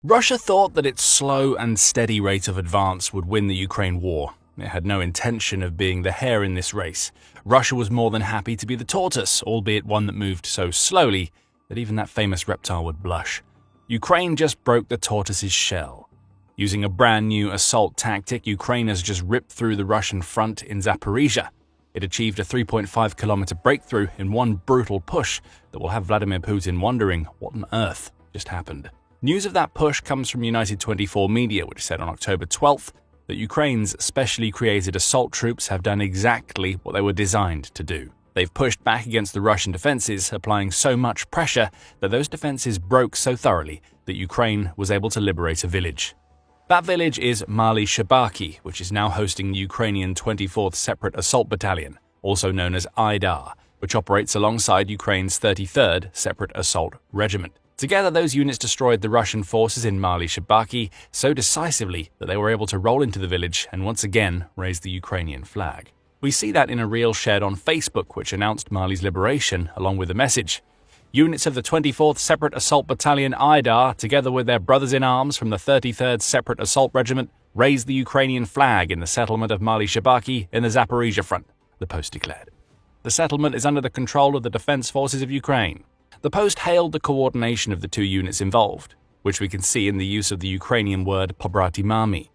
Russia thought that its slow and steady rate of advance would win the Ukraine war. It had no intention of being the hare in this race. Russia was more than happy to be the tortoise, albeit one that moved so slowly that even that famous reptile would blush. Ukraine just broke the tortoise's shell. Using a brand new assault tactic, Ukraine has just ripped through the Russian front in Zaporizhia. It achieved a 3.5-kilometer breakthrough in one brutal push that will have Vladimir Putin wondering what on earth just happened. News of that push comes from United 24 media, which said on October 12th that Ukraine's specially created assault troops have done exactly what they were designed to do. They've pushed back against the Russian defenses, applying so much pressure that those defenses broke so thoroughly that Ukraine was able to liberate a village. That village is Mali Shabaki, which is now hosting the Ukrainian 24th Separate Assault Battalion, also known as IDAR, which operates alongside Ukraine's 33rd Separate Assault Regiment. Together, those units destroyed the Russian forces in Mali Shabaki so decisively that they were able to roll into the village and once again raise the Ukrainian flag. We see that in a reel shared on Facebook, which announced Mali's liberation along with a message. Units of the 24th Separate Assault Battalion IDAR, together with their brothers-in-arms from the 33rd Separate Assault Regiment, raised the Ukrainian flag in the settlement of Mali Shabaki in the Zaporizhia front, the post declared. The settlement is under the control of the Defense Forces of Ukraine. The post hailed the coordination of the two units involved, which we can see in the use of the Ukrainian word pobratimami.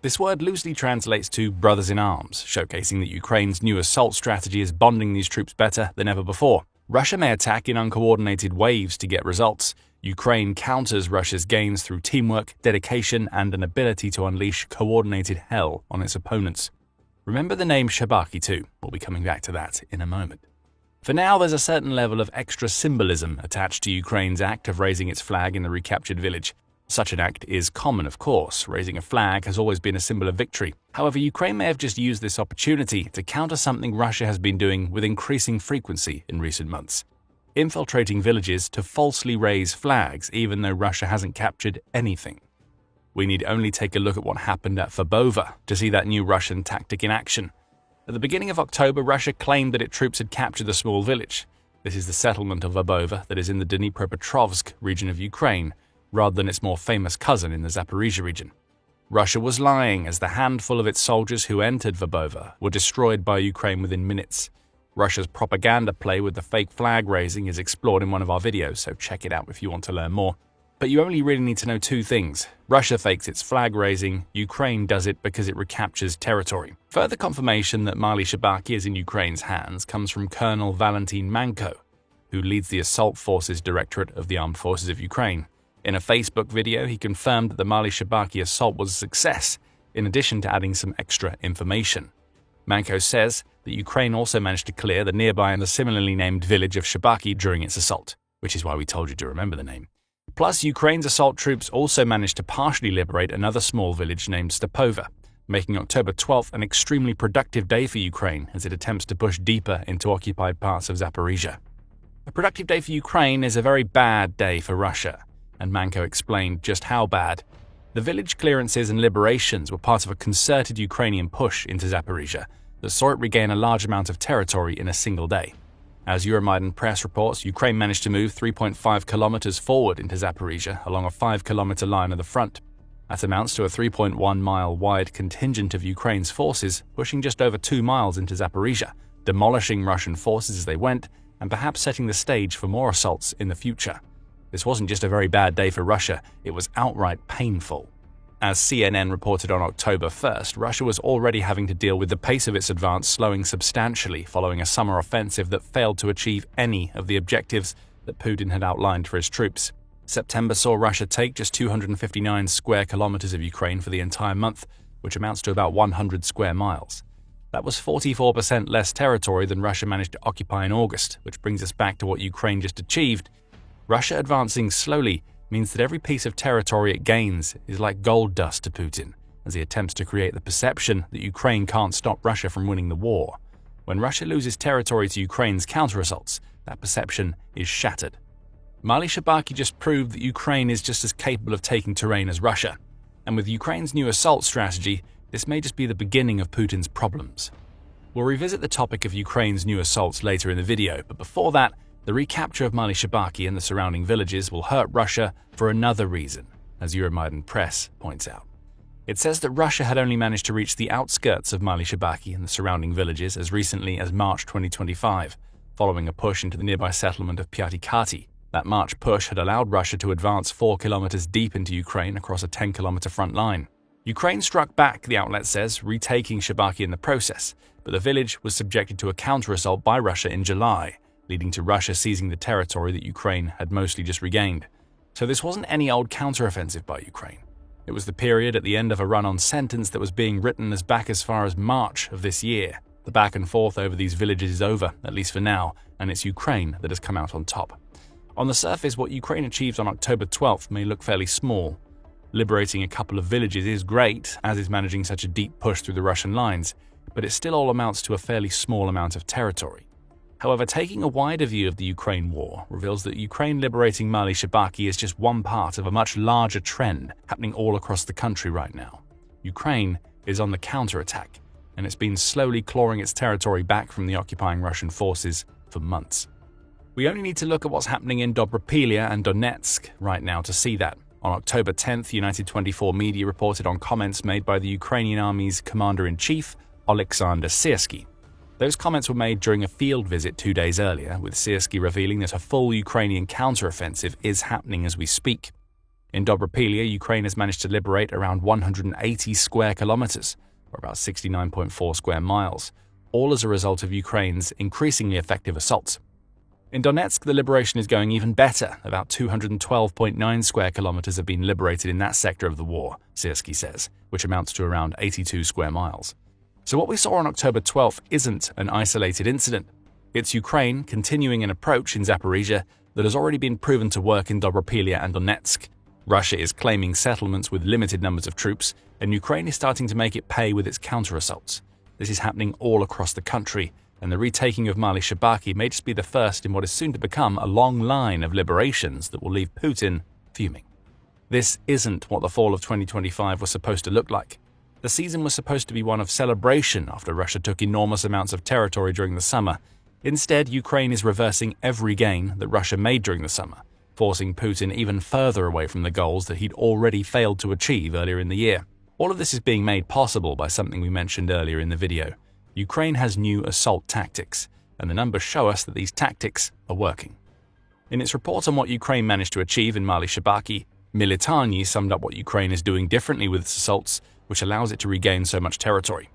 This word loosely translates to brothers-in-arms, showcasing that Ukraine's new assault strategy is bonding these troops better than ever before. Russia may attack in uncoordinated waves to get results. Ukraine counters Russia's gains through teamwork, dedication, and an ability to unleash coordinated hell on its opponents. Remember the name Shabaki too. We'll be coming back to that in a moment. For now, there's a certain level of extra symbolism attached to Ukraine's act of raising its flag in the recaptured village. Such an act is common, of course. Raising a flag has always been a symbol of victory. However, Ukraine may have just used this opportunity to counter something Russia has been doing with increasing frequency in recent months: infiltrating villages to falsely raise flags even though Russia hasn't captured anything. We need only take a look at what happened at Verbova to see that new Russian tactic in action. At the beginning of October, Russia claimed that its troops had captured the small village. This is the settlement of Verbova that is in the Dnipropetrovsk region of Ukraine, rather than its more famous cousin in the Zaporizhia region. Russia was lying, as the handful of its soldiers who entered Verbova were destroyed by Ukraine within minutes. Russia's propaganda play with the fake flag raising is explored in one of our videos, so check it out if you want to learn more. But you only really need to know two things. Russia fakes its flag raising, Ukraine does it because it recaptures territory. Further confirmation that Mali Shabaki is in Ukraine's hands comes from Colonel Valentin Manko, who leads the Assault Forces Directorate of the Armed Forces of Ukraine. In a Facebook video, he confirmed that the Mali Shabaki assault was a success, in addition to adding some extra information. Manko says that Ukraine also managed to clear the nearby and the similarly named village of Shabaki during its assault, which is why we told you to remember the name. Plus, Ukraine's assault troops also managed to partially liberate another small village named Stepova, making October 12th an extremely productive day for Ukraine as it attempts to push deeper into occupied parts of Zaporizhia. A productive day for Ukraine is a very bad day for Russia, and Manko explained just how bad. The village clearances and liberations were part of a concerted Ukrainian push into Zaporizhia that saw it regain a large amount of territory in a single day. As Euromaidan press reports, Ukraine managed to move 3.5 kilometers forward into Zaporizhia along a 5-kilometer line of the front. That amounts to a 3.1-mile wide contingent of Ukraine's forces pushing just over 2 miles into Zaporizhia, demolishing Russian forces as they went, and perhaps setting the stage for more assaults in the future. This wasn't just a very bad day for Russia, it was outright painful. As CNN reported on October 1st, Russia was already having to deal with the pace of its advance slowing substantially following a summer offensive that failed to achieve any of the objectives that Putin had outlined for his troops. September saw Russia take just 259 square kilometers of Ukraine for the entire month, which amounts to about 100 square miles. That was 44% less territory than Russia managed to occupy in August, which brings us back to what Ukraine just achieved. Russia advancing slowly means that every piece of territory it gains is like gold dust to Putin, as he attempts to create the perception that Ukraine can't stop Russia from winning the war. When Russia loses territory to Ukraine's counter-assaults, that perception is shattered. Mali Shabaki just proved that Ukraine is just as capable of taking terrain as Russia, and with Ukraine's new assault strategy, this may just be the beginning of Putin's problems. We'll revisit the topic of Ukraine's new assaults later in the video, but before that, the recapture of Mali Shabaki and the surrounding villages will hurt Russia for another reason, as Euromaidan Press points out. It says that Russia had only managed to reach the outskirts of Mali Shebaki and the surrounding villages as recently as March 2025, following a push into the nearby settlement of Pyatikati. That March push had allowed Russia to advance 4 kilometers deep into Ukraine across a 10-kilometer front line. Ukraine struck back, the outlet says, retaking Shebaki in the process, but the village was subjected to a counter-assault by Russia in July, leading to Russia seizing the territory that Ukraine had mostly just regained. So this wasn't any old counter-offensive by Ukraine. It was the period at the end of a run-on sentence that was being written as back as far as March of this year. The back and forth over these villages is over, at least for now, and it's Ukraine that has come out on top. On the surface, what Ukraine achieved on October 12th may look fairly small. Liberating a couple of villages is great, as is managing such a deep push through the Russian lines, but it still all amounts to a fairly small amount of territory. However, taking a wider view of the Ukraine war reveals that Ukraine liberating Mali Shebaki is just one part of a much larger trend happening all across the country right now. Ukraine is on the counterattack, and it's been slowly clawing its territory back from the occupying Russian forces for months. We only need to look at what's happening in Dobropilya and Donetsk right now to see that. On October 10th, United 24 media reported on comments made by the Ukrainian army's commander-in-chief, Oleksandr Syrsky. Those comments were made during a field visit 2 days earlier, with Syrsky revealing that a full Ukrainian counteroffensive is happening as we speak. In Dobropilya, Ukraine has managed to liberate around 180 square kilometers, or about 69.4 square miles, all as a result of Ukraine's increasingly effective assaults. In Donetsk, the liberation is going even better. About 212.9 square kilometers have been liberated in that sector of the war, Syrsky says, which amounts to around 82 square miles. So what we saw on October 12th isn't an isolated incident. It's Ukraine continuing an approach in Zaporizhia that has already been proven to work in Dobropilya and Donetsk. Russia is claiming settlements with limited numbers of troops, and Ukraine is starting to make it pay with its counter-assaults. This is happening all across the country, and the retaking of Mali Shebaki may just be the first in what is soon to become a long line of liberations that will leave Putin fuming. This isn't what the fall of 2025 was supposed to look like. The season was supposed to be one of celebration after Russia took enormous amounts of territory during the summer. Instead, Ukraine is reversing every gain that Russia made during the summer, forcing Putin even further away from the goals that he'd already failed to achieve earlier in the year. All of this is being made possible by something we mentioned earlier in the video. Ukraine has new assault tactics, and the numbers show us that these tactics are working. In its report on what Ukraine managed to achieve in Mali Shebaki, Militani summed up what Ukraine is doing differently with its assaults, which allows it to regain so much territory.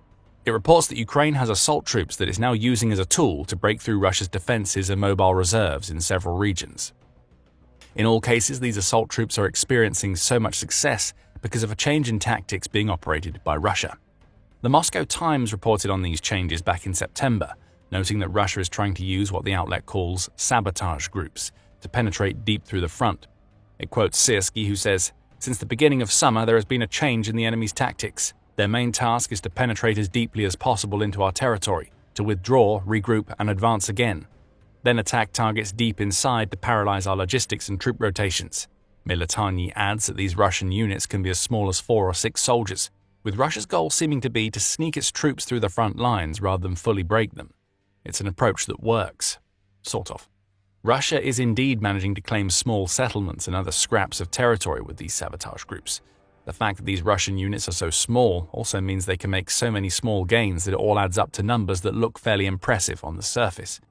It reports that Ukraine has assault troops that it's now using as a tool to break through Russia's defenses and mobile reserves in several regions. In all cases, these assault troops are experiencing so much success because of a change in tactics being operated by Russia. The Moscow Times reported on these changes back in September, noting that Russia is trying to use what the outlet calls sabotage groups to penetrate deep through the front. It quotes Syrsky, who says, "Since the beginning of summer, there has been a change in the enemy's tactics. Their main task is to penetrate as deeply as possible into our territory, to withdraw, regroup, and advance again. Then attack targets deep inside to paralyze our logistics and troop rotations." Militani adds that these Russian units can be as small as 4 or 6 soldiers, with Russia's goal seeming to be to sneak its troops through the front lines rather than fully break them. It's an approach that works. Sort of. Russia is indeed managing to claim small settlements and other scraps of territory with these sabotage groups. The fact that these Russian units are so small also means they can make so many small gains that it all adds up to numbers that look fairly impressive on the surface.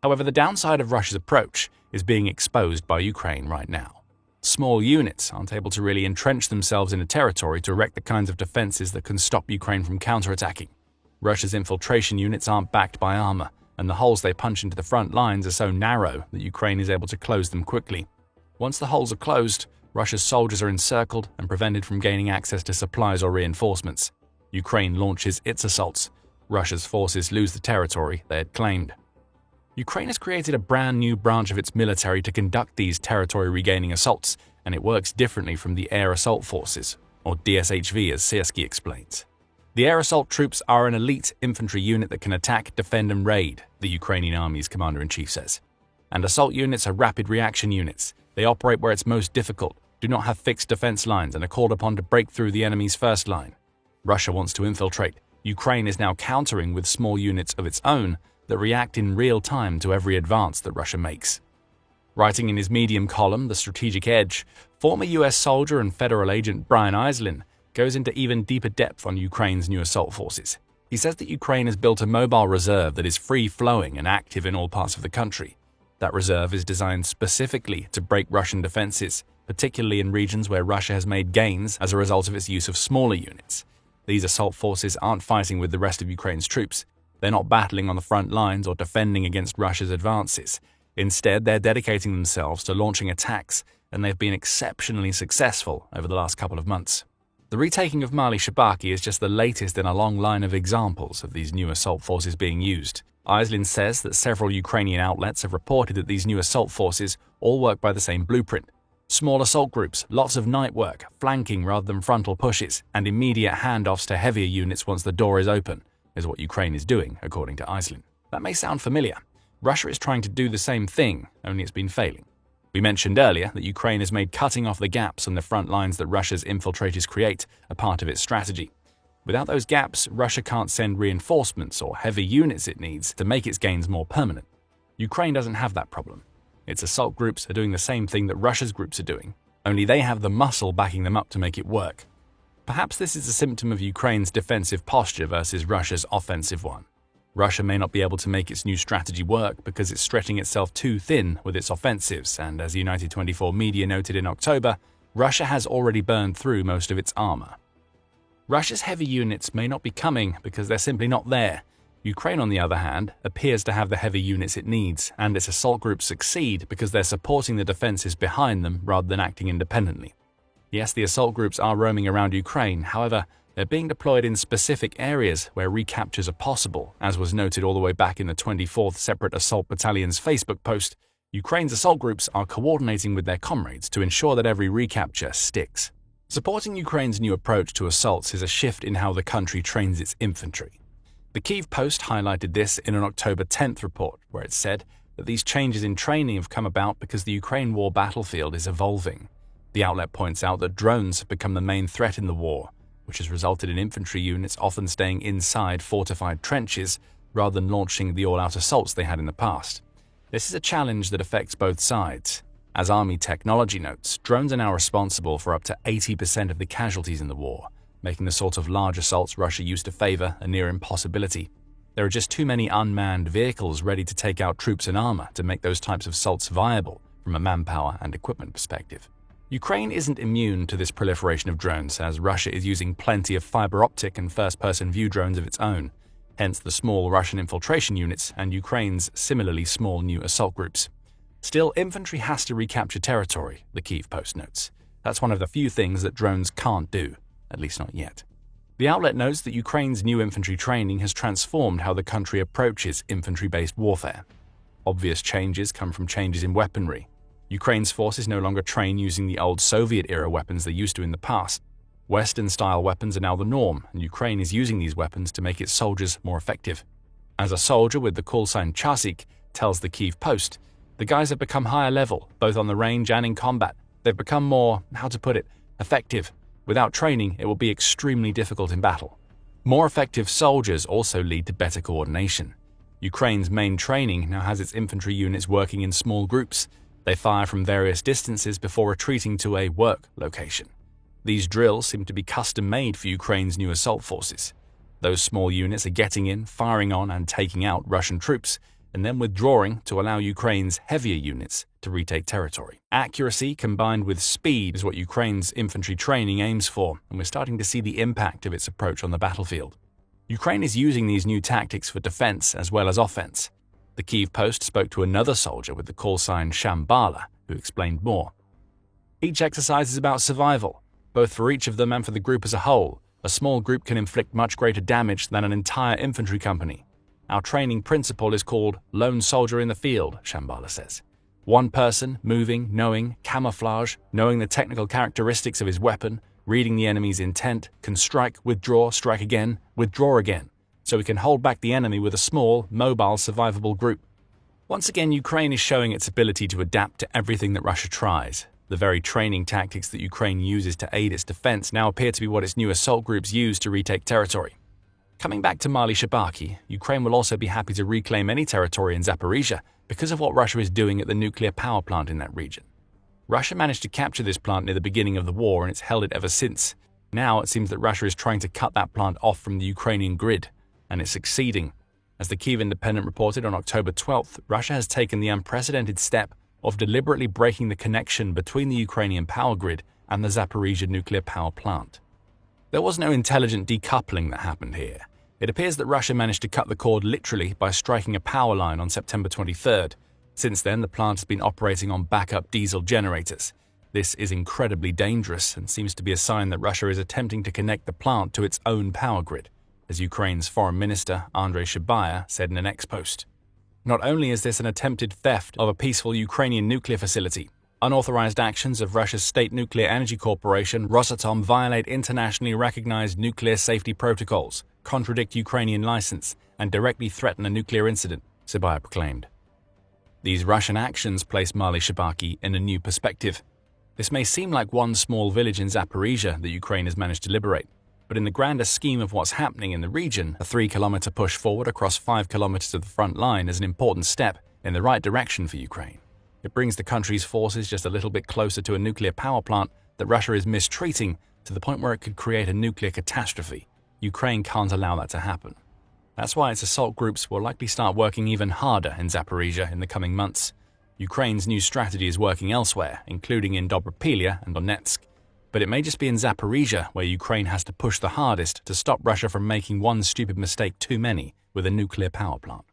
However, the downside of Russia's approach is being exposed by Ukraine right now. Small units aren't able to really entrench themselves in a territory to erect the kinds of defenses that can stop Ukraine from counterattacking. Russia's infiltration units aren't backed by armor, and the holes they punch into the front lines are so narrow that Ukraine is able to close them quickly. Once the holes are closed, Russia's soldiers are encircled and prevented from gaining access to supplies or reinforcements. Ukraine launches its assaults. Russia's forces lose the territory they had claimed. Ukraine has created a brand new branch of its military to conduct these territory-regaining assaults, and it works differently from the Air Assault Forces, or DSHV as Syrsky explains. The air assault troops are an elite infantry unit that can attack, defend and raid, the Ukrainian army's commander-in-chief says. And assault units are rapid reaction units. They operate where it's most difficult, do not have fixed defense lines and are called upon to break through the enemy's first line. Russia wants to infiltrate. Ukraine is now countering with small units of its own that react in real time to every advance that Russia makes. Writing in his Medium column, The Strategic Edge, Former US soldier and federal agent Brian Eislin goes into even deeper depth on Ukraine's new assault forces. He says that Ukraine has built a mobile reserve that is free-flowing and active in all parts of the country. That reserve is designed specifically to break Russian defenses, particularly in regions where Russia has made gains as a result of its use of smaller units. These assault forces aren't fighting with the rest of Ukraine's troops. They're not battling on the front lines or defending against Russia's advances. Instead, they're dedicating themselves to launching attacks, and they've been exceptionally successful over the last couple of months. The retaking of Mali Shebaki is just the latest in a long line of examples of these new assault forces being used. Eislin says that several Ukrainian outlets have reported that these new assault forces all work by the same blueprint. Small assault groups, lots of night work, flanking rather than frontal pushes, and immediate handoffs to heavier units once the door is open, is what Ukraine is doing, according to Eislin. That may sound familiar. Russia is trying to do the same thing, only it's been failing. We mentioned earlier that Ukraine has made cutting off the gaps on the front lines that Russia's infiltrators create a part of its strategy. Without those gaps, Russia can't send reinforcements or heavy units it needs to make its gains more permanent. Ukraine doesn't have that problem. Its assault groups are doing the same thing that Russia's groups are doing, only they have the muscle backing them up to make it work. Perhaps this is a symptom of Ukraine's defensive posture versus Russia's offensive one. Russia may not be able to make its new strategy work because it's stretching itself too thin with its offensives, and as United 24 media noted in October, Russia has already burned through most of its armor. Russia's heavy units may not be coming because they're simply not there. Ukraine, on the other hand, appears to have the heavy units it needs, and its assault groups succeed because they're supporting the defenses behind them rather than acting independently. Yes, the assault groups are roaming around Ukraine, however, they're being deployed in specific areas where recaptures are possible, as was noted all the way back in the 24th Separate Assault Battalion's Facebook post. Ukraine's assault groups are coordinating with their comrades to ensure that every recapture sticks. Supporting Ukraine's new approach to assaults is a shift in how the country trains its infantry. The Kyiv Post highlighted this in an October 10th report, where it said that these changes in training have come about because the Ukraine war battlefield is evolving. The outlet points out that drones have become the main threat in the war, which has resulted in infantry units often staying inside fortified trenches rather than launching the all-out assaults they had in the past. This is a challenge that affects both sides. As Army Technology notes, drones are now responsible for up to 80% of the casualties in the war, making the sort of large assaults Russia used to favor a near impossibility. There are just too many unmanned vehicles ready to take out troops and armor to make those types of assaults viable from a manpower and equipment perspective. Ukraine isn't immune to this proliferation of drones, as Russia is using plenty of fiber optic and first-person view drones of its own, hence the small Russian infiltration units and Ukraine's similarly small new assault groups. Still, infantry has to recapture territory, the Kyiv Post notes. That's one of the few things that drones can't do, at least not yet. The outlet notes that Ukraine's new infantry training has transformed how the country approaches infantry-based warfare. Obvious changes come from changes in weaponry. Ukraine's forces no longer train using the old Soviet-era weapons they used to in the past. Western-style weapons are now the norm, and Ukraine is using these weapons to make its soldiers more effective. As a soldier with the call sign Chasik tells the Kyiv Post, the guys have become higher level, both on the range and in combat. They've become more, effective. Without training, it will be extremely difficult in battle. More effective soldiers also lead to better coordination. Ukraine's main training now has its infantry units working in small groups. They fire from various distances before retreating to a work location. These drills seem to be custom-made for Ukraine's new assault forces. Those small units are getting in, firing on and taking out Russian troops, and then withdrawing to allow Ukraine's heavier units to retake territory. Accuracy combined with speed is what Ukraine's infantry training aims for, and we're starting to see the impact of its approach on the battlefield. Ukraine is using these new tactics for defense as well as offense. The Kyiv Post spoke to another soldier with the call sign Shambhala, who explained more. Each exercise is about survival, both for each of them and for the group as a whole. A small group can inflict much greater damage than an entire infantry company. Our training principle is called lone soldier in the field, Shambhala says. One person, moving, knowing, camouflage, knowing the technical characteristics of his weapon, reading the enemy's intent, can strike, withdraw, strike again, withdraw again, so we can hold back the enemy with a small, mobile, survivable group. Once again, Ukraine is showing its ability to adapt to everything that Russia tries. The very training tactics that Ukraine uses to aid its defense now appear to be what its new assault groups use to retake territory. Coming back to Mali Shebaki, Ukraine will also be happy to reclaim any territory in Zaporizhia because of what Russia is doing at the nuclear power plant in that region. Russia managed to capture this plant near the beginning of the war, and it's held it ever since. Now it seems that Russia is trying to cut that plant off from the Ukrainian grid, and it's succeeding. As the Kyiv Independent reported on October 12th, Russia has taken the unprecedented step of deliberately breaking the connection between the Ukrainian power grid and the Zaporizhzhia nuclear power plant. There was no intelligent decoupling that happened here. It appears that Russia managed to cut the cord literally by striking a power line on September 23rd. Since then, the plant has been operating on backup diesel generators. This is incredibly dangerous and seems to be a sign that Russia is attempting to connect the plant to its own power grid, as Ukraine's Foreign Minister Andrei Shybaya said in an X post. Not only is this an attempted theft of a peaceful Ukrainian nuclear facility, unauthorized actions of Russia's state nuclear energy corporation Rosatom violate internationally recognized nuclear safety protocols, contradict Ukrainian license, and directly threaten a nuclear incident, Shybaya proclaimed. These Russian actions place Mali Shibaki in a new perspective. This may seem like one small village in Zaporizhzhia that Ukraine has managed to liberate, but in the grander scheme of what's happening in the region, a 3-kilometer push forward across 5 kilometers of the front line is an important step in the right direction for Ukraine. It brings the country's forces just a little bit closer to a nuclear power plant that Russia is mistreating to the point where it could create a nuclear catastrophe. Ukraine can't allow that to happen. That's why its assault groups will likely start working even harder in Zaporizhzhia in the coming months. Ukraine's new strategy is working elsewhere, including in Dobropilya and Donetsk. But it may just be in Zaporizhzhia where Ukraine has to push the hardest to stop Russia from making one stupid mistake too many with a nuclear power plant.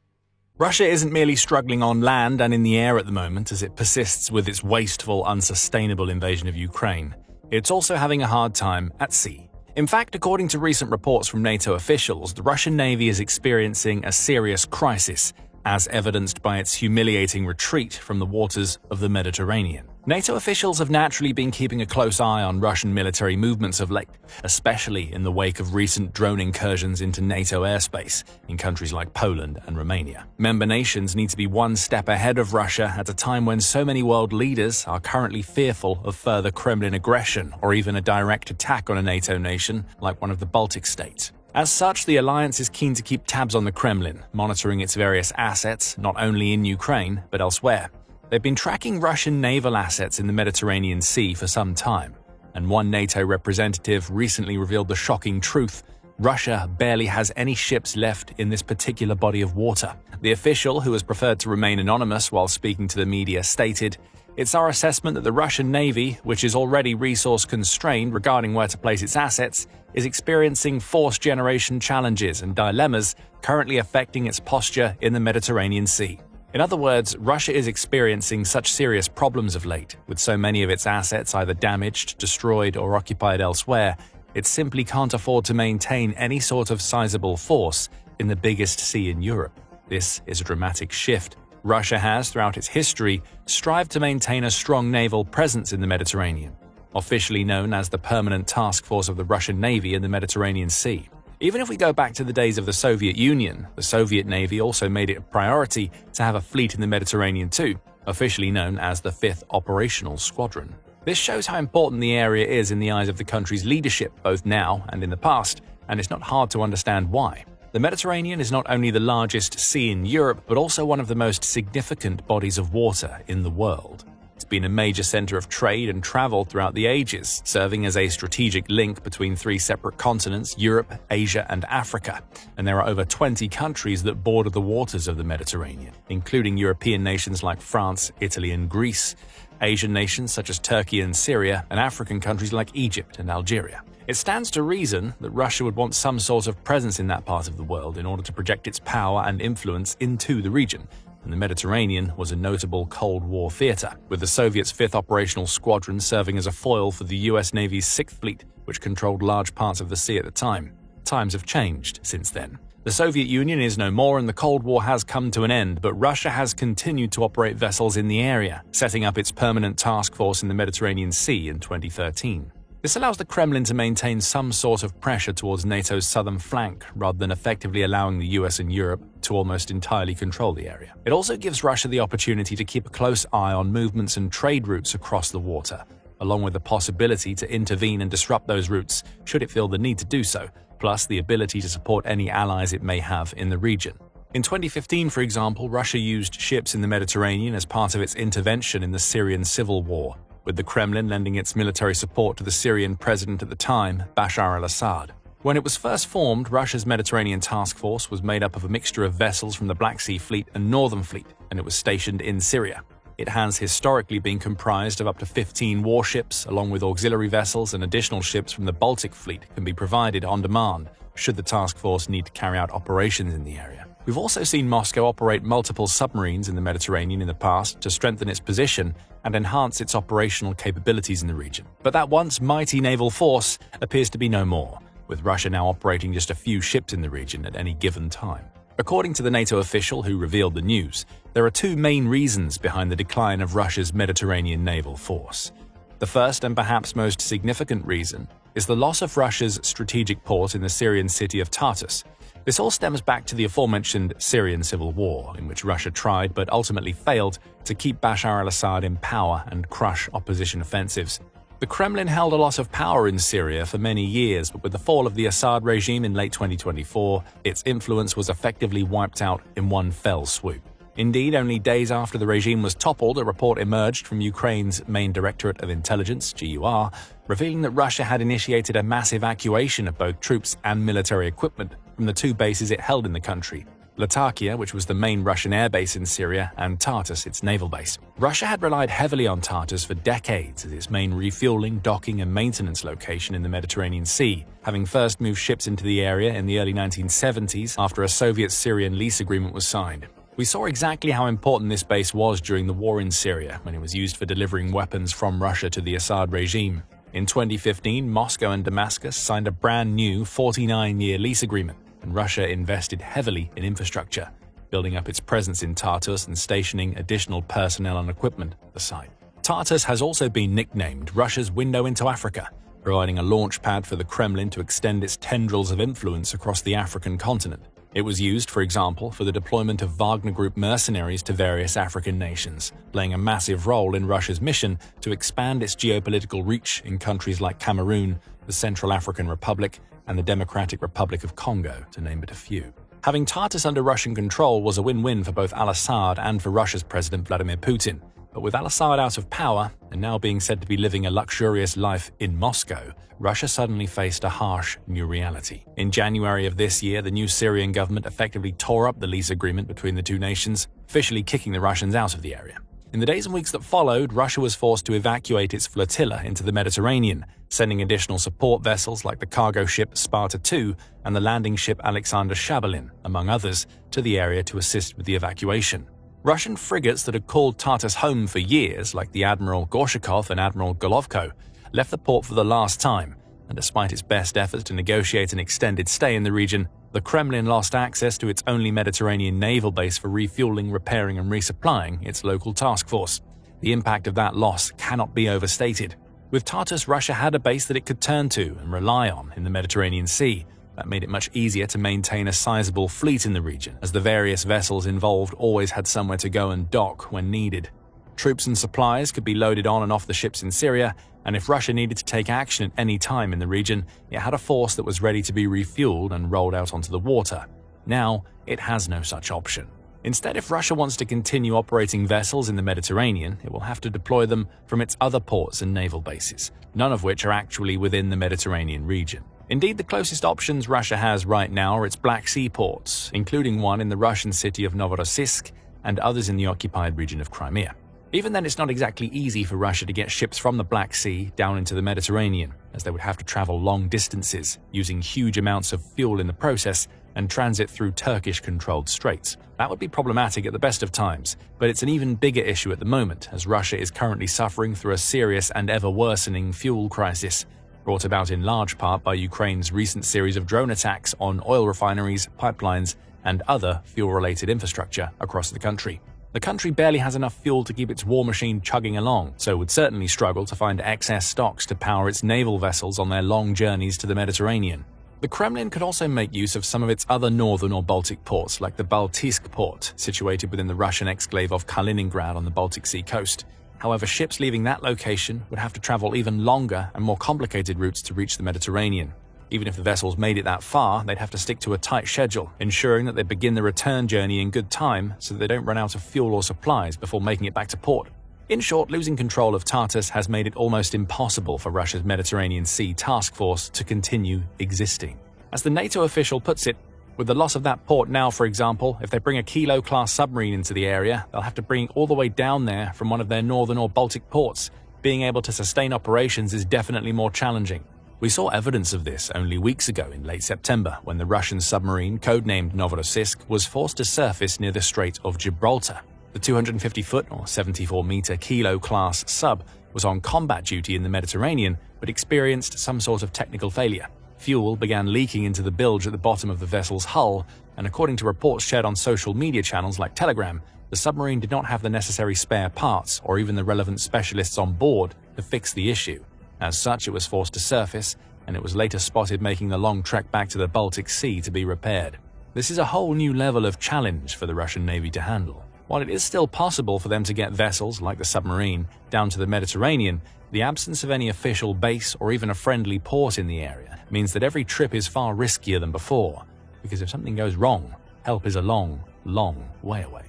Russia isn't merely struggling on land and in the air at the moment as it persists with its wasteful, unsustainable invasion of Ukraine. It's also having a hard time at sea. In fact, according to recent reports from NATO officials, the Russian Navy is experiencing a serious crisis, as evidenced by its humiliating retreat from the waters of the Mediterranean. NATO officials have naturally been keeping a close eye on Russian military movements of late, especially in the wake of recent drone incursions into NATO airspace in countries like Poland and Romania. Member nations need to be one step ahead of Russia at a time when so many world leaders are currently fearful of further Kremlin aggression or even a direct attack on a NATO nation like one of the Baltic states. As such, the alliance is keen to keep tabs on the Kremlin, monitoring its various assets, not only in Ukraine, but elsewhere. They've been tracking Russian naval assets in the Mediterranean Sea for some time, and one NATO representative recently revealed the shocking truth: Russia barely has any ships left in this particular body of water. The official, who has preferred to remain anonymous while speaking to the media, stated, "It's our assessment that the Russian Navy, which is already resource-constrained regarding where to place its assets, is experiencing force-generation challenges and dilemmas currently affecting its posture in the Mediterranean Sea." In other words, Russia is experiencing such serious problems of late, with so many of its assets either damaged, destroyed, or occupied elsewhere, it simply can't afford to maintain any sort of sizable force in the biggest sea in Europe. This is a dramatic shift. Russia has, throughout its history, strived to maintain a strong naval presence in the Mediterranean, officially known as the Permanent Task Force of the Russian Navy in the Mediterranean Sea. Even if we go back to the days of the Soviet Union, the Soviet Navy also made it a priority to have a fleet in the Mediterranean too, officially known as the 5th Operational Squadron. This shows how important the area is in the eyes of the country's leadership, both now and in the past, and it's not hard to understand why. The Mediterranean is not only the largest sea in Europe, but also one of the most significant bodies of water in the world. It's been a major center of trade and travel throughout the ages, serving as a strategic link between 3 separate continents, Europe, Asia, and Africa. And there are over 20 countries that border the waters of the Mediterranean, including European nations like France, Italy, and Greece, Asian nations such as Turkey and Syria, and African countries like Egypt and Algeria. It stands to reason that Russia would want some sort of presence in that part of the world in order to project its power and influence into the region. And the Mediterranean was a notable Cold War theater, with the Soviets' 5th Operational Squadron serving as a foil for the US Navy's 6th Fleet, which controlled large parts of the sea at the time. Times have changed since then. The Soviet Union is no more and the Cold War has come to an end, but Russia has continued to operate vessels in the area, setting up its permanent task force in the Mediterranean Sea in 2013. This allows the Kremlin to maintain some sort of pressure towards NATO's southern flank, rather than effectively allowing the US and Europe to almost entirely control the area. It also gives Russia the opportunity to keep a close eye on movements and trade routes across the water, along with the possibility to intervene and disrupt those routes should it feel the need to do so, plus the ability to support any allies it may have in the region. In 2015, for example, Russia used ships in the Mediterranean as part of its intervention in the Syrian civil war. with the Kremlin lending its military support to the Syrian president at the time, Bashar al-Assad. When it was first formed, Russia's Mediterranean Task Force was made up of a mixture of vessels from the Black Sea Fleet and Northern Fleet, and it was stationed in Syria. It has historically been comprised of up to 15 warships, along with auxiliary vessels, and additional ships from the Baltic Fleet can be provided on demand should the task force need to carry out operations in the area. We've also seen Moscow operate multiple submarines in the Mediterranean in the past to strengthen its position and enhance its operational capabilities in the region. But that once mighty naval force appears to be no more, with Russia now operating just a few ships in the region at any given time. According to the NATO official who revealed the news, there are two main reasons behind the decline of Russia's Mediterranean naval force. The first and perhaps most significant reason is the loss of Russia's strategic port in the Syrian city of Tartus. This all stems back to the aforementioned Syrian civil war, in which Russia tried but ultimately failed to keep Bashar al-Assad in power and crush opposition offensives. The Kremlin held a lot of power in Syria for many years, but with the fall of the Assad regime in late 2024, its influence was effectively wiped out in one fell swoop. Indeed, only days after the regime was toppled, a report emerged from Ukraine's main Directorate of Intelligence, GUR, revealing that Russia had initiated a mass evacuation of both troops and military equipment from the two bases it held in the country: Latakia, which was the main Russian airbase in Syria, and Tartus, its naval base. Russia had relied heavily on Tartus for decades as its main refueling, docking, and maintenance location in the Mediterranean Sea, having first moved ships into the area in the early 1970s after a Soviet-Syrian lease agreement was signed. We saw exactly how important this base was during the war in Syria, when it was used for delivering weapons from Russia to the Assad regime. In 2015, Moscow and Damascus signed a brand new 49-year lease agreement, and Russia invested heavily in infrastructure, building up its presence in Tartus and stationing additional personnel and equipment at the site. Tartus has also been nicknamed Russia's window into Africa, providing a launch pad for the Kremlin to extend its tendrils of influence across the African continent. It was used, for example, for the deployment of Wagner Group mercenaries to various African nations, playing a massive role in Russia's mission to expand its geopolitical reach in countries like Cameroon, the Central African Republic, and the Democratic Republic of Congo, to name but a few. Having Tartus under Russian control was a win-win for both al-Assad and for Russia's President Vladimir Putin. But with al-Assad out of power, and now being said to be living a luxurious life in Moscow, Russia suddenly faced a harsh new reality. In January of this year, the new Syrian government effectively tore up the lease agreement between the two nations, officially kicking the Russians out of the area. In the days and weeks that followed, Russia was forced to evacuate its flotilla into the Mediterranean, sending additional support vessels like the cargo ship Sparta II and the landing ship Alexander Shabalin, among others, to the area to assist with the evacuation. Russian frigates that had called Tartus home for years, like the Admiral Gorshakov and Admiral Golovko, left the port for the last time, and despite its best efforts to negotiate an extended stay in the region, the Kremlin lost access to its only Mediterranean naval base for refueling, repairing, and resupplying its local task force. The impact of that loss cannot be overstated. With Tartus, Russia had a base that it could turn to and rely on in the Mediterranean Sea. That made it much easier to maintain a sizable fleet in the region, as the various vessels involved always had somewhere to go and dock when needed. Troops and supplies could be loaded on and off the ships in Syria, and if Russia needed to take action at any time in the region, it had a force that was ready to be refueled and rolled out onto the water. Now, it has no such option. Instead, if Russia wants to continue operating vessels in the Mediterranean, it will have to deploy them from its other ports and naval bases, none of which are actually within the Mediterranean region. Indeed, the closest options Russia has right now are its Black Sea ports, including one in the Russian city of Novorossiysk and others in the occupied region of Crimea. Even then, it's not exactly easy for Russia to get ships from the Black Sea down into the Mediterranean, as they would have to travel long distances, using huge amounts of fuel in the process, and transit through Turkish-controlled straits. That would be problematic at the best of times, but it's an even bigger issue at the moment, as Russia is currently suffering through a serious and ever-worsening fuel crisis, brought about in large part by Ukraine's recent series of drone attacks on oil refineries, pipelines, and other fuel-related infrastructure across the country. The country barely has enough fuel to keep its war machine chugging along, so would certainly struggle to find excess stocks to power its naval vessels on their long journeys to the Mediterranean. The Kremlin could also make use of some of its other northern or Baltic ports, like the Baltiysk port, situated within the Russian exclave of Kaliningrad on the Baltic Sea coast. However, ships leaving that location would have to travel even longer and more complicated routes to reach the Mediterranean. Even if the vessels made it that far, they'd have to stick to a tight schedule, ensuring that they begin the return journey in good time so that they don't run out of fuel or supplies before making it back to port. In short, losing control of Tartus has made it almost impossible for Russia's Mediterranean Sea task force to continue existing. As the NATO official puts it, with the loss of that port now, for example, if they bring a Kilo-class submarine into the area, they'll have to bring it all the way down there from one of their northern or Baltic ports. Being able to sustain operations is definitely more challenging. We saw evidence of this only weeks ago in late September when the Russian submarine, codenamed Novorossiysk, was forced to surface near the Strait of Gibraltar. The 250-foot or 74-meter Kilo-class sub was on combat duty in the Mediterranean but experienced some sort of technical failure. Fuel began leaking into the bilge at the bottom of the vessel's hull, and according to reports shared on social media channels like Telegram, the submarine did not have the necessary spare parts or even the relevant specialists on board to fix the issue. As such, it was forced to surface, and it was later spotted making the long trek back to the Baltic Sea to be repaired. This is a whole new level of challenge for the Russian Navy to handle. While it is still possible for them to get vessels, like the submarine, down to the Mediterranean, the absence of any official base or even a friendly port in the area means that every trip is far riskier than before, because if something goes wrong, help is a long, long way away.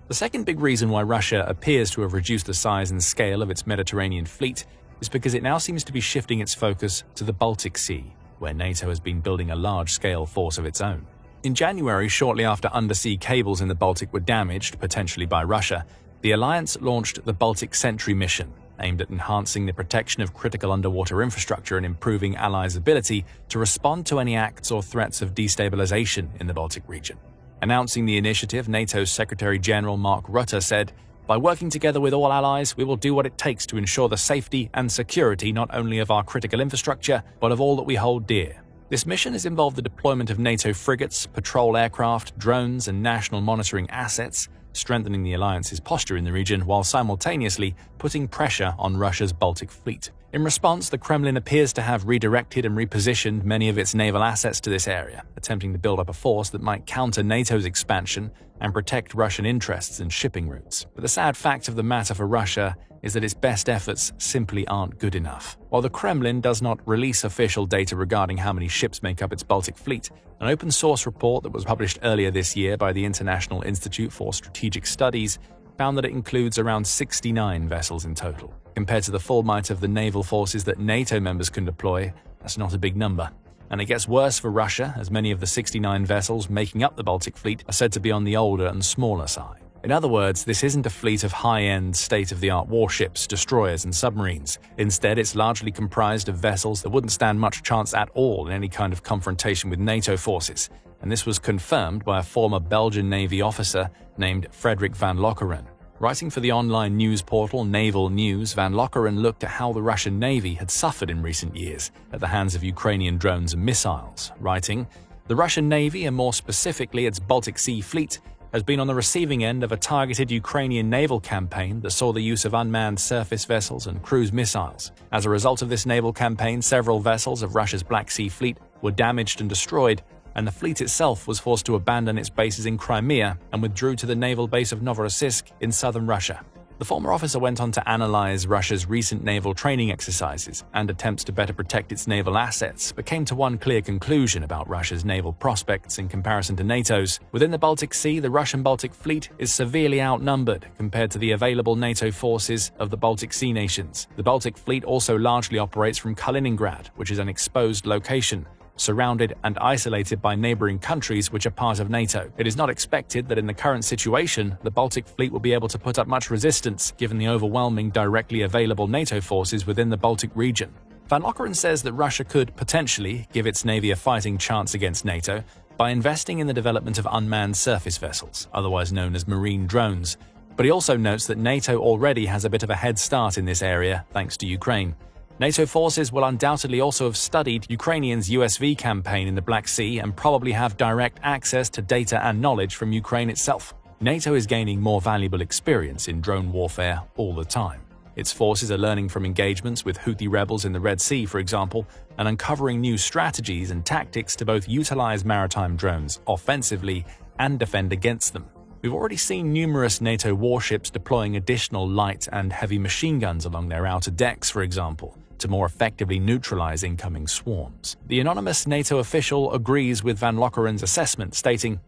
The second big reason why Russia appears to have reduced the size and scale of its Mediterranean fleet is because it now seems to be shifting its focus to the Baltic Sea, where NATO has been building a large-scale force of its own. In January, shortly after undersea cables in the Baltic were damaged, potentially by Russia, the alliance launched the Baltic Sentry mission, aimed at enhancing the protection of critical underwater infrastructure and improving allies' ability to respond to any acts or threats of destabilization in the Baltic region. Announcing the initiative, NATO's Secretary-General Mark Rutte said, "By working together with all allies, we will do what it takes to ensure the safety and security not only of our critical infrastructure, but of all that we hold dear." This mission has involved the deployment of NATO frigates, patrol aircraft, drones, and national monitoring assets, strengthening the alliance's posture in the region while simultaneously putting pressure on Russia's Baltic fleet. In response, the Kremlin appears to have redirected and repositioned many of its naval assets to this area, attempting to build up a force that might counter NATO's expansion and protect Russian interests and shipping routes. But the sad fact of the matter for Russia is that its best efforts simply aren't good enough. While the Kremlin does not release official data regarding how many ships make up its Baltic fleet, an open-source report that was published earlier this year by the International Institute for Strategic Studies found that it includes around 69 vessels in total. Compared to the full might of the naval forces that NATO members can deploy, that's not a big number. And it gets worse for Russia, as many of the 69 vessels making up the Baltic fleet are said to be on the older and smaller side. In other words, this isn't a fleet of high-end, state-of-the-art warships, destroyers, and submarines. Instead, it's largely comprised of vessels that wouldn't stand much chance at all in any kind of confrontation with NATO forces, and this was confirmed by a former Belgian Navy officer named Frederik van Lokeren. Writing for the online news portal Naval News, van Lokeren looked at how the Russian Navy had suffered in recent years at the hands of Ukrainian drones and missiles, writing, "The Russian Navy, and more specifically its Baltic Sea fleet, has been on the receiving end of a targeted Ukrainian naval campaign that saw the use of unmanned surface vessels and cruise missiles. As a result of this naval campaign, several vessels of Russia's Black Sea fleet were damaged and destroyed, and the fleet itself was forced to abandon its bases in Crimea and withdrew to the naval base of Novorossiysk in southern Russia." The former officer went on to analyze Russia's recent naval training exercises and attempts to better protect its naval assets, but came to one clear conclusion about Russia's naval prospects in comparison to NATO's. Within the Baltic Sea, the Russian Baltic fleet is severely outnumbered compared to the available NATO forces of the Baltic Sea nations. The Baltic fleet also largely operates from Kaliningrad, which is an exposed location, surrounded and isolated by neighboring countries which are part of NATO. It is not expected that in the current situation, the Baltic fleet will be able to put up much resistance given the overwhelming directly available NATO forces within the Baltic region. Van Lokeren says that Russia could potentially give its navy a fighting chance against NATO by investing in the development of unmanned surface vessels, otherwise known as marine drones. But he also notes that NATO already has a bit of a head start in this area thanks to Ukraine. NATO forces will undoubtedly also have studied Ukrainians' USV campaign in the Black Sea and probably have direct access to data and knowledge from Ukraine itself. NATO is gaining more valuable experience in drone warfare all the time. Its forces are learning from engagements with Houthi rebels in the Red Sea, for example, and uncovering new strategies and tactics to both utilize maritime drones offensively and defend against them. We've already seen numerous NATO warships deploying additional light and heavy machine guns along their outer decks, for example, to more effectively neutralize incoming swarms. The anonymous NATO official agrees with Van Lokeren's assessment, stating,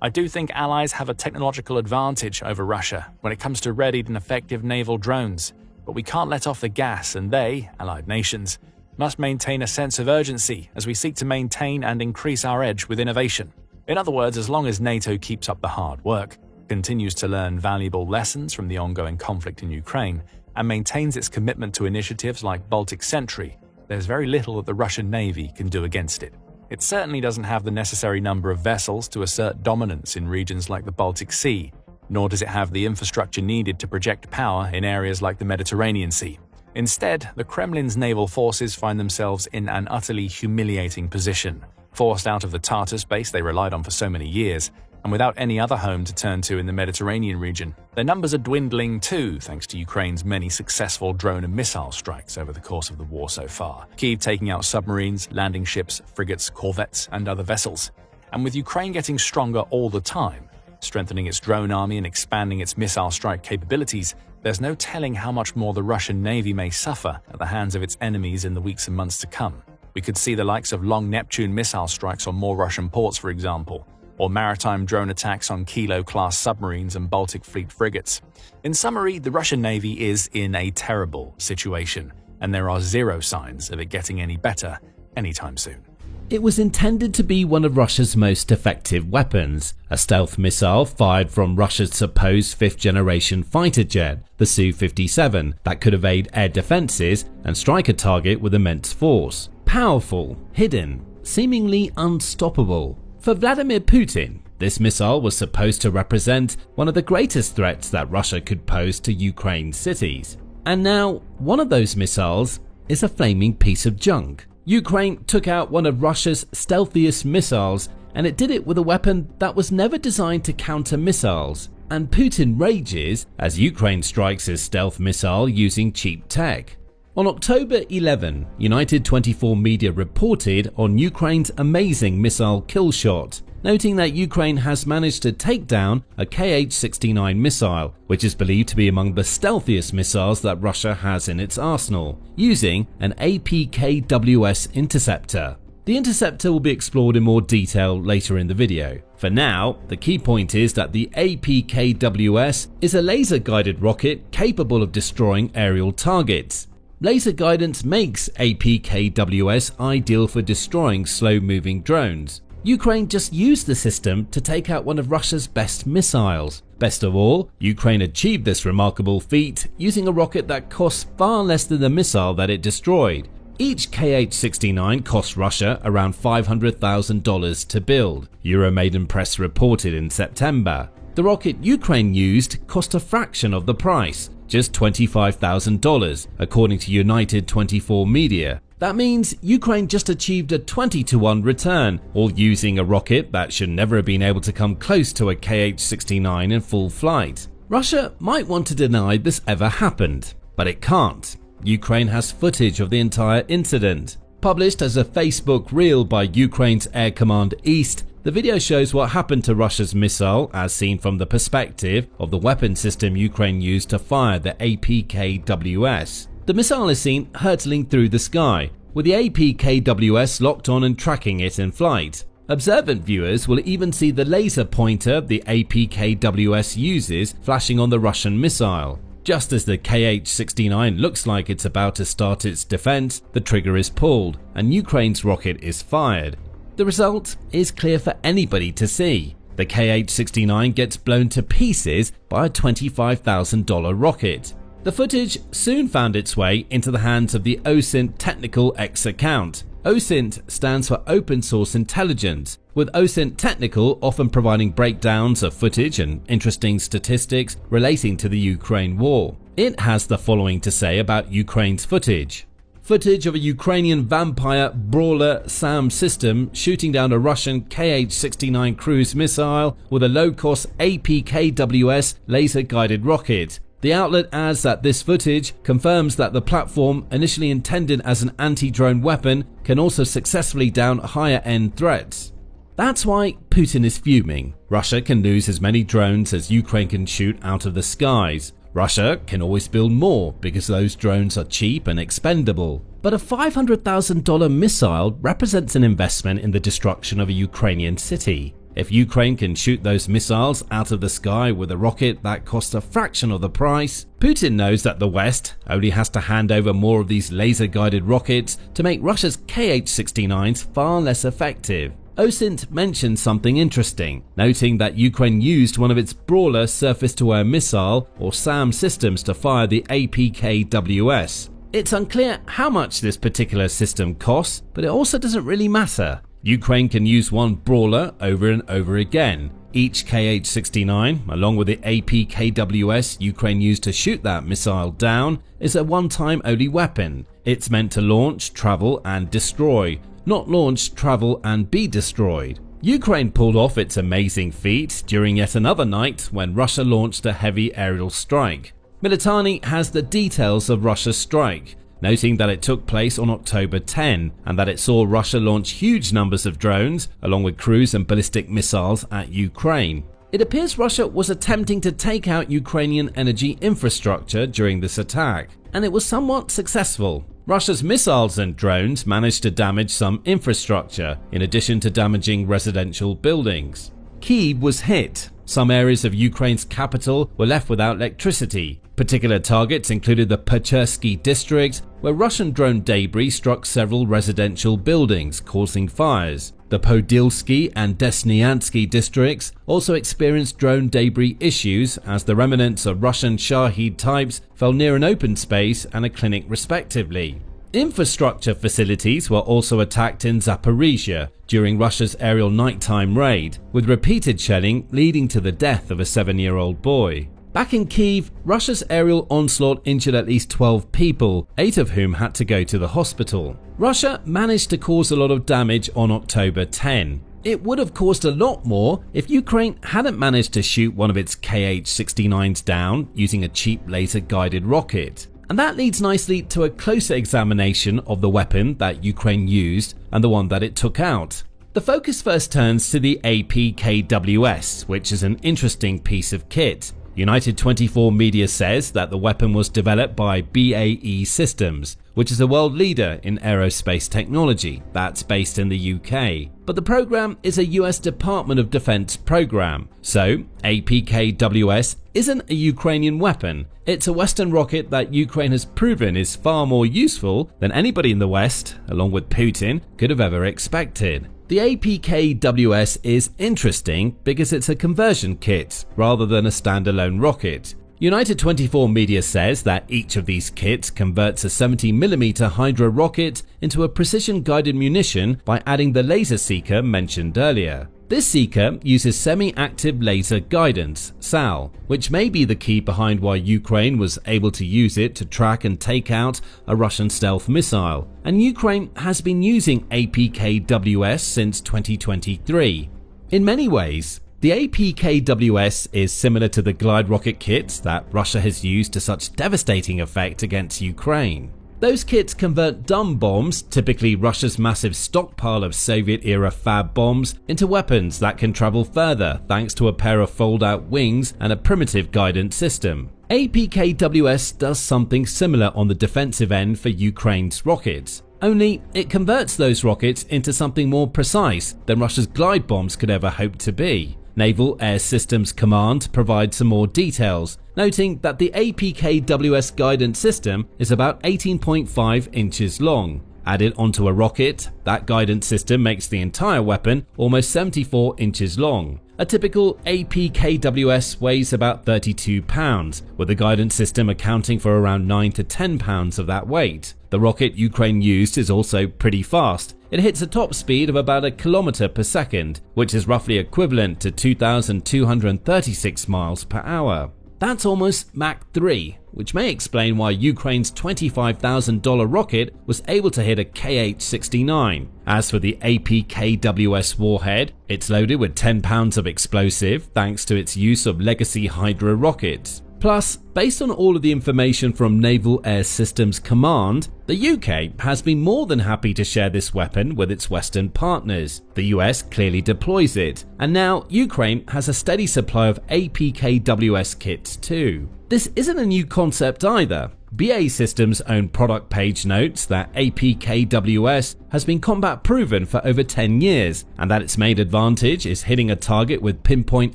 I do think allies have a technological advantage over Russia when it comes to readied and effective naval drones, but we can't let off the gas, and they, allied nations, must maintain a sense of urgency as we seek to maintain and increase our edge with innovation. In other words, as long as NATO keeps up the hard work, continues to learn valuable lessons from the ongoing conflict in Ukraine, and maintains its commitment to initiatives like Baltic Sentry, there's very little that the Russian Navy can do against it. It certainly doesn't have the necessary number of vessels to assert dominance in regions like the Baltic Sea, nor does it have the infrastructure needed to project power in areas like the Mediterranean Sea. Instead, the Kremlin's naval forces find themselves in an utterly humiliating position, forced out of the Tartus base they relied on for so many years, and without any other home to turn to in the Mediterranean region. Their numbers are dwindling too, thanks to Ukraine's many successful drone and missile strikes over the course of the war so far. Kyiv taking out submarines, landing ships, frigates, corvettes, and other vessels. And with Ukraine getting stronger all the time, strengthening its drone army and expanding its missile strike capabilities, there's no telling how much more the Russian Navy may suffer at the hands of its enemies in the weeks and months to come. We could see the likes of long Neptune missile strikes on more Russian ports, for example, or maritime drone attacks on Kilo-class submarines and Baltic Fleet frigates. In summary, the Russian Navy is in a terrible situation, and there are zero signs of it getting any better anytime soon. It was intended to be one of Russia's most effective weapons, a stealth missile fired from Russia's supposed fifth-generation fighter jet, the Su-57, that could evade air defenses and strike a target with immense force. Powerful, hidden, seemingly unstoppable. For Vladimir Putin, this missile was supposed to represent one of the greatest threats that Russia could pose to Ukraine's cities. And now, one of those missiles is a flaming piece of junk. Ukraine took out one of Russia's stealthiest missiles, and it did it with a weapon that was never designed to counter missiles. And Putin rages as Ukraine strikes his stealth missile using cheap tech. On October 11, United 24 media reported on Ukraine's amazing missile kill shot, noting that Ukraine has managed to take down a Kh-69 missile, which is believed to be among the stealthiest missiles that Russia has in its arsenal, using an APKWS interceptor. The interceptor will be explored in more detail later in the video. For now, the key point is that the APKWS is a laser-guided rocket capable of destroying aerial targets. Laser guidance makes APKWS ideal for destroying slow-moving drones. Ukraine just used the system to take out one of Russia's best missiles. Best of all, Ukraine achieved this remarkable feat using a rocket that costs far less than the missile that it destroyed. Each Kh-69 cost Russia around $500,000 to build, Euromaidan Press reported in September. The rocket Ukraine used cost a fraction of the price, just $25,000, according to United 24 media. That means Ukraine just achieved a 20-to-1 return, all using a rocket that should never have been able to come close to a Kh-69 in full flight. Russia might want to deny this ever happened, but it can't. Ukraine has footage of the entire incident. Published as a Facebook reel by Ukraine's Air Command East, the video shows what happened to Russia's missile as seen from the perspective of the weapon system Ukraine used to fire the APKWS. The missile is seen hurtling through the sky, with the APKWS locked on and tracking it in flight. Observant viewers will even see the laser pointer the APKWS uses flashing on the Russian missile. Just as the Kh-69 looks like it's about to start its defense, the trigger is pulled and Ukraine's rocket is fired. The result is clear for anybody to see. The Kh-69 gets blown to pieces by a $25,000 rocket. The footage soon found its way into the hands of the OSINT Technical X account. OSINT stands for Open Source Intelligence, with OSINT Technical often providing breakdowns of footage and interesting statistics relating to the Ukraine war. It has the following to say about Ukraine's footage. Footage of a Ukrainian vampire brawler SAM system shooting down a Russian Kh-69 cruise missile with a low-cost APKWS laser-guided rocket. The outlet adds that this footage confirms that the platform, initially intended as an anti-drone weapon, can also successfully down higher-end threats. That's why Putin is fuming. Russia can lose as many drones as Ukraine can shoot out of the skies. Russia can always build more because those drones are cheap and expendable. But a $500,000 missile represents an investment in the destruction of a Ukrainian city. If Ukraine can shoot those missiles out of the sky with a rocket that costs a fraction of the price, Putin knows that the West only has to hand over more of these laser-guided rockets to make Russia's Kh-69s far less effective. OSINT mentioned something interesting, noting that Ukraine used one of its Brawler surface-to-air missile or SAM systems to fire the APKWS. It's unclear how much this particular system costs, but it also doesn't really matter. Ukraine can use one Brawler over and over again. Each Kh-69, along with the APKWS Ukraine used to shoot that missile down, is a one-time only weapon. It's meant to launch, travel and destroy, not launch, travel and be destroyed. Ukraine pulled off its amazing feat during yet another night when Russia launched a heavy aerial strike. Militani has the details of Russia's strike, noting that it took place on October 10 and that it saw Russia launch huge numbers of drones along with cruise and ballistic missiles at Ukraine. It appears Russia was attempting to take out Ukrainian energy infrastructure during this attack, and it was somewhat successful. Russia's missiles and drones managed to damage some infrastructure, in addition to damaging residential buildings. Kyiv was hit. Some areas of Ukraine's capital were left without electricity. Particular targets included the Pechersky district, where Russian drone debris struck several residential buildings, causing fires. The Podilsky and Desnyansky districts also experienced drone debris issues as the remnants of Russian Shahed types fell near an open space and a clinic respectively. Infrastructure facilities were also attacked in Zaporizhia during Russia's aerial nighttime raid, with repeated shelling leading to the death of a 7-year-old boy. Back in Kyiv, Russia's aerial onslaught injured at least 12 people, 8 of whom had to go to the hospital. Russia managed to cause a lot of damage on October 10. It would have caused a lot more if Ukraine hadn't managed to shoot one of its Kh-69s down using a cheap laser-guided rocket. And that leads nicely to a closer examination of the weapon that Ukraine used and the one that it took out. The focus first turns to the APKWS, which is an interesting piece of kit. United 24 Media says that the weapon was developed by BAE Systems, which is a world leader in aerospace technology that's based in the UK. But the program is a US Department of Defense program, so APKWS isn't a Ukrainian weapon. It's a Western rocket that Ukraine has proven is far more useful than anybody in the West, along with Putin, could have ever expected. The APKWS is interesting because it's a conversion kit rather than a standalone rocket. United 24 Media says that each of these kits converts a 70mm Hydra rocket into a precision-guided munition by adding the laser seeker mentioned earlier. This seeker uses semi-active laser guidance, SAL, which may be the key behind why Ukraine was able to use it to track and take out a Russian stealth missile, and Ukraine has been using APKWS since 2023. In many ways, the APKWS is similar to the glide rocket kits that Russia has used to such devastating effect against Ukraine. Those kits convert dumb bombs, typically Russia's massive stockpile of Soviet-era fab bombs, into weapons that can travel further thanks to a pair of fold-out wings and a primitive guidance system. APKWS does something similar on the defensive end for Ukraine's rockets. Only it converts those rockets into something more precise than Russia's glide bombs could ever hope to be. Naval Air Systems Command provides some more details, noting that the APKWS guidance system is about 18.5 inches long. Added onto a rocket, that guidance system makes the entire weapon almost 74 inches long. A typical APKWS weighs about 32 pounds, with the guidance system accounting for around 9 to 10 pounds of that weight. The rocket Ukraine used is also pretty fast. It hits a top speed of about a kilometer per second, which is roughly equivalent to 2,236 miles per hour. That's almost Mach 3, which may explain why Ukraine's $25,000 rocket was able to hit a Kh-69. As for the APKWS warhead, it's loaded with 10 pounds of explosive thanks to its use of legacy Hydra rockets. Plus, based on all of the information from Naval Air Systems Command, the UK has been more than happy to share this weapon with its Western partners. The US clearly deploys it, and now Ukraine has a steady supply of APKWS kits too. This isn't a new concept either. BAE Systems' own product page notes that APKWS has been combat proven for over 10 years and that its main advantage is hitting a target with pinpoint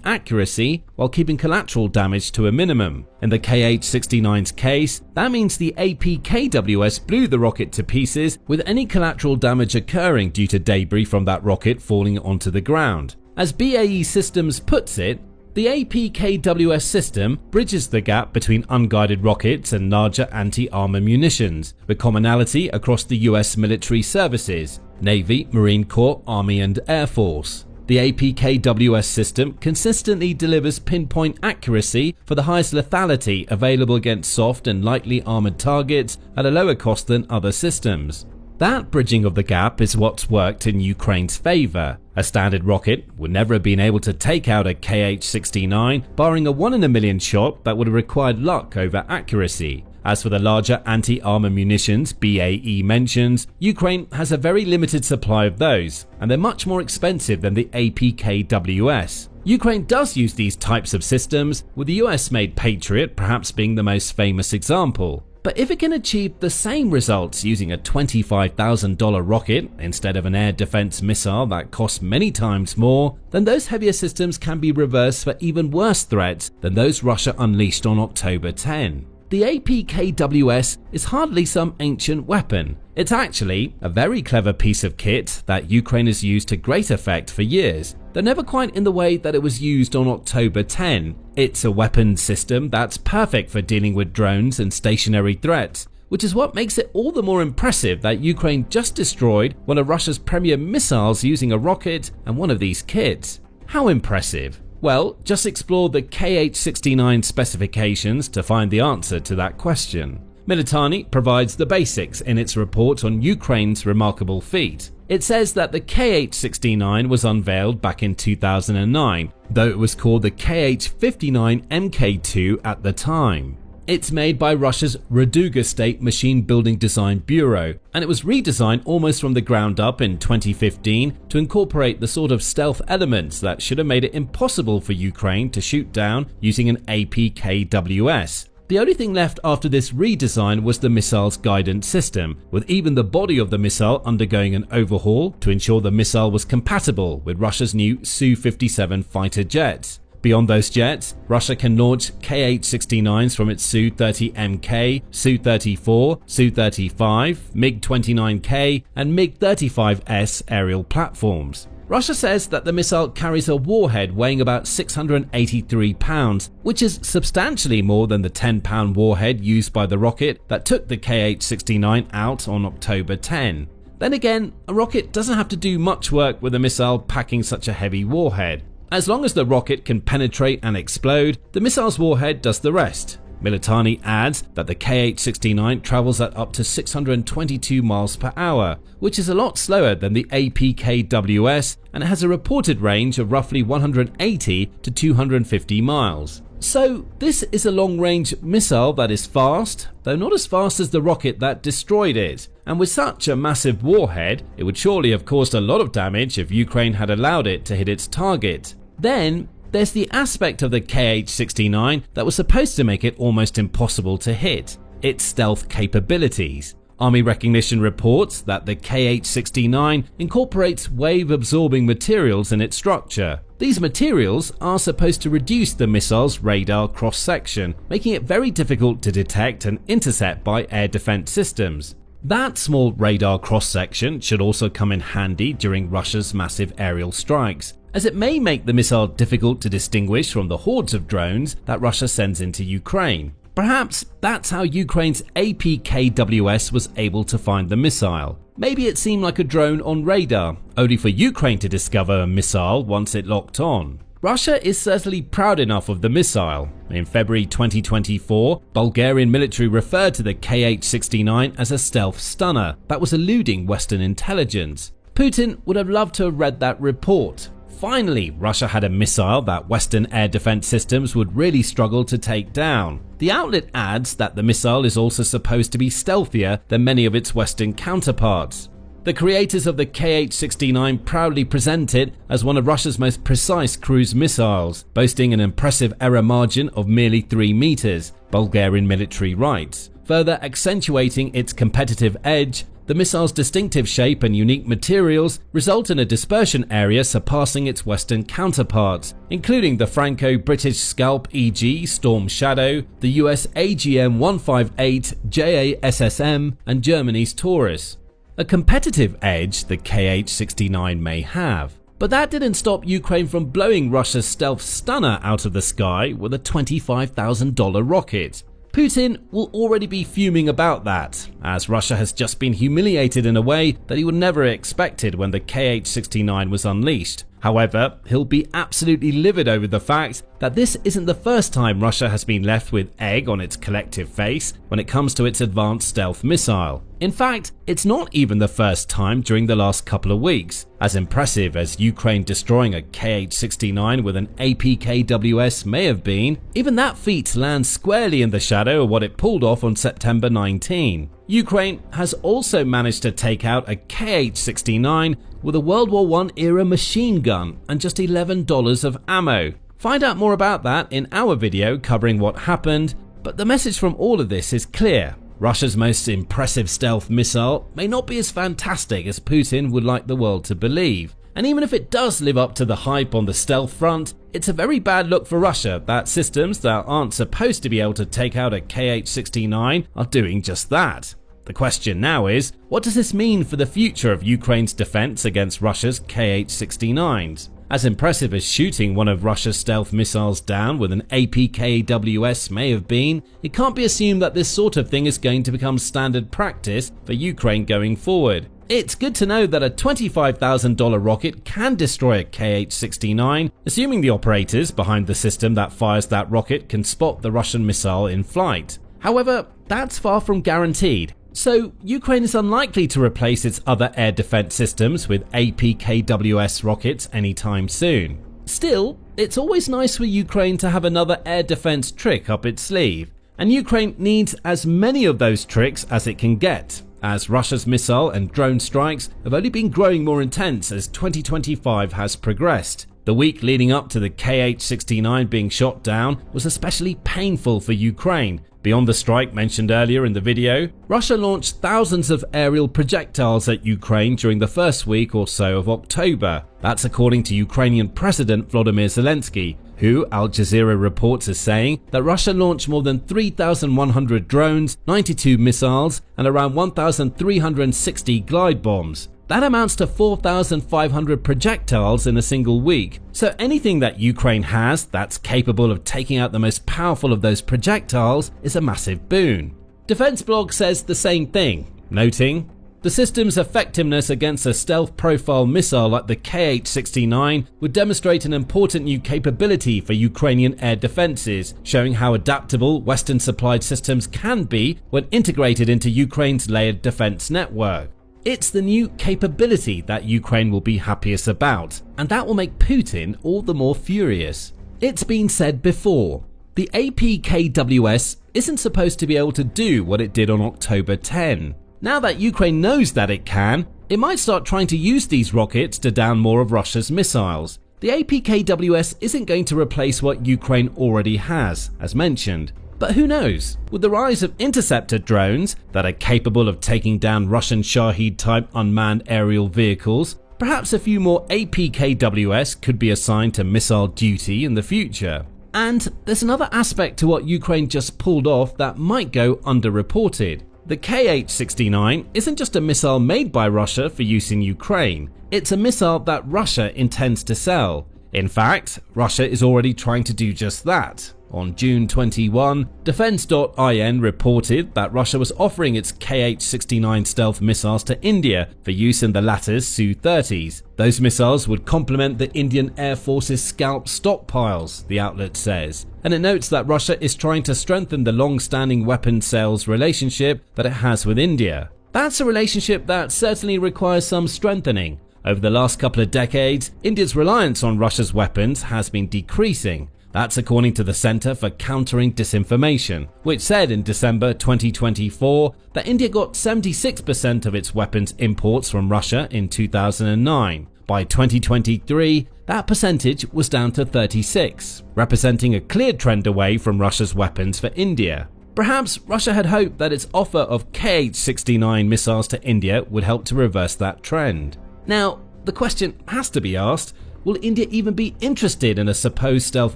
accuracy while keeping collateral damage to a minimum. In the KH-69's case, that means the APKWS blew the rocket to pieces with any collateral damage occurring due to debris from that rocket falling onto the ground. As BAE Systems puts it, the APKWS system bridges the gap between unguided rockets and larger anti-armor munitions, with commonality across the US military services, Navy, Marine Corps, Army and Air Force. The APKWS system consistently delivers pinpoint accuracy for the highest lethality available against soft and lightly armored targets at a lower cost than other systems. That bridging of the gap is what's worked in Ukraine's favor. A standard rocket would never have been able to take out a KH-69, barring a 1 in a million shot that would have required luck over accuracy. As for the larger anti-armor munitions BAE mentions, Ukraine has a very limited supply of those, and they're much more expensive than the APKWS. Ukraine does use these types of systems, with the US-made Patriot perhaps being the most famous example. But if it can achieve the same results using a $25,000 rocket instead of an air defense missile that costs many times more, then those heavier systems can be reversed for even worse threats than those Russia unleashed on October 10. The APKWS is hardly some ancient weapon. It's actually a very clever piece of kit that Ukraine has used to great effect for years, though never quite in the way that it was used on October 10. It's a weapon system that's perfect for dealing with drones and stationary threats, which is what makes it all the more impressive that Ukraine just destroyed one of Russia's premier missiles using a rocket and one of these kits. How impressive? Well, just explore the KH-69 specifications to find the answer to that question. Militani provides the basics in its report on Ukraine's remarkable feat. It says that the KH-69 was unveiled back in 2009, though it was called the KH-59 MK2 at the time. It's made by Russia's Raduga State Machine Building Design Bureau, and it was redesigned almost from the ground up in 2015 to incorporate the sort of stealth elements that should have made it impossible for Ukraine to shoot down using an APKWS. The only thing left after this redesign was the missile's guidance system, with even the body of the missile undergoing an overhaul to ensure the missile was compatible with Russia's new Su-57 fighter jets. Beyond those jets, Russia can launch KH-69s from its Su-30MK, Su-34, Su-35, MiG-29K and MiG-35S aerial platforms. Russia says that the missile carries a warhead weighing about 683 pounds, which is substantially more than the 10-pound warhead used by the rocket that took the KH-69 out on October 10. Then again, a rocket doesn't have to do much work with a missile packing such a heavy warhead. As long as the rocket can penetrate and explode, the missile's warhead does the rest. Militani adds that the KH-69 travels at up to 622 miles per hour, which is a lot slower than the APKWS, and it has a reported range of roughly 180 to 250 miles. So this is a long-range missile that is fast, though not as fast as the rocket that destroyed it. And with such a massive warhead, it would surely have caused a lot of damage if Ukraine had allowed it to hit its target. Then there's the aspect of the KH-69 that was supposed to make it almost impossible to hit: its stealth capabilities. Army Recognition reports that the KH-69 incorporates wave-absorbing materials in its structure. These materials are supposed to reduce the missile's radar cross-section, making it very difficult to detect and intercept by air defense systems. That small radar cross-section should also come in handy during Russia's massive aerial strikes, as it may make the missile difficult to distinguish from the hordes of drones that Russia sends into Ukraine. Perhaps that's how Ukraine's APKWS was able to find the missile. Maybe it seemed like a drone on radar, only for Ukraine to discover a missile once it locked on. Russia is certainly proud enough of the missile. In February 2024, Bulgarian military referred to the KH-69 as a stealth stunner that was eluding Western intelligence. Putin would have loved to have read that report. Finally, Russia had a missile that Western air defense systems would really struggle to take down. The outlet adds that the missile is also supposed to be stealthier than many of its Western counterparts. The creators of the KH-69 proudly present it as one of Russia's most precise cruise missiles, boasting an impressive error margin of merely 3 meters, Bulgarian military writes. further accentuating its competitive edge. The missile's distinctive shape and unique materials result in a dispersion area surpassing its Western counterparts, including the Franco-British Scalp EG Storm Shadow, the US AGM-158 JASSM, and Germany's Taurus. A competitive edge the Kh-69 may have. But that didn't stop Ukraine from blowing Russia's stealth stunner out of the sky with a $25,000 rocket. Putin will already be fuming about that, as Russia has just been humiliated in a way that he would never have expected when the Kh-69 was unleashed. However, he'll be absolutely livid over the fact that this isn't the first time Russia has been left with egg on its collective face when it comes to its advanced stealth missile. In fact, it's not even the first time during the last couple of weeks. As impressive as Ukraine destroying a Kh-69 with an APKWS may have been, even that feat lands squarely in the shadow of what it pulled off on September 19. Ukraine has also managed to take out a Kh-69 with a World War I era machine gun and just $11 of ammo. Find out more about that in our video covering what happened, but the message from all of this is clear. Russia's most impressive stealth missile may not be as fantastic as Putin would like the world to believe. And even if it does live up to the hype on the stealth front, it's a very bad look for Russia that systems that aren't supposed to be able to take out a Kh-69 are doing just that. The question now is, what does this mean for the future of Ukraine's defense against Russia's Kh-69s? As impressive as shooting one of Russia's stealth missiles down with an APKWS may have been, it can't be assumed that this sort of thing is going to become standard practice for Ukraine going forward. It's good to know that a $25,000 rocket can destroy a Kh-69, assuming the operators behind the system that fires that rocket can spot the Russian missile in flight. However, that's far from guaranteed. So, Ukraine is unlikely to replace its other air defense systems with APKWS rockets anytime soon. Still, it's always nice for Ukraine to have another air defense trick up its sleeve, and Ukraine needs as many of those tricks as it can get, as Russia's missile and drone strikes have only been growing more intense as 2025 has progressed. The week leading up to the Kh-69 being shot down was especially painful for Ukraine. Beyond the strike mentioned earlier in the video, Russia launched thousands of aerial projectiles at Ukraine during the first week or so of October. That's according to Ukrainian President Volodymyr Zelenskyy, who Al Jazeera reports as saying that Russia launched more than 3,100 drones, 92 missiles, and around 1,360 glide bombs. That amounts to 4,500 projectiles in a single week. So anything that Ukraine has that's capable of taking out the most powerful of those projectiles is a massive boon. Defense Blog says the same thing, noting, the system's effectiveness against a stealth profile missile like the Kh-69 would demonstrate an important new capability for Ukrainian air defenses, showing how adaptable Western supplied systems can be when integrated into Ukraine's layered defense network. It's the new capability that Ukraine will be happiest about, and that will make Putin all the more furious. It's been said before, the APKWS isn't supposed to be able to do what it did on October 10. Now that Ukraine knows that it can, it might start trying to use these rockets to down more of Russia's missiles. The APKWS isn't going to replace what Ukraine already has, as mentioned. But who knows? With the rise of interceptor drones that are capable of taking down Russian Shahed-type unmanned aerial vehicles, perhaps a few more APKWS could be assigned to missile duty in the future. And there's another aspect to what Ukraine just pulled off that might go underreported. The Kh-69 isn't just a missile made by Russia for use in Ukraine, it's a missile that Russia intends to sell. In fact, Russia is already trying to do just that. On June 21, Defense.in reported that Russia was offering its Kh-69 stealth missiles to India for use in the latter's Su-30s. Those missiles would complement the Indian Air Force's Scalp stockpiles, the outlet says. And it notes that Russia is trying to strengthen the long-standing weapons sales relationship that it has with India. That's a relationship that certainly requires some strengthening. Over the last couple of decades, India's reliance on Russia's weapons has been decreasing. That's according to the Center for Countering Disinformation, which said in December 2024 that India got 76% of its weapons imports from Russia in 2009. By 2023, that percentage was down to 36%, representing a clear trend away from Russia's weapons for India. Perhaps Russia had hoped that its offer of Kh-69 missiles to India would help to reverse that trend. Now, the question has to be asked, will India even be interested in a supposed stealth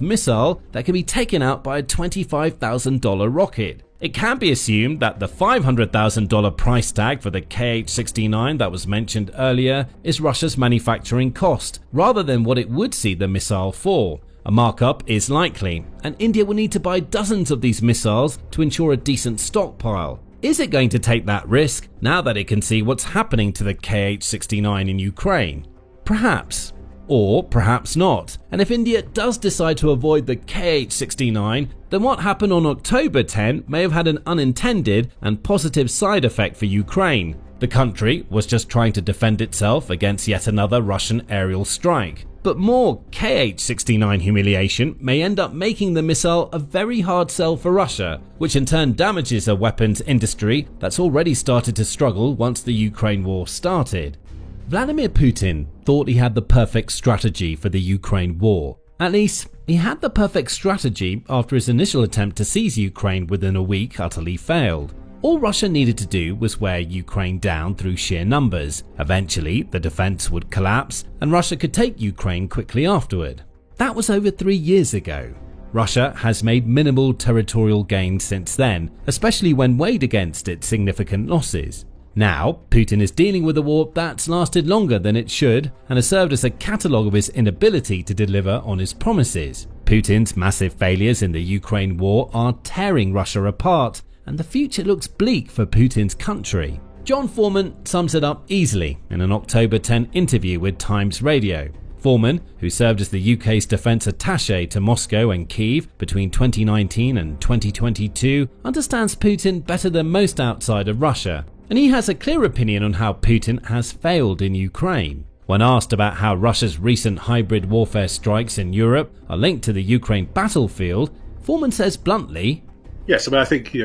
missile that can be taken out by a $25,000 rocket? It can be assumed that the $500,000 price tag for the Kh-69 that was mentioned earlier is Russia's manufacturing cost, rather than what it would see the missile for. A markup is likely, and India will need to buy dozens of these missiles to ensure a decent stockpile. Is it going to take that risk now that it can see what's happening to the Kh-69 in Ukraine? Perhaps. Or perhaps not. And if India does decide to avoid the Kh-69, then what happened on October 10 may have had an unintended and positive side effect for Ukraine. The country was just trying to defend itself against yet another Russian aerial strike. But more Kh-69 humiliation may end up making the missile a very hard sell for Russia, which in turn damages a weapons industry that's already started to struggle once the Ukraine war started. Vladimir Putin thought he had the perfect strategy for the Ukraine war. At least, he had the perfect strategy after his initial attempt to seize Ukraine within a week utterly failed. All Russia needed to do was wear Ukraine down through sheer numbers. Eventually, the defense would collapse and Russia could take Ukraine quickly afterward. That was over 3 years ago. Russia has made minimal territorial gains since then, especially when weighed against its significant losses. Now, Putin is dealing with a war that's lasted longer than it should and has served as a catalogue of his inability to deliver on his promises. Putin's massive failures in the Ukraine war are tearing Russia apart, and the future looks bleak for Putin's country. John Foreman sums it up easily in an October 10 interview with Times Radio. Foreman, who served as the UK's defence attaché to Moscow and Kyiv between 2019 and 2022, understands Putin better than most outside of Russia, and he has a clear opinion on how Putin has failed in Ukraine. When asked about how Russia's recent hybrid warfare strikes in Europe are linked to the Ukraine battlefield, Foreman says bluntly, "Yes, I think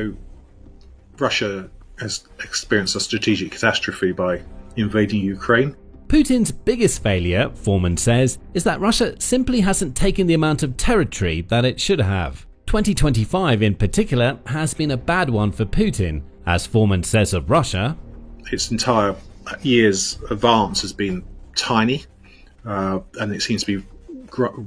Russia has experienced a strategic catastrophe by invading Ukraine." Putin's biggest failure, Foreman says, is that Russia simply hasn't taken the amount of territory that it should have. 2025 in particular has been a bad one for Putin. As Foreman says of Russia, its entire year's advance has been tiny, and it seems to be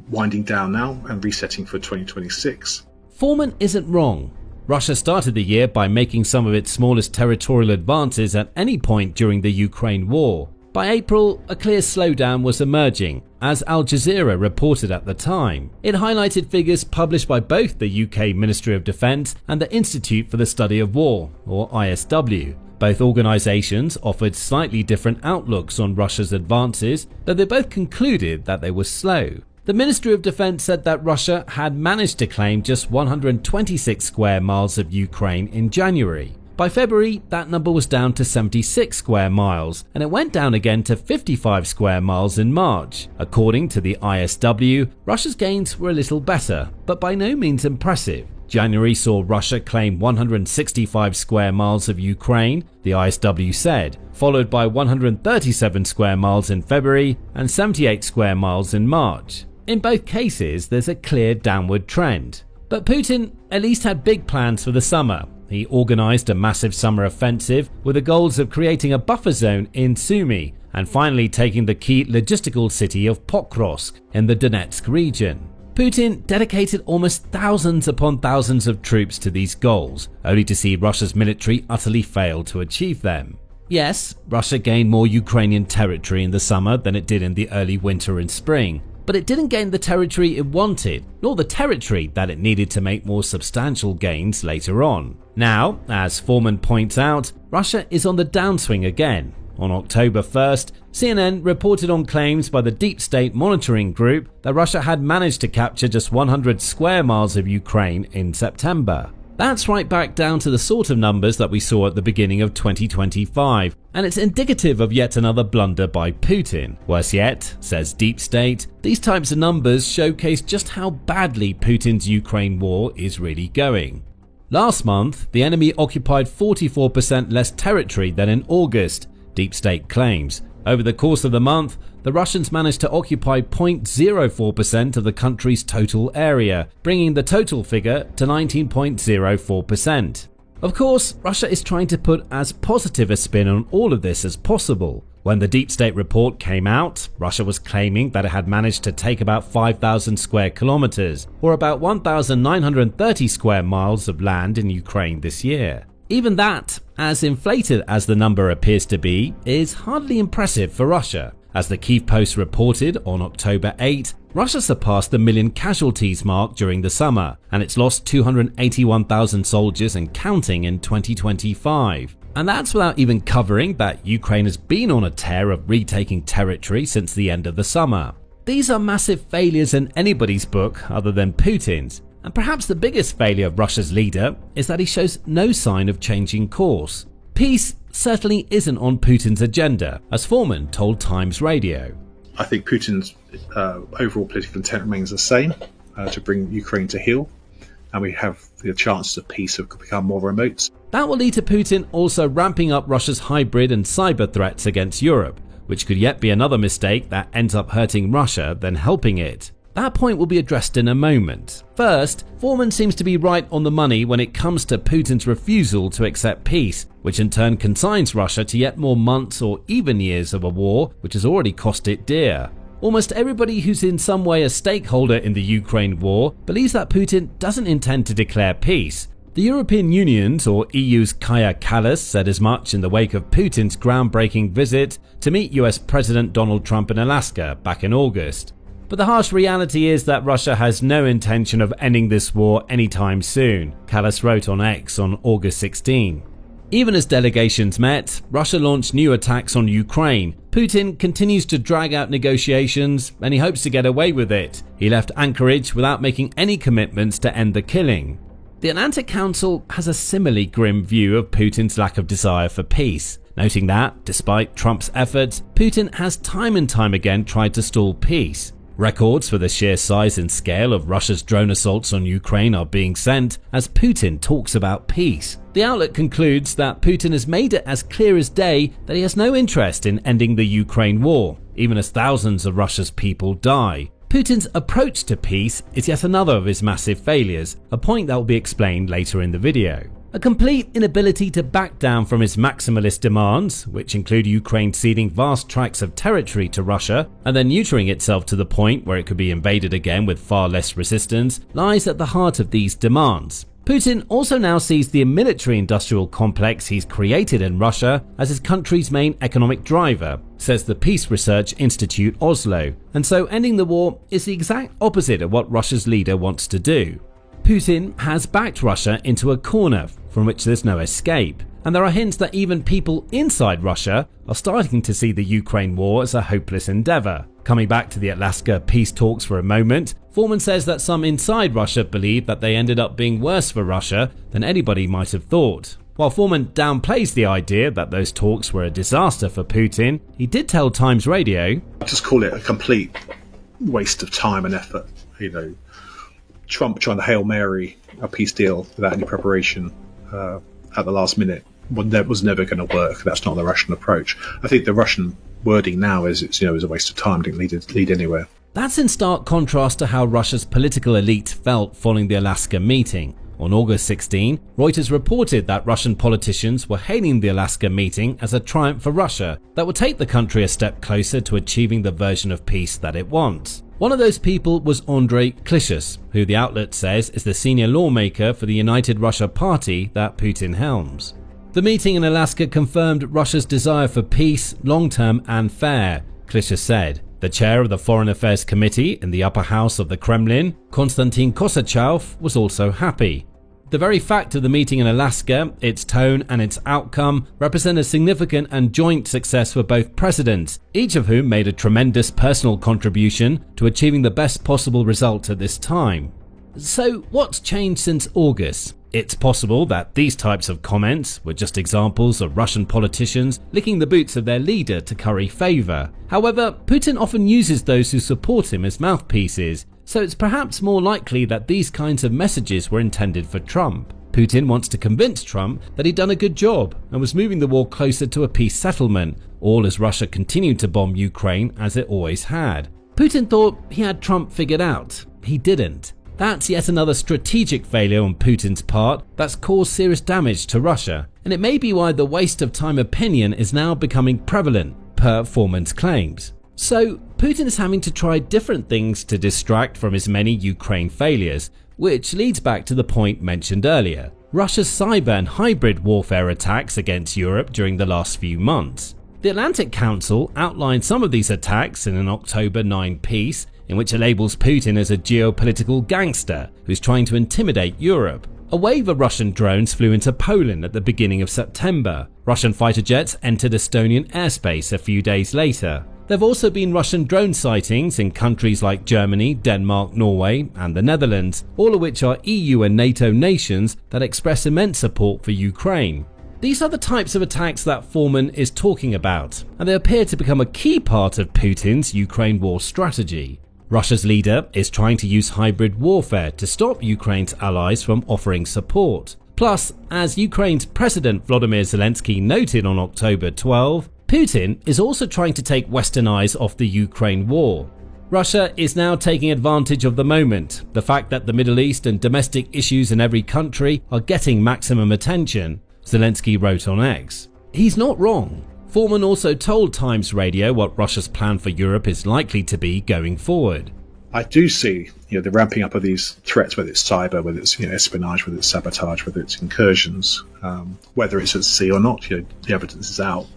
winding down now and resetting for 2026. Foreman isn't wrong. Russia started the year by making some of its smallest territorial advances at any point during the Ukraine war. By April, a clear slowdown was emerging, as Al Jazeera reported at the time. It highlighted figures published by both the UK Ministry of Defence and the Institute for the Study of War, or ISW. Both organisations offered slightly different outlooks on Russia's advances, though they both concluded that they were slow. The Ministry of Defence said that Russia had managed to claim just 126 square miles of Ukraine in January. By February, that number was down to 76 square miles, and it went down again to 55 square miles in March. According to the ISW, Russia's gains were a little better, but by no means impressive. January saw Russia claim 165 square miles of Ukraine, the ISW said, followed by 137 square miles in February and 78 square miles in March. In both cases, there's a clear downward trend. But Putin at least had big plans for the summer. He organised a massive summer offensive with the goals of creating a buffer zone in Sumy and finally taking the key logistical city of Pokrovsk in the Donetsk region. Putin dedicated almost thousands upon thousands of troops to these goals, only to see Russia's military utterly fail to achieve them. Yes, Russia gained more Ukrainian territory in the summer than it did in the early winter and spring, but it didn't gain the territory it wanted, nor the territory that it needed to make more substantial gains later on. Now, as Foreman points out, Russia is on the downswing again. On October 1st, CNN reported on claims by the Deep State Monitoring Group that Russia had managed to capture just 100 square miles of Ukraine in September. That's right back down to the sort of numbers that we saw at the beginning of 2025, and it's indicative of yet another blunder by Putin. Worse yet, says Deep State, these types of numbers showcase just how badly Putin's Ukraine war is really going. Last month, the enemy occupied 44% less territory than in August, Deep State claims. Over the course of the month, the Russians managed to occupy 0.04% of the country's total area, bringing the total figure to 19.04%. Of course, Russia is trying to put as positive a spin on all of this as possible. When the Deep State report came out, Russia was claiming that it had managed to take about 5,000 square kilometers, or about 1,930 square miles of land in Ukraine this year. Even that, as inflated as the number appears to be, is hardly impressive for Russia. As the Kyiv Post reported on October 8, Russia surpassed the million casualties mark during the summer, and it's lost 281,000 soldiers and counting in 2025. And that's without even covering that Ukraine has been on a tear of retaking territory since the end of the summer. These are massive failures in anybody's book other than Putin's. And perhaps the biggest failure of Russia's leader is that he shows no sign of changing course. Peace certainly isn't on Putin's agenda, as Foreman told Times Radio. I think Putin's overall political intent remains the same, to bring Ukraine to heel, and we have the chances of peace have become more remote. That will lead to Putin also ramping up Russia's hybrid and cyber threats against Europe, which could yet be another mistake that ends up hurting Russia than helping it. That point will be addressed in a moment. First, Foreman seems to be right on the money when it comes to Putin's refusal to accept peace, which in turn consigns Russia to yet more months or even years of a war, which has already cost it dear. Almost everybody who's in some way a stakeholder in the Ukraine war believes that Putin doesn't intend to declare peace. The European Union's or EU's Kaja Kallas said as much in the wake of Putin's groundbreaking visit to meet US President Donald Trump in Alaska back in August. But the harsh reality is that Russia has no intention of ending this war anytime soon, Kallas wrote on X on August 16. Even as delegations met, Russia launched new attacks on Ukraine. Putin continues to drag out negotiations and he hopes to get away with it. He left Anchorage without making any commitments to end the killing. The Atlantic Council has a similarly grim view of Putin's lack of desire for peace, noting that, despite Trump's efforts, Putin has time and time again tried to stall peace. Records for the sheer size and scale of Russia's drone assaults on Ukraine are being sent as Putin talks about peace. The outlet concludes that Putin has made it as clear as day that he has no interest in ending the Ukraine war, even as thousands of Russia's people die. Putin's approach to peace is yet another of his massive failures, a point that will be explained later in the video. A complete inability to back down from his maximalist demands, which include Ukraine ceding vast tracts of territory to Russia and then neutering itself to the point where it could be invaded again with far less resistance, lies at the heart of these demands. Putin also now sees the military-industrial complex he's created in Russia as his country's main economic driver, says the Peace Research Institute Oslo, and so ending the war is the exact opposite of what Russia's leader wants to do. Putin has backed Russia into a corner from which there's no escape, and there are hints that even people inside Russia are starting to see the Ukraine war as a hopeless endeavor. Coming back to the Alaska peace talks for a moment, Foreman says that some inside Russia believe that they ended up being worse for Russia than anybody might have thought. While Foreman downplays the idea that those talks were a disaster for Putin, he did tell Times Radio, I just call it a complete waste of time and effort. Trump trying to Hail Mary a peace deal without any preparation at the last minute was never going to work. That's not the Russian approach. I think the Russian wording now is it's a waste of time, didn't lead anywhere. That's in stark contrast to how Russia's political elite felt following the Alaska meeting. On August 16, Reuters reported that Russian politicians were hailing the Alaska meeting as a triumph for Russia that would take the country a step closer to achieving the version of peace that it wants. One of those people was Andrei Klishus, who the outlet says is the senior lawmaker for the United Russia Party that Putin helms. The meeting in Alaska confirmed Russia's desire for peace, long-term and fair, Klishus said. The chair of the Foreign Affairs Committee in the upper house of the Kremlin, Konstantin Kosachev, was also happy. The very fact of the meeting in Alaska, its tone and its outcome represent a significant and joint success for both presidents, each of whom made a tremendous personal contribution to achieving the best possible result at this time. So what's changed since August? It's possible that these types of comments were just examples of Russian politicians licking the boots of their leader to curry favour. However, Putin often uses those who support him as mouthpieces, so it's perhaps more likely that these kinds of messages were intended for Trump. Putin wants to convince Trump that he'd done a good job and was moving the war closer to a peace settlement, all as Russia continued to bomb Ukraine as it always had. Putin thought he had Trump figured out. He didn't. That's yet another strategic failure on Putin's part that's caused serious damage to Russia, and it may be why the waste of time opinion is now becoming prevalent, per Foreman's claims. So, Putin is having to try different things to distract from his many Ukraine failures, which leads back to the point mentioned earlier, Russia's cyber and hybrid warfare attacks against Europe during the last few months. The Atlantic Council outlined some of these attacks in an October 9 piece, in which it labels Putin as a geopolitical gangster who's trying to intimidate Europe. A wave of Russian drones flew into Poland at the beginning of September. Russian fighter jets entered Estonian airspace a few days later. There have also been Russian drone sightings in countries like Germany, Denmark, Norway, and the Netherlands, all of which are EU and NATO nations that express immense support for Ukraine. These are the types of attacks that Foreman is talking about, and they appear to become a key part of Putin's Ukraine war strategy. Russia's leader is trying to use hybrid warfare to stop Ukraine's allies from offering support. Plus, as Ukraine's President Volodymyr Zelenskyy noted on October 12, Putin is also trying to take Western eyes off the Ukraine war. Russia is now taking advantage of the moment, the fact that the Middle East and domestic issues in every country are getting maximum attention, Zelenskyy wrote on X. He's not wrong. Foreman also told Times Radio what Russia's plan for Europe is likely to be going forward. I do see, the ramping up of these threats, whether it's cyber, whether it's espionage, whether it's sabotage, whether it's incursions, whether it's at sea or not. The evidence is out.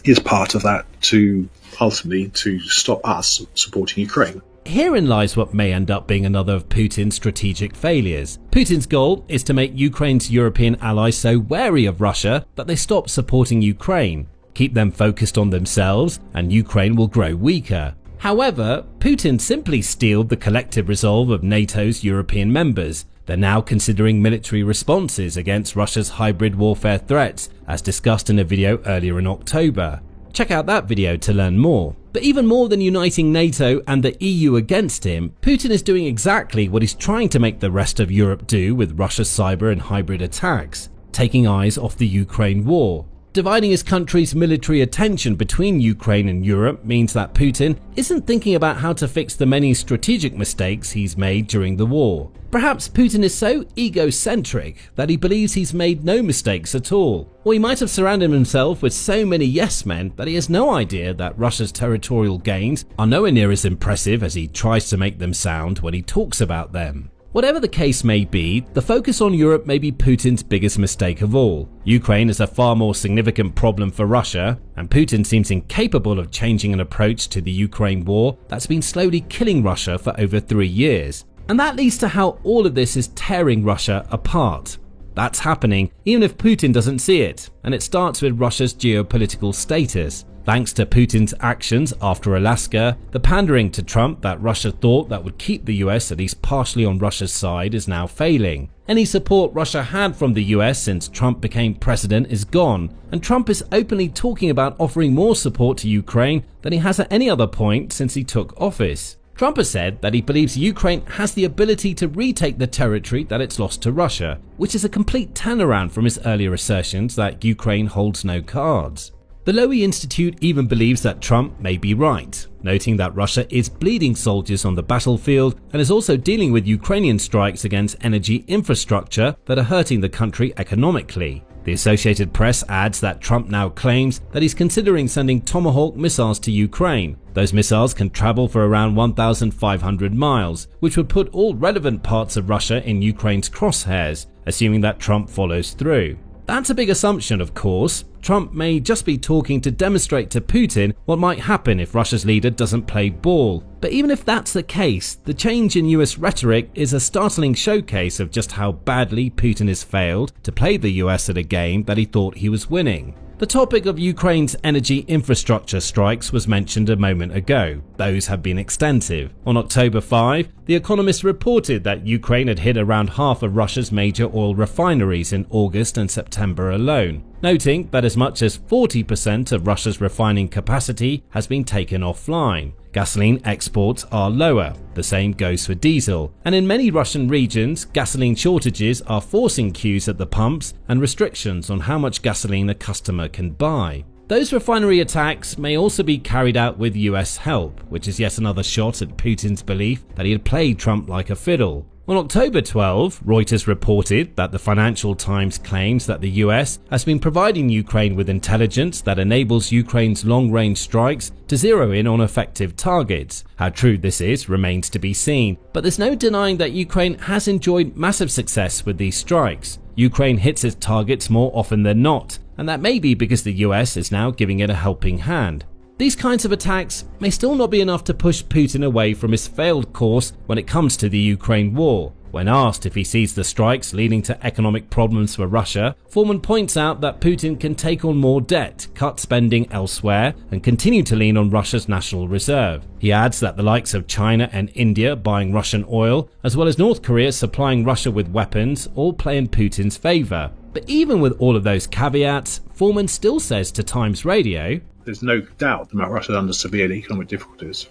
Is part of that to ultimately to stop us supporting Ukraine. Herein lies what may end up being another of Putin's strategic failures. Putin's goal is to make Ukraine's European allies so wary of Russia that they stop supporting Ukraine, keep them focused on themselves, and Ukraine will grow weaker. However, Putin simply steeled the collective resolve of NATO's European members. They're now considering military responses against Russia's hybrid warfare threats, as discussed in a video earlier in October. Check out that video to learn more. But even more than uniting NATO and the EU against him, Putin is doing exactly what he's trying to make the rest of Europe do with Russia's cyber and hybrid attacks, taking eyes off the Ukraine war. Dividing his country's military attention between Ukraine and Europe means that Putin isn't thinking about how to fix the many strategic mistakes he's made during the war. Perhaps Putin is so egocentric that he believes he's made no mistakes at all. Or he might have surrounded himself with so many yes men that he has no idea that Russia's territorial gains are nowhere near as impressive as he tries to make them sound when he talks about them. Whatever the case may be, the focus on Europe may be Putin's biggest mistake of all. Ukraine is a far more significant problem for Russia, and Putin seems incapable of changing an approach to the Ukraine war that's been slowly killing Russia for over 3 years. And that leads to how all of this is tearing Russia apart. That's happening even if Putin doesn't see it, and it starts with Russia's geopolitical status. Thanks to Putin's actions after Alaska, the pandering to Trump that Russia thought that would keep the US at least partially on Russia's side is now failing. Any support Russia had from the US since Trump became president is gone, and Trump is openly talking about offering more support to Ukraine than he has at any other point since he took office. Trump has said that he believes Ukraine has the ability to retake the territory that it's lost to Russia, which is a complete turnaround from his earlier assertions that Ukraine holds no cards. The Lowy Institute even believes that Trump may be right, noting that Russia is bleeding soldiers on the battlefield and is also dealing with Ukrainian strikes against energy infrastructure that are hurting the country economically. The Associated Press adds that Trump now claims that he's considering sending Tomahawk missiles to Ukraine. Those missiles can travel for around 1,500 miles, which would put all relevant parts of Russia in Ukraine's crosshairs, assuming that Trump follows through. That's a big assumption, of course. Trump may just be talking to demonstrate to Putin what might happen if Russia's leader doesn't play ball. But even if that's the case, the change in US rhetoric is a startling showcase of just how badly Putin has failed to play the US at a game that he thought he was winning. The topic of Ukraine's energy infrastructure strikes was mentioned a moment ago. Those have been extensive. On October 5, The Economist reported that Ukraine had hit around half of Russia's major oil refineries in August and September alone. noting that as much as 40% of Russia's refining capacity has been taken offline. Gasoline exports are lower, the same goes for diesel, and in many Russian regions, gasoline shortages are forcing queues at the pumps and restrictions on how much gasoline a customer can buy. Those refinery attacks may also be carried out with US help, which is yet another shot at Putin's belief that he had played Trump like a fiddle. On October 12, Reuters reported that the Financial Times claims that the US has been providing Ukraine with intelligence that enables Ukraine's long-range strikes to zero in on effective targets. How true this is remains to be seen, but there's no denying that Ukraine has enjoyed massive success with these strikes. Ukraine hits its targets more often than not, and that may be because the US is now giving it a helping hand. These kinds of attacks may still not be enough to push Putin away from his failed course when it comes to the Ukraine war. When asked if he sees the strikes leading to economic problems for Russia, Foreman points out that Putin can take on more debt, cut spending elsewhere, and continue to lean on Russia's national reserve. He adds that the likes of China and India buying Russian oil, as well as North Korea supplying Russia with weapons, all play in Putin's favor. But even with all of those caveats, Foreman still says to Times Radio, "There's no doubt that Russia is under severe economic difficulties.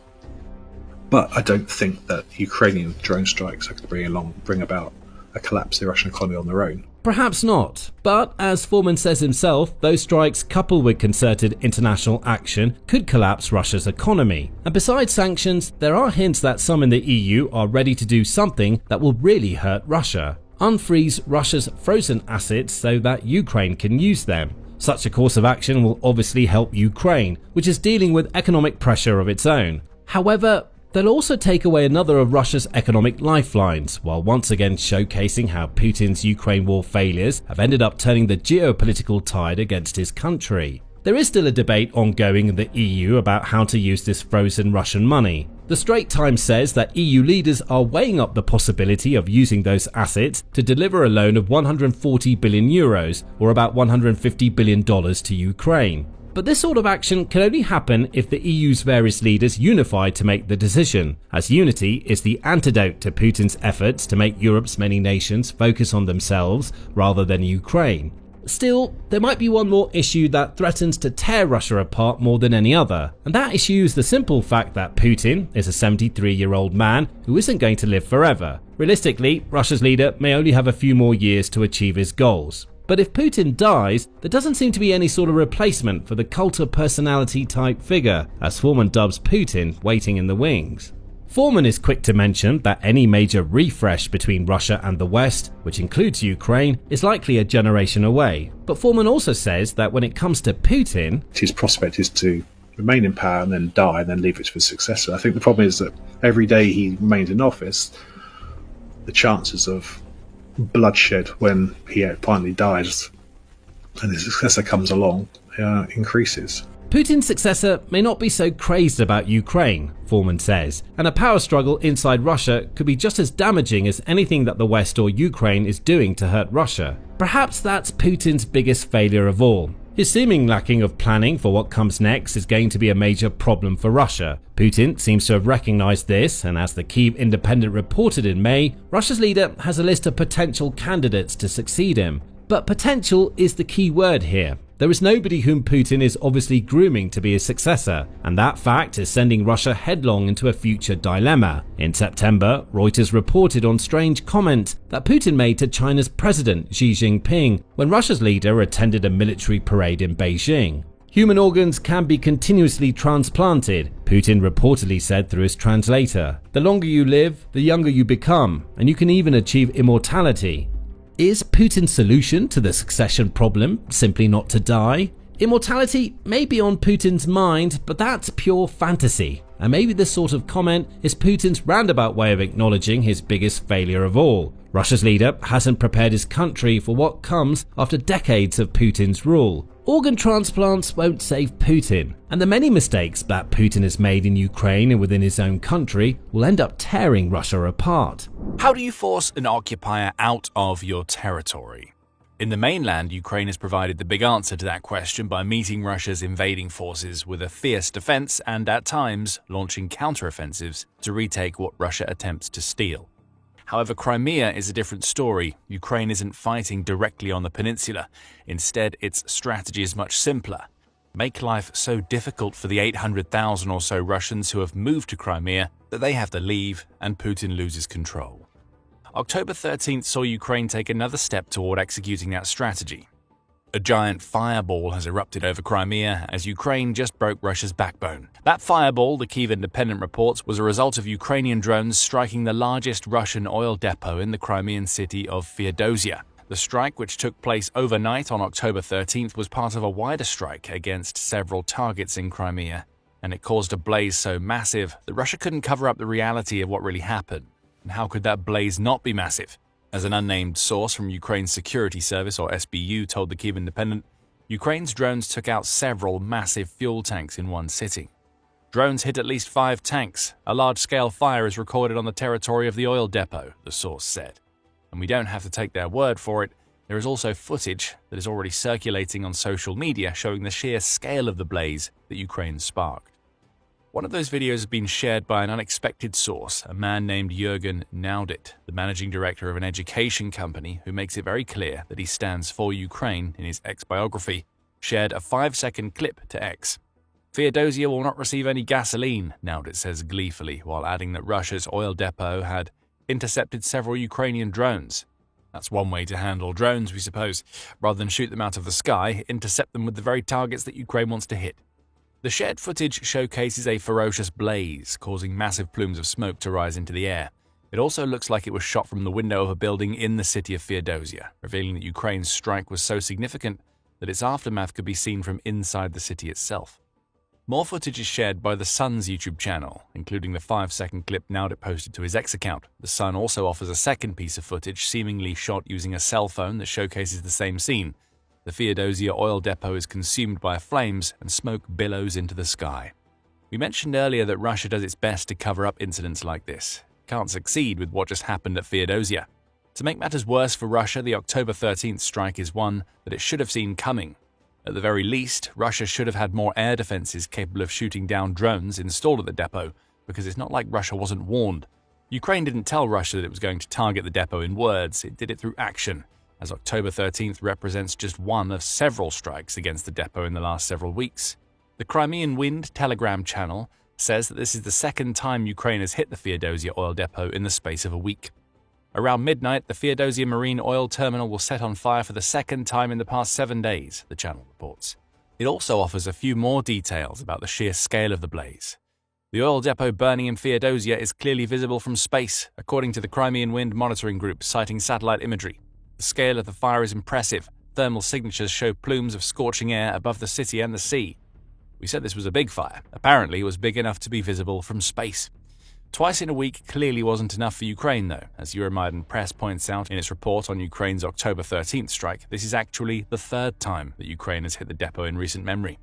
But I don't think that Ukrainian drone strikes are going to bring about a collapse of the Russian economy on their own." Perhaps not, but as Foreman says himself, those strikes coupled with concerted international action could collapse Russia's economy. And besides sanctions, there are hints that some in the EU are ready to do something that will really hurt Russia. Unfreeze Russia's frozen assets so that Ukraine can use them. Such a course of action will obviously help Ukraine, which is dealing with economic pressure of its own. However, they'll also take away another of Russia's economic lifelines, while once again showcasing how Putin's Ukraine war failures have ended up turning the geopolitical tide against his country. There is still a debate ongoing in the EU about how to use this frozen Russian money. The Straits Times says that EU leaders are weighing up the possibility of using those assets to deliver a loan of 140 billion euros, or about $150 billion to Ukraine. But this sort of action can only happen if the EU's various leaders unify to make the decision, as unity is the antidote to Putin's efforts to make Europe's many nations focus on themselves rather than Ukraine. Still, there might be one more issue that threatens to tear Russia apart more than any other, and that issue is the simple fact that Putin is a 73-year-old man who isn't going to live forever. Realistically, Russia's leader may only have a few more years to achieve his goals. But if Putin dies, there doesn't seem to be any sort of replacement for the cult of personality type figure, as Foreman dubs Putin waiting in the wings. Foreman is quick to mention that any major refresh between Russia and the West, which includes Ukraine, is likely a generation away. But Foreman also says that when it comes to Putin, his prospect is to remain in power and then die and then leave it to his successor. I think the problem is that every day he remains in office, the chances of bloodshed when he finally dies and his successor comes along increases. Putin's successor may not be so crazed about Ukraine, Foreman says, and a power struggle inside Russia could be just as damaging as anything that the West or Ukraine is doing to hurt Russia. Perhaps that's Putin's biggest failure of all. His seeming lacking of planning for what comes next is going to be a major problem for Russia. Putin seems to have recognized this, and as the Kyiv Independent reported in May, Russia's leader has a list of potential candidates to succeed him. But potential is the key word here. There is nobody whom Putin is obviously grooming to be his successor, and that fact is sending Russia headlong into a future dilemma. In September, Reuters reported on strange comments that Putin made to China's President Xi Jinping when Russia's leader attended a military parade in Beijing. Human organs can be continuously transplanted, Putin reportedly said through his translator. The longer you live, the younger you become, and you can even achieve immortality. Is Putin's solution to the succession problem simply not to die? Immortality may be on Putin's mind, but that's pure fantasy. And maybe this sort of comment is Putin's roundabout way of acknowledging his biggest failure of all. Russia's leader hasn't prepared his country for what comes after decades of Putin's rule. Organ transplants won't save Putin, and the many mistakes that Putin has made in Ukraine and within his own country will end up tearing Russia apart. How do you force an occupier out of your territory? In the mainland, Ukraine has provided the big answer to that question by meeting Russia's invading forces with a fierce defense and, at times, launching counteroffensives to retake what Russia attempts to steal. However, Crimea is a different story. Ukraine isn't fighting directly on the peninsula. Instead, its strategy is much simpler. Make life so difficult for the 800,000 or so Russians who have moved to Crimea that they have to leave and Putin loses control. October 13th saw Ukraine take another step toward executing that strategy. A giant fireball has erupted over Crimea as Ukraine just broke Russia's backbone. That fireball, the Kyiv Independent reports, was a result of Ukrainian drones striking the largest Russian oil depot in the Crimean city of Feodosia. The strike, which took place overnight on October 13th, was part of a wider strike against several targets in Crimea, and it caused a blaze so massive that Russia couldn't cover up the reality of what really happened. And how could that blaze not be massive? As an unnamed source from Ukraine's security service, or SBU, told the Kyiv Independent, Ukraine's drones took out several massive fuel tanks in one sitting. Drones hit at least 5 tanks. A large-scale fire is recorded on the territory of the oil depot, the source said. And we don't have to take their word for it. There is also footage that is already circulating on social media showing the sheer scale of the blaze that Ukraine sparked. One of those videos has been shared by an unexpected source, a man named Jürgen Naudit, the managing director of an education company who makes it very clear that he stands for Ukraine in his X biography, shared a 5-second clip to X. Feodosia will not receive any gasoline, Naudit says gleefully, while adding that Russia's oil depot had intercepted several Ukrainian drones. That's one way to handle drones, we suppose. Rather than shoot them out of the sky, intercept them with the very targets that Ukraine wants to hit. The shared footage showcases a ferocious blaze, causing massive plumes of smoke to rise into the air. It also looks like it was shot from the window of a building in the city of Feodosia, revealing that Ukraine's strike was so significant that its aftermath could be seen from inside the city itself. More footage is shared by The Sun's YouTube channel, including the 5-second clip Naudit posted to his X account. The Sun also offers a second piece of footage, seemingly shot using a cell phone, that showcases the same scene. The Feodosia oil depot is consumed by flames and smoke billows into the sky. We mentioned earlier that Russia does its best to cover up incidents like this. It can't succeed with what just happened at Feodosia. To make matters worse for Russia, the October 13th strike is one that it should have seen coming. At the very least, Russia should have had more air defenses capable of shooting down drones installed at the depot, because it's not like Russia wasn't warned. Ukraine didn't tell Russia that it was going to target the depot in words, it did it through action, as October 13th represents just one of several strikes against the depot in the last several weeks. The Crimean Wind Telegram channel says that this is the second time Ukraine has hit the Feodosia oil depot in the space of a week. Around midnight, the Feodosia Marine Oil Terminal was set on fire for the second time in the past 7 days, the channel reports. It also offers a few more details about the sheer scale of the blaze. The oil depot burning in Feodosia is clearly visible from space, according to the Crimean Wind Monitoring Group, citing satellite imagery. The scale of the fire is impressive. Thermal signatures show plumes of scorching air above the city and the sea. We said this was a big fire. Apparently, it was big enough to be visible from space. Twice in a week clearly wasn't enough for Ukraine, though. As Euromaidan Press points out in its report on Ukraine's October 13th strike, this is actually the third time that Ukraine has hit the depot in recent memory.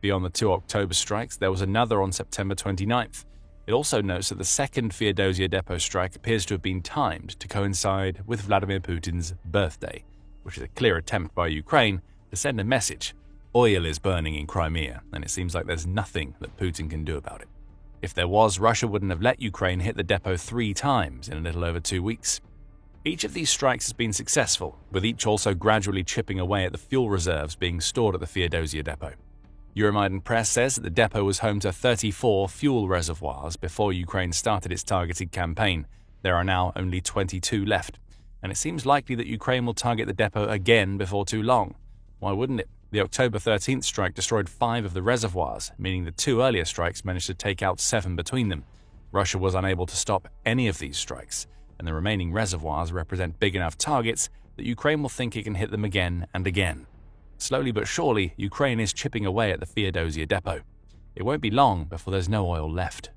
Beyond the 2 October strikes, there was another on September 29th. It also notes that the second Feodosia depot strike appears to have been timed to coincide with Vladimir Putin's birthday, which is a clear attempt by Ukraine to send a message. Oil is burning in Crimea, and it seems like there's nothing that Putin can do about it. If there was, Russia wouldn't have let Ukraine hit the depot 3 times in a little over 2 weeks. Each of these strikes has been successful, with each also gradually chipping away at the fuel reserves being stored at the Feodosia depot. Euromaidan Press says that the depot was home to 34 fuel reservoirs before Ukraine started its targeted campaign. There are now only 22 left, and it seems likely that Ukraine will target the depot again before too long. Why wouldn't it? The October 13th strike destroyed 5 of the reservoirs, meaning the 2 earlier strikes managed to take out 7 between them. Russia was unable to stop any of these strikes, and the remaining reservoirs represent big enough targets that Ukraine will think it can hit them again and again. Slowly but surely, Ukraine is chipping away at the Feodosia depot. It won't be long before there's no oil left.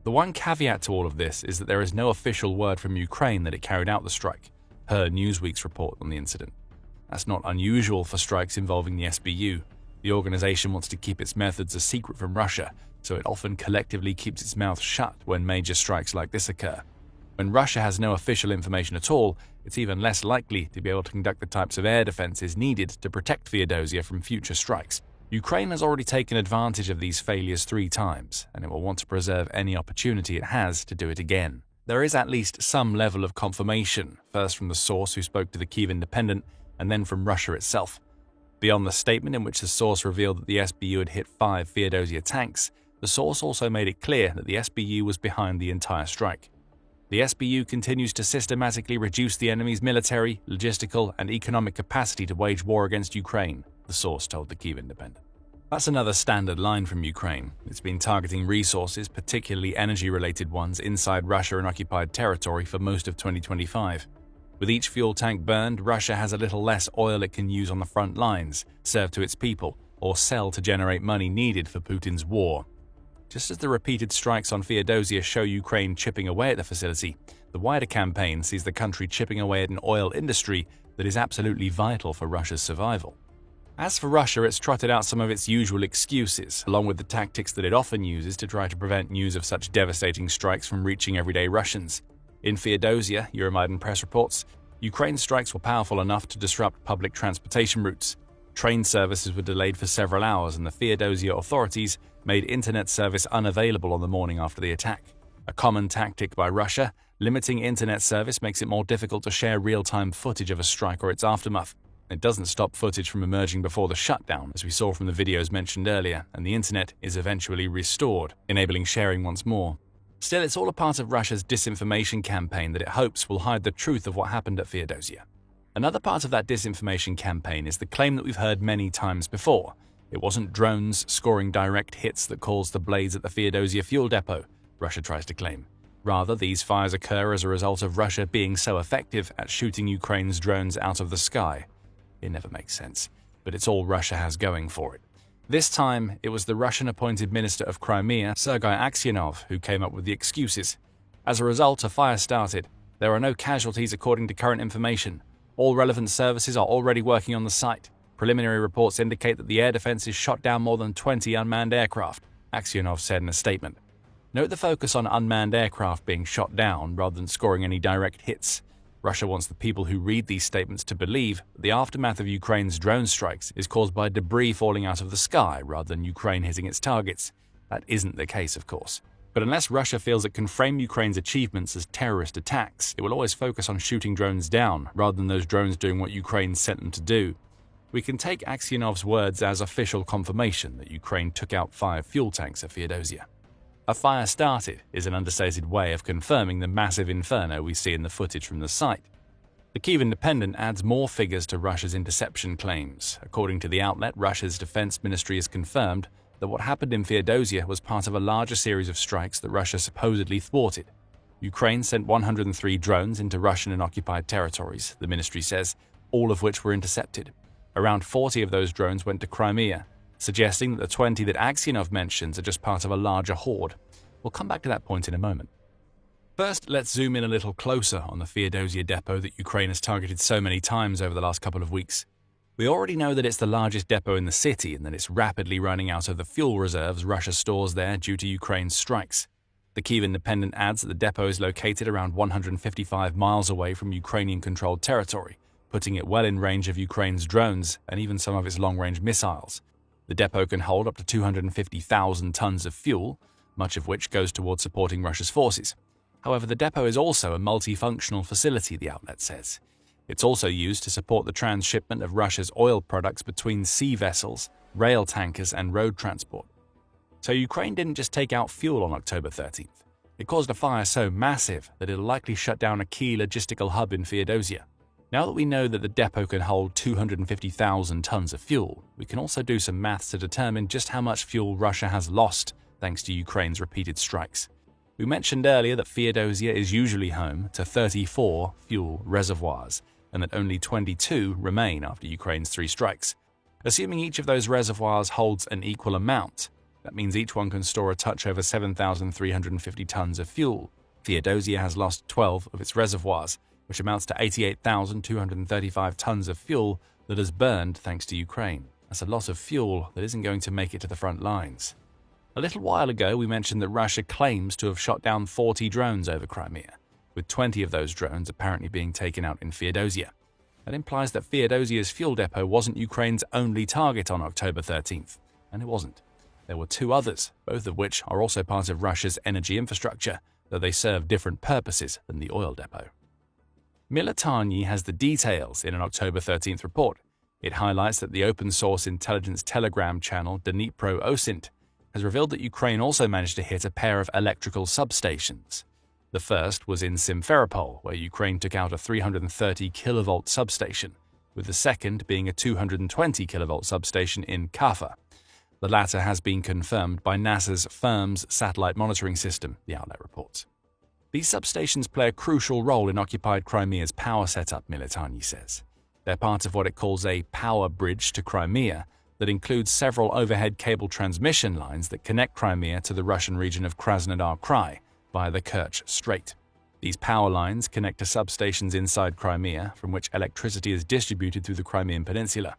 The one caveat to all of this is that there is no official word from Ukraine that it carried out the strike, per Newsweek's report on the incident. That's not unusual for strikes involving the SBU. The organization wants to keep its methods a secret from Russia, so it often collectively keeps its mouth shut when major strikes like this occur. When Russia has no official information at all, it's even less likely to be able to conduct the types of air defenses needed to protect Feodosia from future strikes. Ukraine has already taken advantage of these failures 3 times, and it will want to preserve any opportunity it has to do it again. There is at least some level of confirmation, first from the source who spoke to the Kyiv Independent, and then from Russia itself. Beyond the statement in which the source revealed that the SBU had hit 5 Feodosia tanks, the source also made it clear that the SBU was behind the entire strike. The SBU continues to systematically reduce the enemy's military, logistical, and economic capacity to wage war against Ukraine, the source told the Kyiv Independent. That's another standard line from Ukraine. It's been targeting resources, particularly energy-related ones, inside Russia and occupied territory for most of 2025. With each fuel tank burned, Russia has a little less oil it can use on the front lines, serve to its people, or sell to generate money needed for Putin's war. Just as the repeated strikes on Feodosia show Ukraine chipping away at the facility, the wider campaign sees the country chipping away at an oil industry that is absolutely vital for Russia's survival. As for Russia, it's trotted out some of its usual excuses, along with the tactics that it often uses to try to prevent news of such devastating strikes from reaching everyday Russians. In Feodosia, Euromaidan press reports, Ukraine's strikes were powerful enough to disrupt public transportation routes. Train services were delayed for several hours, and the Feodosia authorities made internet service unavailable on the morning after the attack. A common tactic by Russia, limiting internet service makes it more difficult to share real-time footage of a strike or its aftermath. It doesn't stop footage from emerging before the shutdown, as we saw from the videos mentioned earlier, and the internet is eventually restored, enabling sharing once more. Still, it's all a part of Russia's disinformation campaign that it hopes will hide the truth of what happened at Feodosia. Another part of that disinformation campaign is the claim that we've heard many times before. It wasn't drones scoring direct hits that caused the blaze at the Feodosia fuel depot, Russia tries to claim. Rather, these fires occur as a result of Russia being so effective at shooting Ukraine's drones out of the sky. It never makes sense, but it's all Russia has going for it. This time, it was the Russian-appointed Minister of Crimea, Sergei Aksyonov, who came up with the excuses. As a result, a fire started. There are no casualties according to current information. All relevant services are already working on the site. Preliminary reports indicate that the air defenses shot down more than 20 unmanned aircraft, Aksyonov said in a statement. Note the focus on unmanned aircraft being shot down rather than scoring any direct hits. Russia wants the people who read these statements to believe that the aftermath of Ukraine's drone strikes is caused by debris falling out of the sky rather than Ukraine hitting its targets. That isn't the case, of course. But unless Russia feels it can frame Ukraine's achievements as terrorist attacks, it will always focus on shooting drones down rather than those drones doing what Ukraine sent them to do. We can take Aksionov's words as official confirmation that Ukraine took out 5 fuel tanks at Feodosia. A fire started is an understated way of confirming the massive inferno we see in the footage from the site. The Kyiv Independent adds more figures to Russia's interception claims. According to the outlet, Russia's defense ministry has confirmed that what happened in Feodosia was part of a larger series of strikes that Russia supposedly thwarted. Ukraine sent 103 drones into Russian and occupied territories, the ministry says, all of which were intercepted. Around 40 of those drones went to Crimea, suggesting that the 20 that Aksyonov mentions are just part of a larger horde. We'll come back to that point in a moment. First, let's zoom in a little closer on the Feodosia depot that Ukraine has targeted so many times over the last couple of weeks. We already know that it's the largest depot in the city and that it's rapidly running out of the fuel reserves Russia stores there due to Ukraine's strikes. The Kyiv Independent adds that the depot is located around 155 miles away from Ukrainian-controlled territory, putting it well in range of Ukraine's drones and even some of its long-range missiles. The depot can hold up to 250,000 tons of fuel, much of which goes towards supporting Russia's forces. However, the depot is also a multifunctional facility, the outlet says. It's also used to support the transshipment of Russia's oil products between sea vessels, rail tankers, and road transport. So Ukraine didn't just take out fuel on October 13th. It caused a fire so massive that it'll likely shut down a key logistical hub in Feodosia. Now that we know that the depot can hold 250,000 tons of fuel, we can also do some maths to determine just how much fuel Russia has lost thanks to Ukraine's repeated strikes. We mentioned earlier that Feodosia is usually home to 34 fuel reservoirs, and that only 22 remain after Ukraine's 3 strikes. Assuming each of those reservoirs holds an equal amount, that means each one can store a touch over 7,350 tons of fuel. Feodosia has lost 12 of its reservoirs, which amounts to 88,235 tons of fuel that has burned thanks to Ukraine. That's a lot of fuel that isn't going to make it to the front lines. A little while ago, we mentioned that Russia claims to have shot down 40 drones over Crimea, with 20 of those drones apparently being taken out in Feodosia. That implies that Feodosia's fuel depot wasn't Ukraine's only target on October 13th, and it wasn't. There were 2 others, both of which are also part of Russia's energy infrastructure, though they serve different purposes than the oil depot. Military has the details in an October 13th report. It highlights that the open-source intelligence telegram channel Dnipro Osint has revealed that Ukraine also managed to hit a pair of electrical substations. The first was in Simferopol, where Ukraine took out a 330 kilovolt substation, with the second being a 220 kilovolt substation in Kaffa. The latter has been confirmed by NASA's FIRMS satellite monitoring system, the outlet reports. These substations play a crucial role in occupied Crimea's power setup, Military says. They're part of what it calls a power bridge to Crimea that includes several overhead cable transmission lines that connect Crimea to the Russian region of Krasnodar Krai via the Kerch Strait. These power lines connect to substations inside Crimea, from which electricity is distributed through the Crimean Peninsula.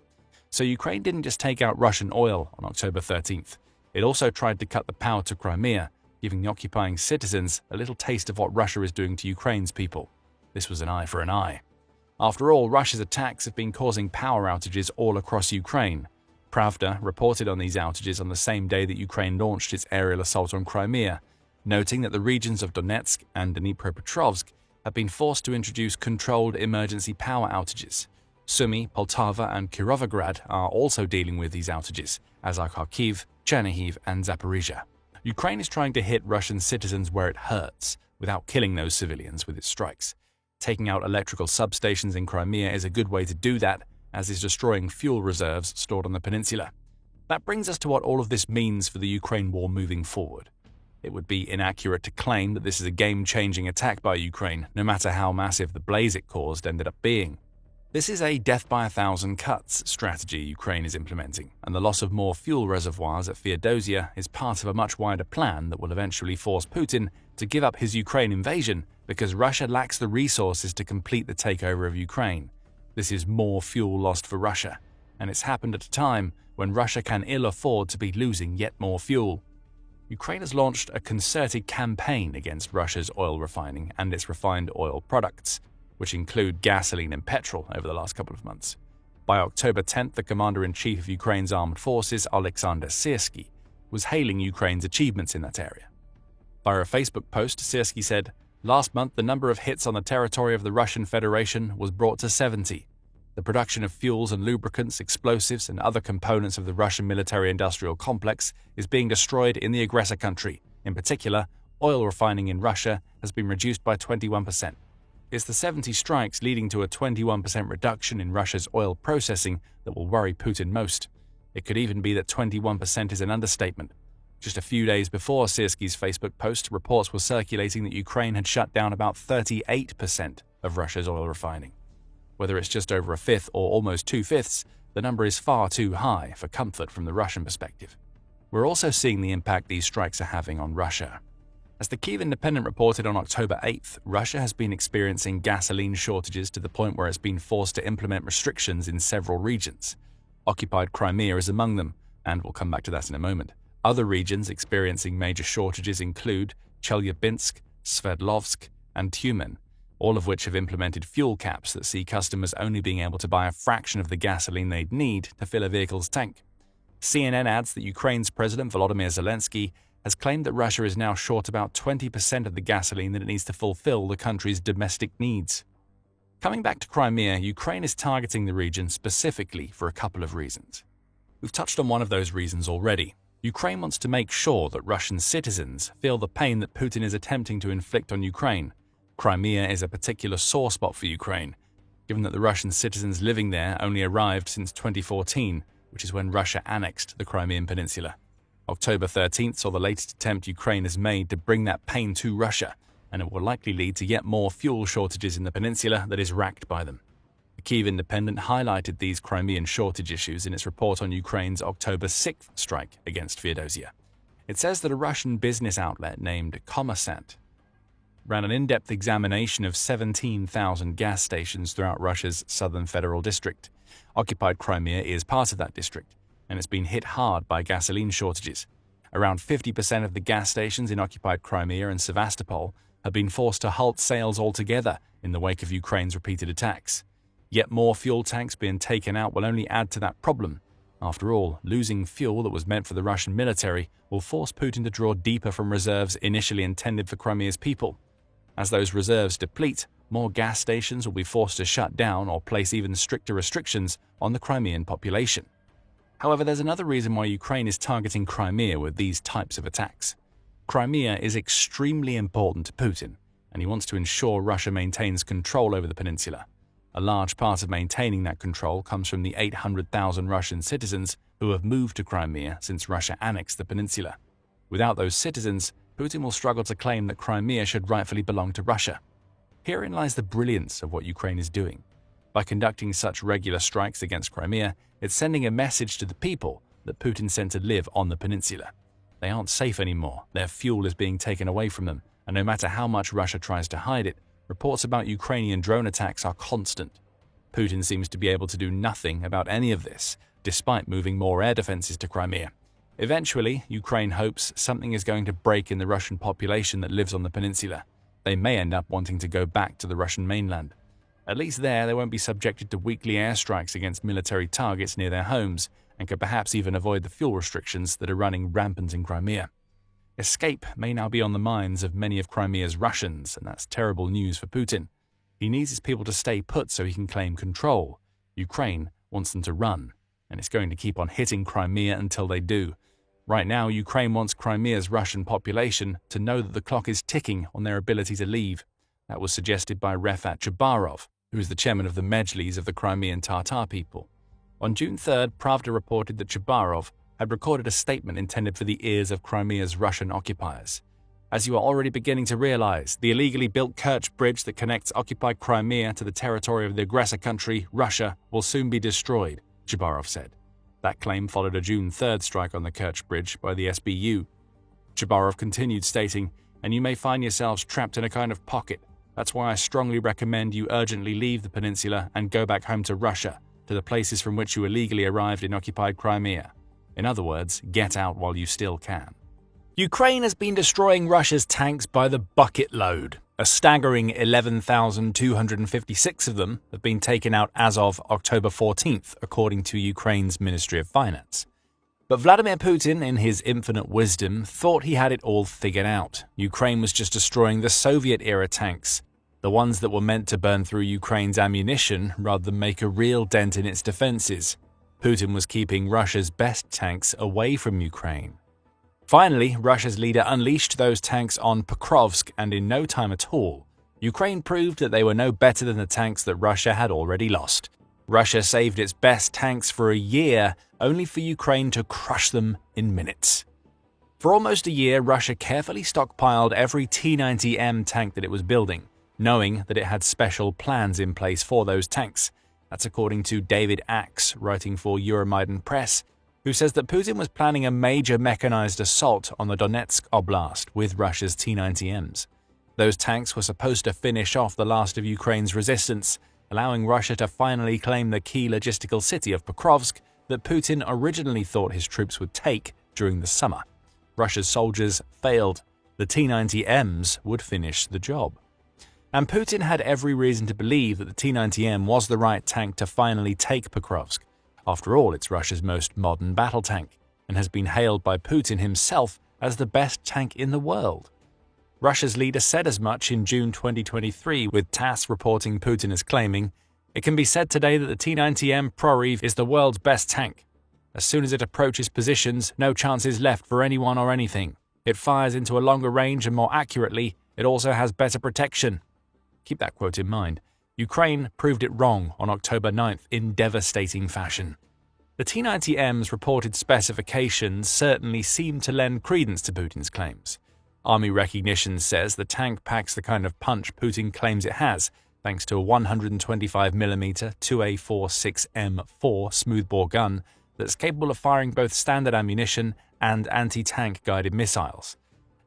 So Ukraine didn't just take out Russian oil on October 13th. It also tried to cut the power to Crimea, giving the occupying citizens a little taste of what Russia is doing to Ukraine's people. This was an eye for an eye. After all, Russia's attacks have been causing power outages all across Ukraine. Pravda reported on these outages on the same day that Ukraine launched its aerial assault on Crimea, noting that the regions of Donetsk and Dnipropetrovsk have been forced to introduce controlled emergency power outages. Sumy, Poltava, and Kirovograd are also dealing with these outages, as are Kharkiv, Chernihiv, and Zaporizhia. Ukraine is trying to hit Russian citizens where it hurts, without killing those civilians with its strikes. Taking out electrical substations in Crimea is a good way to do that, as is destroying fuel reserves stored on the peninsula. That brings us to what all of this means for the Ukraine war moving forward. It would be inaccurate to claim that this is a game-changing attack by Ukraine, no matter how massive the blaze it caused ended up being. This is a death by 1,000 cuts strategy Ukraine is implementing, and the loss of more fuel reservoirs at Feodosia is part of a much wider plan that will eventually force Putin to give up his Ukraine invasion because Russia lacks the resources to complete the takeover of Ukraine. This is more fuel lost for Russia, and it's happened at a time when Russia can ill afford to be losing yet more fuel. Ukraine has launched a concerted campaign against Russia's oil refining and its refined oil products, which include gasoline and petrol over the last couple of months. By October 10th, the commander-in-chief of Ukraine's armed forces, Alexander Syrsky, was hailing Ukraine's achievements in that area. Via a Facebook post, Syrsky said, "Last month, the number of hits on the territory of the Russian Federation was brought to 70. The production of fuels and lubricants, explosives, and other components of the Russian military-industrial complex is being destroyed in the aggressor country. In particular, oil refining in Russia has been reduced by 21%. It's the 70 strikes leading to a 21% reduction in Russia's oil processing that will worry Putin most. It could even be that 21% is an understatement." Just a few days before Syrsky's Facebook post, reports were circulating that Ukraine had shut down about 38% of Russia's oil refining. Whether it's just over a fifth or almost 2/5, the number is far too high for comfort from the Russian perspective. We're also seeing the impact these strikes are having on Russia. As the Kyiv Independent reported on October 8th, Russia has been experiencing gasoline shortages to the point where it's been forced to implement restrictions in several regions. Occupied Crimea is among them, and we'll come back to that in a moment. Other regions experiencing major shortages include Chelyabinsk, Sverdlovsk, and Tyumen, all of which have implemented fuel caps that see customers only being able to buy a fraction of the gasoline they'd need to fill a vehicle's tank. CNN adds that Ukraine's President Volodymyr Zelenskyy has claimed that Russia is now short about 20% of the gasoline that it needs to fulfill the country's domestic needs. Coming back to Crimea, Ukraine is targeting the region specifically for a couple of reasons. We've touched on one of those reasons already. Ukraine wants to make sure that Russian citizens feel the pain that Putin is attempting to inflict on Ukraine. Crimea is a particular sore spot for Ukraine, given that the Russian citizens living there only arrived since 2014, which is when Russia annexed the Crimean Peninsula. October 13th saw the latest attempt Ukraine has made to bring that pain to Russia, and it will likely lead to yet more fuel shortages in the peninsula that is racked by them. The Kyiv Independent highlighted these Crimean shortage issues in its report on Ukraine's October 6th strike against Feodosia. It says that a Russian business outlet named Kommersant ran an in-depth examination of 17,000 gas stations throughout Russia's southern federal district. Occupied Crimea is part of that district, and it's been hit hard by gasoline shortages. Around 50% of the gas stations in occupied Crimea and Sevastopol have been forced to halt sales altogether in the wake of Ukraine's repeated attacks. Yet more fuel tanks being taken out will only add to that problem. After all, losing fuel that was meant for the Russian military will force Putin to draw deeper from reserves initially intended for Crimea's people. As those reserves deplete, more gas stations will be forced to shut down or place even stricter restrictions on the Crimean population. However, there's another reason why Ukraine is targeting Crimea with these types of attacks. Crimea is extremely important to Putin, and he wants to ensure Russia maintains control over the peninsula. A large part of maintaining that control comes from the 800,000 Russian citizens who have moved to Crimea since Russia annexed the peninsula. Without those citizens, Putin will struggle to claim that Crimea should rightfully belong to Russia. Herein lies the brilliance of what Ukraine is doing. By conducting such regular strikes against Crimea, it's sending a message to the people that Putin sent to live on the peninsula. They aren't safe anymore, their fuel is being taken away from them, and no matter how much Russia tries to hide it, reports about Ukrainian drone attacks are constant. Putin seems to be able to do nothing about any of this, despite moving more air defenses to Crimea. Eventually, Ukraine hopes something is going to break in the Russian population that lives on the peninsula. They may end up wanting to go back to the Russian mainland. At least there, they won't be subjected to weekly airstrikes against military targets near their homes, and could perhaps even avoid the fuel restrictions that are running rampant in Crimea. Escape may now be on the minds of many of Crimea's Russians, and that's terrible news for Putin. He needs his people to stay put so he can claim control. Ukraine wants them to run, and it's going to keep on hitting Crimea until they do. Right now, Ukraine wants Crimea's Russian population to know that the clock is ticking on their ability to leave. That was suggested by Refat Chabarov, who is the chairman of the Mejlis of the Crimean Tatar people. On June 3rd, Pravda reported that Chabarov had recorded a statement intended for the ears of Crimea's Russian occupiers. As you are already beginning to realize, the illegally built Kerch Bridge that connects occupied Crimea to the territory of the aggressor country, Russia, will soon be destroyed, Chabarov said. That claim followed a June 3rd strike on the Kerch Bridge by the SBU. Chabarov continued stating, "And you may find yourselves trapped in a kind of pocket. That's why I strongly recommend you urgently leave the peninsula and go back home to Russia, to the places from which you illegally arrived in occupied Crimea. In other words, get out while you still can." Ukraine has been destroying Russia's tanks by the bucket load. A staggering 11,256 of them have been taken out as of October 14th, according to Ukraine's Ministry of Finance. But Vladimir Putin, in his infinite wisdom, thought he had it all figured out. Ukraine was just destroying the Soviet-era tanks, the ones that were meant to burn through Ukraine's ammunition rather than make a real dent in its defenses. Putin was keeping Russia's best tanks away from Ukraine. Finally, Russia's leader unleashed those tanks on Pokrovsk, and in no time at all, Ukraine proved that they were no better than the tanks that Russia had already lost. Russia saved its best tanks for a year, only for Ukraine to crush them in minutes. For almost a year, Russia carefully stockpiled every T-90M tank that it was building, knowing that it had special plans in place for those tanks. That's according to David Axe, writing for Euromaidan Press, who says that Putin was planning a major mechanized assault on the Donetsk Oblast with Russia's T-90Ms. Those tanks were supposed to finish off the last of Ukraine's resistance, allowing Russia to finally claim the key logistical city of Pokrovsk that Putin originally thought his troops would take during the summer. Russia's soldiers failed. The T-90Ms would finish the job. And Putin had every reason to believe that the T-90M was the right tank to finally take Pokrovsk. After all, it's Russia's most modern battle tank, and has been hailed by Putin himself as the best tank in the world. Russia's leader said as much in June 2023, with TASS reporting Putin as claiming, "It can be said today that the T-90M Proryev is the world's best tank. As soon as it approaches positions, no chance is left for anyone or anything. It fires into a longer range and more accurately, it also has better protection." Keep that quote in mind. Ukraine proved it wrong on October 9th in devastating fashion. The T-90M's reported specifications certainly seem to lend credence to Putin's claims. Army recognition says the tank packs the kind of punch Putin claims it has, thanks to a 125mm 2A46M4 smoothbore gun that's capable of firing both standard ammunition and anti-tank guided missiles.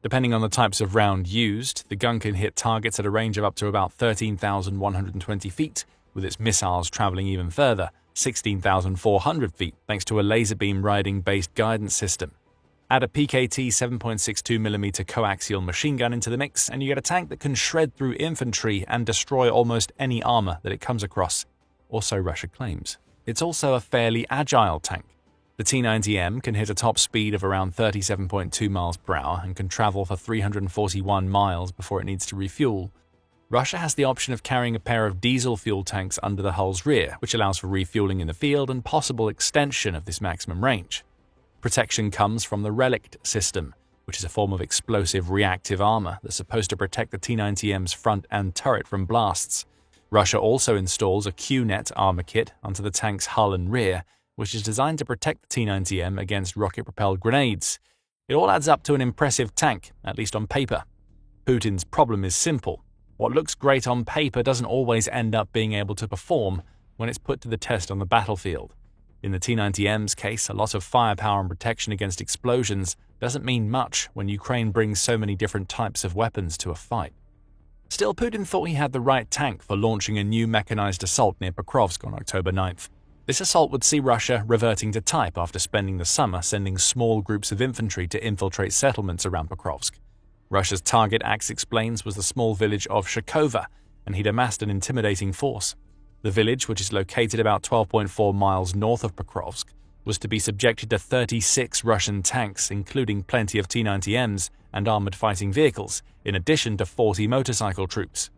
Depending on the types of round used, the gun can hit targets at a range of up to about 13,120 feet, with its missiles traveling even further, 16,400 feet, thanks to a laser beam riding-based guidance system. Add a PKT 7.62mm coaxial machine gun into the mix, and you get a tank that can shred through infantry and destroy almost any armor that it comes across, or so Russia claims. It's also a fairly agile tank. The T-90M can hit a top speed of around 37.2 miles per hour and can travel for 341 miles before it needs to refuel. Russia has the option of carrying a pair of diesel fuel tanks under the hull's rear, which allows for refueling in the field and possible extension of this maximum range. Protection comes from the Relict system, which is a form of explosive reactive armor that's supposed to protect the T-90M's front and turret from blasts. Russia also installs a QNet armor kit onto the tank's hull and rear, which is designed to protect the T-90M against rocket-propelled grenades. It all adds up to an impressive tank, at least on paper. Putin's problem is simple. What looks great on paper doesn't always end up being able to perform when it's put to the test on the battlefield. In the T-90M's case, a lot of firepower and protection against explosions doesn't mean much when Ukraine brings so many different types of weapons to a fight. Still, Putin thought he had the right tank for launching a new mechanized assault near Pokrovsk on October 9th. This assault would see Russia reverting to type after spending the summer sending small groups of infantry to infiltrate settlements around Pokrovsk. Russia's target, Axe explains, was the small village of Shakova, and he'd amassed an intimidating force. The village, which is located about 12.4 miles north of Pokrovsk, was to be subjected to 36 Russian tanks, including plenty of T-90Ms and armored fighting vehicles, in addition to 40 motorcycle troops.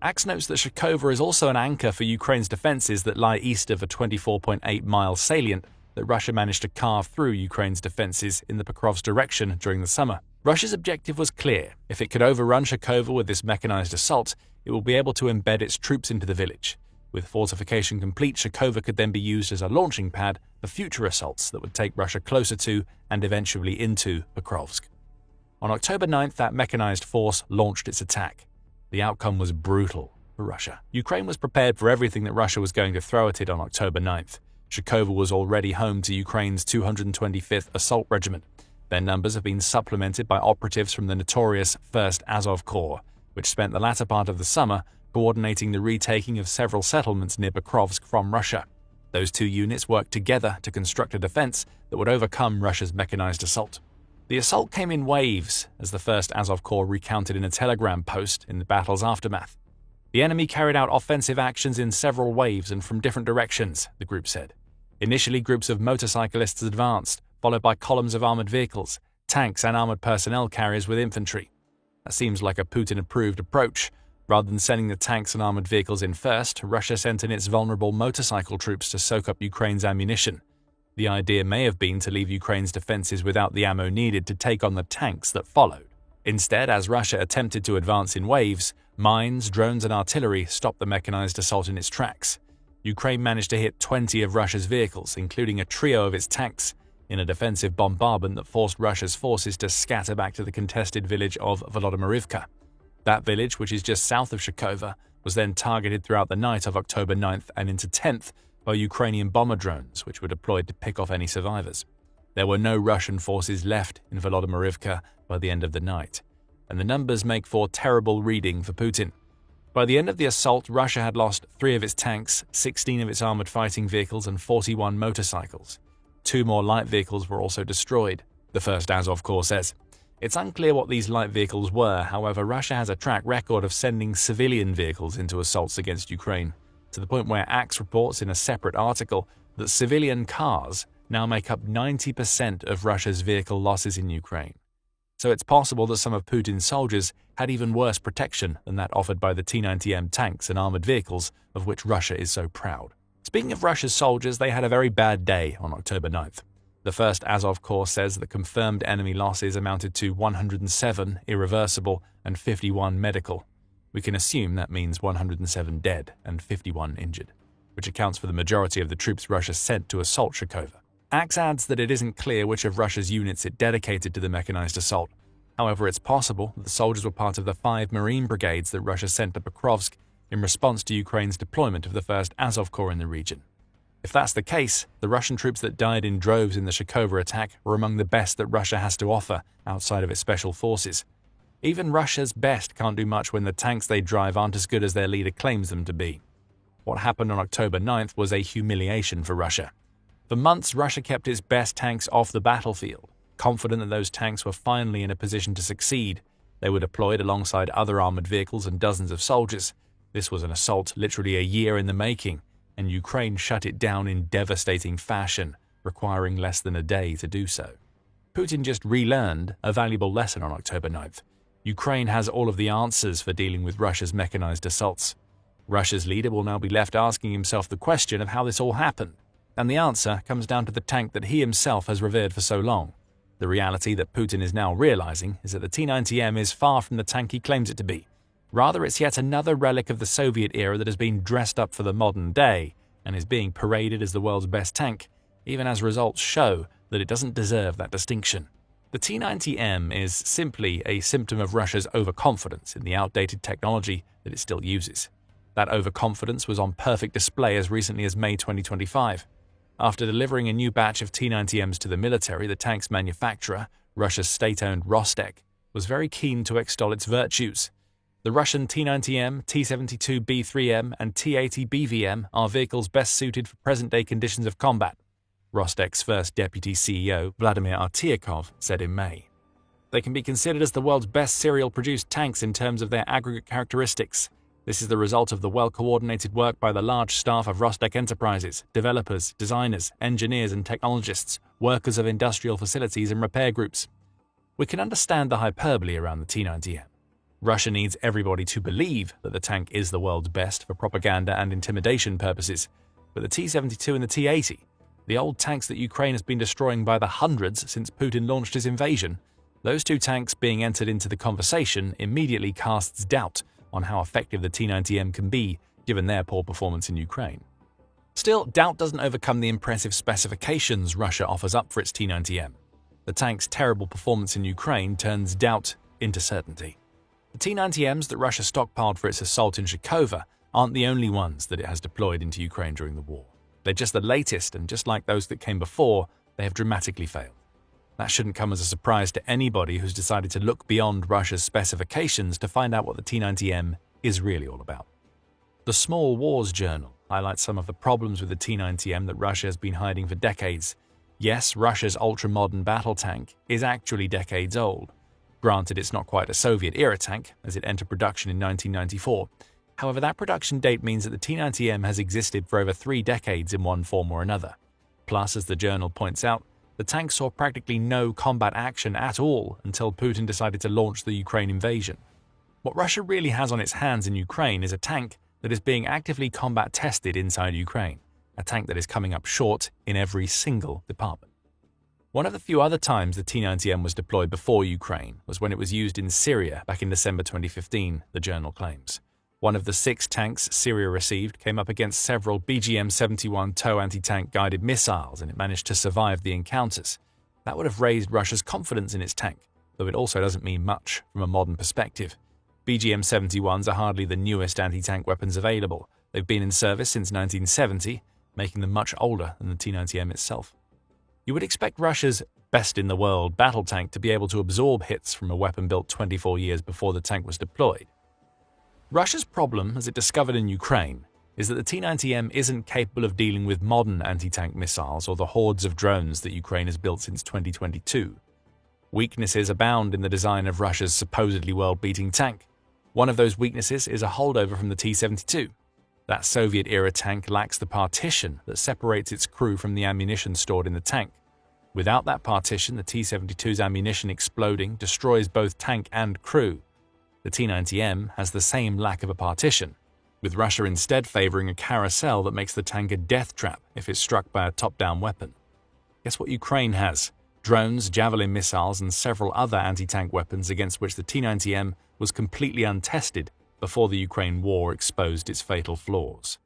Axe notes that Shakova is also an anchor for Ukraine's defenses that lie east of a 24.8-mile salient that Russia managed to carve through Ukraine's defenses in the Pokrovsk direction during the summer. Russia's objective was clear. If it could overrun Shakova with this mechanized assault, it will be able to embed its troops into the village. With fortification complete, Shakova could then be used as a launching pad for future assaults that would take Russia closer to and eventually into Pokrovsk. On October 9th, that mechanized force launched its attack. The outcome was brutal for Russia. Ukraine was prepared for everything that Russia was going to throw at it on October 9th. Shakova was already home to Ukraine's 225th Assault Regiment. Their numbers have been supplemented by operatives from the notorious 1st Azov Corps, which spent the latter part of the summer coordinating the retaking of several settlements near Pokrovsk from Russia. Those two units worked together to construct a defense that would overcome Russia's mechanized assault. The assault came in waves, as the 1st Azov Corps recounted in a telegram post in the battle's aftermath. The enemy carried out offensive actions in several waves and from different directions, the group said. Initially, groups of motorcyclists advanced, followed by columns of armored vehicles, tanks and armored personnel carriers with infantry. That seems like a Putin-approved approach. Rather than sending the tanks and armored vehicles in first, Russia sent in its vulnerable motorcycle troops to soak up Ukraine's ammunition. The idea may have been to leave Ukraine's defenses without the ammo needed to take on the tanks that followed. Instead, as Russia attempted to advance in waves, mines, drones and artillery stopped the mechanized assault in its tracks. Ukraine managed to hit 20 of Russia's vehicles, including a trio of its tanks, in a defensive bombardment that forced Russia's forces to scatter back to the contested village of Volodymyrivka. That village, which is just south of Shakova, was then targeted throughout the night of October 9th and into 10th by Ukrainian bomber drones, which were deployed to pick off any survivors. There were no Russian forces left in Volodymyrivka by the end of the night, and the numbers make for terrible reading for Putin. By the end of the assault, Russia had lost 3 of its tanks, 16 of its armored fighting vehicles, and 41 motorcycles. 2 more light vehicles were also destroyed, the 1st Azov Corps says. It's unclear what these light vehicles were, however, Russia has a track record of sending civilian vehicles into assaults against Ukraine, to the point where Axe reports in a separate article that civilian cars now make up 90% of Russia's vehicle losses in Ukraine. So it's possible that some of Putin's soldiers had even worse protection than that offered by the T-90M tanks and armored vehicles of which Russia is so proud. Speaking of Russia's soldiers, they had a very bad day on October 9th. The 1st Azov Corps says that confirmed enemy losses amounted to 107 irreversible and 51 medical. We can assume that means 107 dead and 51 injured, which accounts for the majority of the troops Russia sent to assault Shakova. Axe adds that it isn't clear which of Russia's units it dedicated to the mechanized assault. However, it's possible that the soldiers were part of the 5 Marine brigades that Russia sent to Pokrovsk in response to Ukraine's deployment of the 1st Azov Corps in the region. If that's the case, the Russian troops that died in droves in the Shakova attack were among the best that Russia has to offer outside of its special forces. Even Russia's best can't do much when the tanks they drive aren't as good as their leader claims them to be. What happened on October 9th was a humiliation for Russia. For months, Russia kept its best tanks off the battlefield, confident that those tanks were finally in a position to succeed. They were deployed alongside other armored vehicles and dozens of soldiers. This was an assault literally a year in the making, and Ukraine shut it down in devastating fashion requiring less than a day to do so. Putin just relearned a valuable lesson on October 9th. Ukraine has all of the answers for dealing with Russia's mechanized assaults. Russia's leader will now be left asking himself the question of how this all happened, and the answer comes down to the tank that he himself has revered for so long. The reality that Putin is now realizing is that the T-90M is far from the tank he claims it to be. Rather, it's yet another relic of the Soviet era that has been dressed up for the modern day and is being paraded as the world's best tank, even as results show that it doesn't deserve that distinction. The T-90M is simply a symptom of Russia's overconfidence in the outdated technology that it still uses. That overconfidence was on perfect display as recently as May 2025. After delivering a new batch of T-90Ms to the military, the tank's manufacturer, Russia's state-owned Rostec, was very keen to extol its virtues. The Russian T-90M, T-72B3M, and T-80BVM are vehicles best suited for present-day conditions of combat, Rostec's first deputy CEO, Vladimir Artyakov, said in May. They can be considered as the world's best serial-produced tanks in terms of their aggregate characteristics. This is the result of the well-coordinated work by the large staff of Rostec enterprises, developers, designers, engineers and technologists, workers of industrial facilities and repair groups. We can understand the hyperbole around the T-90M. Russia needs everybody to believe that the tank is the world's best for propaganda and intimidation purposes, but the T-72 and the T-80, the old tanks that Ukraine has been destroying by the hundreds since Putin launched his invasion, those two tanks being entered into the conversation immediately casts doubt on how effective the T-90M can be given their poor performance in Ukraine. Still, doubt doesn't overcome the impressive specifications Russia offers up for its T-90M. The tank's terrible performance in Ukraine turns doubt into certainty. The T-90Ms that Russia stockpiled for its assault in Zhukova aren't the only ones that it has deployed into Ukraine during the war. They're just the latest, and just like those that came before, they have dramatically failed. That shouldn't come as a surprise to anybody who's decided to look beyond Russia's specifications to find out what the T-90M is really all about. The Small Wars Journal highlights some of the problems with the T-90M that Russia has been hiding for decades. Yes, Russia's ultra-modern battle tank is actually decades old. Granted, it's not quite a Soviet-era tank, as it entered production in 1994. However, that production date means that the T-90M has existed for over 3 decades in one form or another. Plus, as the journal points out, the tank saw practically no combat action at all until Putin decided to launch the Ukraine invasion. What Russia really has on its hands in Ukraine is a tank that is being actively combat tested inside Ukraine, a tank that is coming up short in every single department. One of the few other times the T-90M was deployed before Ukraine was when it was used in Syria back in December 2015, the journal claims. One of the 6 tanks Syria received came up against several BGM-71 TOW anti-tank guided missiles, and it managed to survive the encounters. That would have raised Russia's confidence in its tank, though it also doesn't mean much from a modern perspective. BGM-71s are hardly the newest anti-tank weapons available. They've been in service since 1970, making them much older than the T-90M itself. You would expect Russia's best-in-the-world battle tank to be able to absorb hits from a weapon built 24 years before the tank was deployed. Russia's problem, as it discovered in Ukraine, is that the T-90M isn't capable of dealing with modern anti-tank missiles or the hordes of drones that Ukraine has built since 2022. Weaknesses abound in the design of Russia's supposedly world-beating tank. One of those weaknesses is a holdover from the T-72. That Soviet-era tank lacks the partition that separates its crew from the ammunition stored in the tank. Without that partition, the T-72's ammunition exploding destroys both tank and crew. The T-90M has the same lack of a partition, with Russia instead favoring a carousel that makes the tank a death trap if it's struck by a top-down weapon. Guess what Ukraine has? Drones, Javelin missiles, and several other anti-tank weapons against which the T-90M was completely untested before the Ukraine war exposed its fatal flaws.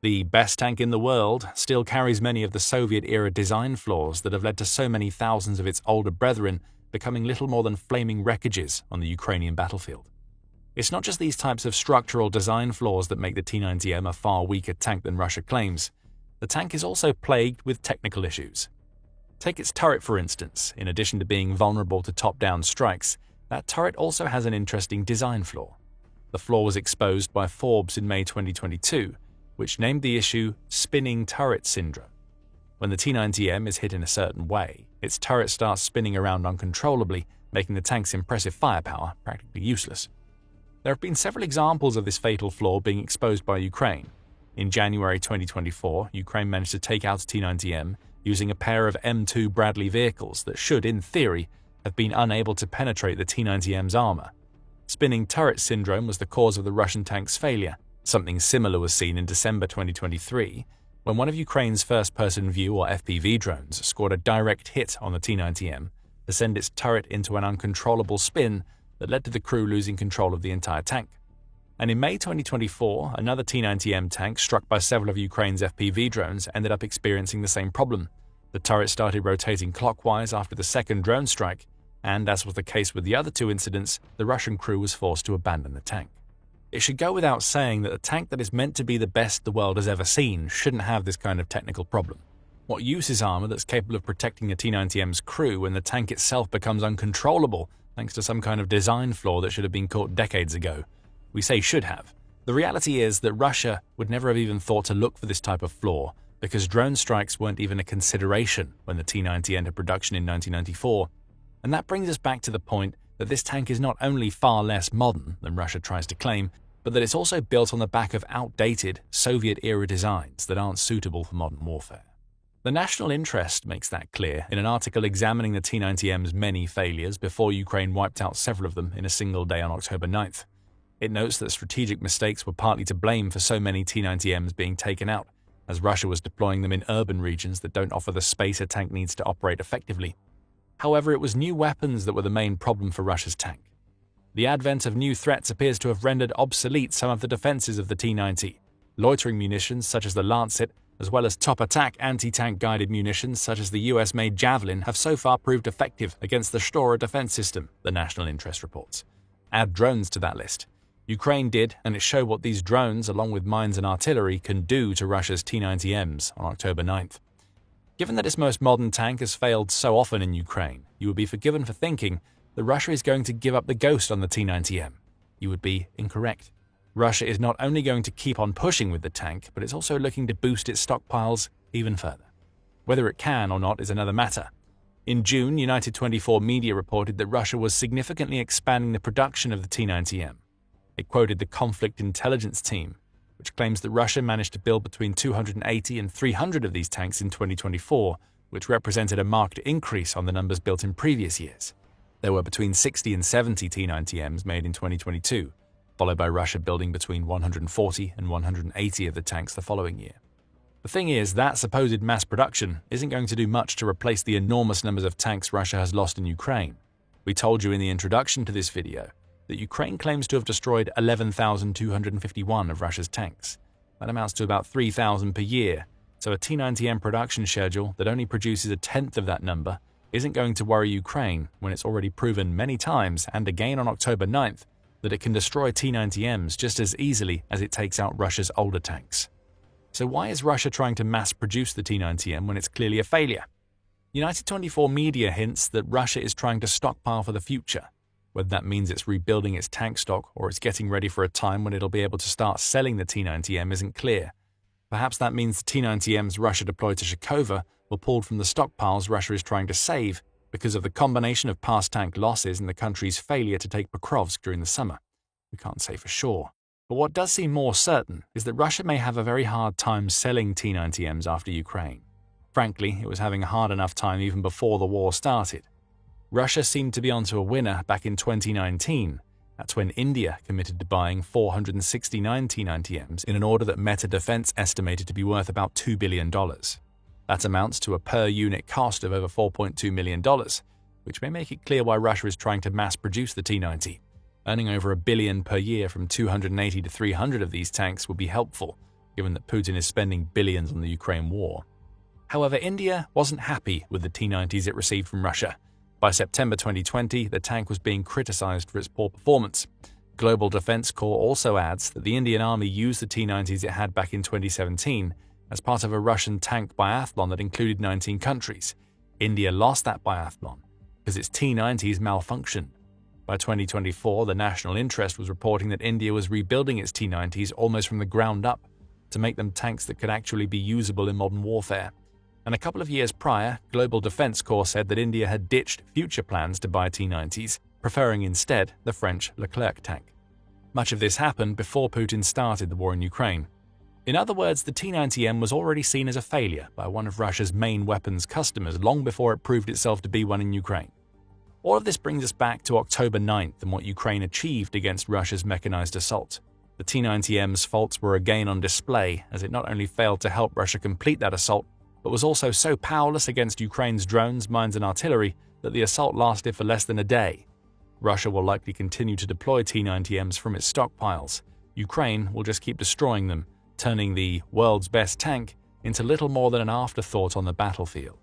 The best tank in the world still carries many of the Soviet-era design flaws that have led to so many thousands of its older brethren becoming little more than flaming wreckages on the Ukrainian battlefield. It's not just these types of structural design flaws that make the T-90M a far weaker tank than Russia claims. The tank is also plagued with technical issues. Take its turret, for instance. In addition to being vulnerable to top-down strikes, that turret also has an interesting design flaw. The flaw was exposed by Forbes in May 2022, which named the issue spinning turret syndrome. When the T-90M is hit in a certain way, its turret starts spinning around uncontrollably, making the tank's impressive firepower practically useless. There have been several examples of this fatal flaw being exposed by Ukraine. In January 2024, Ukraine managed to take out a T-90M using a pair of M2 Bradley vehicles that should, in theory, have been unable to penetrate the T-90M's armor. Spinning turret syndrome was the cause of the Russian tank's failure. Something similar was seen in December 2023, when one of Ukraine's first-person view or FPV drones scored a direct hit on the T-90M to send its turret into an uncontrollable spin that led to the crew losing control of the entire tank. And in May 2024, another T-90M tank struck by several of Ukraine's FPV drones ended up experiencing the same problem. The turret started rotating clockwise after the second drone strike, and as was the case with the other two incidents, the Russian crew was forced to abandon the tank. It should go without saying that a tank that is meant to be the best the world has ever seen shouldn't have this kind of technical problem. What use is armor that's capable of protecting a T-90M's crew when the tank itself becomes uncontrollable thanks to some kind of design flaw that should have been caught decades ago? We say should have. The reality is that Russia would never have even thought to look for this type of flaw because drone strikes weren't even a consideration when the T-90 entered production in 1994. And that brings us back to the point that this tank is not only far less modern than Russia tries to claim, but that it's also built on the back of outdated Soviet-era designs that aren't suitable for modern warfare. The national interest makes that clear in an article examining the T-90M's many failures before Ukraine wiped out several of them in a single day on October 9th. It notes that strategic mistakes were partly to blame for so many T-90Ms being taken out, as Russia was deploying them in urban regions that don't offer the space a tank needs to operate effectively. However, it was new weapons that were the main problem for Russia's tank. The advent of new threats appears to have rendered obsolete some of the defenses of the T-90. Loitering munitions such as the Lancet, as well as top-attack anti-tank guided munitions such as the US-made Javelin have so far proved effective against the Stora defense system, the national interest reports. Add drones to that list. Ukraine did, and it showed what these drones, along with mines and artillery, can do to Russia's T-90Ms on October 9th. Given that its most modern tank has failed so often in Ukraine, you would be forgiven for thinking that Russia is going to give up the ghost on the T-90M. You would be incorrect. Russia is not only going to keep on pushing with the tank, but it's also looking to boost its stockpiles even further. Whether it can or not is another matter. In June, United 24 media reported that Russia was significantly expanding the production of the T-90M. It quoted the Conflict Intelligence Team, which claims that Russia managed to build between 280 and 300 of these tanks in 2024, which represented a marked increase on the numbers built in previous years. There were between 60 and 70 T-90Ms made in 2022, followed by Russia building between 140 and 180 of the tanks the following year. The thing is, that supposed mass production isn't going to do much to replace the enormous numbers of tanks Russia has lost in Ukraine. We told you in the introduction to this video that Ukraine claims to have destroyed 11,251 of Russia's tanks. That amounts to about 3,000 per year, so a T-90M production schedule that only produces a tenth of that number isn't going to worry Ukraine when it's already proven many times, and again on October 9th, that it can destroy T-90Ms just as easily as it takes out Russia's older tanks. So why is Russia trying to mass-produce the T-90M when it's clearly a failure? United 24 media hints that Russia is trying to stockpile for the future. Whether that means it's rebuilding its tank stock or it's getting ready for a time when it'll be able to start selling the T-90M isn't clear. Perhaps that means the T-90Ms Russia deployed to Shkova were pulled from the stockpiles Russia is trying to save because of the combination of past tank losses and the country's failure to take Pokrovsk during the summer. We can't say for sure. But what does seem more certain is that Russia may have a very hard time selling T-90Ms after Ukraine. Frankly, it was having a hard enough time even before the war started. Russia seemed to be onto a winner back in 2019. That's when India committed to buying 469 T-90Ms in an order that Meta Defense estimated to be worth about $2 billion. That amounts to a per-unit cost of over $4.2 million, which may make it clear why Russia is trying to mass-produce the T-90. Earning over $1 billion per year from 280 to 300 of these tanks would be helpful, given that Putin is spending billions on the Ukraine war. However, India wasn't happy with the T-90s it received from Russia. By September 2020, the tank was being criticized for its poor performance. Global Defense Corps also adds that the Indian Army used the T-90s it had back in 2017 as part of a Russian tank biathlon that included 19 countries. India lost that biathlon because its T-90s malfunctioned. By 2024, the national interest was reporting that India was rebuilding its T-90s almost from the ground up to make them tanks that could actually be usable in modern warfare. And a couple of years prior, Global Defense Corps said that India had ditched future plans to buy T-90s, preferring instead the French Leclerc tank. Much of this happened before Putin started the war in Ukraine. In other words, the T-90M was already seen as a failure by one of Russia's main weapons customers long before it proved itself to be one in Ukraine. All of this brings us back to October 9th and what Ukraine achieved against Russia's mechanized assault. The T-90M's faults were again on display, as it not only failed to help Russia complete that assault, but was also so powerless against Ukraine's drones, mines and artillery that the assault lasted for less than a day. Russia will likely continue to deploy T-90Ms from its stockpiles. Ukraine will just keep destroying them, turning the world's best tank into little more than an afterthought on the battlefield.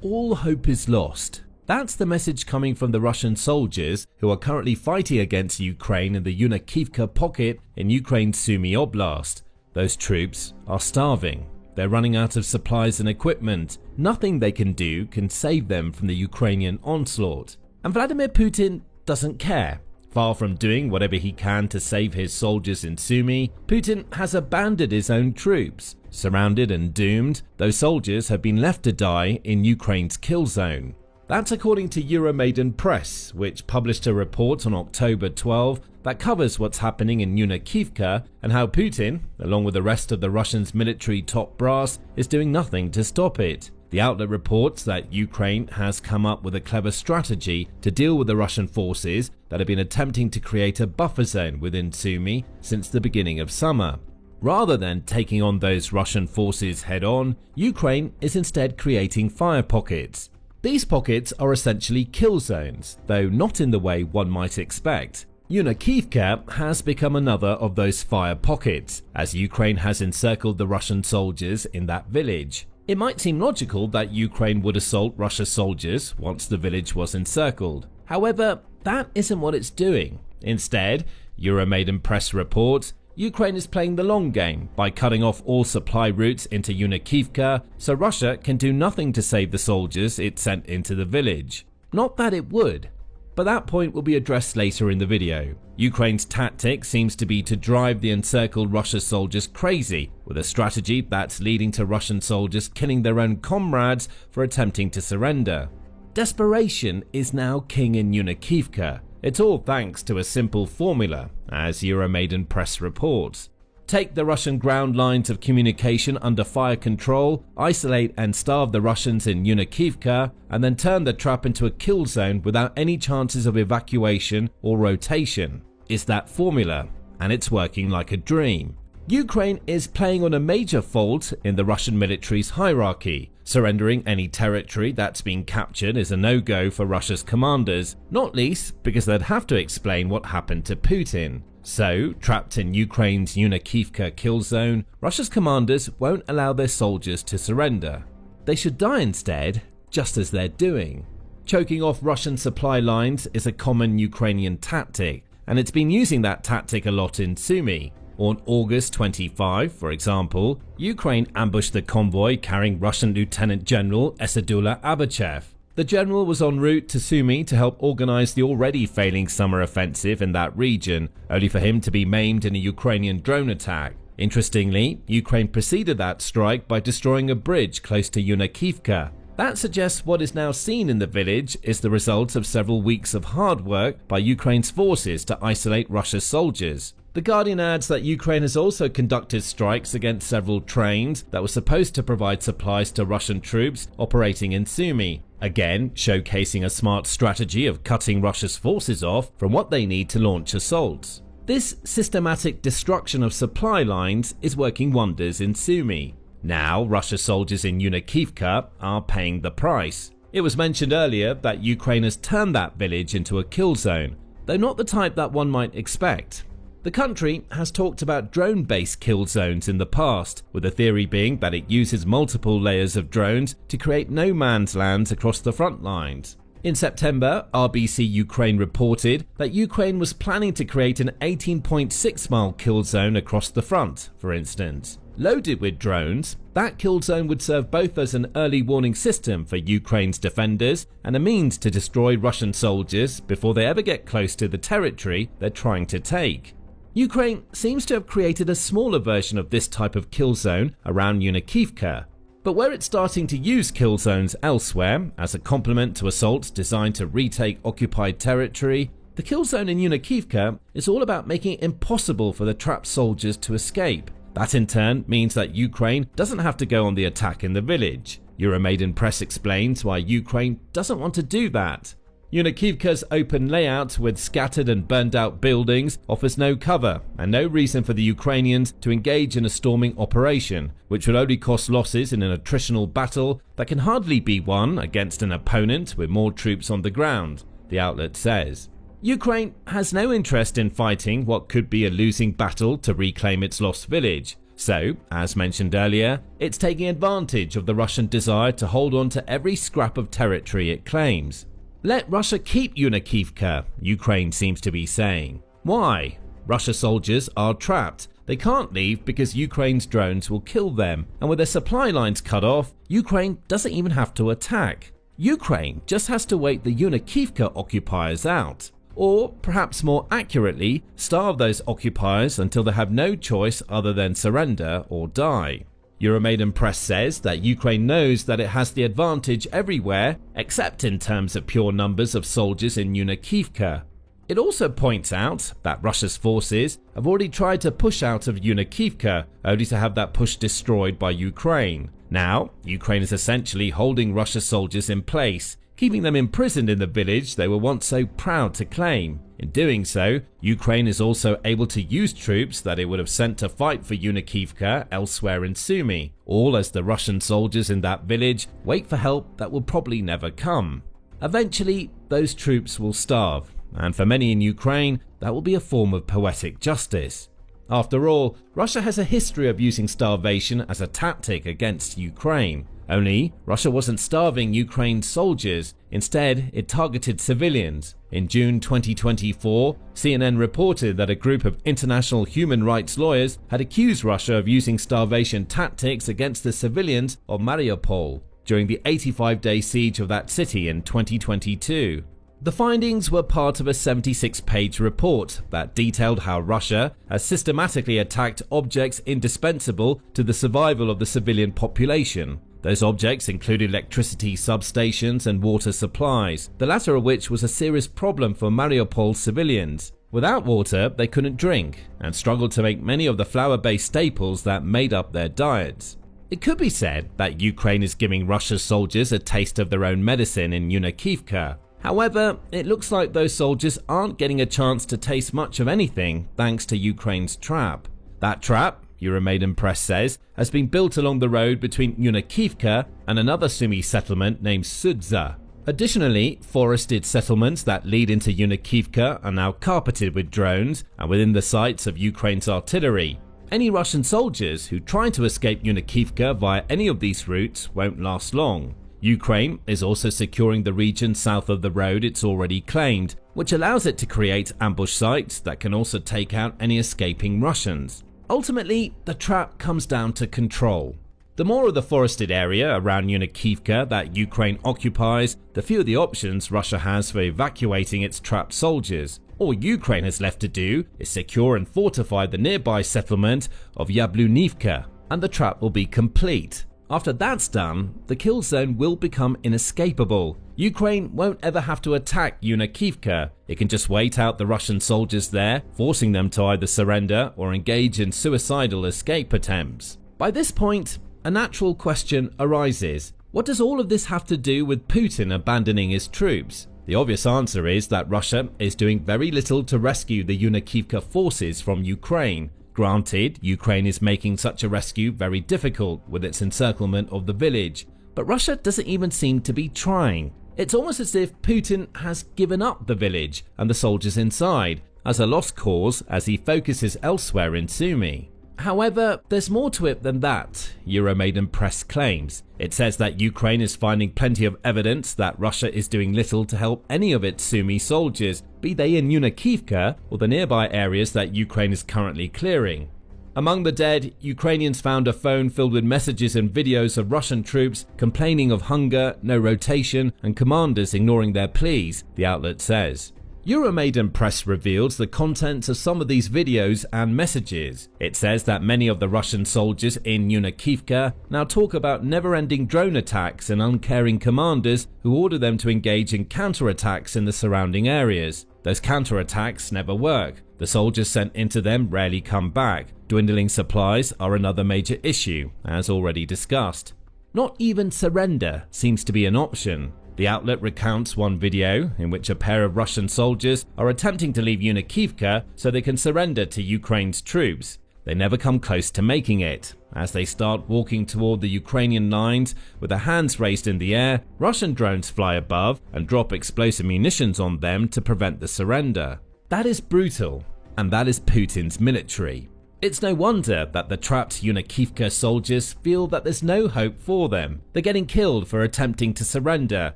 All hope is lost. That's the message coming from the Russian soldiers who are currently fighting against Ukraine in the Yunkivka pocket in Ukraine's Sumy Oblast. Those troops are starving. They're running out of supplies and equipment. Nothing they can do can save them from the Ukrainian onslaught. And Vladimir Putin doesn't care. Far from doing whatever he can to save his soldiers in Sumy, Putin has abandoned his own troops. Surrounded and doomed, those soldiers have been left to die in Ukraine's kill zone. That's according to Euromaidan Press, which published a report on October 12 that covers what's happening in Yunkivka and how Putin, along with the rest of the Russians' military top brass, is doing nothing to stop it. The outlet reports that Ukraine has come up with a clever strategy to deal with the Russian forces that have been attempting to create a buffer zone within Sumy since the beginning of summer. Rather than taking on those Russian forces head-on, Ukraine is instead creating fire pockets. These pockets are essentially kill zones, though not in the way one might expect. Yunkivka has become another of those fire pockets, as Ukraine has encircled the Russian soldiers in that village. It might seem logical that Ukraine would assault Russia's soldiers once the village was encircled. However, that isn't what it's doing. Instead, Euromaidan Press reports, Ukraine is playing the long game by cutting off all supply routes into Yunkivka so Russia can do nothing to save the soldiers it sent into the village. Not that it would, but that point will be addressed later in the video. Ukraine's tactic seems to be to drive the encircled Russia soldiers crazy, with a strategy that's leading to Russian soldiers killing their own comrades for attempting to surrender. Desperation is now king in Yunkivka. It's all thanks to a simple formula, as Euromaidan Press reports. Take the Russian ground lines of communication under fire control, isolate and starve the Russians in Yunkivka, and then turn the trap into a kill zone without any chances of evacuation or rotation. It's that formula, and it's working like a dream. Ukraine is playing on a major fault in the Russian military's hierarchy. Surrendering any territory that's been captured is a no-go for Russia's commanders, not least because they'd have to explain what happened to Putin. So, trapped in Ukraine's Yunkivka kill zone, Russia's commanders won't allow their soldiers to surrender. They should die instead, just as they're doing. Choking off Russian supply lines is a common Ukrainian tactic, and it's been using that tactic a lot in Sumy. On August 25, for example, Ukraine ambushed the convoy carrying Russian Lieutenant General Esadullah Abachev. The general was en route to Sumy to help organize the already failing summer offensive in that region, only for him to be maimed in a Ukrainian drone attack. Interestingly, Ukraine preceded that strike by destroying a bridge close to Yunkivka. That suggests what is now seen in the village is the result of several weeks of hard work by Ukraine's forces to isolate Russia's soldiers. The Guardian adds that Ukraine has also conducted strikes against several trains that were supposed to provide supplies to Russian troops operating in Sumy, again showcasing a smart strategy of cutting Russia's forces off from what they need to launch assaults. This systematic destruction of supply lines is working wonders in Sumy. Now, Russia's soldiers in Yunkivka are paying the price. It was mentioned earlier that Ukraine has turned that village into a kill zone, though not the type that one might expect. The country has talked about drone-based kill zones in the past, with the theory being that it uses multiple layers of drones to create no man's lands across the front lines. In September, RBC Ukraine reported that Ukraine was planning to create an 18.6-mile kill zone across the front, for instance. Loaded with drones, that kill zone would serve both as an early warning system for Ukraine's defenders and a means to destroy Russian soldiers before they ever get close to the territory they're trying to take. Ukraine seems to have created a smaller version of this type of kill zone around Yunkivka, but where it's starting to use kill zones elsewhere as a complement to assaults designed to retake occupied territory, the kill zone in Yunkivka is all about making it impossible for the trapped soldiers to escape. That in turn means that Ukraine doesn't have to go on the attack in the village. Euromaidan Press explains why Ukraine doesn't want to do that. Yunakiivka's open layout with scattered and burned out buildings offers no cover and no reason for the Ukrainians to engage in a storming operation, which would only cost losses in an attritional battle that can hardly be won against an opponent with more troops on the ground, the outlet says. Ukraine has no interest in fighting what could be a losing battle to reclaim its lost village. So, as mentioned earlier, it's taking advantage of the Russian desire to hold on to every scrap of territory it claims. Let Russia keep Yunakiivka, Ukraine seems to be saying. Why? Russia soldiers are trapped. They can't leave because Ukraine's drones will kill them, and with their supply lines cut off, Ukraine doesn't even have to attack. Ukraine just has to wait the Yunakiivka occupiers out. Or, perhaps more accurately, starve those occupiers until they have no choice other than surrender or die. Euromaidan Press says that Ukraine knows that it has the advantage everywhere except in terms of pure numbers of soldiers in Yunakiivka. It also points out that Russia's forces have already tried to push out of Yunakiivka only to have that push destroyed by Ukraine. Now, Ukraine is essentially holding Russia's soldiers in place, keeping them imprisoned in the village they were once so proud to claim. In doing so, Ukraine is also able to use troops that it would have sent to fight for Yunakiivka elsewhere in Sumy, all as the Russian soldiers in that village wait for help that will probably never come. Eventually, those troops will starve, and for many in Ukraine, that will be a form of poetic justice. After all, Russia has a history of using starvation as a tactic against Ukraine. Only, Russia wasn't starving Ukraine's soldiers, instead it targeted civilians. In June 2024, CNN reported that a group of international human rights lawyers had accused Russia of using starvation tactics against the civilians of Mariupol during the 85-day siege of that city in 2022. The findings were part of a 76-page report that detailed how Russia has systematically attacked objects indispensable to the survival of the civilian population. Those objects included electricity substations and water supplies, the latter of which was a serious problem for Mariupol civilians. Without water, they couldn't drink and struggled to make many of the flour-based staples that made up their diets. It could be said that Ukraine is giving Russia's soldiers a taste of their own medicine in Yunakiivka. However, it looks like those soldiers aren't getting a chance to taste much of anything thanks to Ukraine's trap. That trap, Euromaidan Press says, has been built along the road between Yunakiivka and another Sumy settlement named Sudza. Additionally, forested settlements that lead into Yunakiivka are now carpeted with drones and within the sights of Ukraine's artillery. Any Russian soldiers who try to escape Yunakiivka via any of these routes won't last long. Ukraine is also securing the region south of the road it's already claimed, which allows it to create ambush sites that can also take out any escaping Russians. Ultimately, the trap comes down to control. The more of the forested area around Yunakiivka that Ukraine occupies, the fewer the options Russia has for evacuating its trapped soldiers. All Ukraine has left to do is secure and fortify the nearby settlement of Yablunivka, and the trap will be complete. After that's done, the kill zone will become inescapable. Ukraine won't ever have to attack Yunakiivka. It can just wait out the Russian soldiers there, forcing them to either surrender or engage in suicidal escape attempts. By this point, a natural question arises. What does all of this have to do with Putin abandoning his troops? The obvious answer is that Russia is doing very little to rescue the Yunakiivka forces from Ukraine. Granted, Ukraine is making such a rescue very difficult with its encirclement of the village, but Russia doesn't even seem to be trying. It's almost as if Putin has given up the village and the soldiers inside as a lost cause as he focuses elsewhere in Sumy. However, there's more to it than that, Euromaidan Press claims. It says that Ukraine is finding plenty of evidence that Russia is doing little to help any of its Sumy soldiers, be they in Yunakiivka or the nearby areas that Ukraine is currently clearing. Among the dead, Ukrainians found a phone filled with messages and videos of Russian troops complaining of hunger, no rotation, and commanders ignoring their pleas, the outlet says. Euromaidan Press reveals the contents of some of these videos and messages. It says that many of the Russian soldiers in Yunakiivka now talk about never-ending drone attacks and uncaring commanders who order them to engage in counterattacks in the surrounding areas. Those counterattacks never work. The soldiers sent into them rarely come back. Dwindling supplies are another major issue, as already discussed. Not even surrender seems to be an option. The outlet recounts one video in which a pair of Russian soldiers are attempting to leave Yunikivka so they can surrender to Ukraine's troops. They never come close to making it. As they start walking toward the Ukrainian lines with their hands raised in the air, Russian drones fly above and drop explosive munitions on them to prevent the surrender. That is brutal, and that is Putin's military. It's no wonder that the trapped Yunikivka soldiers feel that there's no hope for them. They're getting killed for attempting to surrender,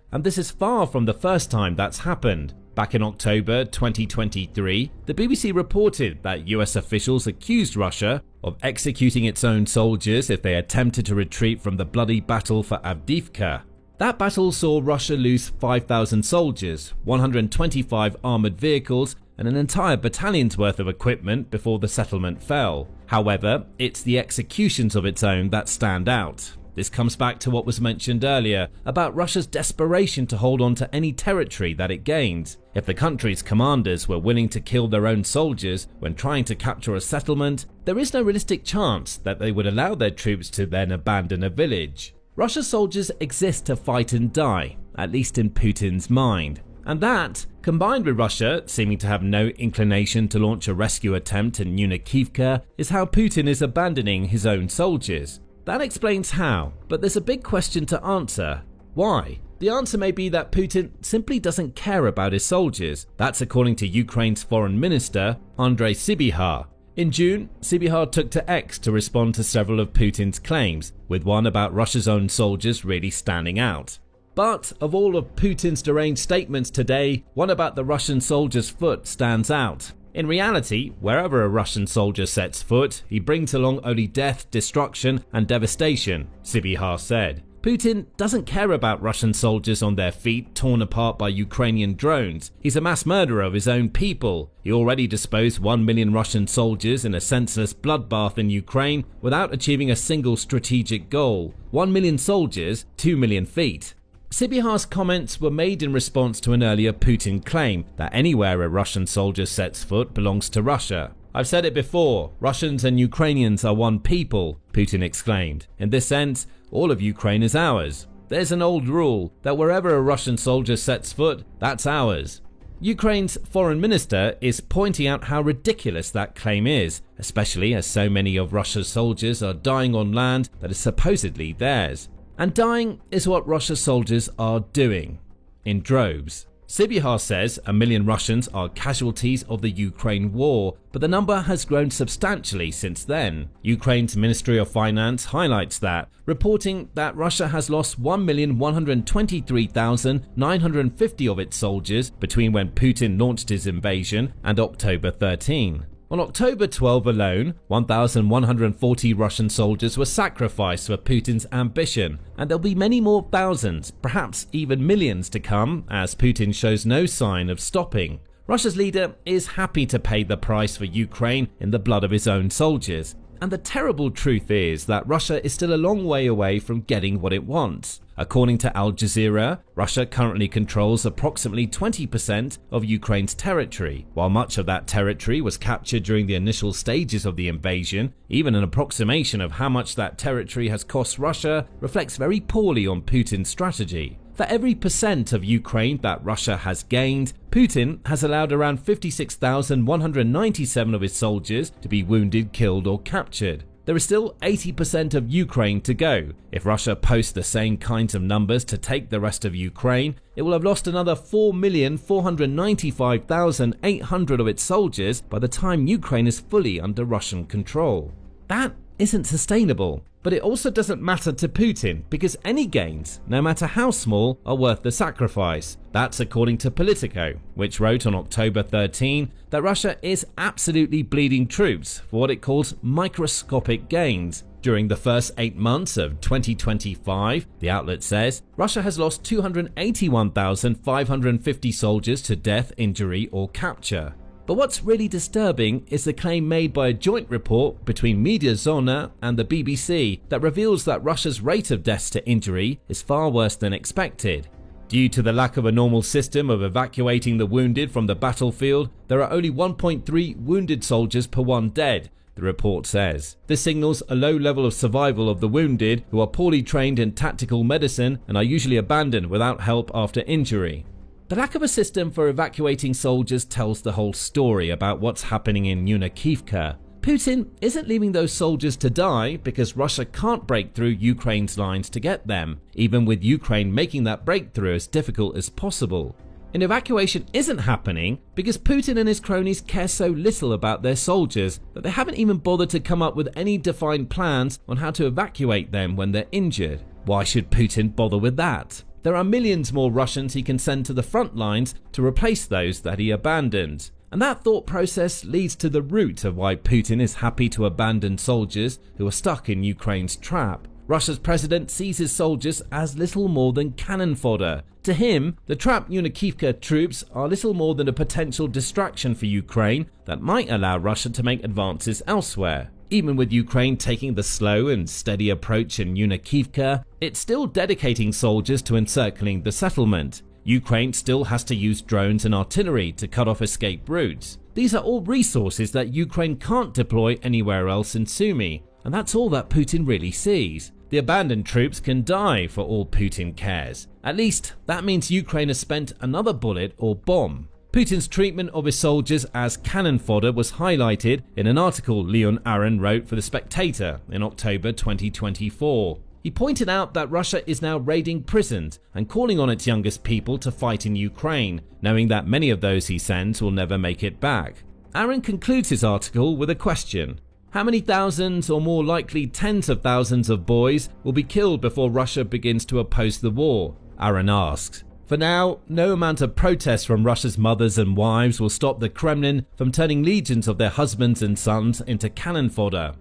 and this is far from the first time that's happened. Back in October 2023, the BBC reported that US officials accused Russia of executing its own soldiers if they attempted to retreat from the bloody battle for Avdiivka. That battle saw Russia lose 5,000 soldiers, 125 armoured vehicles, and an entire battalion's worth of equipment before the settlement fell. However, it's the executions of its own that stand out. This comes back to what was mentioned earlier about Russia's desperation to hold on to any territory that it gains. If the country's commanders were willing to kill their own soldiers when trying to capture a settlement, there is no realistic chance that they would allow their troops to then abandon a village. Russia's soldiers exist to fight and die, at least in Putin's mind. And that, combined with Russia seeming to have no inclination to launch a rescue attempt in Yunikivka, is how Putin is abandoning his own soldiers. That explains how, but there's a big question to answer. Why? The answer may be that Putin simply doesn't care about his soldiers. That's according to Ukraine's foreign minister, Andrei Sybiha. In June, Sybiha took to X to respond to several of Putin's claims, with one about Russia's own soldiers really standing out. But of all of Putin's deranged statements today, one about the Russian soldier's foot stands out. In reality, wherever a Russian soldier sets foot, he brings along only death, destruction, and devastation, Sybiha said. Putin doesn't care about Russian soldiers on their feet torn apart by Ukrainian drones. He's a mass murderer of his own people. He already disposed 1 million Russian soldiers in a senseless bloodbath in Ukraine without achieving a single strategic goal. 1 million soldiers, 2 million feet. Sybiha's comments were made in response to an earlier Putin claim that anywhere a Russian soldier sets foot belongs to Russia. I've said it before, Russians and Ukrainians are one people, Putin exclaimed. In this sense, all of Ukraine is ours. There's an old rule that wherever a Russian soldier sets foot, that's ours. Ukraine's foreign minister is pointing out how ridiculous that claim is, especially as so many of Russia's soldiers are dying on land that is supposedly theirs. And dying is what Russia's soldiers are doing, in droves. Sybiha says 1 million Russians are casualties of the Ukraine war, but the number has grown substantially since then. Ukraine's Ministry of Finance highlights that, reporting that Russia has lost 1,123,950 of its soldiers between when Putin launched his invasion and October 13. On October 12 alone, 1,140 Russian soldiers were sacrificed for Putin's ambition, and there'll be many more thousands, perhaps even millions to come, as Putin shows no sign of stopping. Russia's leader is happy to pay the price for Ukraine in the blood of his own soldiers. And the terrible truth is that Russia is still a long way away from getting what it wants. According to Al Jazeera, Russia currently controls approximately 20% of Ukraine's territory. While much of that territory was captured during the initial stages of the invasion, even an approximation of how much that territory has cost Russia reflects very poorly on Putin's strategy. For every percent of Ukraine that Russia has gained, Putin has allowed around 56,197 of his soldiers to be wounded, killed, or captured. There is still 80% of Ukraine to go. If Russia posts the same kinds of numbers to take the rest of Ukraine, it will have lost another 4,495,800 of its soldiers by the time Ukraine is fully under Russian control. That isn't sustainable. But it also doesn't matter to Putin because any gains, no matter how small, are worth the sacrifice. That's according to Politico, which wrote on October 13 that Russia is absolutely bleeding troops for what it calls microscopic gains. During the first 8 months of 2025, the outlet says, Russia has lost 281,550 soldiers to death, injury, or capture. But what's really disturbing is the claim made by a joint report between Media Zona and the BBC that reveals that Russia's rate of deaths to injury is far worse than expected. Due to the lack of a normal system of evacuating the wounded from the battlefield, there are only 1.3 wounded soldiers per 1 dead, the report says. This signals a low level of survival of the wounded, who are poorly trained in tactical medicine and are usually abandoned without help after injury. The lack of a system for evacuating soldiers tells the whole story about what's happening in Kyiv. Putin isn't leaving those soldiers to die because Russia can't break through Ukraine's lines to get them, even with Ukraine making that breakthrough as difficult as possible. An evacuation isn't happening because Putin and his cronies care so little about their soldiers that they haven't even bothered to come up with any defined plans on how to evacuate them when they're injured. Why should Putin bother with that? There are millions more Russians he can send to the front lines to replace those that he abandoned. And that thought process leads to the root of why Putin is happy to abandon soldiers who are stuck in Ukraine's trap. Russia's president sees his soldiers as little more than cannon fodder. To him, the trapped Kyiv troops are little more than a potential distraction for Ukraine that might allow Russia to make advances elsewhere. Even with Ukraine taking the slow and steady approach in Kyiv, it's still dedicating soldiers to encircling the settlement. Ukraine still has to use drones and artillery to cut off escape routes. These are all resources that Ukraine can't deploy anywhere else in Sumy, and that's all that Putin really sees. The abandoned troops can die for all Putin cares. At least, that means Ukraine has spent another bullet or bomb. Putin's treatment of his soldiers as cannon fodder was highlighted in an article Leon Aron wrote for The Spectator in October 2024. He pointed out that Russia is now raiding prisons and calling on its youngest people to fight in Ukraine, knowing that many of those he sends will never make it back. Aron concludes his article with a question. How many thousands, or more likely tens of thousands of boys, will be killed before Russia begins to oppose the war? Aron asks. For now, no amount of protest from Russia's mothers and wives will stop the Kremlin from turning legions of their husbands and sons into cannon fodder.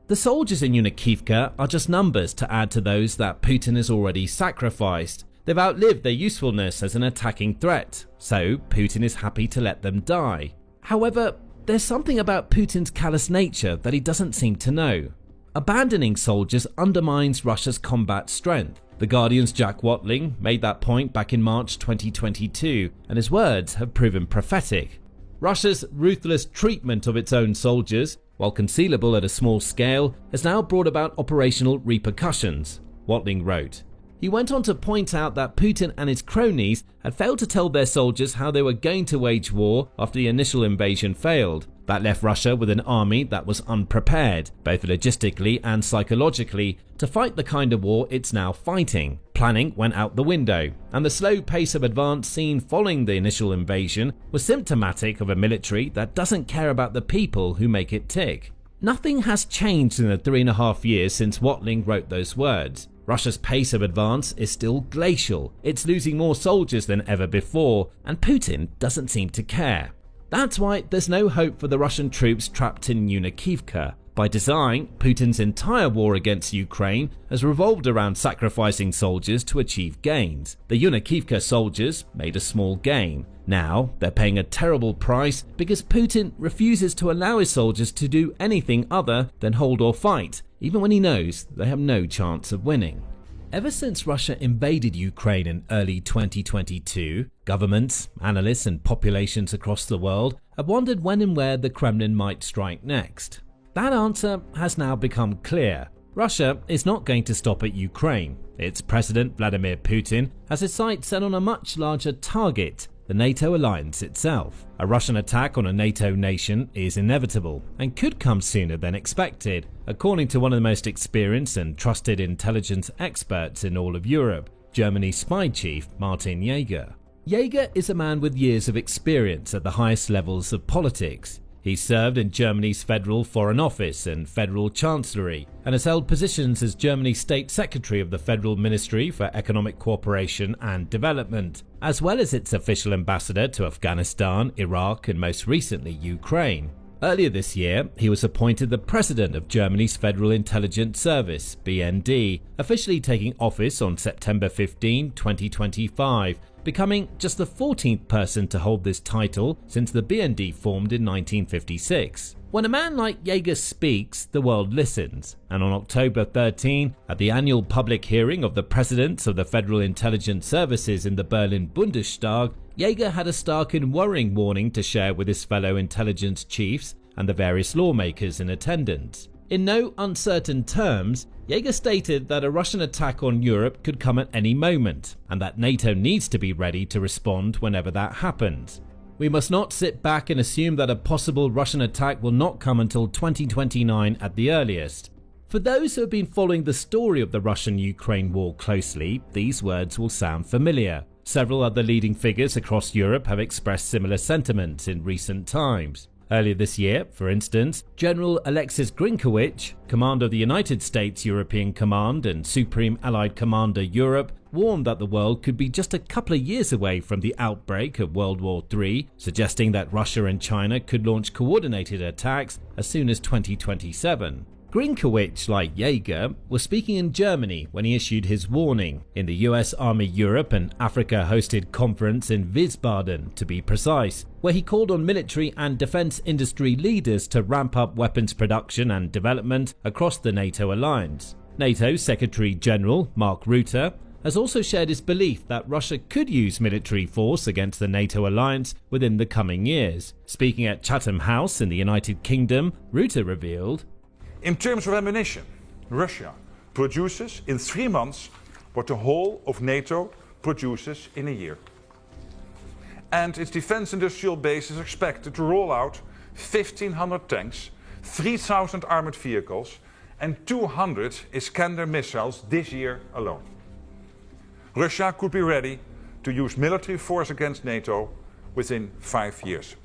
The soldiers in Kyiv are just numbers to add to those that Putin has already sacrificed. They've outlived their usefulness as an attacking threat, so Putin is happy to let them die. However, there's something about Putin's callous nature that he doesn't seem to know. Abandoning soldiers undermines Russia's combat strength. The Guardian's Jack Watling made that point back in March 2022, and his words have proven prophetic. Russia's ruthless treatment of its own soldiers, while concealable at a small scale, has now brought about operational repercussions, Watling wrote. He went on to point out that Putin and his cronies had failed to tell their soldiers how they were going to wage war after the initial invasion failed. That left Russia with an army that was unprepared, both logistically and psychologically, to fight the kind of war it's now fighting. Planning went out the window, and the slow pace of advance seen following the initial invasion was symptomatic of a military that doesn't care about the people who make it tick. Nothing has changed in the 3.5 years since Watling wrote those words. Russia's pace of advance is still glacial, it's losing more soldiers than ever before, and Putin doesn't seem to care. That's why there's no hope for the Russian troops trapped in Kyiv. By design, Putin's entire war against Ukraine has revolved around sacrificing soldiers to achieve gains. The Kyiv soldiers made a small gain. Now, they're paying a terrible price because Putin refuses to allow his soldiers to do anything other than hold or fight, even when he knows they have no chance of winning. Ever since Russia invaded Ukraine in early 2022, governments, analysts and populations across the world have wondered when and where the Kremlin might strike next. That answer has now become clear. Russia is not going to stop at Ukraine. Its President Vladimir Putin has his sights set on a much larger target, the NATO alliance itself. A Russian attack on a NATO nation is inevitable and could come sooner than expected, according to one of the most experienced and trusted intelligence experts in all of Europe, Germany's spy chief Martin Jaeger. Jaeger is a man with years of experience at the highest levels of politics. He served in Germany's Federal Foreign Office and Federal Chancellery, and has held positions as Germany's State Secretary of the Federal Ministry for Economic Cooperation and Development, as well as its official ambassador to Afghanistan, Iraq, and most recently Ukraine. Earlier this year, he was appointed the President of Germany's Federal Intelligence Service, BND, officially taking office on September 15, 2025, becoming just the 14th person to hold this title since the BND formed in 1956. When a man like Yeager speaks, the world listens, and on October 13, at the annual public hearing of the presidents of the Federal Intelligence Services in the Berlin Bundestag, Yeager had a stark and worrying warning to share with his fellow intelligence chiefs and the various lawmakers in attendance. In no uncertain terms, Yeager stated that a Russian attack on Europe could come at any moment, and that NATO needs to be ready to respond whenever that happens. We must not sit back and assume that a possible Russian attack will not come until 2029 at the earliest. For those who have been following the story of the Russian-Ukraine war closely, these words will sound familiar. Several other leading figures across Europe have expressed similar sentiments in recent times. Earlier this year, for instance, General Alexis Grinkowicz, commander of the United States European Command and Supreme Allied Commander Europe, warned that the world could be just a couple of years away from the outbreak of World War III, suggesting that Russia and China could launch coordinated attacks as soon as 2027. Grinkowicz, like Yeager, was speaking in Germany when he issued his warning, in the US Army Europe and Africa hosted conference in Wiesbaden, to be precise, where he called on military and defense industry leaders to ramp up weapons production and development across the NATO alliance. NATO Secretary General Mark Rutte has also shared his belief that Russia could use military force against the NATO alliance within the coming years. Speaking at Chatham House in the United Kingdom, Rutte revealed, "In terms of ammunition, Russia produces in 3 months what the whole of NATO produces in a year. And its defense industrial base is expected to roll out 1,500 tanks, 3,000 armored vehicles and 200 Iskander missiles this year alone. Russia could be ready to use military force against NATO within 5 years."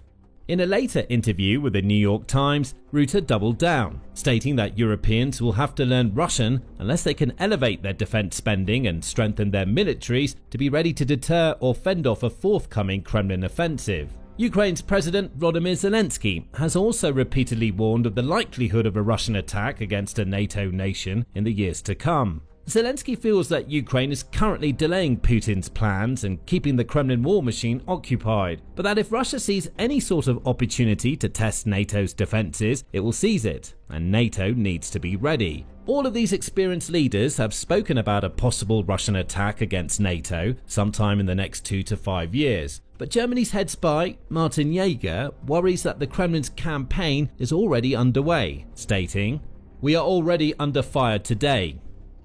In a later interview with the New York Times, Rutte doubled down, stating that Europeans will have to learn Russian unless they can elevate their defense spending and strengthen their militaries to be ready to deter or fend off a forthcoming Kremlin offensive. Ukraine's President Volodymyr Zelenskyy has also repeatedly warned of the likelihood of a Russian attack against a NATO nation in the years to come. Zelenskyy feels that Ukraine is currently delaying Putin's plans and keeping the Kremlin war machine occupied, but that if Russia sees any sort of opportunity to test NATO's defenses, it will seize it, and NATO needs to be ready. All of these experienced leaders have spoken about a possible Russian attack against NATO sometime in the next 2 to 5 years. But Germany's head spy, Martin Yeager, worries that the Kremlin's campaign is already underway, stating, "We are already under fire today.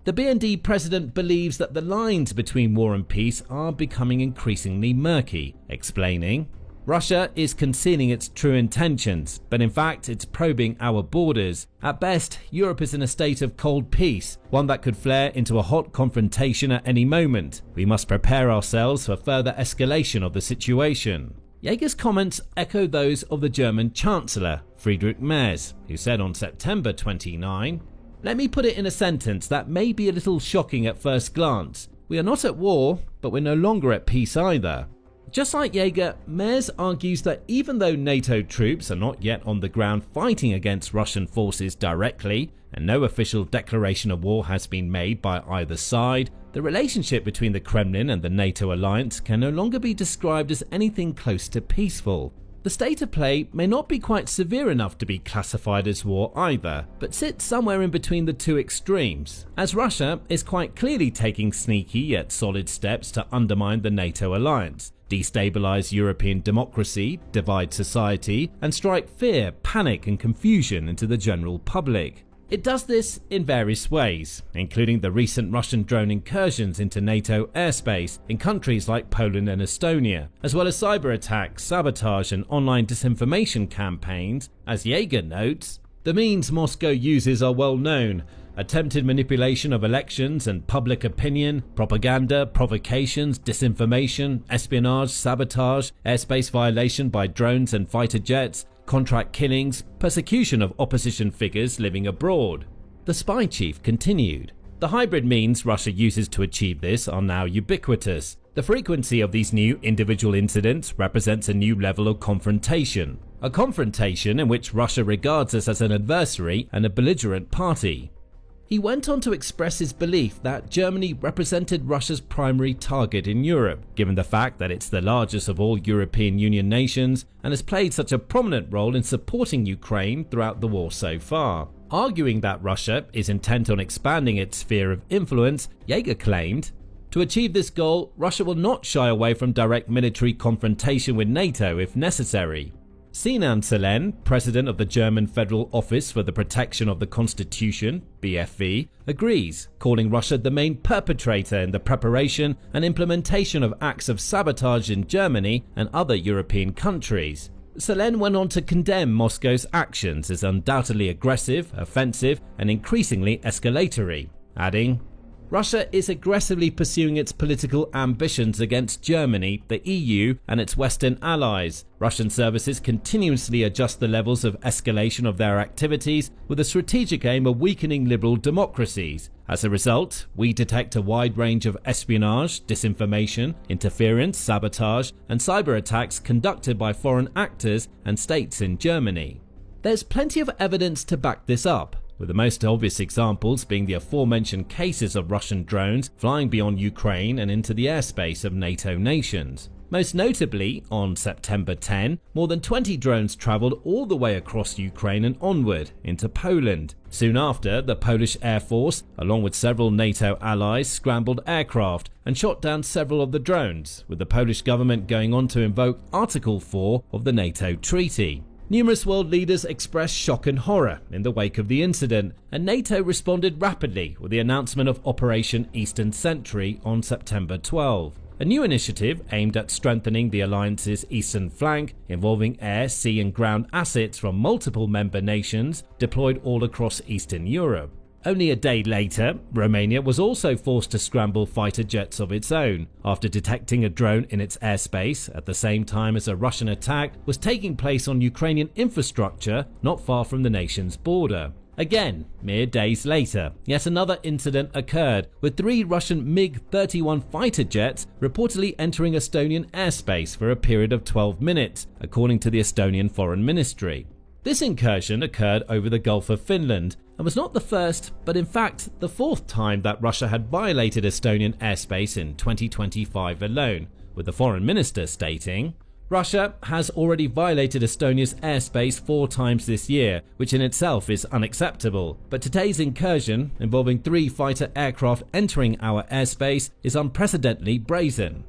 The BND president believes that the lines between war and peace are becoming increasingly murky, explaining, Russia is concealing its true intentions, but in fact it's probing our borders. At best, Europe is in a state of cold peace, one that could flare into a hot confrontation at any moment. We must prepare ourselves for further escalation of the situation." Yeager's comments echo those of the German Chancellor, Friedrich Merz, who said on September 29, "Let me put it in a sentence that may be a little shocking at first glance. We are not at war, but we're no longer at peace either." Just like Yeager, Merz argues that even though NATO troops are not yet on the ground fighting against Russian forces directly, and no official declaration of war has been made by either side, the relationship between the Kremlin and the NATO alliance can no longer be described as anything close to peaceful. The state of play may not be quite severe enough to be classified as war either, but sits somewhere in between the two extremes, as Russia is quite clearly taking sneaky yet solid steps to undermine the NATO alliance, destabilize European democracy, divide society, and strike fear, panic, and confusion into the general public. It does this in various ways, including the recent Russian drone incursions into NATO airspace in countries like Poland and Estonia, as well as cyber attacks, sabotage, and online disinformation campaigns. As Yeager notes, the means Moscow uses are well known: attempted manipulation of elections and public opinion, propaganda, provocations, disinformation, espionage, sabotage, airspace violation by drones and fighter jets, contract killings, persecution of opposition figures living abroad. The spy chief continued, "The hybrid means Russia uses to achieve this are now ubiquitous. The frequency of these new individual incidents represents a new level of confrontation, a confrontation in which Russia regards us as an adversary and a belligerent party." He went on to express his belief that Germany represented Russia's primary target in Europe, given the fact that it's the largest of all European Union nations and has played such a prominent role in supporting Ukraine throughout the war so far. Arguing that Russia is intent on expanding its sphere of influence, Jaeger claimed, "To achieve this goal, Russia will not shy away from direct military confrontation with NATO if necessary." Sinan Selen, president of the German Federal Office for the Protection of the Constitution, BFV, agrees, calling Russia the main perpetrator in the preparation and implementation of acts of sabotage in Germany and other European countries. Selen went on to condemn Moscow's actions as undoubtedly aggressive, offensive, and increasingly escalatory, adding, "Russia is aggressively pursuing its political ambitions against Germany, the EU, and its Western allies. Russian services continuously adjust the levels of escalation of their activities with a strategic aim of weakening liberal democracies. As a result, we detect a wide range of espionage, disinformation, interference, sabotage, and cyber attacks conducted by foreign actors and states in Germany." There's plenty of evidence to back this up, with the most obvious examples being the aforementioned cases of Russian drones flying beyond Ukraine and into the airspace of NATO nations. Most notably, on September 10, more than 20 drones travelled all the way across Ukraine and onward into Poland. Soon after, the Polish Air Force, along with several NATO allies, scrambled aircraft and shot down several of the drones, with the Polish government going on to invoke Article 4 of the NATO treaty. Numerous world leaders expressed shock and horror in the wake of the incident, and NATO responded rapidly with the announcement of Operation Eastern Sentry on September 12, a new initiative aimed at strengthening the alliance's eastern flank, involving air, sea and ground assets from multiple member nations deployed all across Eastern Europe. Only a day later, Romania was also forced to scramble fighter jets of its own after detecting a drone in its airspace at the same time as a Russian attack was taking place on Ukrainian infrastructure not far from the nation's border. Again, mere days later, yet another incident occurred, with 3 Russian MiG-31 fighter jets reportedly entering Estonian airspace for a period of 12 minutes, according to the Estonian Foreign Ministry. This incursion occurred over the Gulf of Finland and was not the first, but in fact the 4th time that Russia had violated Estonian airspace in 2025 alone, with the foreign minister stating, "Russia has already violated Estonia's airspace 4 times this year, which in itself is unacceptable, but today's incursion, involving 3 fighter aircraft entering our airspace, is unprecedentedly brazen."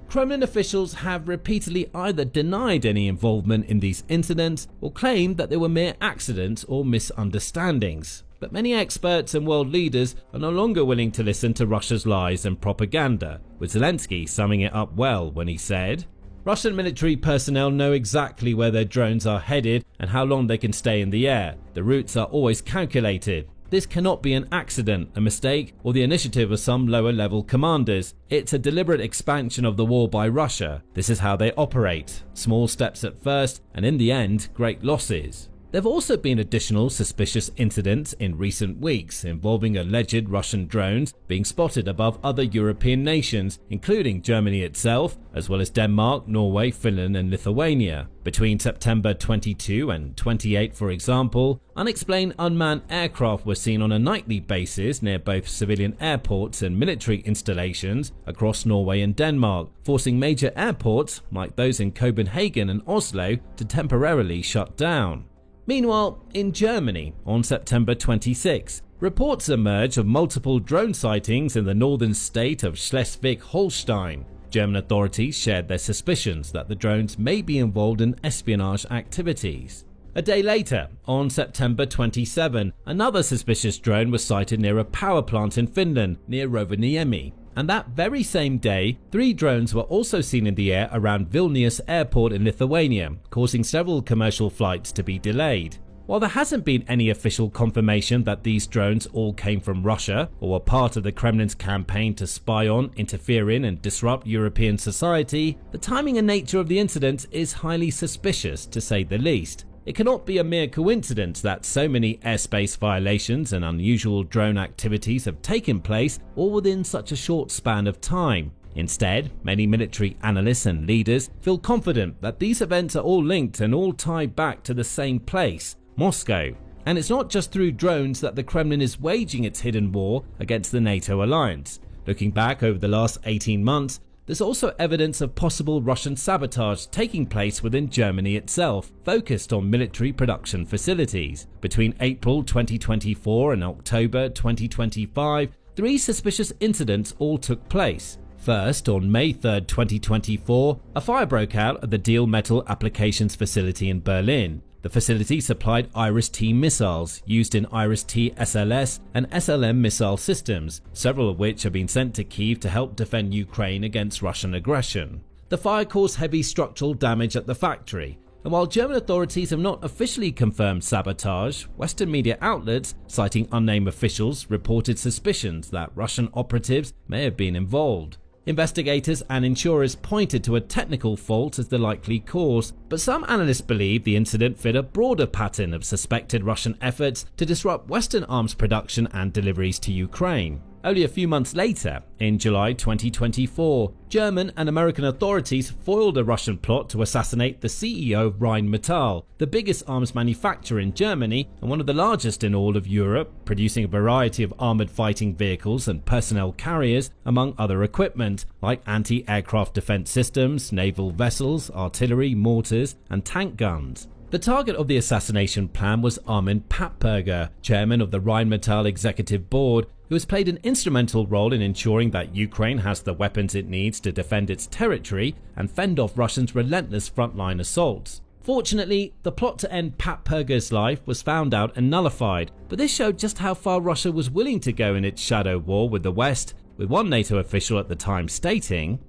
Kremlin officials have repeatedly either denied any involvement in these incidents or claimed that they were mere accidents or misunderstandings. But many experts and world leaders are no longer willing to listen to Russia's lies and propaganda, with Zelenskyy summing it up well when he said, "Russian military personnel know exactly where their drones are headed and how long they can stay in the air. The routes are always calculated. This cannot be an accident, a mistake, or the initiative of some lower-level commanders. It's a deliberate expansion of the war by Russia. This is how they operate. Small steps at first, and in the end, great losses." There have also been additional suspicious incidents in recent weeks involving alleged Russian drones being spotted above other European nations, including Germany itself, as well as Denmark, Norway, Finland and Lithuania. Between September 22 and 28, for example, unexplained unmanned aircraft were seen on a nightly basis near both civilian airports and military installations across Norway and Denmark, forcing major airports, like those in Copenhagen and Oslo, to temporarily shut down. Meanwhile, in Germany, on September 26, reports emerged of multiple drone sightings in the northern state of Schleswig-Holstein. German authorities shared their suspicions that the drones may be involved in espionage activities. A day later, on September 27, another suspicious drone was sighted near a power plant in Finland, near Rovaniemi. And that very same day, 3 drones were also seen in the air around Vilnius airport in Lithuania, causing several commercial flights to be delayed. While there hasn't been any official confirmation that these drones all came from Russia or were part of the Kremlin's campaign to spy on, interfere in and disrupt European society, the timing and nature of the incident is highly suspicious, to say the least. It cannot be a mere coincidence that so many airspace violations and unusual drone activities have taken place all within such a short span of time. Instead, many military analysts and leaders feel confident that these events are all linked and all tied back to the same place, Moscow. And it's not just through drones that the Kremlin is waging its hidden war against the NATO alliance. Looking back over the last 18 months, there's also evidence of possible Russian sabotage taking place within Germany itself, focused on military production facilities. Between April 2024 and October 2025, 3 suspicious incidents all took place. First, on May 3, 2024, a fire broke out at the Deal Metal Applications facility in Berlin. The facility supplied IRIS-T missiles used in IRIS-T SLS and SLM missile systems, several of which have been sent to Kyiv to help defend Ukraine against Russian aggression. The fire caused heavy structural damage at the factory, and while German authorities have not officially confirmed sabotage, Western media outlets, citing unnamed officials, reported suspicions that Russian operatives may have been involved. Investigators and insurers pointed to a technical fault as the likely cause, but some analysts believe the incident fit a broader pattern of suspected Russian efforts to disrupt Western arms production and deliveries to Ukraine. Only a few months later, in July 2024, German and American authorities foiled a Russian plot to assassinate the CEO of Rheinmetall, the biggest arms manufacturer in Germany and one of the largest in all of Europe, producing a variety of armored fighting vehicles and personnel carriers, among other equipment, like anti-aircraft defense systems, naval vessels, artillery, mortars, and tank guns. The target of the assassination plan was Armin Pappberger, chairman of the Rheinmetall Executive Board, who has played an instrumental role in ensuring that Ukraine has the weapons it needs to defend its territory and fend off Russia's relentless frontline assaults. Fortunately, the plot to end Pappberger's life was found out and nullified, but this showed just how far Russia was willing to go in its shadow war with the West, with one NATO official at the time stating,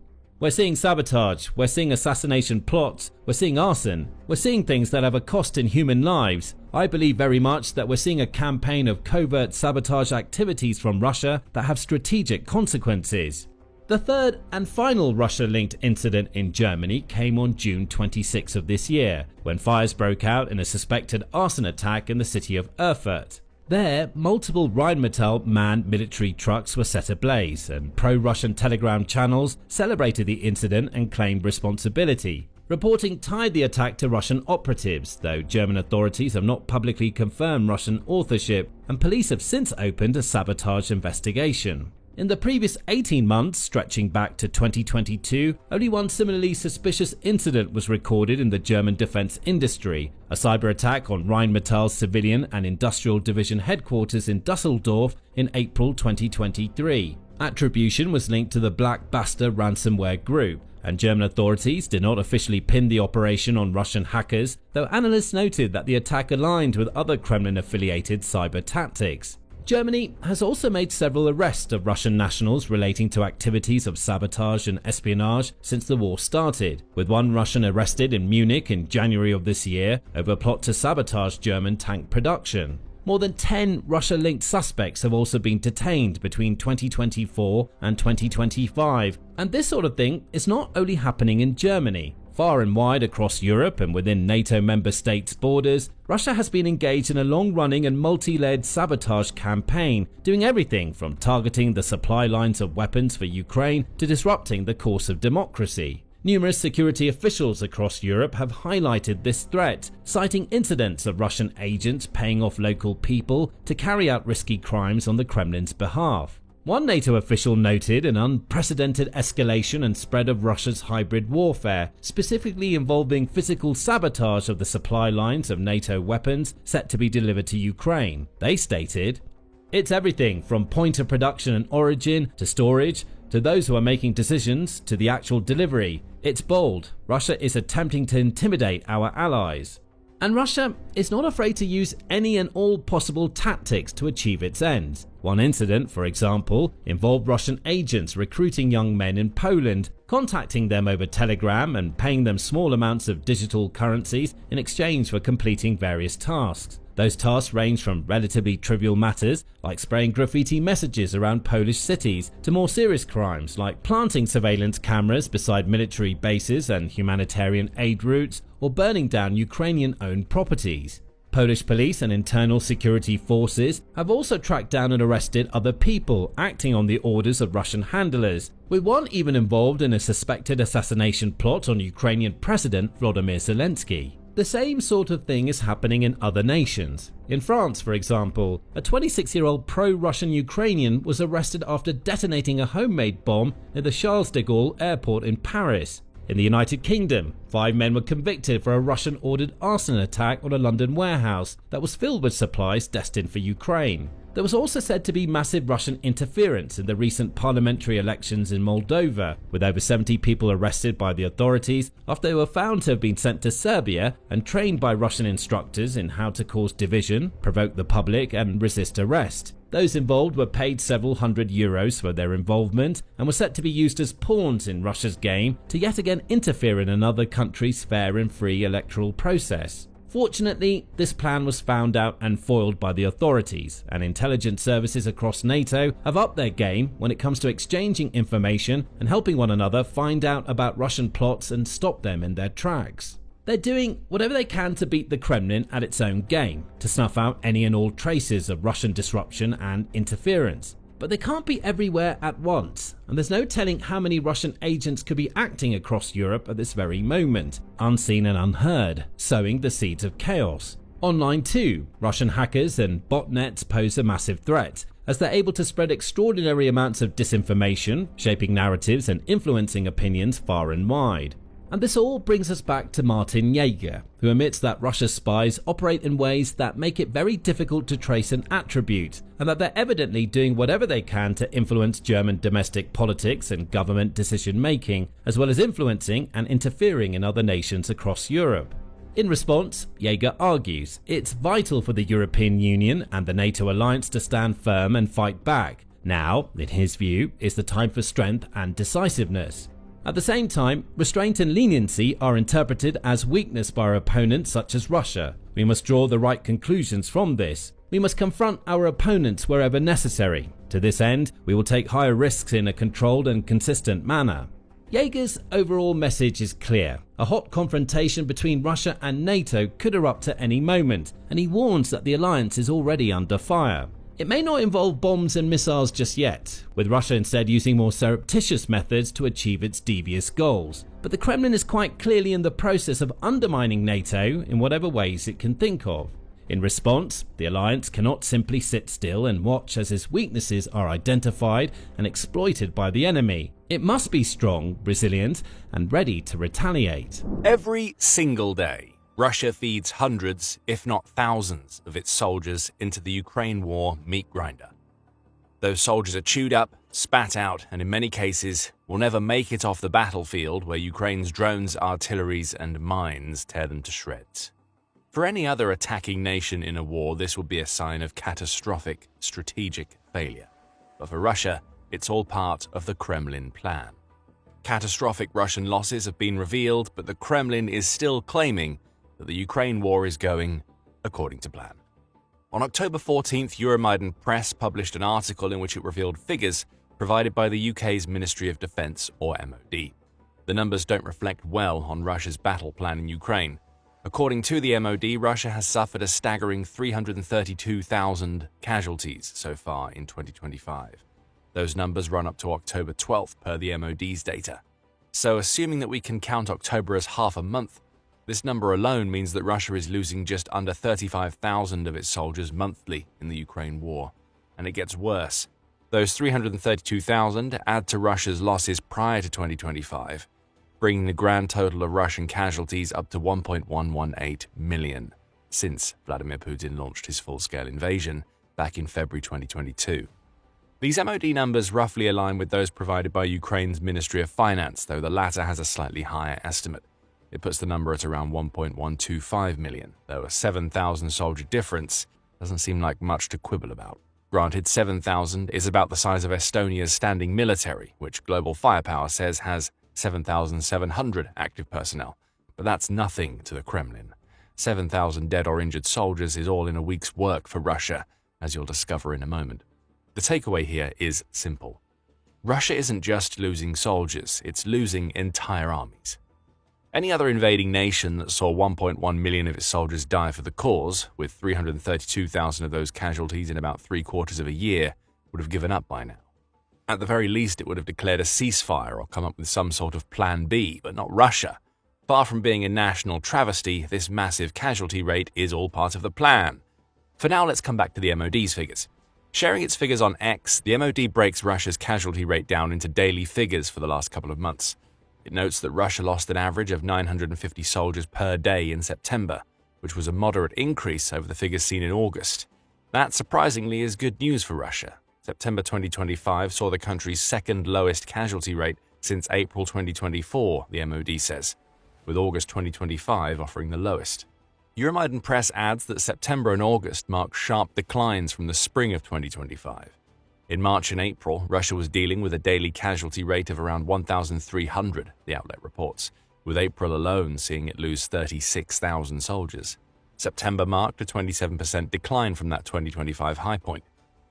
"We're seeing sabotage, we're seeing assassination plots, we're seeing arson, we're seeing things that have a cost in human lives. I believe very much that we're seeing a campaign of covert sabotage activities from Russia that have strategic consequences." The third and final Russia-linked incident in Germany came on June 26 of this year, when fires broke out in a suspected arson attack in the city of Erfurt. There, multiple Rheinmetall manned military trucks were set ablaze, and pro-Russian Telegram channels celebrated the incident and claimed responsibility. Reporting tied the attack to Russian operatives, though German authorities have not publicly confirmed Russian authorship, and police have since opened a sabotage investigation. In the previous 18 months, stretching back to 2022, only one similarly suspicious incident was recorded in the German defense industry, a cyber attack on Rheinmetall's civilian and industrial division headquarters in Dusseldorf in April 2023. Attribution was linked to the Black Basta ransomware group, and German authorities did not officially pin the operation on Russian hackers, though analysts noted that the attack aligned with other Kremlin-affiliated cyber tactics. Germany has also made several arrests of Russian nationals relating to activities of sabotage and espionage since the war started, with one Russian arrested in Munich in January of this year over a plot to sabotage German tank production. More than 10 Russia-linked suspects have also been detained between 2024 and 2025, and this sort of thing is not only happening in Germany. Far and wide across Europe and within NATO member states' borders, Russia has been engaged in a long-running and multi-layered sabotage campaign, doing everything from targeting the supply lines of weapons for Ukraine to disrupting the course of democracy. Numerous security officials across Europe have highlighted this threat, citing incidents of Russian agents paying off local people to carry out risky crimes on the Kremlin's behalf. One NATO official noted an unprecedented escalation and spread of Russia's hybrid warfare, specifically involving physical sabotage of the supply lines of NATO weapons set to be delivered to Ukraine. They stated, "It's everything from point of production and origin to storage, to those who are making decisions, to the actual delivery. It's bold. Russia is attempting to intimidate our allies." And Russia is not afraid to use any and all possible tactics to achieve its ends. One incident, for example, involved Russian agents recruiting young men in Poland, contacting them over Telegram and paying them small amounts of digital currencies in exchange for completing various tasks. Those tasks range from relatively trivial matters like spraying graffiti messages around Polish cities to more serious crimes like planting surveillance cameras beside military bases and humanitarian aid routes, or burning down Ukrainian-owned properties. Polish police and internal security forces have also tracked down and arrested other people acting on the orders of Russian handlers, with one even involved in a suspected assassination plot on Ukrainian President Volodymyr Zelenskyy. The same sort of thing is happening in other nations. In France, for example, a 26-year-old pro-Russian Ukrainian was arrested after detonating a homemade bomb near the Charles de Gaulle airport in Paris. In the United Kingdom, 5 men were convicted for a Russian-ordered arson attack on a London warehouse that was filled with supplies destined for Ukraine. There was also said to be massive Russian interference in the recent parliamentary elections in Moldova, with over 70 people arrested by the authorities after they were found to have been sent to Serbia and trained by Russian instructors in how to cause division, provoke the public, and resist arrest. Those involved were paid several hundred euros for their involvement and were set to be used as pawns in Russia's game to yet again interfere in another country's fair and free electoral process. Fortunately, this plan was found out and foiled by the authorities, and intelligence services across NATO have upped their game when it comes to exchanging information and helping one another find out about Russian plots and stop them in their tracks. They're doing whatever they can to beat the Kremlin at its own game, to snuff out any and all traces of Russian disruption and interference. But they can't be everywhere at once, and there's no telling how many Russian agents could be acting across Europe at this very moment, unseen and unheard, sowing the seeds of chaos. Online too, Russian hackers and botnets pose a massive threat, as they're able to spread extraordinary amounts of disinformation, shaping narratives and influencing opinions far and wide. And this all brings us back to Martin Jaeger, who admits that Russia's spies operate in ways that make it very difficult to trace an attribute, and that they're evidently doing whatever they can to influence German domestic politics and government decision-making, as well as influencing and interfering in other nations across Europe. In response, Jaeger argues it's vital for the European Union and the NATO alliance to stand firm and fight back. Now, in his view, is the time for strength and decisiveness. At the same time, restraint and leniency are interpreted as weakness by our opponents such as Russia. We must draw the right conclusions from this. We must confront our opponents wherever necessary. To this end, we will take higher risks in a controlled and consistent manner. Jaeger's overall message is clear. A hot confrontation between Russia and NATO could erupt at any moment, and he warns that the alliance is already under fire. It may not involve bombs and missiles just yet, with Russia instead using more surreptitious methods to achieve its devious goals. But the Kremlin is quite clearly in the process of undermining NATO in whatever ways it can think of. In response, the alliance cannot simply sit still and watch as its weaknesses are identified and exploited by the enemy. It must be strong, resilient, and ready to retaliate. Every single day, Russia feeds hundreds, if not thousands, of its soldiers into the Ukraine war meat grinder. Those soldiers are chewed up, spat out, and in many cases will never make it off the battlefield where Ukraine's drones, artilleries, and mines tear them to shreds. For any other attacking nation in a war, this would be a sign of catastrophic strategic failure. But for Russia, it's all part of the Kremlin plan. Catastrophic Russian losses have been revealed, but the Kremlin is still claiming that the Ukraine war is going according to plan. On October 14th, Euromaidan Press published an article in which it revealed figures provided by the UK's Ministry of Defence, or MOD. The numbers don't reflect well on Russia's battle plan in Ukraine. According to the MOD, Russia has suffered a staggering 332,000 casualties so far in 2025. Those numbers run up to October 12th per the MOD's data. So assuming that we can count October as half a month, this number alone means that Russia is losing just under 35,000 of its soldiers monthly in the Ukraine war. And it gets worse. Those 332,000 add to Russia's losses prior to 2025, bringing the grand total of Russian casualties up to 1.118 million since Vladimir Putin launched his full-scale invasion back in February 2022. These MOD numbers roughly align with those provided by Ukraine's Ministry of Finance, though the latter has a slightly higher estimate. It puts the number at around 1.125 million, though a 7,000 soldier difference doesn't seem like much to quibble about. Granted, 7,000 is about the size of Estonia's standing military, which Global Firepower says has 7,700 active personnel, but that's nothing to the Kremlin. 7,000 dead or injured soldiers is all in a week's work for Russia, as you'll discover in a moment. The takeaway here is simple. Russia isn't just losing soldiers, it's losing entire armies. Any other invading nation that saw 1.1 million of its soldiers die for the cause, with 332,000 of those casualties in about 3/4 of a year, would have given up by now. At the very least, it would have declared a ceasefire or come up with some sort of plan B, but not Russia. Far from being a national travesty, this massive casualty rate is all part of the plan. For now, let's come back to the MOD's figures. Sharing its figures on X, the MOD breaks Russia's casualty rate down into daily figures for the last couple of months. It notes that Russia lost an average of 950 soldiers per day in September, which was a moderate increase over the figures seen in August. That, surprisingly, is good news for Russia. September 2025 saw the country's second lowest casualty rate since April 2024, the MOD says, with August 2025 offering the lowest. Euromaidan Press adds that September and August mark sharp declines from the spring of 2025. In March and April, Russia was dealing with a daily casualty rate of around 1,300, the outlet reports, with April alone seeing it lose 36,000 soldiers. September marked a 27% decline from that 2025 high point.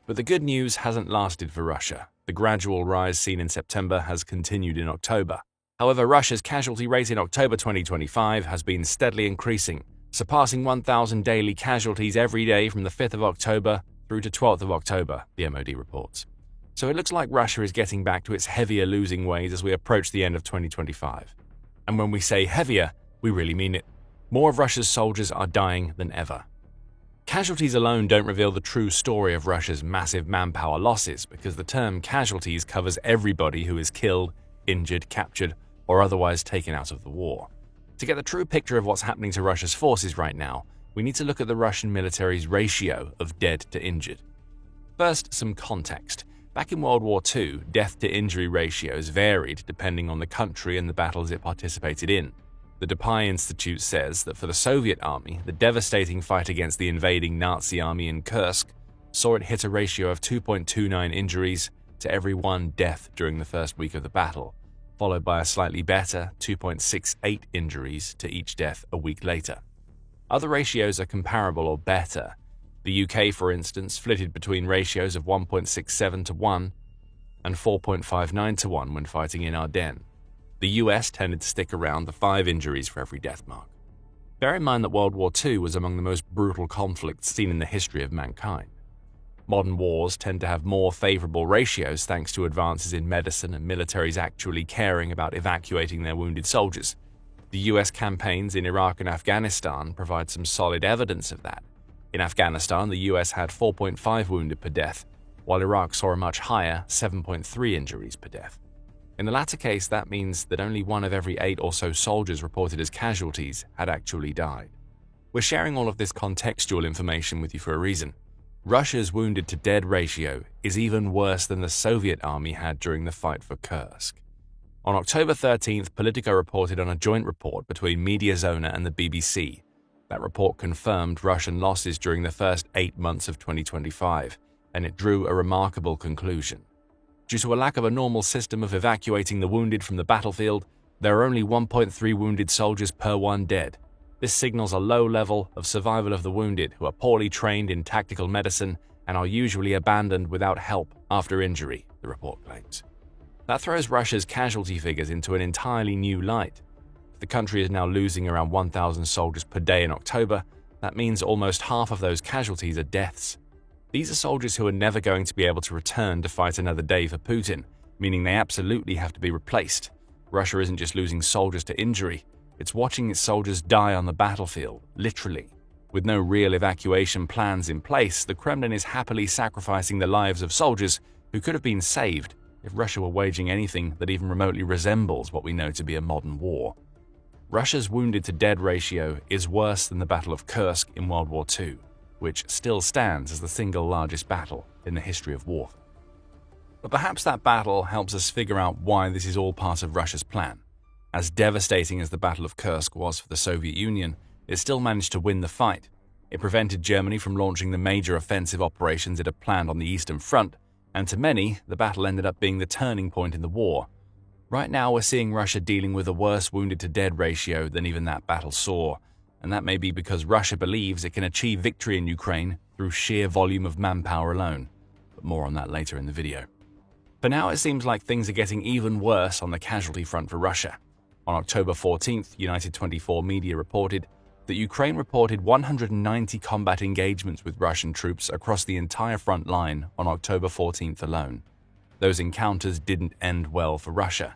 But the good news hasn't lasted for Russia. The gradual rise seen in September has continued in October. However, Russia's casualty rate in October 2025 has been steadily increasing, surpassing 1,000 daily casualties every day from the 5th of October through to 12th of October, the MOD reports. So it looks like Russia is getting back to its heavier losing ways as we approach the end of 2025. And when we say heavier, we really mean it. More of Russia's soldiers are dying than ever. Casualties alone don't reveal the true story of Russia's massive manpower losses, because the term casualties covers everybody who is killed, injured, captured, or otherwise taken out of the war. To get the true picture of what's happening to Russia's forces right now, we need to look at the Russian military's ratio of dead to injured. First, some context. Back in World War II, death-to-injury ratios varied depending on the country and the battles it participated in. The DePay Institute says that for the Soviet army, the devastating fight against the invading Nazi army in Kursk saw it hit a ratio of 2.29 injuries to every 1 death during the first week of the battle, followed by a slightly better 2.68 injuries to each death a week later. Other ratios are comparable or better. The UK, for instance, flitted between ratios of 1.67 to 1 and 4.59 to 1 when fighting in Ardennes. The US tended to stick around the 5 injuries for every death mark. Bear in mind that World War II was among the most brutal conflicts seen in the history of mankind. Modern wars tend to have more favorable ratios thanks to advances in medicine and militaries actually caring about evacuating their wounded soldiers. The US campaigns in Iraq and Afghanistan provide some solid evidence of that. In Afghanistan, the US had 4.5 wounded per death, while Iraq saw a much higher 7.3 injuries per death. In the latter case, that means that only 1 of every 8 or so soldiers reported as casualties had actually died. We're sharing all of this contextual information with you for a reason. Russia's wounded-to-dead ratio is even worse than the Soviet army had during the fight for Kursk. On October 13th, Politico reported on a joint report between Mediazona and the BBC. That report confirmed Russian losses during the first 8 months of 2025, and it drew a remarkable conclusion. Due to a lack of a normal system of evacuating the wounded from the battlefield, there are only 1.3 wounded soldiers per 1 dead. This signals a low level of survival of the wounded who are poorly trained in tactical medicine and are usually abandoned without help after injury, the report claims. That throws Russia's casualty figures into an entirely new light. If the country is now losing around 1,000 soldiers per day in October, that means almost half of those casualties are deaths. These are soldiers who are never going to be able to return to fight another day for Putin, meaning they absolutely have to be replaced. Russia isn't just losing soldiers to injury, it's watching its soldiers die on the battlefield, literally. With no real evacuation plans in place, the Kremlin is happily sacrificing the lives of soldiers who could have been saved if Russia were waging anything that even remotely resembles what we know to be a modern war. Russia's wounded-to-dead ratio is worse than the Battle of Kursk in World War II, which still stands as the single largest battle in the history of war. But perhaps that battle helps us figure out why this is all part of Russia's plan. As devastating as the Battle of Kursk was for the Soviet Union, it still managed to win the fight. It prevented Germany from launching the major offensive operations it had planned on the Eastern Front, and to many, the battle ended up being the turning point in the war. Right now, we're seeing Russia dealing with a worse wounded-to-dead ratio than even that battle saw, and that may be because Russia believes it can achieve victory in Ukraine through sheer volume of manpower alone. But more on that later in the video. For now, it seems like things are getting even worse on the casualty front for Russia. On October 14th, United 24 media reported that Ukraine reported 190 combat engagements with Russian troops across the entire front line on October 14th alone. Those encounters didn't end well for Russia.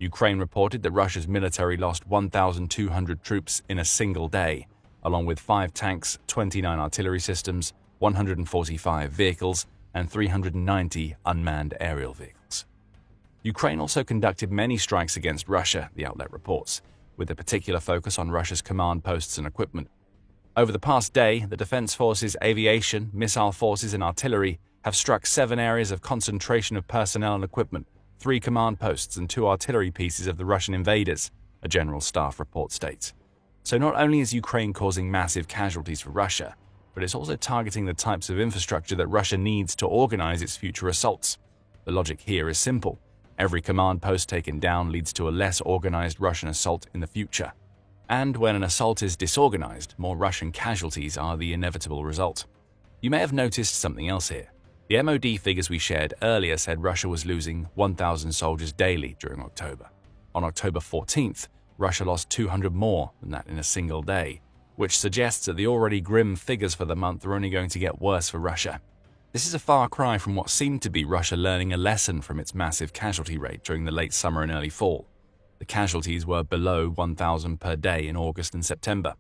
Ukraine reported that Russia's military lost 1,200 troops in a single day, along with 5 tanks, 29 artillery systems, 145 vehicles, and 390 unmanned aerial vehicles. Ukraine also conducted many strikes against Russia, the outlet reports, with a particular focus on Russia's command posts and equipment. Over the past day, the Defense Forces' aviation, missile forces, and artillery have struck 7 areas of concentration of personnel and equipment, 3 command posts, and 2 artillery pieces of the Russian invaders, a general staff report states. So not only is Ukraine causing massive casualties for Russia, but it's also targeting the types of infrastructure that Russia needs to organize its future assaults. The logic here is simple. Every command post taken down leads to a less organized Russian assault in the future. And when an assault is disorganized, more Russian casualties are the inevitable result. You may have noticed something else here. The MOD figures we shared earlier said Russia was losing 1,000 soldiers daily during October. On October 14th, Russia lost 200 more than that in a single day, which suggests that the already grim figures for the month are only going to get worse for Russia. This is a far cry from what seemed to be Russia learning a lesson from its massive casualty rate during the late summer and early fall. The casualties were below 1,000 per day in August and September.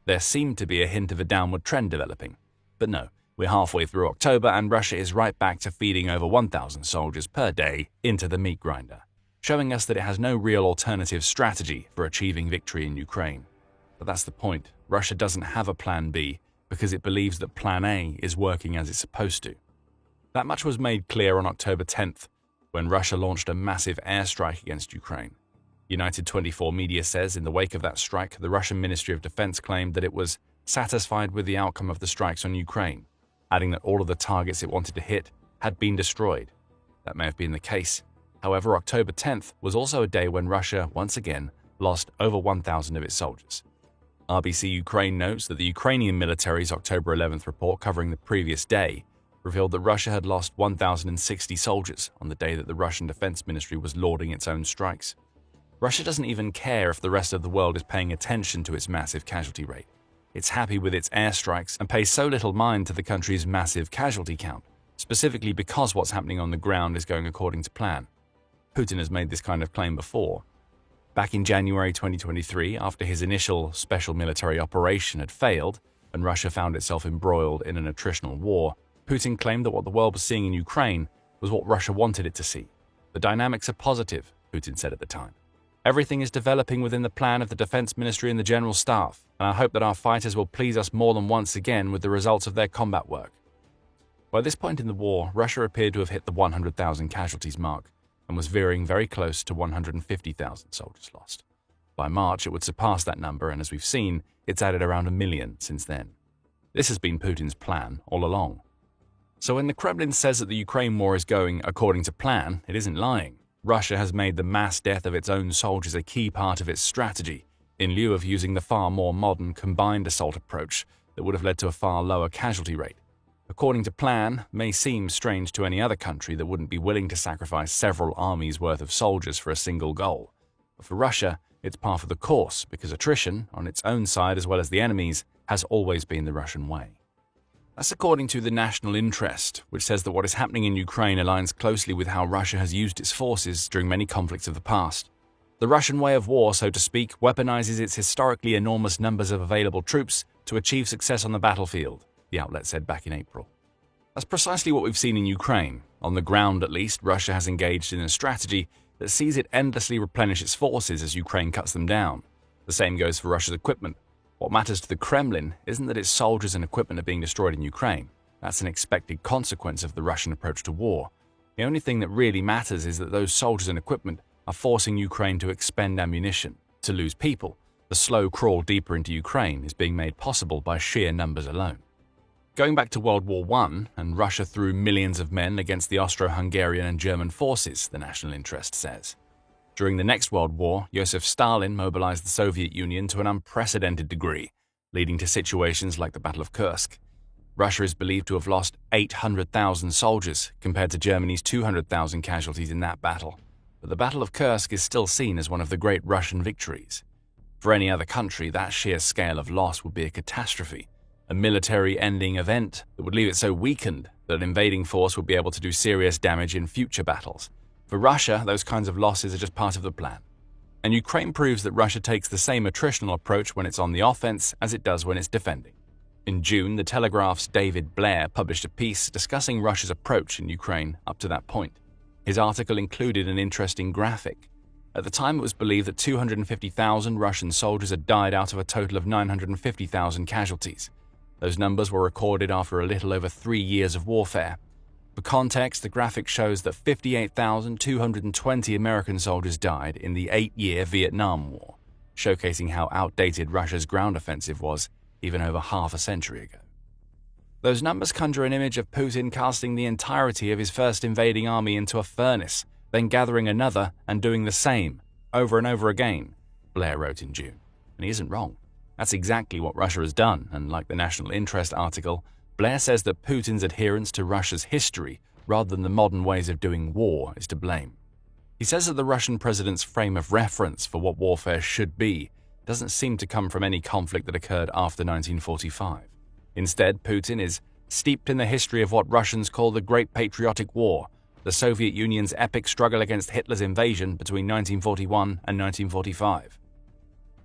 There seemed to be a hint of a downward trend developing. But no, we're halfway through October and Russia is right back to feeding over 1,000 soldiers per day into the meat grinder, showing us that it has no real alternative strategy for achieving victory in Ukraine. But that's the point. Russia doesn't have a plan B because it believes that plan A is working as it's supposed to. That much was made clear on October 10th, when Russia launched a massive airstrike against Ukraine. United 24 media says in the wake of that strike, the Russian Ministry of Defense claimed that it was satisfied with the outcome of the strikes on Ukraine, adding that all of the targets it wanted to hit had been destroyed. That may have been the case. However, October 10th was also a day when Russia, once again, lost over 1,000 of its soldiers. RBC Ukraine notes that the Ukrainian military's October 11th report covering the previous day revealed that Russia had lost 1,060 soldiers on the day that the Russian Defense Ministry was lauding its own strikes. Russia doesn't even care if the rest of the world is paying attention to its massive casualty rate. It's happy with its airstrikes and pays so little mind to the country's massive casualty count, specifically because what's happening on the ground is going according to plan. Putin has made this kind of claim before. Back in January 2023, after his initial special military operation had failed and Russia found itself embroiled in an attritional war, Putin claimed that what the world was seeing in Ukraine was what Russia wanted it to see. The dynamics are positive, Putin said at the time. Everything is developing within the plan of the Defense Ministry and the General Staff, and I hope that our fighters will please us more than once again with the results of their combat work. By this point in the war, Russia appeared to have hit the 100,000 casualties mark and was veering very close to 150,000 soldiers lost. By March, it would surpass that number, and as we've seen, it's added around 1 million since then. This has been Putin's plan all along. So when the Kremlin says that the Ukraine war is going according to plan, it isn't lying. Russia has made the mass death of its own soldiers a key part of its strategy, in lieu of using the far more modern combined assault approach that would have led to a far lower casualty rate. According to plan may seem strange to any other country that wouldn't be willing to sacrifice several armies' worth of soldiers for a single goal. But for Russia, it's par for the course because attrition, on its own side as well as the enemy's, has always been the Russian way. That's according to the National Interest, which says that what is happening in Ukraine aligns closely with how Russia has used its forces during many conflicts of the past. The Russian way of war, so to speak, weaponizes its historically enormous numbers of available troops to achieve success on the battlefield, the outlet said back in April. That's precisely what we've seen in Ukraine. On the ground, at least, Russia has engaged in a strategy that sees it endlessly replenish its forces as Ukraine cuts them down. The same goes for Russia's equipment. What matters to the Kremlin isn't that its soldiers and equipment are being destroyed in Ukraine. That's an expected consequence of the Russian approach to war. The only thing that really matters is that those soldiers and equipment are forcing Ukraine to expend ammunition, to lose people. The slow crawl deeper into Ukraine is being made possible by sheer numbers alone. Going back to World War I, and Russia threw millions of men against the Austro-Hungarian and German forces, the National Interest says. During the next World War, Joseph Stalin mobilized the Soviet Union to an unprecedented degree, leading to situations like the Battle of Kursk. Russia is believed to have lost 800,000 soldiers compared to Germany's 200,000 casualties in that battle. But the Battle of Kursk is still seen as one of the great Russian victories. For any other country, that sheer scale of loss would be a catastrophe, a military-ending event that would leave it so weakened that an invading force would be able to do serious damage in future battles. For Russia, those kinds of losses are just part of the plan. And Ukraine proves that Russia takes the same attritional approach when it's on the offense as it does when it's defending. In June, The Telegraph's David Blair published a piece discussing Russia's approach in Ukraine up to that point. His article included an interesting graphic. At the time, it was believed that 250,000 Russian soldiers had died out of a total of 950,000 casualties. Those numbers were recorded after a little over 3 years of warfare. For context, the graphic shows that 58,220 American soldiers died in the 8-year Vietnam War, showcasing how outdated Russia's ground offensive was even over half a century ago. Those numbers conjure an image of Putin casting the entirety of his first invading army into a furnace, then gathering another and doing the same, over and over again, Blair wrote in June. And he isn't wrong. That's exactly what Russia has done, and like the National Interest article, Blair says that Putin's adherence to Russia's history, rather than the modern ways of doing war, is to blame. He says that the Russian president's frame of reference for what warfare should be doesn't seem to come from any conflict that occurred after 1945. Instead, Putin is steeped in the history of what Russians call the Great Patriotic War, the Soviet Union's epic struggle against Hitler's invasion between 1941 and 1945.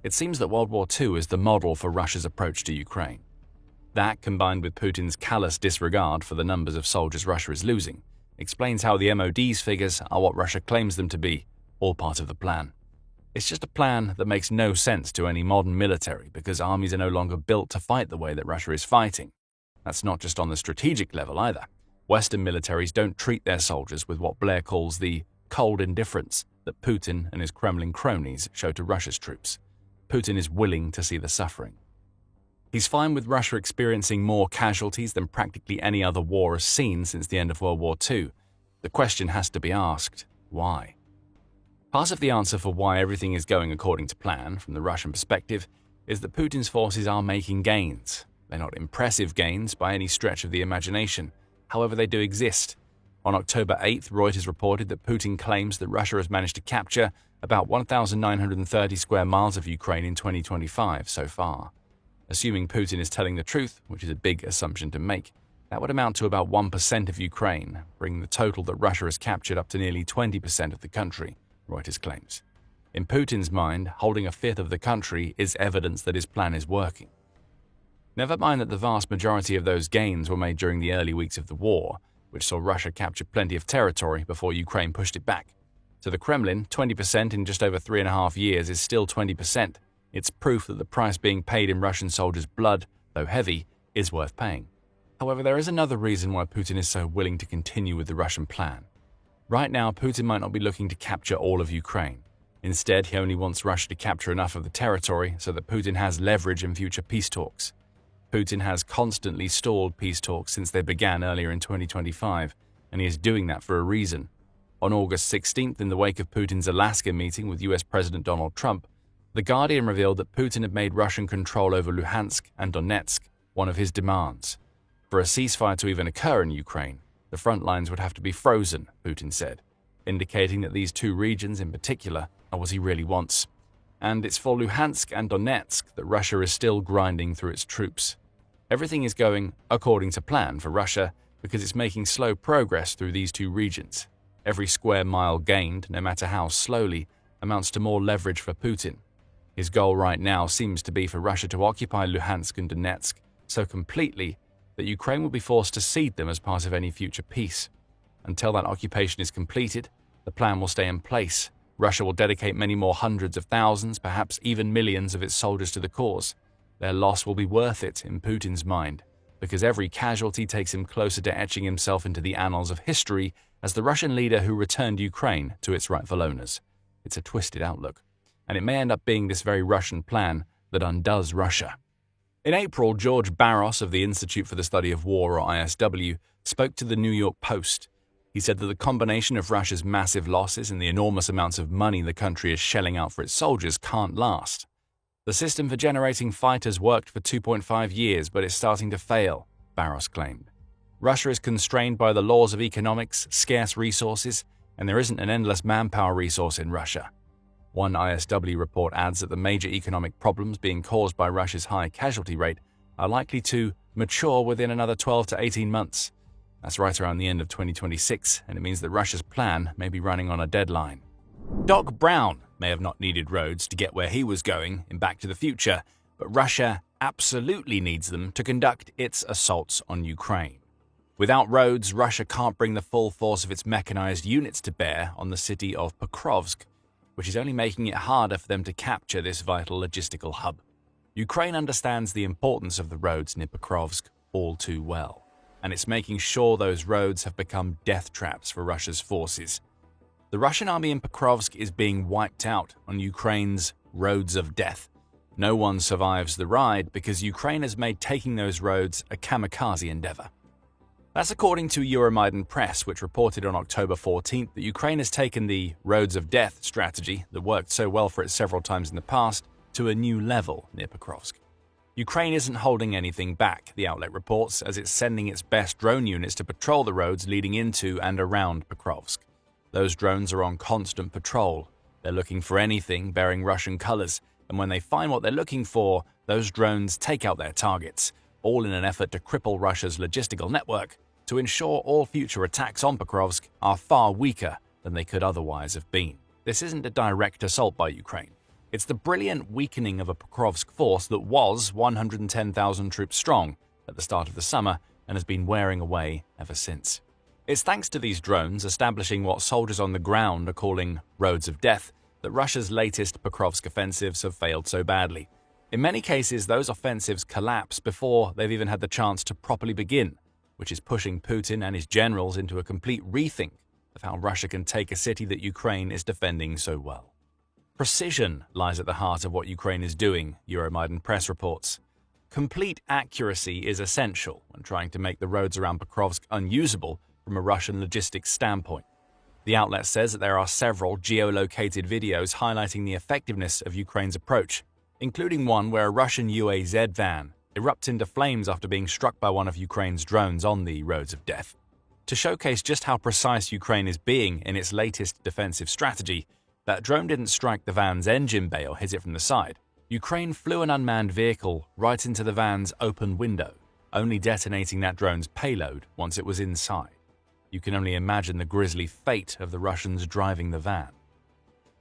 It seems that World War II is the model for Russia's approach to Ukraine. That, combined with Putin's callous disregard for the numbers of soldiers Russia is losing, explains how the MOD's figures are what Russia claims them to be, all part of the plan. It's just a plan that makes no sense to any modern military because armies are no longer built to fight the way that Russia is fighting. That's not just on the strategic level either. Western militaries don't treat their soldiers with what Blair calls the cold indifference that Putin and his Kremlin cronies show to Russia's troops. Putin is willing to see the suffering. He's fine with Russia experiencing more casualties than practically any other war has seen since the end of World War II. The question has to be asked, why? Part of the answer for why everything is going according to plan, from the Russian perspective, is that Putin's forces are making gains. They're not impressive gains by any stretch of the imagination. However, they do exist. On October 8th, Reuters reported that Putin claims that Russia has managed to capture about 1,930 square miles of Ukraine in 2025 so far. Assuming Putin is telling the truth, which is a big assumption to make, that would amount to about 1% of Ukraine, bringing the total that Russia has captured up to nearly 20% of the country, Reuters claims. In Putin's mind, holding a fifth of the country is evidence that his plan is working. Never mind that the vast majority of those gains were made during the early weeks of the war, which saw Russia capture plenty of territory before Ukraine pushed it back. To the Kremlin, 20% in just over 3.5 years is still 20%. It's proof that the price being paid in Russian soldiers' blood, though heavy, is worth paying. However, there is another reason why Putin is so willing to continue with the Russian plan. Right now, Putin might not be looking to capture all of Ukraine. Instead, he only wants Russia to capture enough of the territory so that Putin has leverage in future peace talks. Putin has constantly stalled peace talks since they began earlier in 2025, and he is doing that for a reason. On August 16th, in the wake of Putin's Alaska meeting with US President Donald Trump, The Guardian revealed that Putin had made Russian control over Luhansk and Donetsk one of his demands. For a ceasefire to even occur in Ukraine, the front lines would have to be frozen, Putin said, indicating that these two regions in particular are what he really wants. And it's for Luhansk and Donetsk that Russia is still grinding through its troops. Everything is going according to plan for Russia because it's making slow progress through these two regions. Every square mile gained, no matter how slowly, amounts to more leverage for Putin. His goal right now seems to be for Russia to occupy Luhansk and Donetsk so completely that Ukraine will be forced to cede them as part of any future peace. Until that occupation is completed, the plan will stay in place. Russia will dedicate many more hundreds of thousands, perhaps even millions of its soldiers to the cause. Their loss will be worth it in Putin's mind, because every casualty takes him closer to etching himself into the annals of history as the Russian leader who returned Ukraine to its rightful owners. It's a twisted outlook, and it may end up being this very Russian plan that undoes Russia. In April, George Barros of the Institute for the Study of War, or ISW, spoke to the New York Post. He said that the combination of Russia's massive losses and the enormous amounts of money the country is shelling out for its soldiers can't last. The system for generating fighters worked for 2.5 years, but it's starting to fail, Barros claimed. Russia is constrained by the laws of economics, scarce resources, and there isn't an endless manpower resource in Russia. One ISW report adds that the major economic problems being caused by Russia's high casualty rate are likely to mature within another 12 to 18 months. That's right around the end of 2026, and it means that Russia's plan may be running on a deadline. Doc Brown may have not needed roads to get where he was going in Back to the Future, but Russia absolutely needs them to conduct its assaults on Ukraine. Without roads, Russia can't bring the full force of its mechanized units to bear on the city of Pokrovsk, which is only making it harder for them to capture this vital logistical hub. Ukraine understands the importance of the roads near Pokrovsk all too well, and it's making sure those roads have become death traps for Russia's forces. The Russian army in Pokrovsk is being wiped out on Ukraine's roads of death. No one survives the ride because Ukraine has made taking those roads a kamikaze endeavor. That's according to Euromaidan Press, which reported on October 14th that Ukraine has taken the roads of death strategy that worked so well for it several times in the past to a new level near Pokrovsk. Ukraine isn't holding anything back, the outlet reports, as it's sending its best drone units to patrol the roads leading into and around Pokrovsk. Those drones are on constant patrol. They're looking for anything bearing Russian colors, and when they find what they're looking for, those drones take out their targets, all in an effort to cripple Russia's logistical network to ensure all future attacks on Pokrovsk are far weaker than they could otherwise have been. This isn't a direct assault by Ukraine. It's the brilliant weakening of a Pokrovsk force that was 110,000 troops strong at the start of the summer and has been wearing away ever since. It's thanks to these drones establishing what soldiers on the ground are calling roads of death that Russia's latest Pokrovsk offensives have failed so badly. In many cases, those offensives collapse before they've even had the chance to properly begin, which is pushing Putin and his generals into a complete rethink of how Russia can take a city that Ukraine is defending so well. Precision lies at the heart of what Ukraine is doing, Euromaidan Press reports. Complete accuracy is essential when trying to make the roads around Pokrovsk unusable from a Russian logistics standpoint. The outlet says that there are several geolocated videos highlighting the effectiveness of Ukraine's approach, including one where a Russian UAZ van erupts into flames after being struck by one of Ukraine's drones on the roads of death. To showcase just how precise Ukraine is being in its latest defensive strategy, that drone didn't strike the van's engine bay or hit it from the side. Ukraine flew an unmanned vehicle right into the van's open window, only detonating that drone's payload once it was inside. You can only imagine the grisly fate of the Russians driving the van.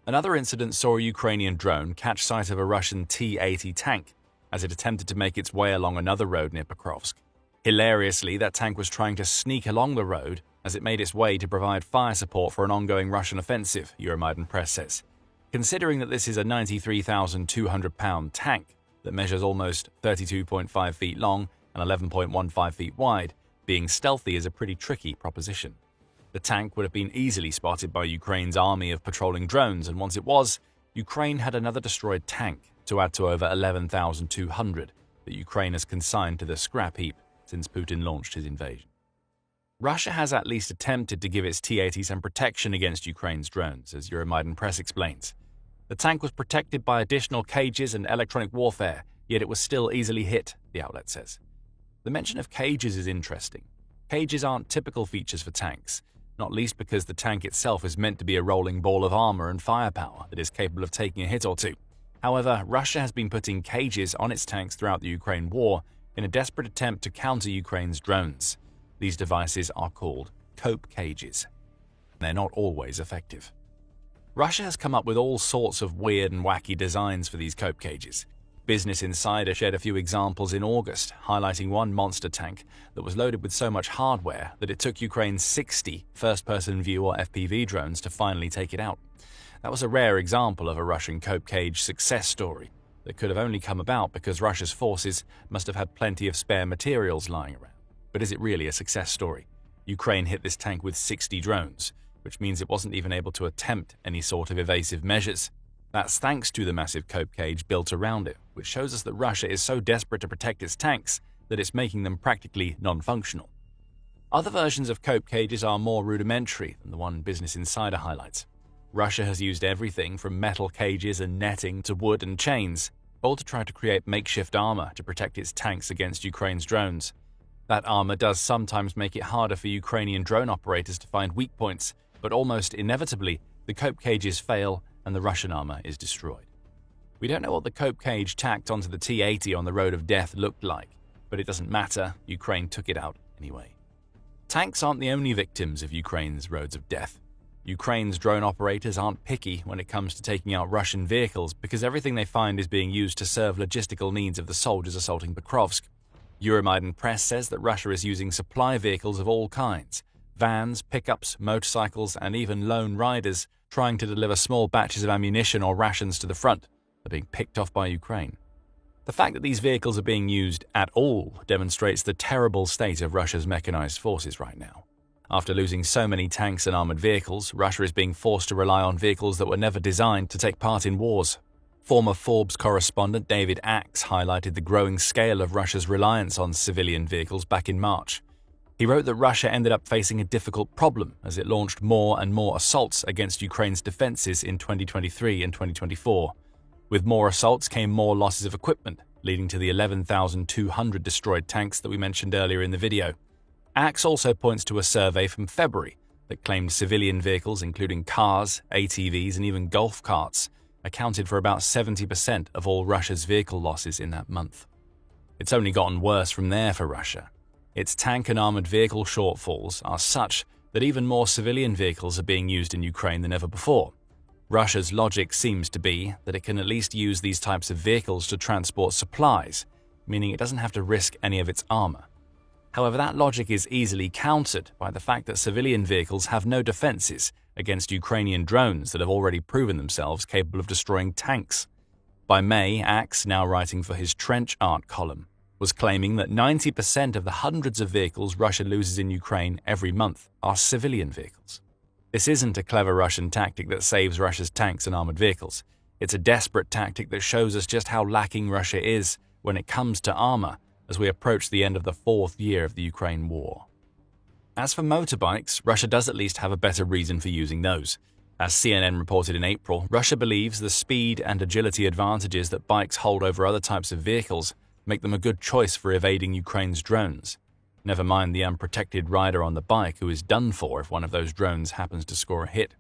Another incident saw a Ukrainian drone catch sight of a Russian T-80 tank as it attempted to make its way along another road near Pokrovsk. Hilariously, that tank was trying to sneak along the road as it made its way to provide fire support for an ongoing Russian offensive, Euromaidan Press says. Considering that this is a 93,200-pound tank that measures almost 32.5 feet long and 11.15 feet wide, being stealthy is a pretty tricky proposition. The tank would have been easily spotted by Ukraine's army of patrolling drones, and once it was, Ukraine had another destroyed tank to add to over 11,200 that Ukraine has consigned to the scrap heap since Putin launched his invasion. Russia has at least attempted to give its T-80 some protection against Ukraine's drones, as Euromaidan Press explains. The tank was protected by additional cages and electronic warfare, yet it was still easily hit, the outlet says. The mention of cages is interesting. Cages aren't typical features for tanks, not least because the tank itself is meant to be a rolling ball of armor and firepower that is capable of taking a hit or two. However, Russia has been putting cages on its tanks throughout the Ukraine war in a desperate attempt to counter Ukraine's drones. These devices are called cope cages. They're not always effective. Russia has come up with all sorts of weird and wacky designs for these cope cages. Business Insider shared a few examples in August, highlighting one monster tank that was loaded with so much hardware that it took Ukraine's 60 first-person view or FPV drones to finally take it out. That was a rare example of a Russian cope cage success story that could have only come about because Russia's forces must have had plenty of spare materials lying around. But is it really a success story? Ukraine hit this tank with 60 drones, which means it wasn't even able to attempt any sort of evasive measures. That's thanks to the massive cope cage built around it, which shows us that Russia is so desperate to protect its tanks that it's making them practically non-functional. Other versions of cope cages are more rudimentary than the one Business Insider highlights. Russia has used everything from metal cages and netting to wood and chains, all to try to create makeshift armor to protect its tanks against Ukraine's drones. That armor does sometimes make it harder for Ukrainian drone operators to find weak points, but almost inevitably, the cope cages fail and the Russian armor is destroyed. We don't know what the cope cage tacked onto the T-80 on the road of death looked like, but it doesn't matter, Ukraine took it out anyway. Tanks aren't the only victims of Ukraine's roads of death. Ukraine's drone operators aren't picky when it comes to taking out Russian vehicles because everything they find is being used to serve logistical needs of the soldiers assaulting Pokrovsk. Euromaidan Press says that Russia is using supply vehicles of all kinds, vans, pickups, motorcycles, and even lone riders trying to deliver small batches of ammunition or rations to the front are being picked off by Ukraine. The fact that these vehicles are being used at all demonstrates the terrible state of Russia's mechanized forces right now. After losing so many tanks and armored vehicles, Russia is being forced to rely on vehicles that were never designed to take part in wars. Former Forbes correspondent David Axe highlighted the growing scale of Russia's reliance on civilian vehicles back in March. He wrote that Russia ended up facing a difficult problem as it launched more and more assaults against Ukraine's defenses in 2023 and 2024. With more assaults came more losses of equipment, leading to the 11,200 destroyed tanks that we mentioned earlier in the video. Axe also points to a survey from February that claimed civilian vehicles, including cars, ATVs, and even golf carts, accounted for about 70% of all Russia's vehicle losses in that month. It's only gotten worse from there for Russia. Its tank and armored vehicle shortfalls are such that even more civilian vehicles are being used in Ukraine than ever before. Russia's logic seems to be that it can at least use these types of vehicles to transport supplies, meaning it doesn't have to risk any of its armor. However, that logic is easily countered by the fact that civilian vehicles have no defenses against Ukrainian drones that have already proven themselves capable of destroying tanks. By May, Axe, now writing for his Trench Art column, was claiming that 90% of the hundreds of vehicles Russia loses in Ukraine every month are civilian vehicles. This isn't a clever Russian tactic that saves Russia's tanks and armored vehicles. It's a desperate tactic that shows us just how lacking Russia is when it comes to armor as we approach the end of the 4th year of the Ukraine war. As for motorbikes, Russia does at least have a better reason for using those. As CNN reported in April, Russia believes the speed and agility advantages that bikes hold over other types of vehicles make them a good choice for evading Ukraine's drones. Never mind the unprotected rider on the bike who is done for if one of those drones happens to score a hit.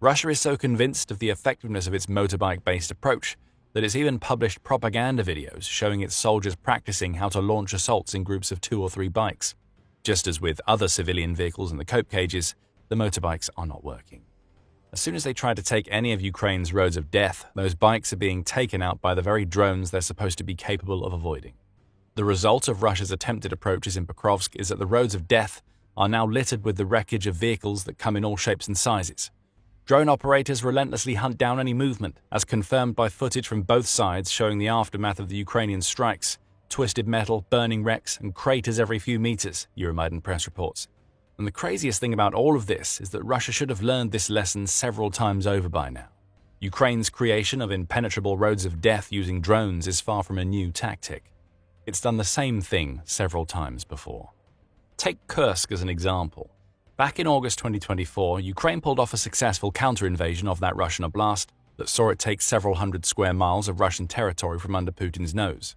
Russia is so convinced of the effectiveness of its motorbike-based approach that it's even published propaganda videos showing its soldiers practicing how to launch assaults in groups of 2 or 3 bikes. Just as with other civilian vehicles in the cope cages, the motorbikes are not working. As soon as they try to take any of Ukraine's roads of death, those bikes are being taken out by the very drones they're supposed to be capable of avoiding. The result of Russia's attempted approaches in Pokrovsk is that the roads of death are now littered with the wreckage of vehicles that come in all shapes and sizes. Drone operators relentlessly hunt down any movement, as confirmed by footage from both sides showing the aftermath of the Ukrainian strikes, twisted metal, burning wrecks, and craters every few meters, Euromaidan Press reports. And the craziest thing about all of this is that Russia should have learned this lesson several times over by now. Ukraine's creation of impenetrable roads of death using drones is far from a new tactic. It's done the same thing several times before. Take Kursk as an example. Back in August 2024, Ukraine pulled off a successful counter-invasion of that Russian oblast that saw it take several hundred square miles of Russian territory from under Putin's nose.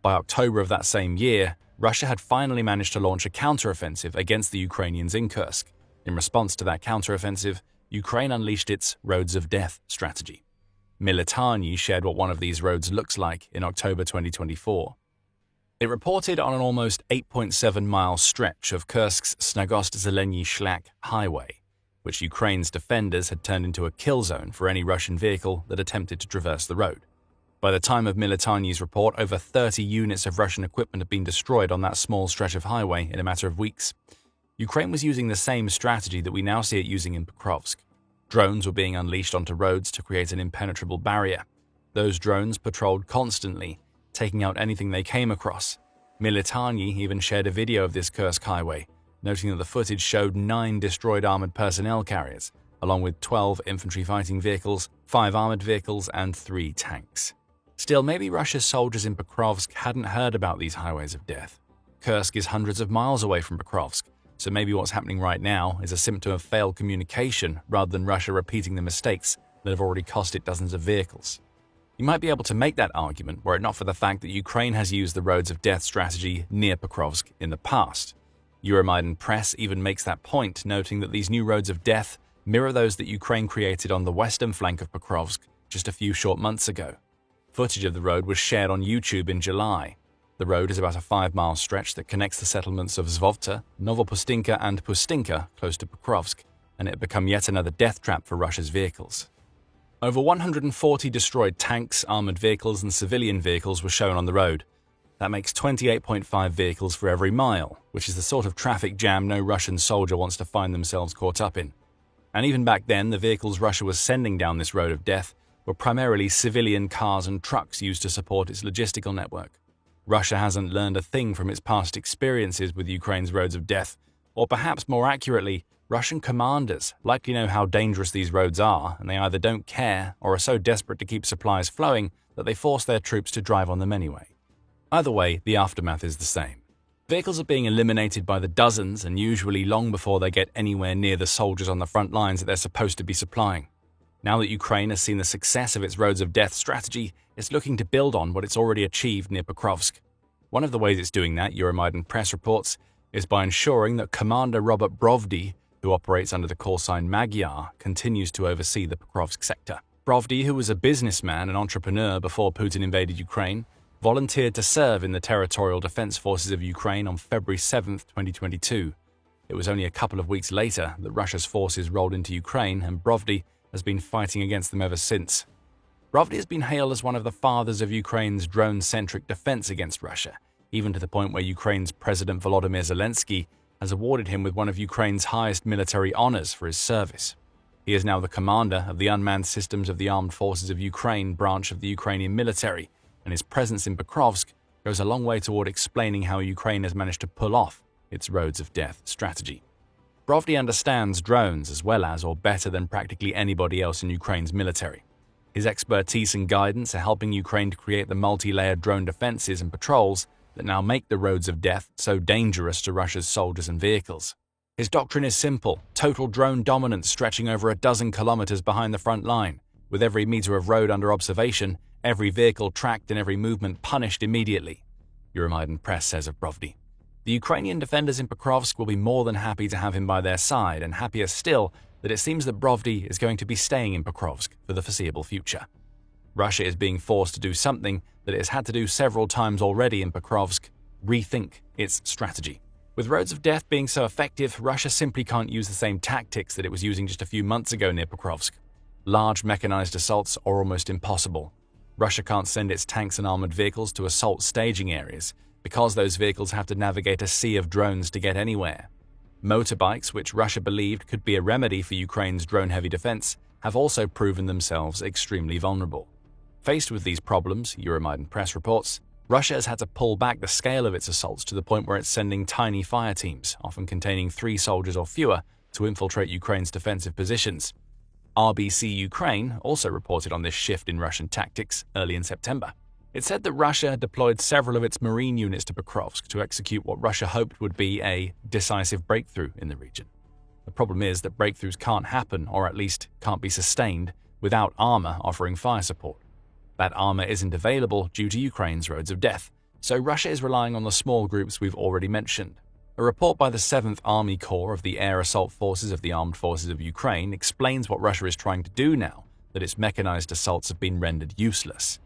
By October of that same year, Russia had finally managed to launch a counter-offensive against the Ukrainians in Kursk. In response to that counter-offensive, Ukraine unleashed its roads of death strategy. Military shared what one of these roads looks like in October 2024. It reported on an almost 8.7-mile stretch of Kursk's Snagost-Zelenyi Shlak highway, which Ukraine's defenders had turned into a kill zone for any Russian vehicle that attempted to traverse the road. By the time of Military's report, over 30 units of Russian equipment had been destroyed on that small stretch of highway in a matter of weeks. Ukraine was using the same strategy that we now see it using in Pokrovsk. Drones were being unleashed onto roads to create an impenetrable barrier. Those drones patrolled constantly, taking out anything they came across. Military even shared a video of this Kursk highway, noting that the footage showed 9 destroyed armored personnel carriers, along with 12 infantry fighting vehicles, 5 armored vehicles, and 3 tanks. Still, maybe Russia's soldiers in Pokrovsk hadn't heard about these highways of death. Kursk is hundreds of miles away from Pokrovsk, so maybe what's happening right now is a symptom of failed communication rather than Russia repeating the mistakes that have already cost it dozens of vehicles. You might be able to make that argument were it not for the fact that Ukraine has used the roads of death strategy near Pokrovsk in the past. Euromaidan Press even makes that point, noting that these new roads of death mirror those that Ukraine created on the western flank of Pokrovsk just a few short months ago. Footage of the road was shared on YouTube in July. The road is about a 5-mile stretch that connects the settlements of Zvovta, Novopustinka and Pustinka close to Pokrovsk, and it had become yet another death trap for Russia's vehicles. Over 140 destroyed tanks, armoured vehicles and civilian vehicles were shown on the road. That makes 28.5 vehicles for every mile, which is the sort of traffic jam no Russian soldier wants to find themselves caught up in. And even back then, the vehicles Russia was sending down this road of death were primarily civilian cars and trucks used to support its logistical network. Russia hasn't learned a thing from its past experiences with Ukraine's roads of death, or perhaps more accurately, Russian commanders likely know how dangerous these roads are, and they either don't care or are so desperate to keep supplies flowing that they force their troops to drive on them anyway. Either way, the aftermath is the same. Vehicles are being eliminated by the dozens, and usually long before they get anywhere near the soldiers on the front lines that they're supposed to be supplying. Now that Ukraine has seen the success of its roads of death strategy, it's looking to build on what it's already achieved near Pokrovsk. One of the ways it's doing that, Euromaidan Press reports, is by ensuring that Commander Robert Brovdy, who operates under the call sign Magyar, continues to oversee the Pokrovsk sector. Brovdy, who was a businessman and entrepreneur before Putin invaded Ukraine, volunteered to serve in the Territorial Defense Forces of Ukraine on February 7, 2022. It was only a couple of weeks later that Russia's forces rolled into Ukraine, and Brovdy has been fighting against them ever since. Brovdy has been hailed as one of the fathers of Ukraine's drone-centric defense against Russia, even to the point where Ukraine's President Volodymyr Zelenskyy has awarded him with one of Ukraine's highest military honors for his service. He is now the commander of the Unmanned Systems of the Armed Forces of Ukraine branch of the Ukrainian military, and his presence in Pokrovsk goes a long way toward explaining how Ukraine has managed to pull off its roads of death strategy. Brovdy understands drones as well as, or better than practically anybody else in Ukraine's military. His expertise and guidance are helping Ukraine to create the multi-layered drone defenses and patrols that now make the roads of death so dangerous to Russia's soldiers and vehicles. His doctrine is simple: total drone dominance stretching over a dozen kilometers behind the front line, with every meter of road under observation, every vehicle tracked and every movement punished immediately, Euromaidan Press says of Brovdy. The Ukrainian defenders in Pokrovsk will be more than happy to have him by their side, and happier still that it seems that Brovdy is going to be staying in Pokrovsk for the foreseeable future. Russia is being forced to do something that it has had to do several times already in Pokrovsk: rethink its strategy. With roads of death being so effective, Russia simply can't use the same tactics that it was using just a few months ago near Pokrovsk. Large mechanized assaults are almost impossible. Russia can't send its tanks and armored vehicles to assault staging areas, because those vehicles have to navigate a sea of drones to get anywhere. Motorbikes, which Russia believed could be a remedy for Ukraine's drone-heavy defense, have also proven themselves extremely vulnerable. Faced with these problems, Euromaidan Press reports, Russia has had to pull back the scale of its assaults to the point where it's sending tiny fire teams, often containing 3 soldiers or fewer, to infiltrate Ukraine's defensive positions. RBC Ukraine also reported on this shift in Russian tactics early in September. It said that Russia had deployed several of its marine units to Pokrovsk to execute what Russia hoped would be a decisive breakthrough in the region. The problem is that breakthroughs can't happen, or at least can't be sustained, without armor offering fire support. That armor isn't available due to Ukraine's roads of death, so Russia is relying on the small groups we've already mentioned. A report by the 7th Army Corps of the Air Assault Forces of the Armed Forces of Ukraine explains what Russia is trying to do now that its mechanized assaults have been rendered useless.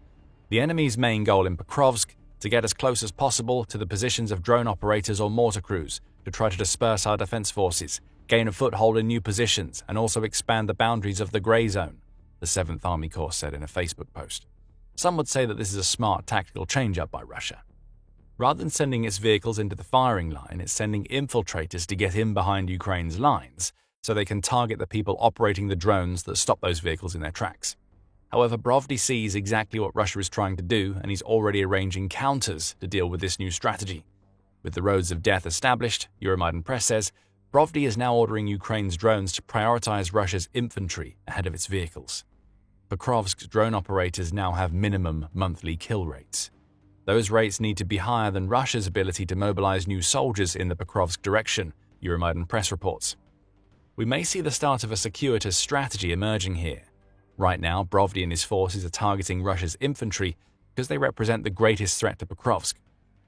The enemy's main goal in Pokrovsk: to get as close as possible to the positions of drone operators or mortar crews to try to disperse our defense forces, gain a foothold in new positions, and also expand the boundaries of the grey zone, the 7th Army Corps said in a Facebook post. Some would say that this is a smart tactical change-up by Russia. Rather than sending its vehicles into the firing line, it's sending infiltrators to get in behind Ukraine's lines so they can target the people operating the drones that stop those vehicles in their tracks. However, Brovdy sees exactly what Russia is trying to do, and he's already arranging counters to deal with this new strategy. With the roads of death established, Euromaidan Press says, Brovdy is now ordering Ukraine's drones to prioritize Russia's infantry ahead of its vehicles. Pokrovsk's drone operators now have minimum monthly kill rates. Those rates need to be higher than Russia's ability to mobilize new soldiers in the Pokrovsk direction, Euromaidan Press reports. We may see the start of a circuitous strategy emerging here. Right now, Brovdy and his forces are targeting Russia's infantry because they represent the greatest threat to Pokrovsk.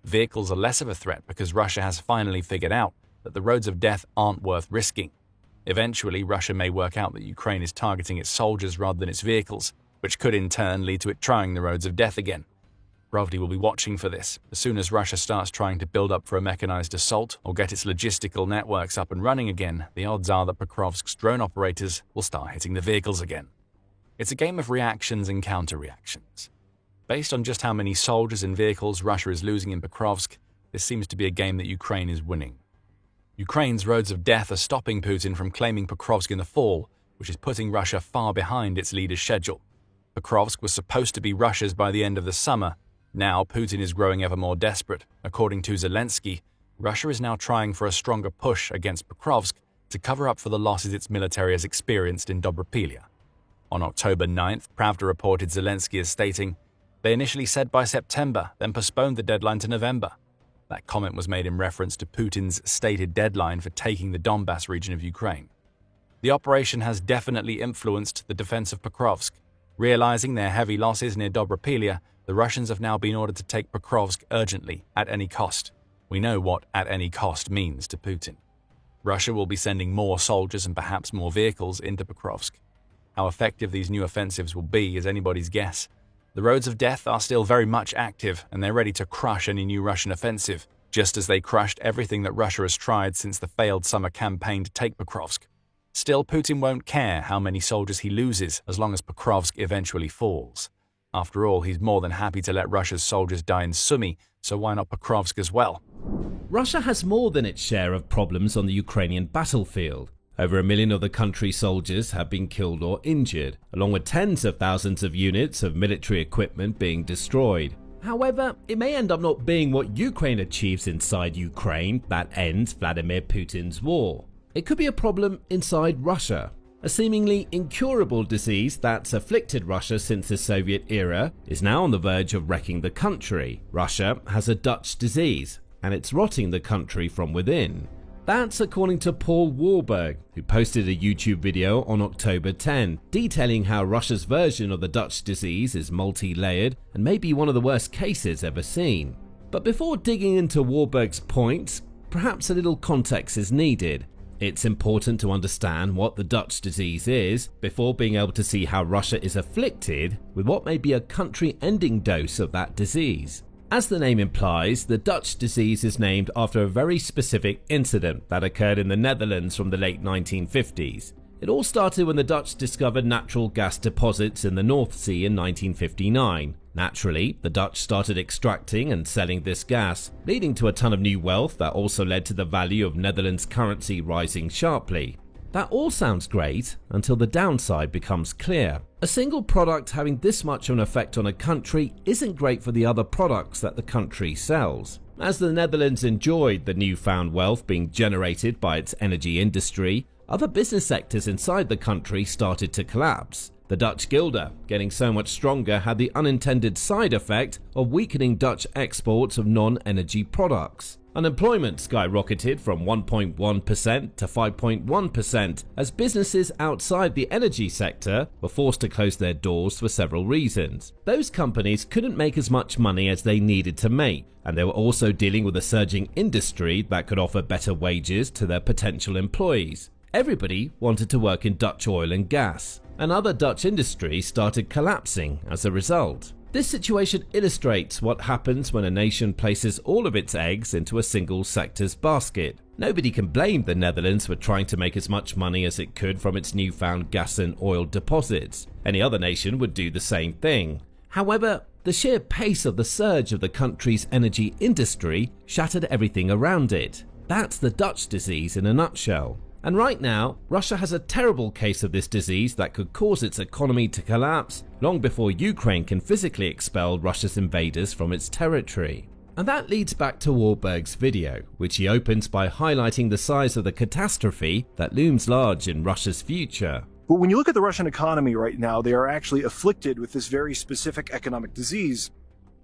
Vehicles are less of a threat because Russia has finally figured out that the roads of death aren't worth risking. Eventually, Russia may work out that Ukraine is targeting its soldiers rather than its vehicles, which could in turn lead to it trying the roads of death again. Pravdi will be watching for this. As soon as Russia starts trying to build up for a mechanized assault or get its logistical networks up and running again, the odds are that Pokrovsk's drone operators will start hitting the vehicles again. It's a game of reactions and counter-reactions. Based on just how many soldiers and vehicles Russia is losing in Pokrovsk, this seems to be a game that Ukraine is winning. Ukraine's roads of death are stopping Putin from claiming Pokrovsk in the fall, which is putting Russia far behind its leader's schedule. Pokrovsk was supposed to be Russia's by the end of the summer. Now Putin is growing ever more desperate. According to Zelenskyy, Russia is now trying for a stronger push against Pokrovsk to cover up for the losses its military has experienced in Dobropilya. On October 9th, Pravda reported Zelenskyy as stating, "They initially said by September, then postponed the deadline to November." That comment was made in reference to Putin's stated deadline for taking the Donbas region of Ukraine. The operation has definitely influenced the defense of Pokrovsk. Realizing their heavy losses near Dobropilya, the Russians have now been ordered to take Pokrovsk urgently, at any cost. We know what "at any cost" means to Putin. Russia will be sending more soldiers and perhaps more vehicles into Pokrovsk. How effective these new offensives will be is anybody's guess. The roads of death are still very much active, and they're ready to crush any new Russian offensive, just as they crushed everything that Russia has tried since the failed summer campaign to take Pokrovsk. Still, Putin won't care how many soldiers he loses as long as Pokrovsk eventually falls. After all, he's more than happy to let Russia's soldiers die in Sumy, so why not Pokrovsk as well? Russia has more than its share of problems on the Ukrainian battlefield. Over 1 million of the country's soldiers have been killed or injured, along with tens of thousands of units of military equipment being destroyed. However, it may end up not being what Ukraine achieves inside Ukraine that ends Vladimir Putin's war. It could be a problem inside Russia. A seemingly incurable disease that's afflicted Russia since the Soviet era is now on the verge of wrecking the country. Russia has a Dutch disease, and it's rotting the country from within. That's according to Paul Warburg, who posted a YouTube video on October 10, detailing how Russia's version of the Dutch disease is multi-layered and may be one of the worst cases ever seen. But before digging into Warburg's points, perhaps a little context is needed. It's important to understand what the Dutch disease is before being able to see how Russia is afflicted with what may be a country-ending dose of that disease. As the name implies, the Dutch disease is named after a very specific incident that occurred in the Netherlands from the late 1950s. It all started when the Dutch discovered natural gas deposits in the North Sea in 1959. Naturally, the Dutch started extracting and selling this gas, leading to a ton of new wealth that also led to the value of Netherlands' currency rising sharply. That all sounds great until the downside becomes clear. A single product having this much of an effect on a country isn't great for the other products that the country sells. As the Netherlands enjoyed the newfound wealth being generated by its energy industry, other business sectors inside the country started to collapse. The Dutch guilder, getting so much stronger, had the unintended side effect of weakening Dutch exports of non-energy products. Unemployment skyrocketed from 1.1% to 5.1% as businesses outside the energy sector were forced to close their doors for several reasons. Those companies couldn't make as much money as they needed to make, and they were also dealing with a surging industry that could offer better wages to their potential employees. Everybody wanted to work in Dutch oil and gas, and other Dutch industries started collapsing as a result. This situation illustrates what happens when a nation places all of its eggs into a single sector's basket. Nobody can blame the Netherlands for trying to make as much money as it could from its newfound gas and oil deposits. Any other nation would do the same thing. However, the sheer pace of the surge of the country's energy industry shattered everything around it. That's the Dutch disease in a nutshell. And right now, Russia has a terrible case of this disease that could cause its economy to collapse long before Ukraine can physically expel Russia's invaders from its territory. And that leads back to Warburg's video, which he opens by highlighting the size of the catastrophe that looms large in Russia's future. But when you look at the Russian economy right now, they are actually afflicted with this very specific economic disease,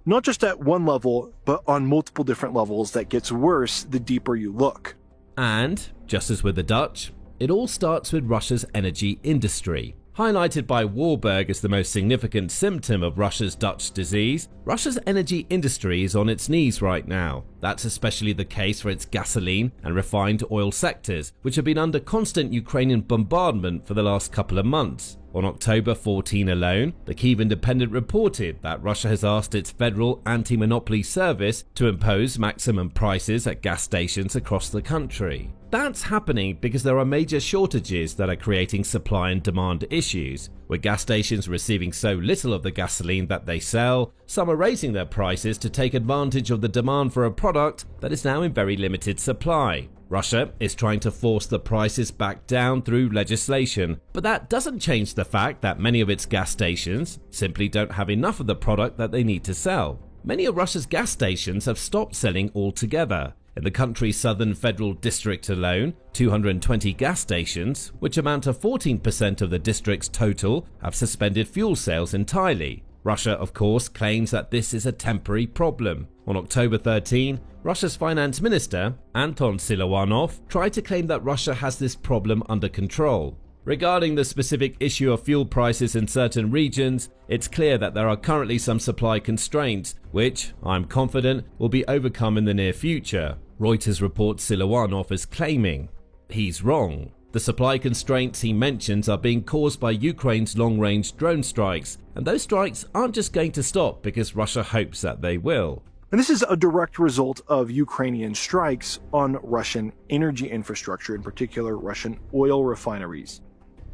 not just at one level, but on multiple different levels that gets worse the deeper you look. And, just as with the Dutch, it all starts with Russia's energy industry. Highlighted by Warburg as the most significant symptom of Russia's Dutch disease, Russia's energy industry is on its knees right now. That's especially the case for its gasoline and refined oil sectors, which have been under constant Ukrainian bombardment for the last couple of months. On October 14 alone, the Kyiv Independent reported that Russia has asked its Federal Anti-Monopoly Service to impose maximum prices at gas stations across the country. That's happening because there are major shortages that are creating supply and demand issues. With gas stations receiving so little of the gasoline that they sell, some are raising their prices to take advantage of the demand for a product that is now in very limited supply. Russia is trying to force the prices back down through legislation, but that doesn't change the fact that many of its gas stations simply don't have enough of the product that they need to sell. Many of Russia's gas stations have stopped selling altogether. In the country's southern federal district alone, 220 gas stations, which amount to 14% of the district's total, have suspended fuel sales entirely. Russia, of course, claims that this is a temporary problem. On October 13, Russia's finance minister, Anton Siluanov, tried to claim that Russia has this problem under control. Regarding the specific issue of fuel prices in certain regions, it's clear that there are currently some supply constraints, which, I'm confident, will be overcome in the near future. Reuters reports Siluanov as claiming. He's wrong. The supply constraints he mentions are being caused by Ukraine's long-range drone strikes, and those strikes aren't just going to stop because Russia hopes that they will. And this is a direct result of Ukrainian strikes on Russian energy infrastructure, in particular Russian oil refineries,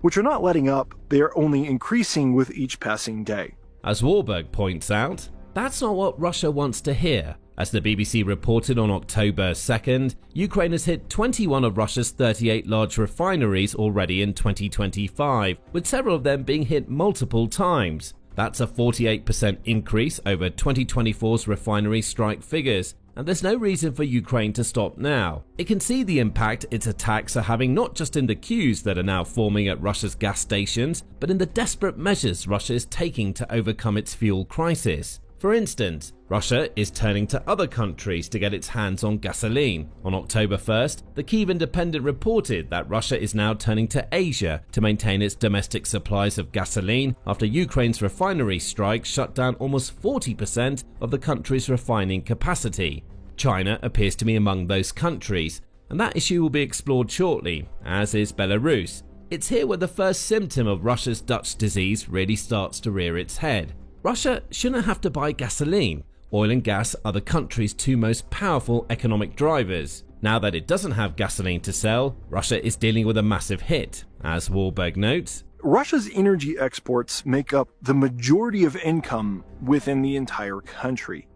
which are not letting up, they are only increasing with each passing day. As Warburg points out, that's not what Russia wants to hear. As the BBC reported on October 2nd, Ukraine has hit 21 of Russia's 38 large refineries already in 2025, with several of them being hit multiple times. That's a 48% increase over 2024's refinery strike figures, and there's no reason for Ukraine to stop now. It can see the impact its attacks are having not just in the queues that are now forming at Russia's gas stations, but in the desperate measures Russia is taking to overcome its fuel crisis. For instance, Russia is turning to other countries to get its hands on gasoline. On October 1st, the Kyiv Independent reported that Russia is now turning to Asia to maintain its domestic supplies of gasoline after Ukraine's refinery strike shut down almost 40% of the country's refining capacity. China appears to be among those countries, and that issue will be explored shortly, as is Belarus. It's here where the first symptom of Russia's Dutch disease really starts to rear its head. Russia shouldn't have to buy gasoline. Oil and gas are the country's two most powerful economic drivers. Now that it doesn't have gasoline to sell, Russia is dealing with a massive hit. As Warburg notes, Russia's energy exports make up the majority of income within the entire country.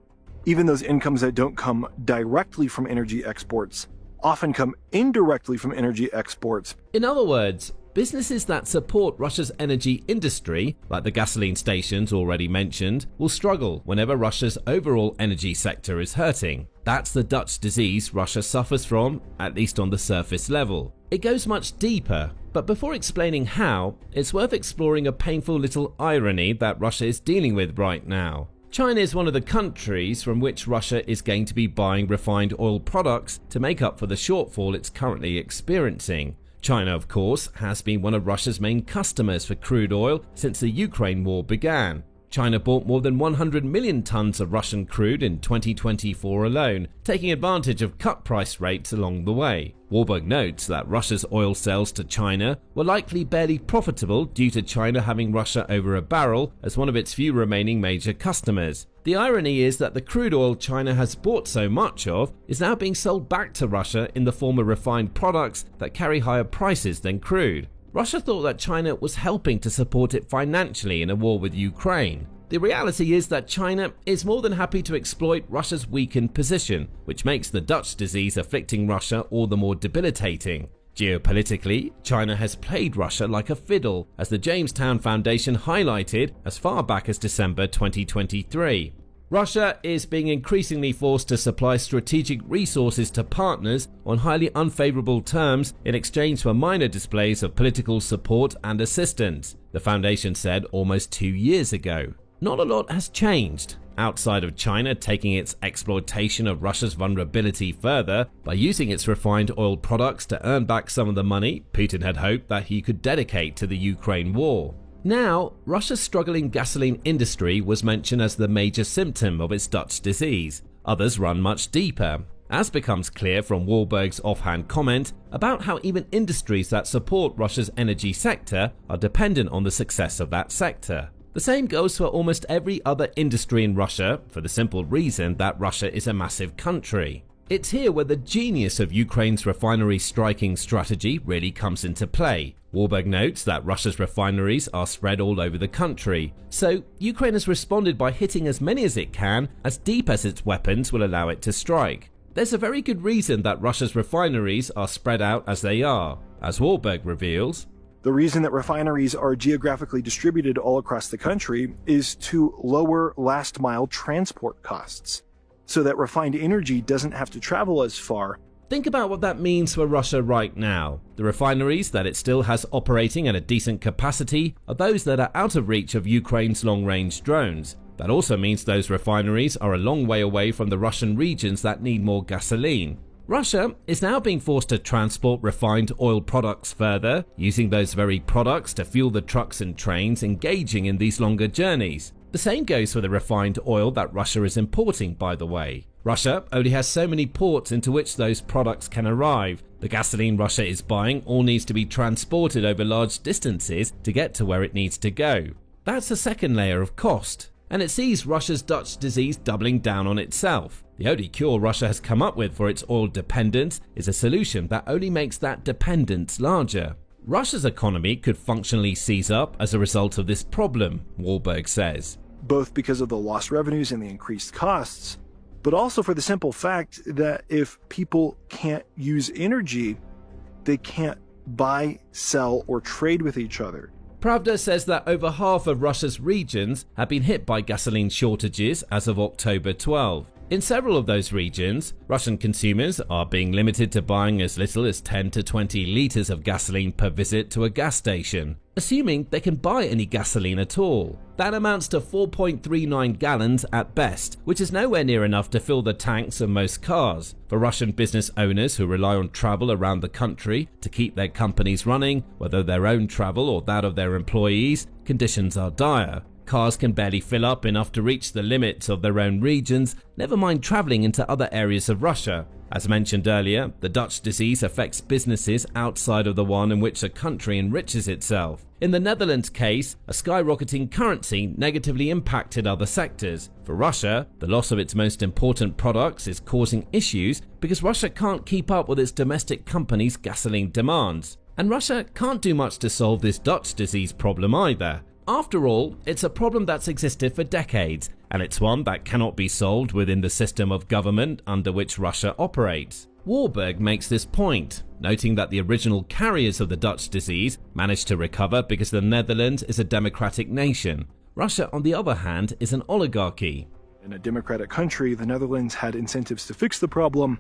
Even those incomes that don't come directly from energy exports often come indirectly from energy exports. In other words, businesses that support Russia's energy industry, like the gasoline stations already mentioned, will struggle whenever Russia's overall energy sector is hurting. That's the Dutch disease Russia suffers from, at least on the surface level. It goes much deeper, but before explaining how, it's worth exploring a painful little irony that Russia is dealing with right now. China is one of the countries from which Russia is going to be buying refined oil products to make up for the shortfall it's currently experiencing. China, of course, has been one of Russia's main customers for crude oil since the Ukraine war began. China bought more than 100 million tons of Russian crude in 2024 alone, taking advantage of cut price rates along the way. Warburg notes that Russia's oil sales to China were likely barely profitable due to China having Russia over a barrel as one of its few remaining major customers. The irony is that the crude oil China has bought so much of is now being sold back to Russia in the form of refined products that carry higher prices than crude. Russia thought that China was helping to support it financially in a war with Ukraine. The reality is that China is more than happy to exploit Russia's weakened position, which makes the Dutch disease afflicting Russia all the more debilitating. Geopolitically, China has played Russia like a fiddle, as the Jamestown Foundation highlighted as far back as December 2023. Russia is being increasingly forced to supply strategic resources to partners on highly unfavorable terms in exchange for minor displays of political support and assistance, the foundation said almost 2 years ago. Not a lot has changed, outside of China taking its exploitation of Russia's vulnerability further by using its refined oil products to earn back some of the money Putin had hoped that he could dedicate to the Ukraine war. Now, Russia's struggling gasoline industry was mentioned as the major symptom of its Dutch disease. Others run much deeper. as becomes clear from Wahlberg's offhand comment about how even industries that support Russia's energy sector are dependent on the success of that sector. The same goes for almost every other industry in Russia, for the simple reason that Russia is a massive country. It's here where the genius of Ukraine's refinery striking strategy really comes into play. Wahlberg notes that Russia's refineries are spread all over the country, so Ukraine has responded by hitting as many as it can, as deep as its weapons will allow it to strike. There's a very good reason that Russia's refineries are spread out as they are, as Wahlberg reveals. The reason that refineries are geographically distributed all across the country is to lower last-mile transport costs, so that refined energy doesn't have to travel as far. Think about what that means for Russia right now. The refineries that it still has operating at a decent capacity are those that are out of reach of Ukraine's long-range drones. That also means those refineries are a long way away from the Russian regions that need more gasoline. Russia is now being forced to transport refined oil products further, using those very products to fuel the trucks and trains engaging in these longer journeys. The same goes for the refined oil that Russia is importing, by the way. Russia only has so many ports into which those products can arrive. The gasoline Russia is buying all needs to be transported over large distances to get to where it needs to go. That's a second layer of cost. And it sees Russia's Dutch disease doubling down on itself. The only cure Russia has come up with for its oil dependence is a solution that only makes that dependence larger. Russia's economy could functionally seize up as a result of this problem, Wahlberg says. Both because of the lost revenues and the increased costs, but also for the simple fact that if people can't use energy, they can't buy, sell, or trade with each other. Pravda says that over half of Russia's regions have been hit by gasoline shortages as of October 12. In several of those regions, Russian consumers are being limited to buying as little as 10 to 20 litres of gasoline per visit to a gas station, assuming they can buy any gasoline at all. That amounts to 4.39 gallons at best, which is nowhere near enough to fill the tanks of most cars. For Russian business owners who rely on travel around the country to keep their companies running, whether their own travel or that of their employees, conditions are dire. Cars can barely fill up enough to reach the limits of their own regions, never mind traveling into other areas of Russia. As mentioned earlier, the Dutch disease affects businesses outside of the one in which a country enriches itself. In the Netherlands case, a skyrocketing currency negatively impacted other sectors. For Russia, the loss of its most important products is causing issues because Russia can't keep up with its domestic companies' gasoline demands. And Russia can't do much to solve this Dutch disease problem either. After all, it's a problem that's existed for decades, and it's one that cannot be solved within the system of government under which Russia operates. Wahlberg makes this point, noting that the original carriers of the Dutch disease managed to recover because the Netherlands is a democratic nation. Russia, on the other hand, is an oligarchy. In a democratic country, the Netherlands had incentives to fix the problem,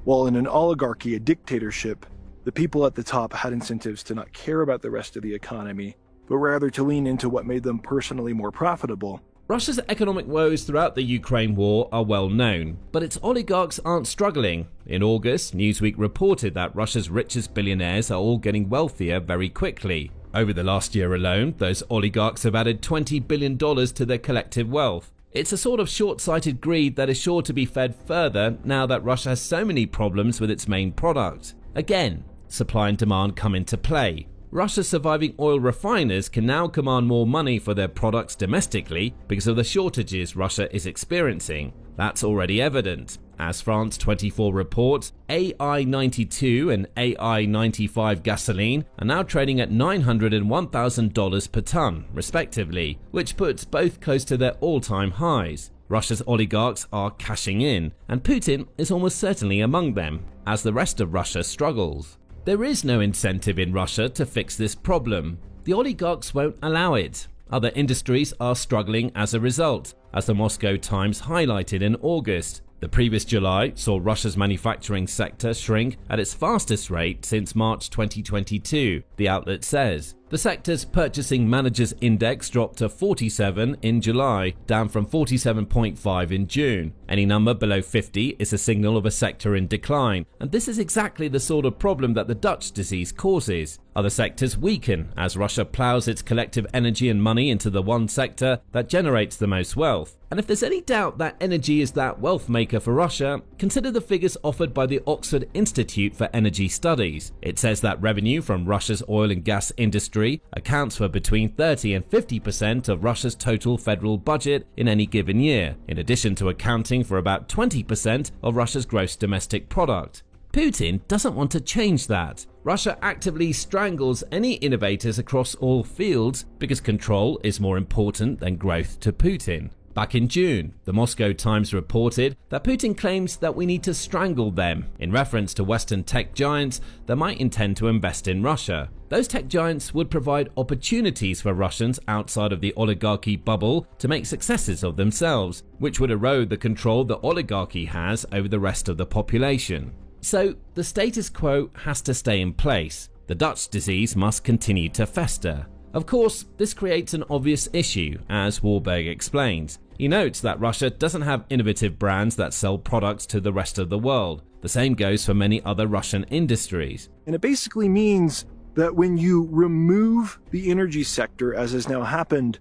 while in an oligarchy, a dictatorship, the people at the top had incentives to not care about the rest of the economy, but rather to lean into what made them personally more profitable. Russia's economic woes throughout the Ukraine war are well known, but its oligarchs aren't struggling. In August, Newsweek reported that Russia's richest billionaires are all getting wealthier very quickly. Over the last year alone, those oligarchs have added $20 billion to their collective wealth. It's a sort of short-sighted greed that is sure to be fed further now that Russia has so many problems with its main product. Again, supply and demand come into play. Russia's surviving oil refiners can now command more money for their products domestically because of the shortages Russia is experiencing. That's already evident. As France 24 reports, AI-92 and AI-95 gasoline are now trading at $900 and $1,000 per ton, respectively, which puts both close to their all-time highs. Russia's oligarchs are cashing in, and Putin is almost certainly among them, as the rest of Russia struggles. There is no incentive in Russia to fix this problem. The oligarchs won't allow it. Other industries are struggling as a result, as the Moscow Times highlighted in August. The previous July saw Russia's manufacturing sector shrink at its fastest rate since March 2022, the outlet says. The sector's Purchasing Managers Index dropped to 47 in July, down from 47.5 in June. Any number below 50 is a signal of a sector in decline, and this is exactly the sort of problem that the Dutch disease causes. Other sectors weaken as Russia plows its collective energy and money into the one sector that generates the most wealth. And if there's any doubt that energy is that wealth maker for Russia, consider the figures offered by the Oxford Institute for Energy Studies. It says that revenue from Russia's oil and gas industry accounts for between 30 and 50% of Russia's total federal budget in any given year, in addition to accounting for about 20% of Russia's gross domestic product. Putin doesn't want to change that. Russia actively strangles any innovators across all fields because control is more important than growth to Putin. Back in June, the Moscow Times reported that Putin claims that we need to strangle them, in reference to Western tech giants that might intend to invest in Russia. Those tech giants would provide opportunities for Russians outside of the oligarchy bubble to make successes of themselves, which would erode the control the oligarchy has over the rest of the population. So, the status quo has to stay in place. The Dutch disease must continue to fester. Of course, this creates an obvious issue, as Warburg explains. He notes that Russia doesn't have innovative brands that sell products to the rest of the world. The same goes for many other Russian industries. And it basically means that when you remove the energy sector, as has now happened,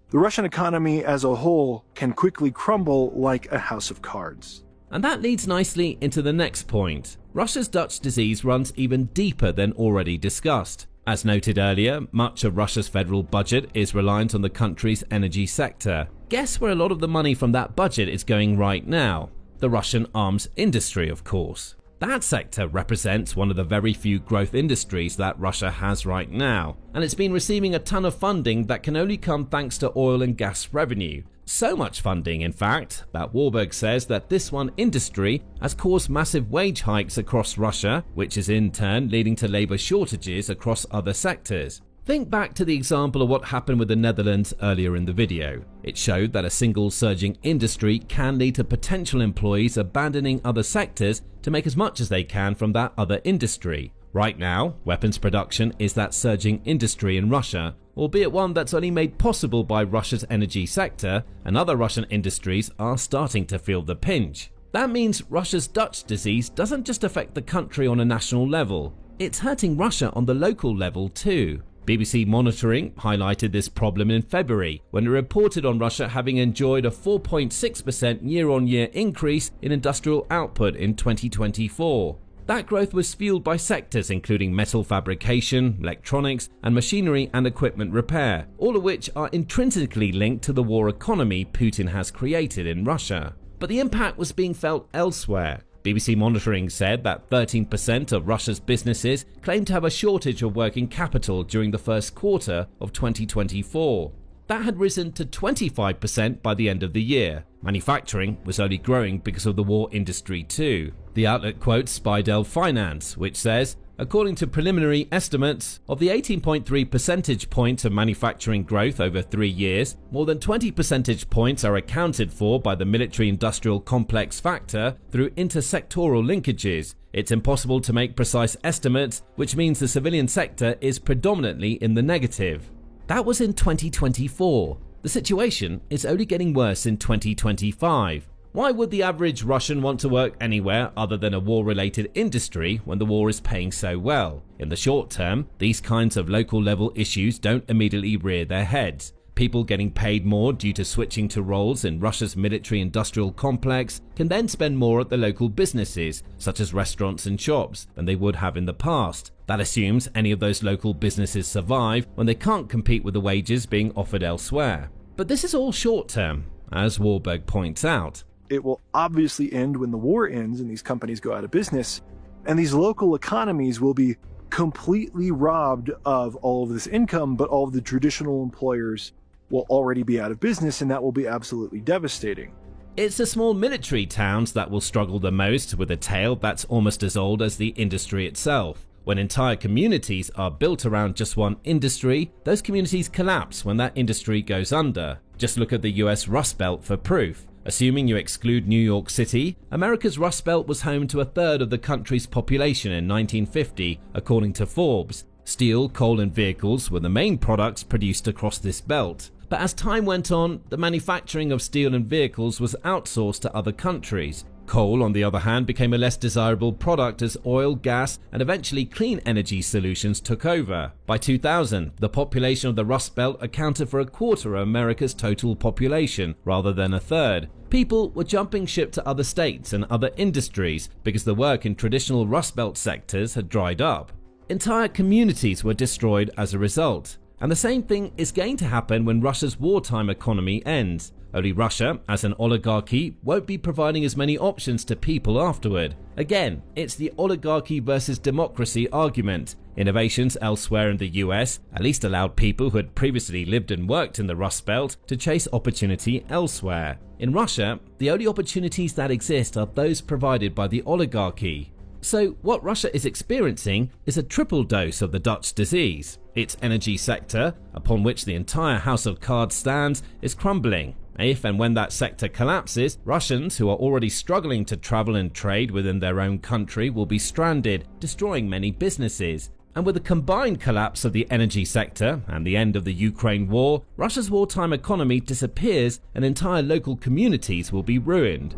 the Russian economy as a whole can quickly crumble like a house of cards. And that leads nicely into the next point. Russia's Dutch disease runs even deeper than already discussed. As noted earlier, much of Russia's federal budget is reliant on the country's energy sector. Guess where a lot of the money from that budget is going right now? The Russian arms industry, of course. That sector represents one of the very few growth industries that Russia has right now, and it's been receiving a ton of funding that can only come thanks to oil and gas revenue. So much funding, in fact, that Warburg says that this one industry has caused massive wage hikes across Russia, which is in turn leading to labor shortages across other sectors. Think back to the example of what happened with the Netherlands earlier in the video. It showed that a single surging industry can lead to potential employees abandoning other sectors to make as much as they can from that other industry. Right now, weapons production is that surging industry in Russia, albeit one that's only made possible by Russia's energy sector, and other Russian industries are starting to feel the pinch. That means Russia's Dutch disease doesn't just affect the country on a national level, it's hurting Russia on the local level too. BBC Monitoring highlighted this problem in February when it reported on Russia having enjoyed a 4.6% year-on-year increase in industrial output in 2024. That growth was fueled by sectors including metal fabrication, electronics, and machinery and equipment repair, all of which are intrinsically linked to the war economy Putin has created in Russia. But the impact was being felt elsewhere. BBC Monitoring said that 13% of Russia's businesses claimed to have a shortage of working capital during the first quarter of 2024. That had risen to 25% by the end of the year. Manufacturing was only growing because of the war industry too. The outlet quotes Spidel Finance, which says, according to preliminary estimates, of the 18.3 percentage points of manufacturing growth over 3 years, more than 20 percentage points are accounted for by the military-industrial complex factor through intersectoral linkages. It's impossible to make precise estimates, which means the civilian sector is predominantly in the negative. That was in 2024. The situation is only getting worse in 2025. Why would the average Russian want to work anywhere other than a war-related industry when the war is paying so well? In the short term, these kinds of local-level issues don't immediately rear their heads. People getting paid more due to switching to roles in Russia's military-industrial complex can then spend more at the local businesses, such as restaurants and shops, than they would have in the past. That assumes any of those local businesses survive when they can't compete with the wages being offered elsewhere. But this is all short-term, as Warburg points out. It will obviously end when the war ends and these companies go out of business, and these local economies will be completely robbed of all of this income, but all of the traditional employers will already be out of business, and that will be absolutely devastating. It's the small military towns that will struggle the most, with a tale that's almost as old as the industry itself. When entire communities are built around just one industry, those communities collapse when that industry goes under. Just look at the US Rust Belt for proof. Assuming you exclude New York City, America's Rust Belt was home to a third of the country's population in 1950, according to Forbes. Steel, coal and vehicles were the main products produced across this belt. But as time went on, the manufacturing of steel and vehicles was outsourced to other countries. Coal, on the other hand, became a less desirable product as oil, gas, and eventually clean energy solutions took over. By 2000, the population of the Rust Belt accounted for a quarter of America's total population, rather than a third. People were jumping ship to other states and other industries because the work in traditional Rust Belt sectors had dried up. Entire communities were destroyed as a result. And the same thing is going to happen when Russia's wartime economy ends. Only Russia, as an oligarchy, won't be providing as many options to people afterward. Again, it's the oligarchy versus democracy argument. Innovations elsewhere in the US at least allowed people who had previously lived and worked in the Rust Belt to chase opportunity elsewhere. In Russia, the only opportunities that exist are those provided by the oligarchy. So what Russia is experiencing is a triple dose of the Dutch disease. Its energy sector, upon which the entire house of cards stands, is crumbling. If and when that sector collapses, Russians who are already struggling to travel and trade within their own country will be stranded, destroying many businesses. And with the combined collapse of the energy sector and the end of the Ukraine war, Russia's wartime economy disappears and entire local communities will be ruined.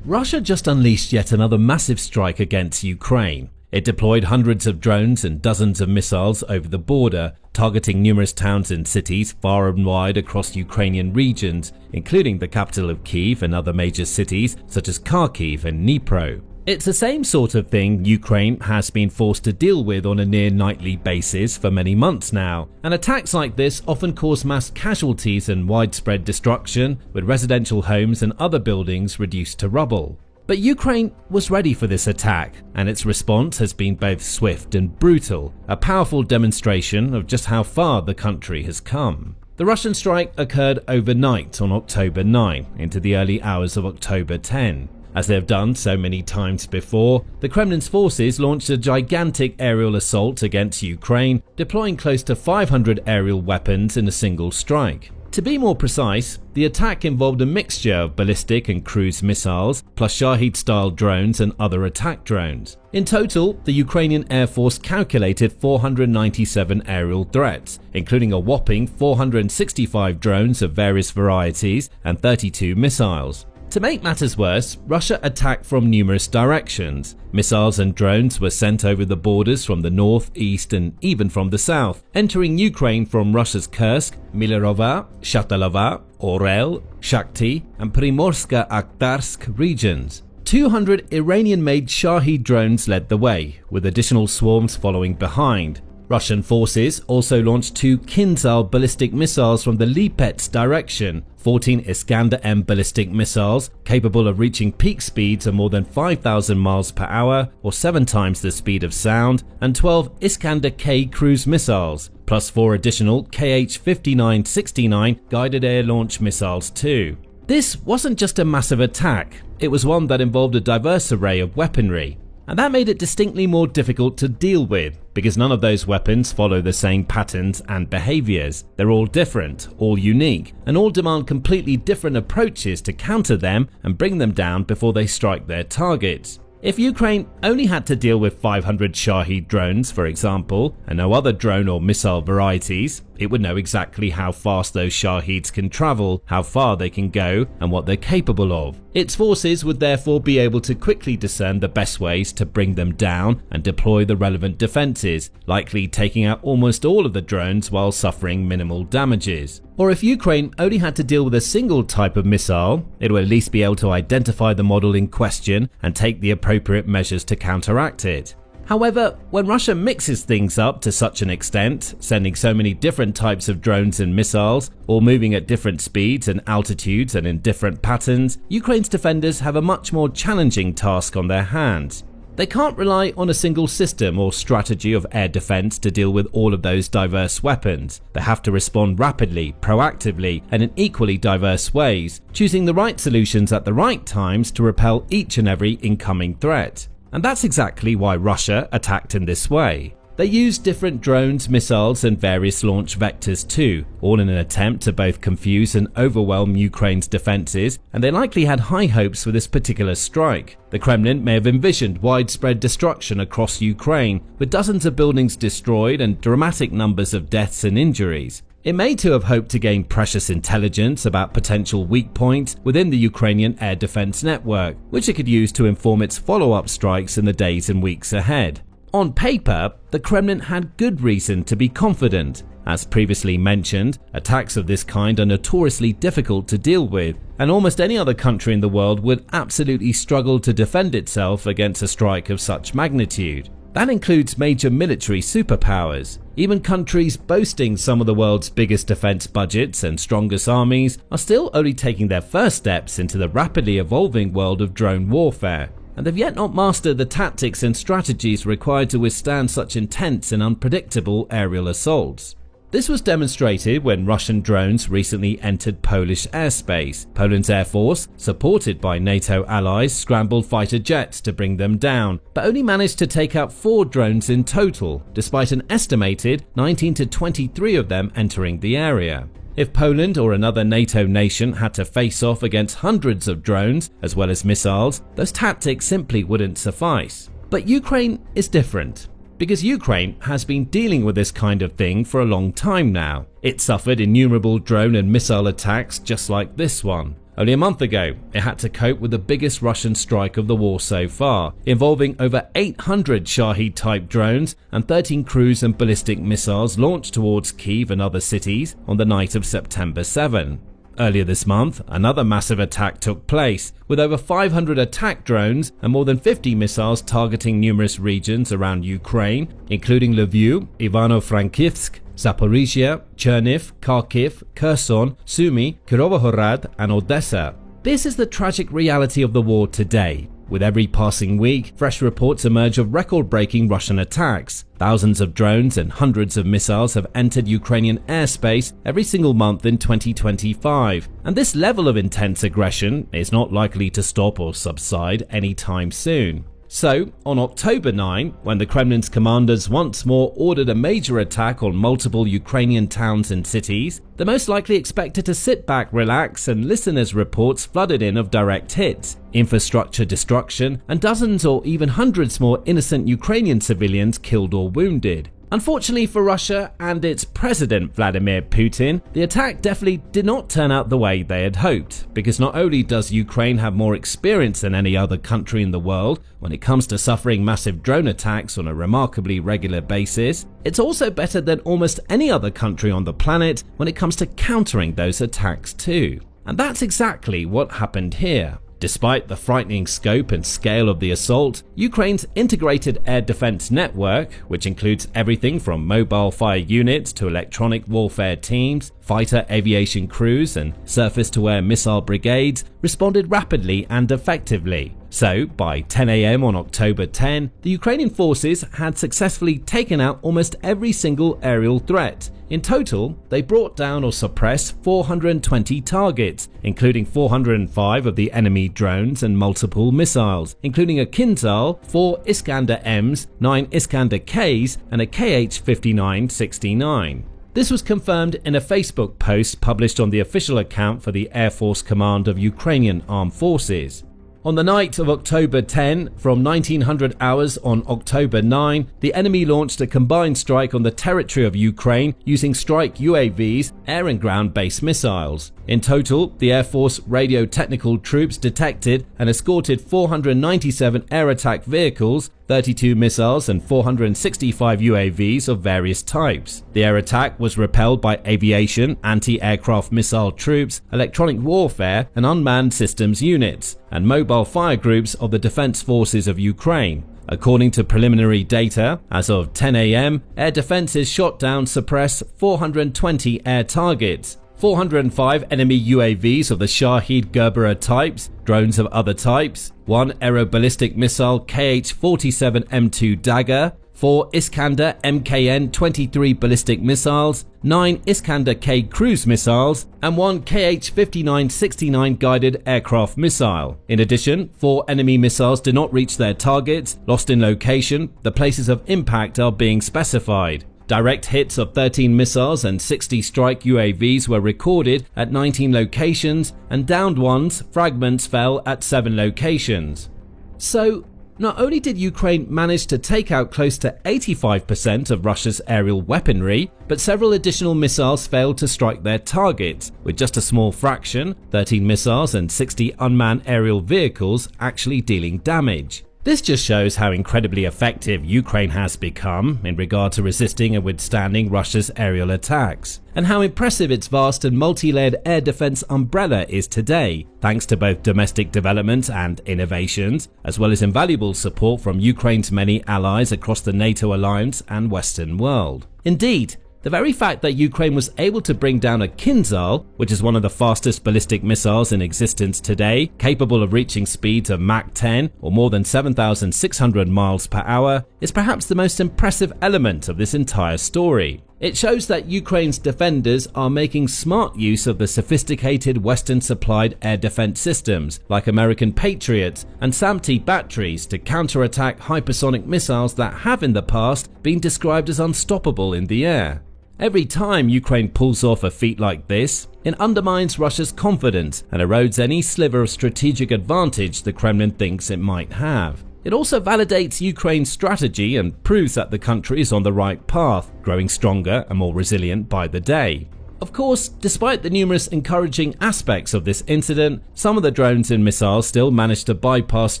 Russia just unleashed yet another massive strike against Ukraine. It deployed hundreds of drones and dozens of missiles over the border, targeting numerous towns and cities far and wide across Ukrainian regions, including the capital of Kyiv and other major cities such as Kharkiv and Dnipro. It's the same sort of thing Ukraine has been forced to deal with on a near nightly basis for many months now, and attacks like this often cause mass casualties and widespread destruction, with residential homes and other buildings reduced to rubble. But Ukraine was ready for this attack, and its response has been both swift and brutal, a powerful demonstration of just how far the country has come. The Russian strike occurred overnight on October 9 into the early hours of October 10. As they have done so many times before, the Kremlin's forces launched a gigantic aerial assault against Ukraine, deploying close to 500 aerial weapons in a single strike. To be more precise, the attack involved a mixture of ballistic and cruise missiles, plus Shahid-style drones and other attack drones. In total, the Ukrainian Air Force calculated 497 aerial threats, including a whopping 465 drones of various varieties and 32 missiles. To make matters worse, Russia attacked from numerous directions. Missiles and drones were sent over the borders from the north, east, and even from the south, entering Ukraine from Russia's Kursk, Milerova, Shatalova, Orel, Shakhty, and Primorsko-Akhtarsk regions. 200 Iranian-made Shahid drones led the way, with additional swarms following behind. Russian forces also launched 2 Kinzhal ballistic missiles from the Lipetsk direction, 14 Iskander-M ballistic missiles capable of reaching peak speeds of more than 5,000 miles per hour or 7 times the speed of sound, and 12 Iskander-K cruise missiles, plus 4 additional Kh-59-69 guided air launch missiles too. This wasn't just a massive attack, it was one that involved a diverse array of weaponry. And that made it distinctly more difficult to deal with, because none of those weapons follow the same patterns and behaviors. They're all different, all unique, and all demand completely different approaches to counter them and bring them down before they strike their targets. If Ukraine only had to deal with 500 Shahid drones, for example, and no other drone or missile varieties, it would know exactly how fast those Shahids can travel, how far they can go, and what they're capable of. Its forces would therefore be able to quickly discern the best ways to bring them down and deploy the relevant defenses, likely taking out almost all of the drones while suffering minimal damages. Or if Ukraine only had to deal with a single type of missile, it would at least be able to identify the model in question and take the appropriate measures to counteract it. However, when Russia mixes things up to such an extent, sending so many different types of drones and missiles, all moving at different speeds and altitudes and in different patterns, Ukraine's defenders have a much more challenging task on their hands. They can't rely on a single system or strategy of air defense to deal with all of those diverse weapons. They have to respond rapidly, proactively, and in equally diverse ways, choosing the right solutions at the right times to repel each and every incoming threat. And that's exactly why Russia attacked in this way. They used different drones, missiles, and various launch vectors too, all in an attempt to both confuse and overwhelm Ukraine's defenses, and they likely had high hopes for this particular strike. The Kremlin may have envisioned widespread destruction across Ukraine, with dozens of buildings destroyed and dramatic numbers of deaths and injuries. It may too have hoped to gain precious intelligence about potential weak points within the Ukrainian air defense network, which it could use to inform its follow-up strikes in the days and weeks ahead. On paper, the Kremlin had good reason to be confident. As previously mentioned, attacks of this kind are notoriously difficult to deal with, and almost any other country in the world would absolutely struggle to defend itself against a strike of such magnitude. That includes major military superpowers. Even countries boasting some of the world's biggest defense budgets and strongest armies are still only taking their first steps into the rapidly evolving world of drone warfare, and have yet not mastered the tactics and strategies required to withstand such intense and unpredictable aerial assaults. This was demonstrated when Russian drones recently entered Polish airspace. Poland's air force, supported by NATO allies, scrambled fighter jets to bring them down, but only managed to take out 4 drones in total, despite an estimated 19 to 23 of them entering the area. If Poland or another NATO nation had to face off against hundreds of drones, as well as missiles, those tactics simply wouldn't suffice. But Ukraine is different, because Ukraine has been dealing with this kind of thing for a long time now. It suffered innumerable drone and missile attacks just like this one. Only a month ago, it had to cope with the biggest Russian strike of the war so far, involving over 800 Shahed-type drones and 13 cruise and ballistic missiles launched towards Kyiv and other cities on the night of September 7. Earlier this month, another massive attack took place, with over 500 attack drones and more than 50 missiles targeting numerous regions around Ukraine, including Lviv, Ivano-Frankivsk, Zaporizhia, Cherniv, Kharkiv, Kherson, Sumy, Kirovohrad, and Odessa. This is the tragic reality of the war today. With every passing week, fresh reports emerge of record-breaking Russian attacks. Thousands of drones and hundreds of missiles have entered Ukrainian airspace every single month in 2025, and this level of intense aggression is not likely to stop or subside anytime soon. So, on October 9, when the Kremlin's commanders once more ordered a major attack on multiple Ukrainian towns and cities, they're most likely expected to sit back, relax, and listen as reports flooded in of direct hits, infrastructure destruction, and dozens or even hundreds more innocent Ukrainian civilians killed or wounded. Unfortunately for Russia and its president Vladimir Putin, the attack definitely did not turn out the way they had hoped, because not only does Ukraine have more experience than any other country in the world when it comes to suffering massive drone attacks on a remarkably regular basis, it's also better than almost any other country on the planet when it comes to countering those attacks too. And that's exactly what happened here. Despite the frightening scope and scale of the assault, Ukraine's integrated air defense network, which includes everything from mobile fire units to electronic warfare teams, fighter aviation crews, and surface-to-air missile brigades, responded rapidly and effectively. So, by 10 a.m. on October 10, the Ukrainian forces had successfully taken out almost every single aerial threat. In total, they brought down or suppressed 420 targets, including 405 of the enemy drones and multiple missiles, including a Kinzhal, 4 Iskander-Ms, 9 Iskander-Ks, and a Kh-59-69. This was confirmed in a Facebook post published on the official account for the Air Force Command of Ukrainian Armed Forces. On the night of October 10, from 1900 hours on October 9, the enemy launched a combined strike on the territory of Ukraine using strike UAVs, air and ground-based missiles. In total, the Air Force radio technical troops detected and escorted 497 air attack vehicles, 32 missiles and 465 UAVs of various types. The air attack was repelled by aviation, anti-aircraft missile troops, electronic warfare and unmanned systems units, and mobile fire groups of the Defense Forces of Ukraine. According to preliminary data, as of 10 a.m., air defenses shot down, suppressed 420 air targets, 405 enemy UAVs of the Shahed Gerberer types, drones of other types, 1 aeroballistic missile Kh-47M2 Dagger, 4 Iskander MKN-23 ballistic missiles, 9 Iskander-K cruise missiles, and 1 Kh-5969 guided aircraft missile. In addition, 4 enemy missiles did not reach their targets, lost in location. The places of impact are being specified. Direct hits of 13 missiles and 60 strike UAVs were recorded at 19 locations, and downed ones, fragments fell at 7 locations. So, not only did Ukraine manage to take out close to 85% of Russia's aerial weaponry, but several additional missiles failed to strike their targets, with just a small fraction, 13 missiles and 60 unmanned aerial vehicles, actually dealing damage. This just shows how incredibly effective Ukraine has become in regard to resisting and withstanding Russia's aerial attacks, and how impressive its vast and multi-layered air defense umbrella is today, thanks to both domestic developments and innovations, as well as invaluable support from Ukraine's many allies across the NATO alliance and Western world. Indeed, the very fact that Ukraine was able to bring down a Kinzhal, which is one of the fastest ballistic missiles in existence today, capable of reaching speeds of Mach 10 or more than 7,600 miles per hour, is perhaps the most impressive element of this entire story. It shows that Ukraine's defenders are making smart use of the sophisticated Western-supplied air defense systems like American Patriots and SAM-T batteries to counterattack hypersonic missiles that have in the past been described as unstoppable in the air. Every time Ukraine pulls off a feat like this, it undermines Russia's confidence and erodes any sliver of strategic advantage the Kremlin thinks it might have. It also validates Ukraine's strategy and proves that the country is on the right path, growing stronger and more resilient by the day. Of course, despite the numerous encouraging aspects of this incident, some of the drones and missiles still managed to bypass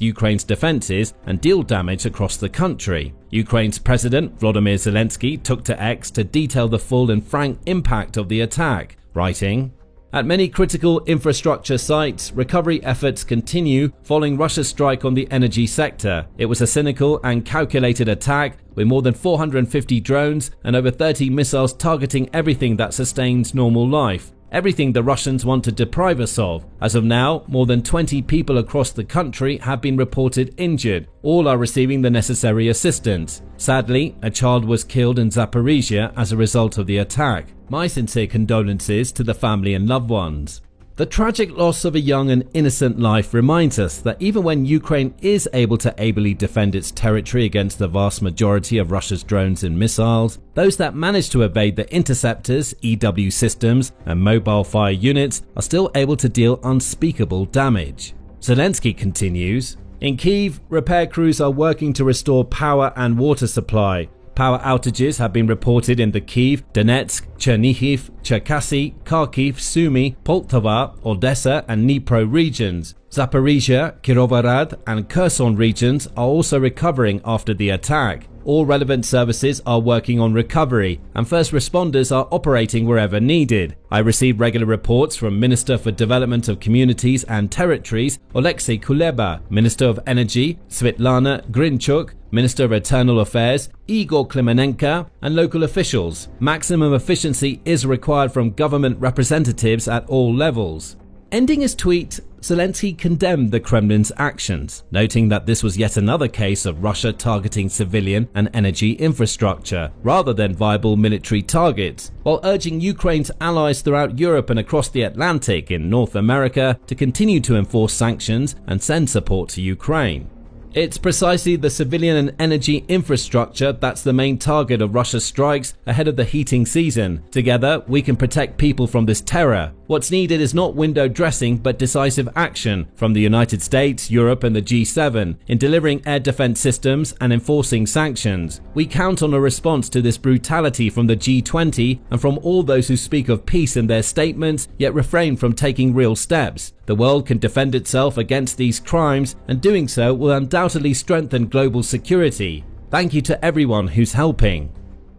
Ukraine's defenses and deal damage across the country. Ukraine's President Volodymyr Zelenskyy took to X to detail the full and frank impact of the attack, writing, "At many critical infrastructure sites, recovery efforts continue following Russia's strike on the energy sector. It was a cynical and calculated attack with more than 450 drones and over 30 missiles targeting everything that sustains normal life. Everything the Russians want to deprive us of. As of now, more than 20 people across the country have been reported injured. All are receiving the necessary assistance. Sadly, a child was killed in Zaporizhia as a result of the attack. My sincere condolences to the family and loved ones." The tragic loss of a young and innocent life reminds us that even when Ukraine is able to ably defend its territory against the vast majority of Russia's drones and missiles, those that manage to evade the interceptors, EW systems, and mobile fire units are still able to deal unspeakable damage. Zelenskyy continues, "In Kyiv, repair crews are working to restore power and water supply. Power outages have been reported in the Kyiv, Donetsk, Chernihiv, Cherkasy, Kharkiv, Sumy, Poltava, Odessa and Dnipro regions. Zaporizhia, Kirovohrad and Kherson regions are also recovering after the attack. All relevant services are working on recovery and first responders are operating wherever needed. I receive regular reports from Minister for Development of Communities and Territories, Oleksiy Kuleba, Minister of Energy, Svetlana Grinchuk, Minister of Internal Affairs, Igor Klimenenko, and local officials. Maximum efficiency is required from government representatives at all levels." Ending his tweet, Zelenskyy condemned the Kremlin's actions, noting that this was yet another case of Russia targeting civilian and energy infrastructure rather than viable military targets, while urging Ukraine's allies throughout Europe and across the Atlantic in North America to continue to enforce sanctions and send support to Ukraine. It's precisely the civilian and energy infrastructure that's the main target of Russia's strikes ahead of the heating season. Together, we can protect people from this terror. What's needed is not window dressing but decisive action from the United States, Europe and the G7 in delivering air defense systems and enforcing sanctions. We count on a response to this brutality from the G20 and from all those who speak of peace in their statements yet refrain from taking real steps. The world can defend itself against these crimes, and doing so will undoubtedly strengthen global security. Thank you to everyone who's helping.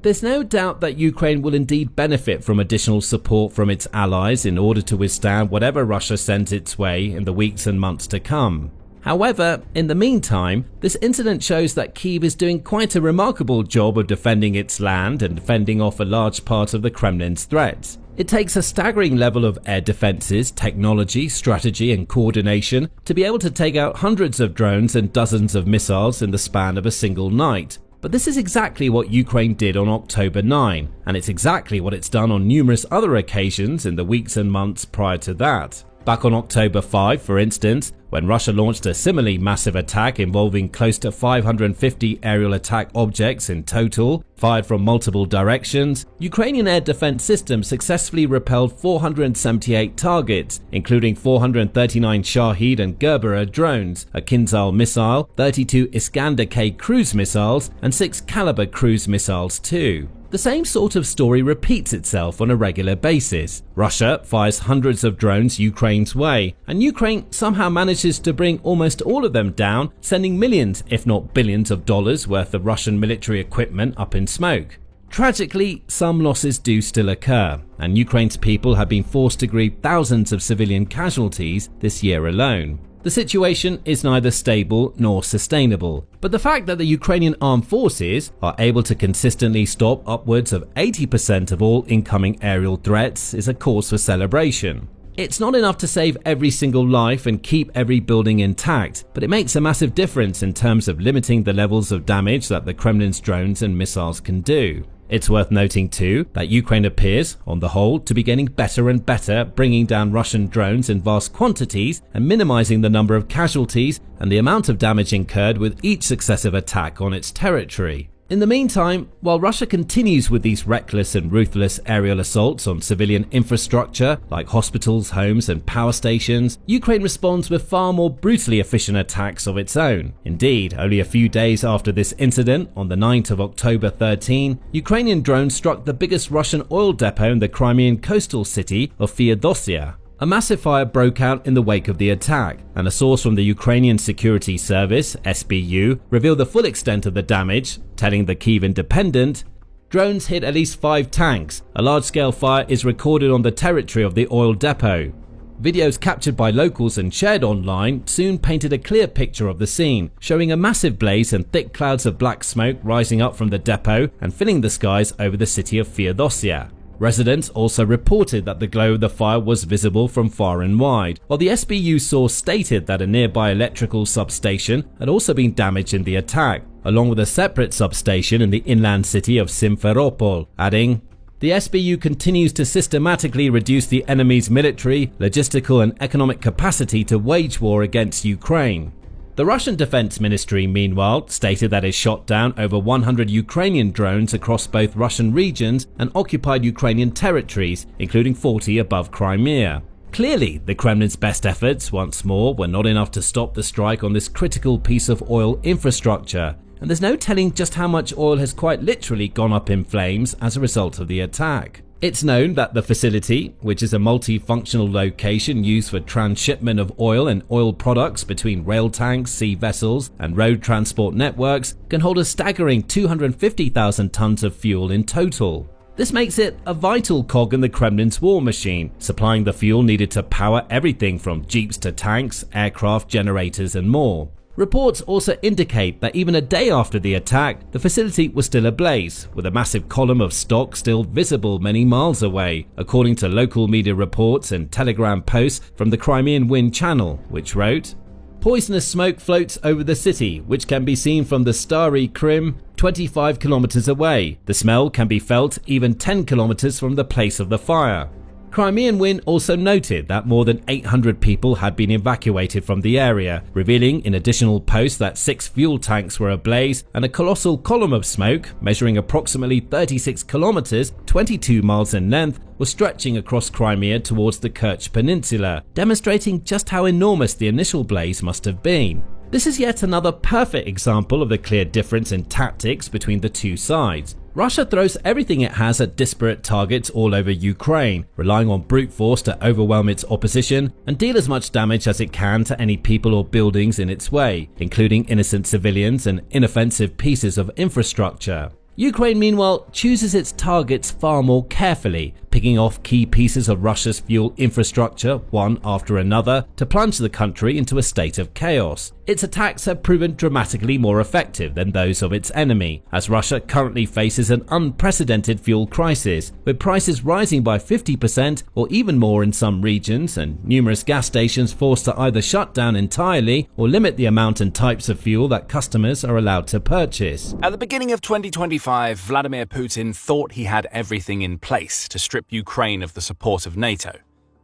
There's no doubt that Ukraine will indeed benefit from additional support from its allies in order to withstand whatever Russia sends its way in the weeks and months to come. However, in the meantime, this incident shows that Kyiv is doing quite a remarkable job of defending its land and fending off a large part of the Kremlin's threats. It takes a staggering level of air defenses, technology, strategy and coordination to be able to take out hundreds of drones and dozens of missiles in the span of a single night. But this is exactly what Ukraine did on October 9, and it's exactly what it's done on numerous other occasions in the weeks and months prior to that. Back on October 5, for instance, when Russia launched a similarly massive attack involving close to 550 aerial attack objects in total, fired from multiple directions, Ukrainian air defense systems successfully repelled 478 targets, including 439 Shahed and Gerberer drones, a Kinzhal missile, 32 Iskander-K cruise missiles, and 6 Kalibr cruise missiles too. The same sort of story repeats itself on a regular basis. Russia fires hundreds of drones Ukraine's way, and Ukraine somehow manages to bring almost all of them down, sending millions, if not billions of dollars worth of Russian military equipment up in smoke. Tragically, some losses do still occur, and Ukraine's people have been forced to grieve thousands of civilian casualties this year alone. The situation is neither stable nor sustainable, but the fact that the Ukrainian armed forces are able to consistently stop upwards of 80% of all incoming aerial threats is a cause for celebration. It's not enough to save every single life and keep every building intact, but it makes a massive difference in terms of limiting the levels of damage that the Kremlin's drones and missiles can do. It's worth noting too that Ukraine appears, on the whole, to be getting better and better bringing down Russian drones in vast quantities and minimizing the number of casualties and the amount of damage incurred with each successive attack on its territory. In the meantime, while Russia continues with these reckless and ruthless aerial assaults on civilian infrastructure like hospitals, homes and power stations, Ukraine responds with far more brutally efficient attacks of its own. Indeed, only a few days after this incident, on the 9th of October 13, Ukrainian drones struck the biggest Russian oil depot in the Crimean coastal city of Feodosia. A massive fire broke out in the wake of the attack, and a source from the Ukrainian Security Service, SBU, revealed the full extent of the damage, telling the Kyiv Independent, "Drones hit at least 5 tanks. A large-scale fire is recorded on the territory of the oil depot." Videos captured by locals and shared online soon painted a clear picture of the scene, showing a massive blaze and thick clouds of black smoke rising up from the depot and filling the skies over the city of Feodosia. Residents also reported that the glow of the fire was visible from far and wide, while the SBU source stated that a nearby electrical substation had also been damaged in the attack, along with a separate substation in the inland city of Simferopol, adding, "The SBU continues to systematically reduce the enemy's military, logistical and economic capacity to wage war against Ukraine." The Russian Defense Ministry, meanwhile, stated that it shot down over 100 Ukrainian drones across both Russian regions and occupied Ukrainian territories, including 40 above Crimea. Clearly, the Kremlin's best efforts, once more, were not enough to stop the strike on this critical piece of oil infrastructure, and there's no telling just how much oil has quite literally gone up in flames as a result of the attack. It's known that the facility, which is a multifunctional location used for transshipment of oil and oil products between rail tanks, sea vessels, and road transport networks, can hold a staggering 250,000 tons of fuel in total. This makes it a vital cog in the Kremlin's war machine, supplying the fuel needed to power everything from jeeps to tanks, aircraft, generators, and more. Reports also indicate that even a day after the attack, the facility was still ablaze, with a massive column of stock still visible many miles away, according to local media reports and telegram posts from the Crimean Wind Channel, which wrote, "Poisonous smoke floats over the city, which can be seen from the starry Krim, 25 kilometers away. The smell can be felt even 10 kilometers from the place of the fire." Crimean Wind also noted that more than 800 people had been evacuated from the area, revealing in additional posts that 6 fuel tanks were ablaze and a colossal column of smoke, measuring approximately 36 kilometers, 22 miles in length, was stretching across Crimea towards the Kerch Peninsula, demonstrating just how enormous the initial blaze must have been. This is yet another perfect example of the clear difference in tactics between the two sides. Russia throws everything it has at disparate targets all over Ukraine, relying on brute force to overwhelm its opposition and deal as much damage as it can to any people or buildings in its way, including innocent civilians and inoffensive pieces of infrastructure. Ukraine, meanwhile, chooses its targets far more carefully, picking off key pieces of Russia's fuel infrastructure one after another to plunge the country into a state of chaos. Its attacks have proven dramatically more effective than those of its enemy, as Russia currently faces an unprecedented fuel crisis, with prices rising by 50% or even more in some regions, and numerous gas stations forced to either shut down entirely or limit the amount and types of fuel that customers are allowed to purchase. At the beginning of 2025, Vladimir Putin thought he had everything in place to strip Ukraine of the support of NATO,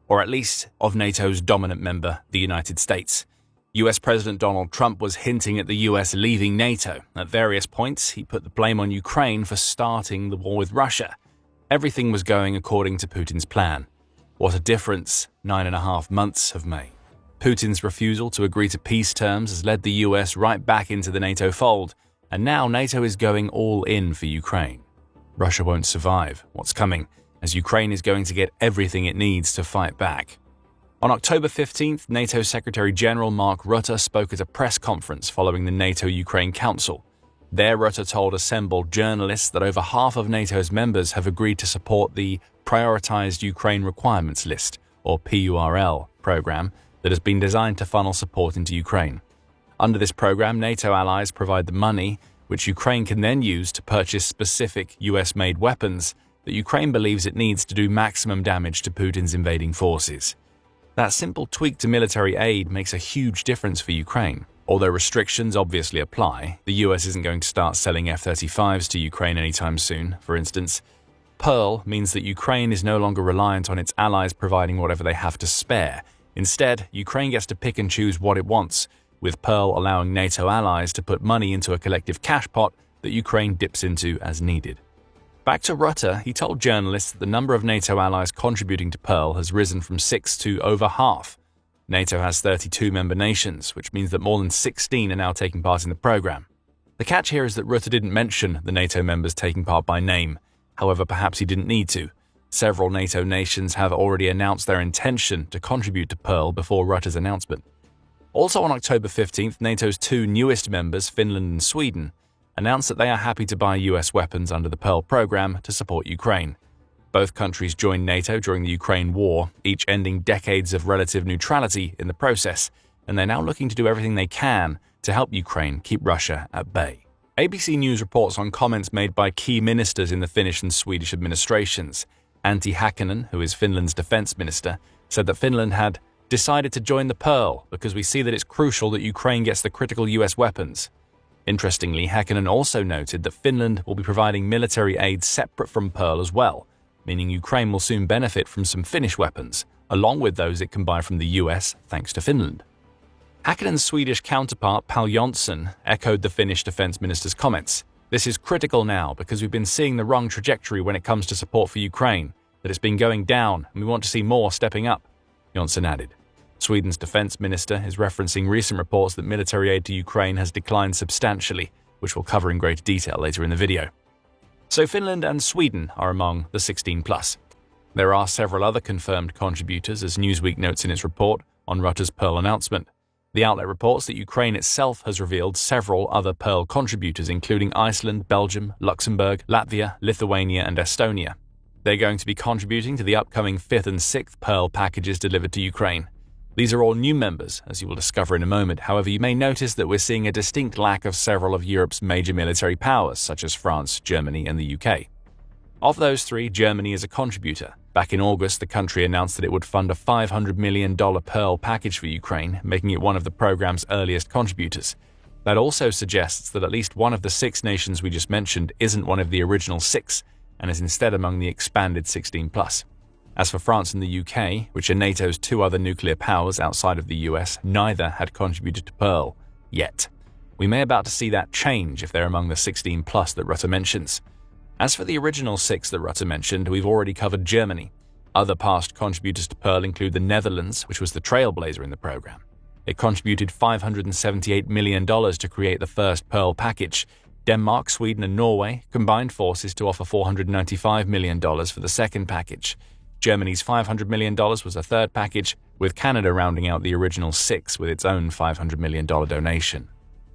or at least of NATO's dominant member, the United States. US President Donald Trump was hinting at the US leaving NATO. At various points, he put the blame on Ukraine for starting the war with Russia. Everything was going according to Putin's plan. What a difference 9.5 months have made. Putin's refusal to agree to peace terms has led the US right back into the NATO fold, and now NATO is going all in for Ukraine. Russia won't survive what's coming, as Ukraine is going to get everything it needs to fight back. On October 15th, NATO Secretary General Mark Rutte spoke at a press conference following the NATO-Ukraine Council. There, Rutte told assembled journalists that over half of NATO's members have agreed to support the Prioritized Ukraine Requirements List, or PURL, program that has been designed to funnel support into Ukraine. Under this program, NATO allies provide the money, which Ukraine can then use to purchase specific US-made weapons that Ukraine believes it needs to do maximum damage to Putin's invading forces. That simple tweak to military aid makes a huge difference for Ukraine. Although restrictions obviously apply, the US isn't going to start selling F-35s to Ukraine anytime soon, for instance. PURL means that Ukraine is no longer reliant on its allies providing whatever they have to spare. Instead, Ukraine gets to pick and choose what it wants, with PURL allowing NATO allies to put money into a collective cash pot that Ukraine dips into as needed. Back to Rutte, he told journalists that the number of NATO allies contributing to PURL has risen from 6 to over half. NATO has 32 member nations, which means that more than 16 are now taking part in the program. The catch here is that Rutte didn't mention the NATO members taking part by name. However, perhaps he didn't need to. Several NATO nations have already announced their intention to contribute to PURL before Rutte's announcement. Also on October 15th, NATO's two newest members, Finland and Sweden, announced that they are happy to buy US weapons under the PURL program to support Ukraine. Both countries joined NATO during the Ukraine war, each ending decades of relative neutrality in the process, and they're now looking to do everything they can to help Ukraine keep Russia at bay. ABC News reports on comments made by key ministers in the Finnish and Swedish administrations. Antti Häkkänen, who is Finland's defense minister, said that Finland had decided to join the PURL because we see that it's crucial that Ukraine gets the critical US weapons. Interestingly, Häkkänen also noted that Finland will be providing military aid separate from PURL as well, meaning Ukraine will soon benefit from some Finnish weapons, along with those it can buy from the US thanks to Finland. Häkkänen's Swedish counterpart, Pål Jonson, echoed the Finnish defense minister's comments. This is critical now because we've been seeing the wrong trajectory when it comes to support for Ukraine, that it's been going down and we want to see more stepping up, Jonson added. Sweden's defense minister is referencing recent reports that military aid to Ukraine has declined substantially, which we'll cover in greater detail later in the video. So Finland and Sweden are among the 16+. There are several other confirmed contributors, as Newsweek notes in its report on Rutte's PURL announcement. The outlet reports that Ukraine itself has revealed several other PURL contributors, including Iceland, Belgium, Luxembourg, Latvia, Lithuania, and Estonia. They're going to be contributing to the upcoming 5th and 6th PURL packages delivered to Ukraine. These are all new members, as you will discover in a moment. However, you may notice that we're seeing a distinct lack of several of Europe's major military powers, such as France, Germany, and the UK. Of those three, Germany is a contributor. Back in August, the country announced that it would fund a $500 million PURL package for Ukraine, making it one of the program's earliest contributors. That also suggests that at least one of the 6 nations we just mentioned isn't one of the original 6, and is instead among the expanded 16+. As for France and the UK, which are NATO's 2 other nuclear powers outside of the US, neither had contributed to PURL yet. We may about to see that change if they're among the 16+ that Rutte mentions. As for the original 6 that Rutte mentioned, we've already covered Germany. Other past contributors to PURL include the Netherlands, which was the trailblazer in the program. It contributed $578 million to create the first PURL package. Denmark, Sweden, and Norway combined forces to offer $495 million for the second package. Germany's $500 million was a third package, with Canada rounding out the original 6 with its own $500 million donation.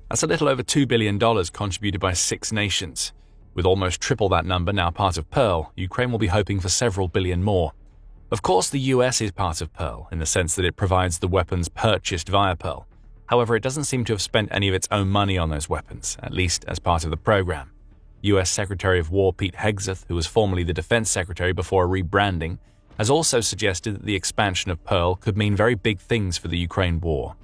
That's a little over $2 billion contributed by 6 nations. With almost triple that number now part of Pearl, Ukraine will be hoping for several billion more. Of course, the US is part of Pearl in the sense that it provides the weapons purchased via Pearl. However, it doesn't seem to have spent any of its own money on those weapons, at least as part of the program. US Secretary of War Pete Hegseth, who was formerly the Defense Secretary before rebranding, has also suggested that the expansion of Pearl could mean very big things for the Ukraine war.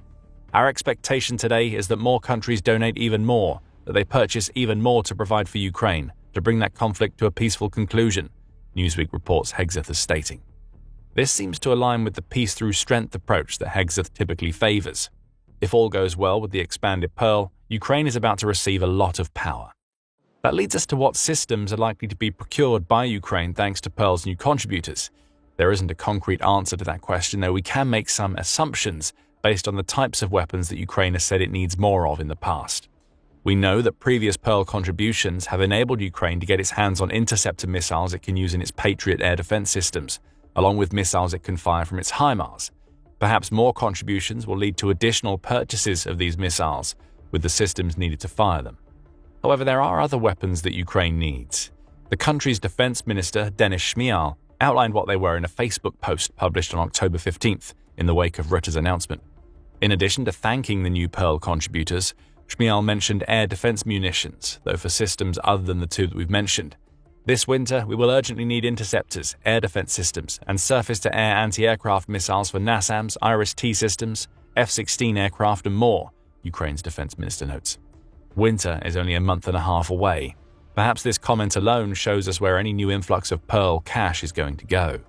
Our expectation today is that more countries donate even more, that they purchase even more to provide for Ukraine, to bring that conflict to a peaceful conclusion, Newsweek reports Hegseth as stating. This seems to align with the peace through strength approach that Hegseth typically favors. If all goes well with the expanded Pearl, Ukraine is about to receive a lot of power. That leads us to what systems are likely to be procured by Ukraine thanks to Pearl's new contributors. There isn't a concrete answer to that question, though we can make some assumptions based on the types of weapons that Ukraine has said it needs more of in the past. We know that previous Pearl contributions have enabled Ukraine to get its hands on interceptor missiles it can use in its Patriot air defense systems, along with missiles it can fire from its HIMARS. Perhaps more contributions will lead to additional purchases of these missiles, with the systems needed to fire them. However, there are other weapons that Ukraine needs. The country's defense minister, Denis Shmyhal, outlined what they were in a Facebook post published on October 15th in the wake of Rutte's announcement. In addition to thanking the new Pearl contributors, Shmyhal mentioned air defense munitions, though for systems other than the two that we've mentioned. This winter, we will urgently need interceptors, air defense systems, and surface-to-air anti-aircraft missiles for NASAMS, IRIS-T systems, F-16 aircraft, and more, Ukraine's defense minister notes. Winter is only a month and a half away. Perhaps this comment alone shows us where any new influx of Pearl cash is going to go.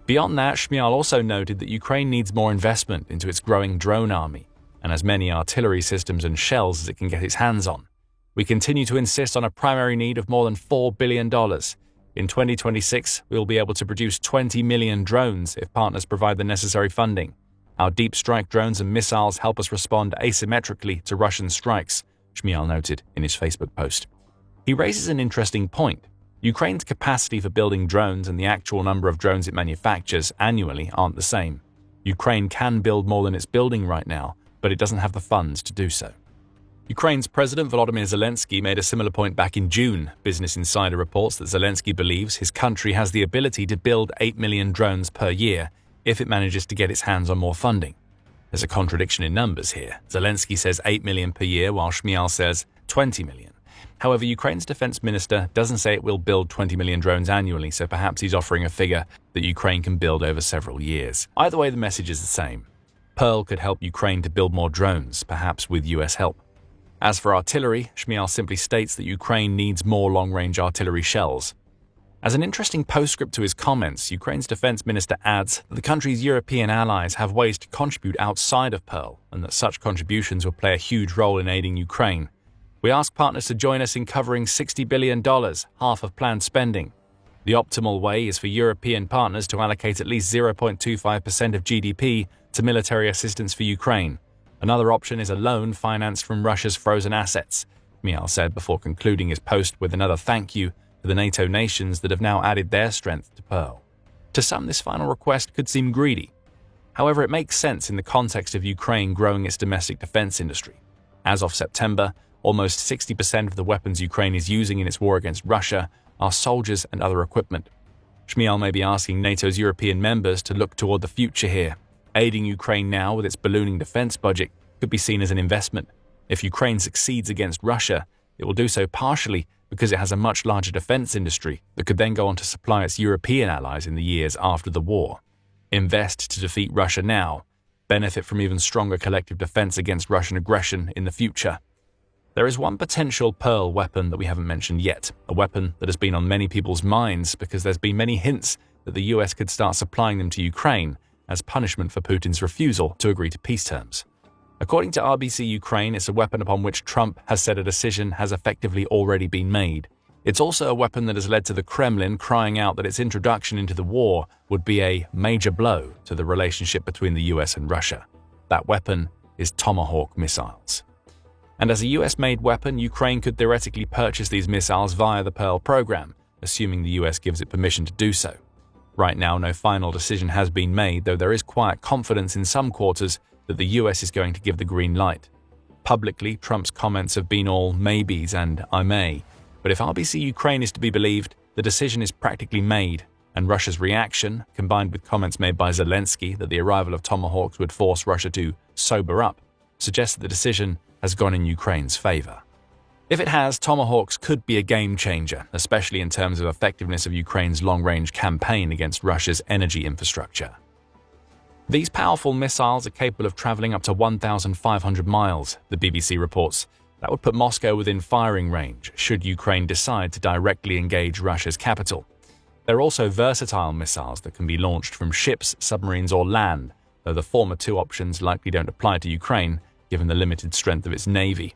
Beyond that, Shmyhal also noted that Ukraine needs more investment into its growing drone army, and as many artillery systems and shells as it can get its hands on. We continue to insist on a primary need of more than $4 billion. In 2026, we will be able to produce 20 million drones if partners provide the necessary funding. Our deep strike drones and missiles help us respond asymmetrically to Russian strikes, Shmyhal noted in his Facebook post. He raises an interesting point. Ukraine's capacity for building drones and the actual number of drones it manufactures annually aren't the same. Ukraine can build more than it's building right now, but it doesn't have the funds to do so. Ukraine's President Volodymyr Zelenskyy made a similar point back in June. Business Insider reports that Zelenskyy believes his country has the ability to build 8 million drones per year if it manages to get its hands on more funding. There's a contradiction in numbers here. Zelenskyy says 8 million per year, while Shmyhal says 20 million. However, Ukraine's defense minister doesn't say it will build 20 million drones annually, so perhaps he's offering a figure that Ukraine can build over several years. Either way, the message is the same. Pearl could help Ukraine to build more drones, perhaps with US help. As for artillery, Shmyhal simply states that Ukraine needs more long-range artillery shells. As an interesting postscript to his comments, Ukraine's defense minister adds that the country's European allies have ways to contribute outside of Pearl, and that such contributions will play a huge role in aiding Ukraine. We ask partners to join us in covering $60 billion, half of planned spending. The optimal way is for European partners to allocate at least 0.25% of GDP to military assistance for Ukraine. Another option is a loan financed from Russia's frozen assets, Shmyhal said before concluding his post with another thank you to the NATO nations that have now added their strength to Pearl. To some, this final request could seem greedy. However, it makes sense in the context of Ukraine growing its domestic defense industry. As of September, almost 60% of the weapons Ukraine is using in its war against Russia are soldiers and other equipment. Shmyhal may be asking NATO's European members to look toward the future here. Aiding Ukraine now with its ballooning defense budget could be seen as an investment. If Ukraine succeeds against Russia, it will do so partially because it has a much larger defense industry that could then go on to supply its European allies in the years after the war. Invest to defeat Russia now, benefit from even stronger collective defense against Russian aggression in the future. There is one potential Pearl weapon that we haven't mentioned yet, a weapon that has been on many people's minds because there's been many hints that the US could start supplying them to Ukraine as punishment for Putin's refusal to agree to peace terms. According to RBC Ukraine, it's a weapon upon which Trump has said a decision has effectively already been made. It's also a weapon that has led to the Kremlin crying out that its introduction into the war would be a major blow to the relationship between the US and Russia. That weapon is Tomahawk missiles. And as a US-made weapon, Ukraine could theoretically purchase these missiles via the Pearl program, assuming the US gives it permission to do so. Right now, no final decision has been made, though there is quiet confidence in some quarters that the US is going to give the green light. Publicly, Trump's comments have been all maybes and I may. But if RBC Ukraine is to be believed, the decision is practically made, and Russia's reaction, combined with comments made by Zelenskyy that the arrival of Tomahawks would force Russia to sober up, suggests that the decision has gone in Ukraine's favor. If it has, Tomahawks could be a game changer, especially in terms of effectiveness of Ukraine's long-range campaign against Russia's energy infrastructure. These powerful missiles are capable of traveling up to 1,500 miles, the BBC reports. That would put Moscow within firing range should Ukraine decide to directly engage Russia's capital. They're also versatile missiles that can be launched from ships, submarines or land, though the former two options likely don't apply to Ukraine given the limited strength of its navy.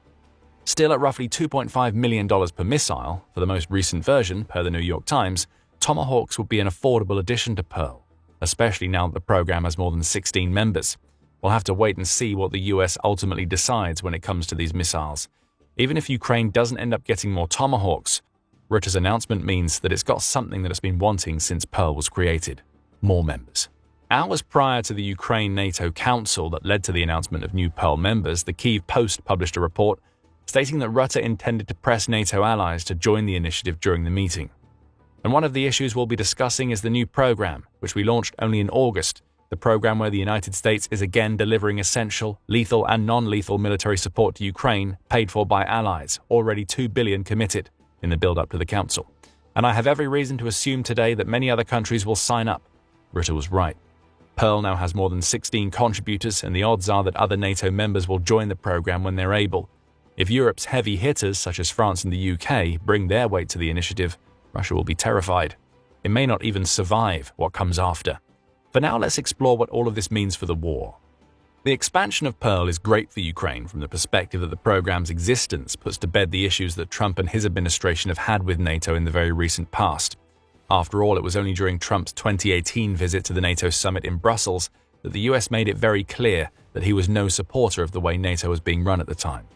Still, at roughly $2.5 million per missile, for the most recent version, per the New York Times, Tomahawks would be an affordable addition to Pearl, especially now that the program has more than 16 members. We'll have to wait and see what the US ultimately decides when it comes to these missiles. Even if Ukraine doesn't end up getting more Tomahawks, Rutte's announcement means that it's got something that it's been wanting since Pearl was created: more members. Hours prior to the Ukraine-NATO Council that led to the announcement of new Pearl members, the Kyiv Post published a report stating that Rutte intended to press NATO allies to join the initiative during the meeting. And one of the issues we'll be discussing is the new program, which we launched only in August, the program where the United States is again delivering essential, lethal and non-lethal military support to Ukraine, paid for by allies, already $2 billion committed in the build-up to the Council. And I have every reason to assume today that many other countries will sign up. Rutte was right. Pearl now has more than 16 contributors, and the odds are that other NATO members will join the program when they're able. If Europe's heavy hitters, such as France and the UK, bring their weight to the initiative, Russia will be terrified. It may not even survive what comes after. For now, let's explore what all of this means for the war. The expansion of Pearl is great for Ukraine from the perspective that the program's existence puts to bed the issues that Trump and his administration have had with NATO in the very recent past. After all, it was only during Trump's 2018 visit to the NATO summit in Brussels that the US made it very clear that he was no supporter of the way NATO was being run at the time.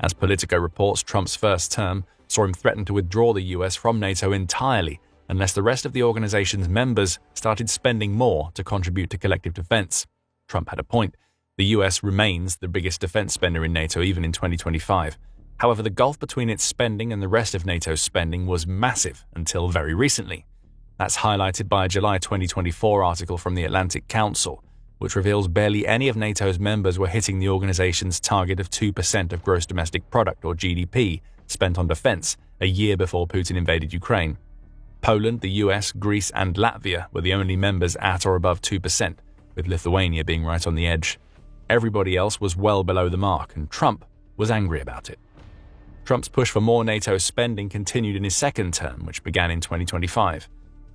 As Politico reports, Trump's first term saw him threaten to withdraw the US from NATO entirely unless the rest of the organization's members started spending more to contribute to collective defense. Trump had a point. The US remains the biggest defense spender in NATO even in 2025. However, the gulf between its spending and the rest of NATO's spending was massive until very recently. That's highlighted by a July 2024 article from the Atlantic Council, which reveals barely any of NATO's members were hitting the organization's target of 2% of gross domestic product, or GDP, spent on defense a year before Putin invaded Ukraine. Poland, the US, Greece and Latvia were the only members at or above 2%, with Lithuania being right on the edge. Everybody else was well below the mark, and Trump was angry about it. Trump's push for more NATO spending continued in his second term, which began in 2025.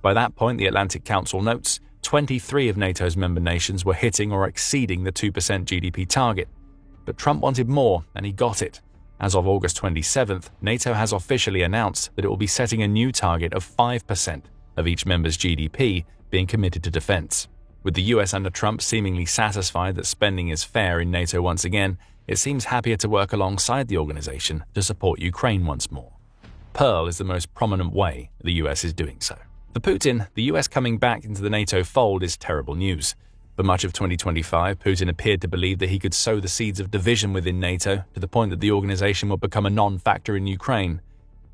By that point, the Atlantic Council notes, 23 of NATO's member nations were hitting or exceeding the 2% GDP target. But Trump wanted more, and he got it. As of August 27th, NATO has officially announced that it will be setting a new target of 5% of each member's GDP being committed to defense. With the US under Trump seemingly satisfied that spending is fair in NATO once again, it seems happier to work alongside the organization to support Ukraine once more. Pearl is the most prominent way the US is doing so. For Putin, the US coming back into the NATO fold is terrible news. For much of 2025, Putin appeared to believe that he could sow the seeds of division within NATO to the point that the organization would become a non-factor in Ukraine.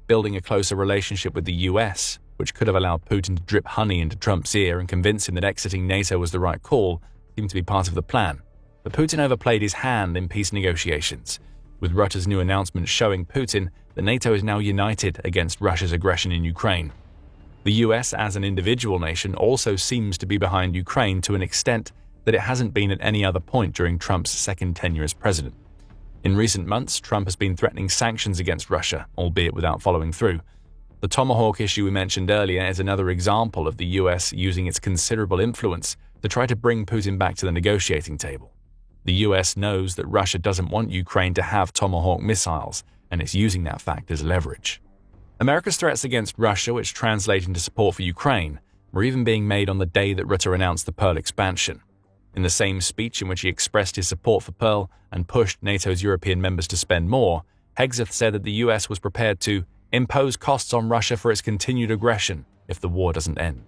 Building a closer relationship with the US, which could have allowed Putin to drip honey into Trump's ear and convince him that exiting NATO was the right call, seemed to be part of the plan. But Putin overplayed his hand in peace negotiations, with Rutte's new announcement showing Putin that NATO is now united against Russia's aggression in Ukraine. The US, as an individual nation, also seems to be behind Ukraine to an extent that it hasn't been at any other point during Trump's second tenure as president. In recent months, Trump has been threatening sanctions against Russia, albeit without following through. The Tomahawk issue we mentioned earlier is another example of the US using its considerable influence to try to bring Putin back to the negotiating table. The US knows that Russia doesn't want Ukraine to have Tomahawk missiles, and it's using that fact as leverage. America's threats against Russia, which translate into support for Ukraine, were even being made on the day that Rutte announced the Pearl expansion. In the same speech in which he expressed his support for Pearl and pushed NATO's European members to spend more, Hegseth said that the US was prepared to impose costs on Russia for its continued aggression if the war doesn't end.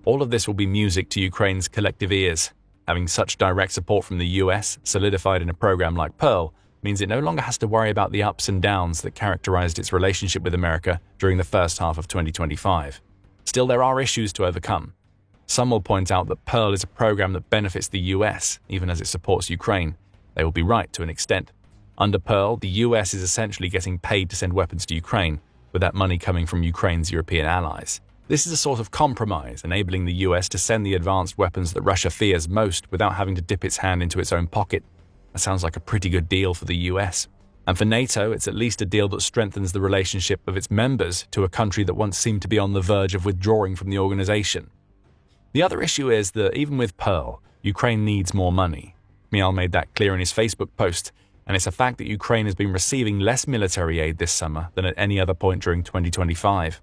All of this will be music to Ukraine's collective ears. Having such direct support from the US, solidified in a program like Pearl, means it no longer has to worry about the ups and downs that characterized its relationship with America during the first half of 2025. Still, there are issues to overcome. Some will point out that Pearl is a program that benefits the US, even as it supports Ukraine. They will be right to an extent. Under Pearl, the US is essentially getting paid to send weapons to Ukraine, with that money coming from Ukraine's European allies. This is a sort of compromise, enabling the US to send the advanced weapons that Russia fears most without having to dip its hand into its own pocket. That sounds like a pretty good deal for the US. And for NATO, it's at least a deal that strengthens the relationship of its members to a country that once seemed to be on the verge of withdrawing from the organization. The other issue is that even with Pearl, Ukraine needs more money. Mial made that clear in his Facebook post, and it's a fact that Ukraine has been receiving less military aid this summer than at any other point during 2025.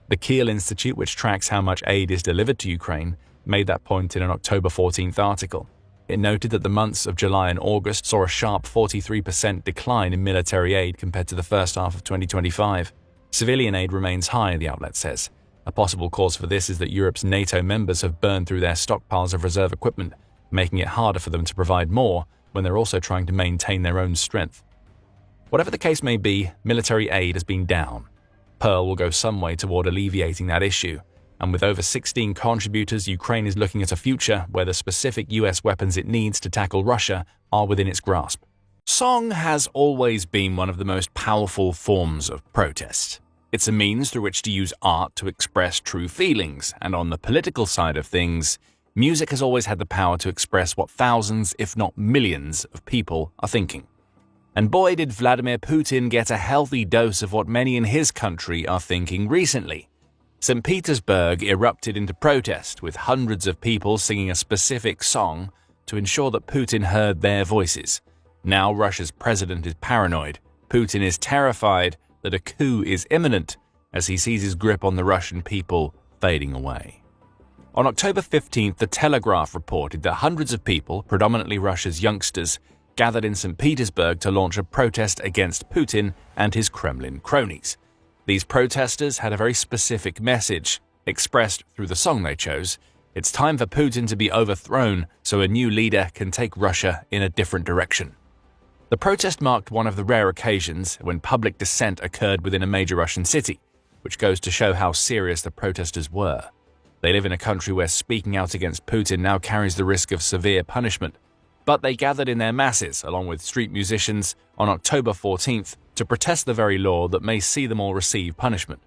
The Kyiv Institute, which tracks how much aid is delivered to Ukraine, made that point in an October 14th article. It noted that the months of July and August saw a sharp 43% decline in military aid compared to the first half of 2025. Civilian aid remains high, the outlet says. A possible cause for this is that Europe's NATO members have burned through their stockpiles of reserve equipment, making it harder for them to provide more when they're also trying to maintain their own strength. Whatever the case may be, military aid has been down. Pearl will go some way toward alleviating that issue, and with over 16 contributors, Ukraine is looking at a future where the specific US weapons it needs to tackle Russia are within its grasp. Song has always been one of the most powerful forms of protest. It's a means through which to use art to express true feelings, and on the political side of things, music has always had the power to express what thousands, if not millions, of people are thinking. And boy, did Vladimir Putin get a healthy dose of what many in his country are thinking recently. St. Petersburg erupted into protest, with hundreds of people singing a specific song to ensure that Putin heard their voices. Now Russia's president is paranoid. Putin is terrified that a coup is imminent as he sees his grip on the Russian people fading away. On October 15th, The Telegraph reported that hundreds of people, predominantly Russia's youngsters, gathered in St. Petersburg to launch a protest against Putin and his Kremlin cronies. These protesters had a very specific message, expressed through the song they chose. It's time for Putin to be overthrown so a new leader can take Russia in a different direction. The protest marked one of the rare occasions when public dissent occurred within a major Russian city, which goes to show how serious the protesters were. They live in a country where speaking out against Putin now carries the risk of severe punishment. But they gathered in their masses, along with street musicians, on October 14th to protest the very law that may see them all receive punishment.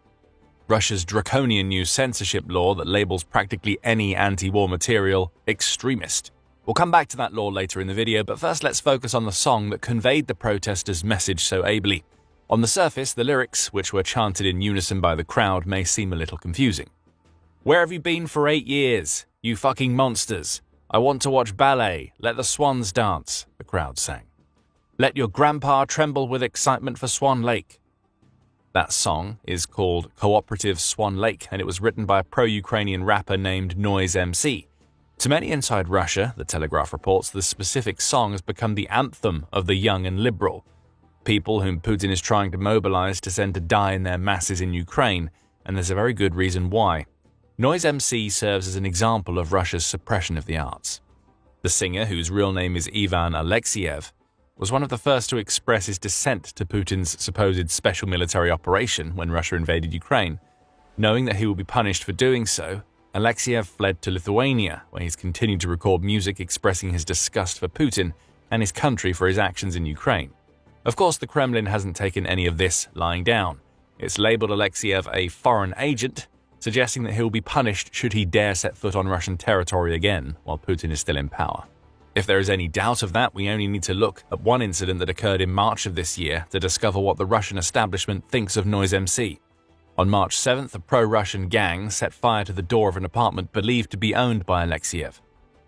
Russia's draconian new censorship law that labels practically any anti-war material extremist. We'll come back to that law later in the video, but first let's focus on the song that conveyed the protesters' message so ably. On the surface, the lyrics, which were chanted in unison by the crowd, may seem a little confusing. "Where have you been for 8 years, you fucking monsters? I want to watch ballet, let the swans dance," the crowd sang. "Let your grandpa tremble with excitement for Swan Lake." That song is called Cooperative Swan Lake, and it was written by a pro-Ukrainian rapper named Noise MC. To many inside Russia, the Telegraph reports, the specific song has become the anthem of the young and liberal, people whom Putin is trying to mobilize to send to die in their masses in Ukraine, and there's a very good reason why. Noise MC serves as an example of Russia's suppression of the arts. The singer, whose real name is Ivan Alexeyev, was one of the first to express his dissent to Putin's supposed special military operation when Russia invaded Ukraine. Knowing that he would be punished for doing so, Alexeyev fled to Lithuania, where he's continued to record music expressing his disgust for Putin and his country for his actions in Ukraine. Of course, the Kremlin hasn't taken any of this lying down. It's labeled Alexeyev a foreign agent, suggesting that he'll be punished should he dare set foot on Russian territory again while Putin is still in power. If there is any doubt of that, we only need to look at one incident that occurred in March of this year to discover what the Russian establishment thinks of Noise MC. On March 7th, a pro-Russian gang set fire to the door of an apartment believed to be owned by Alexeyev.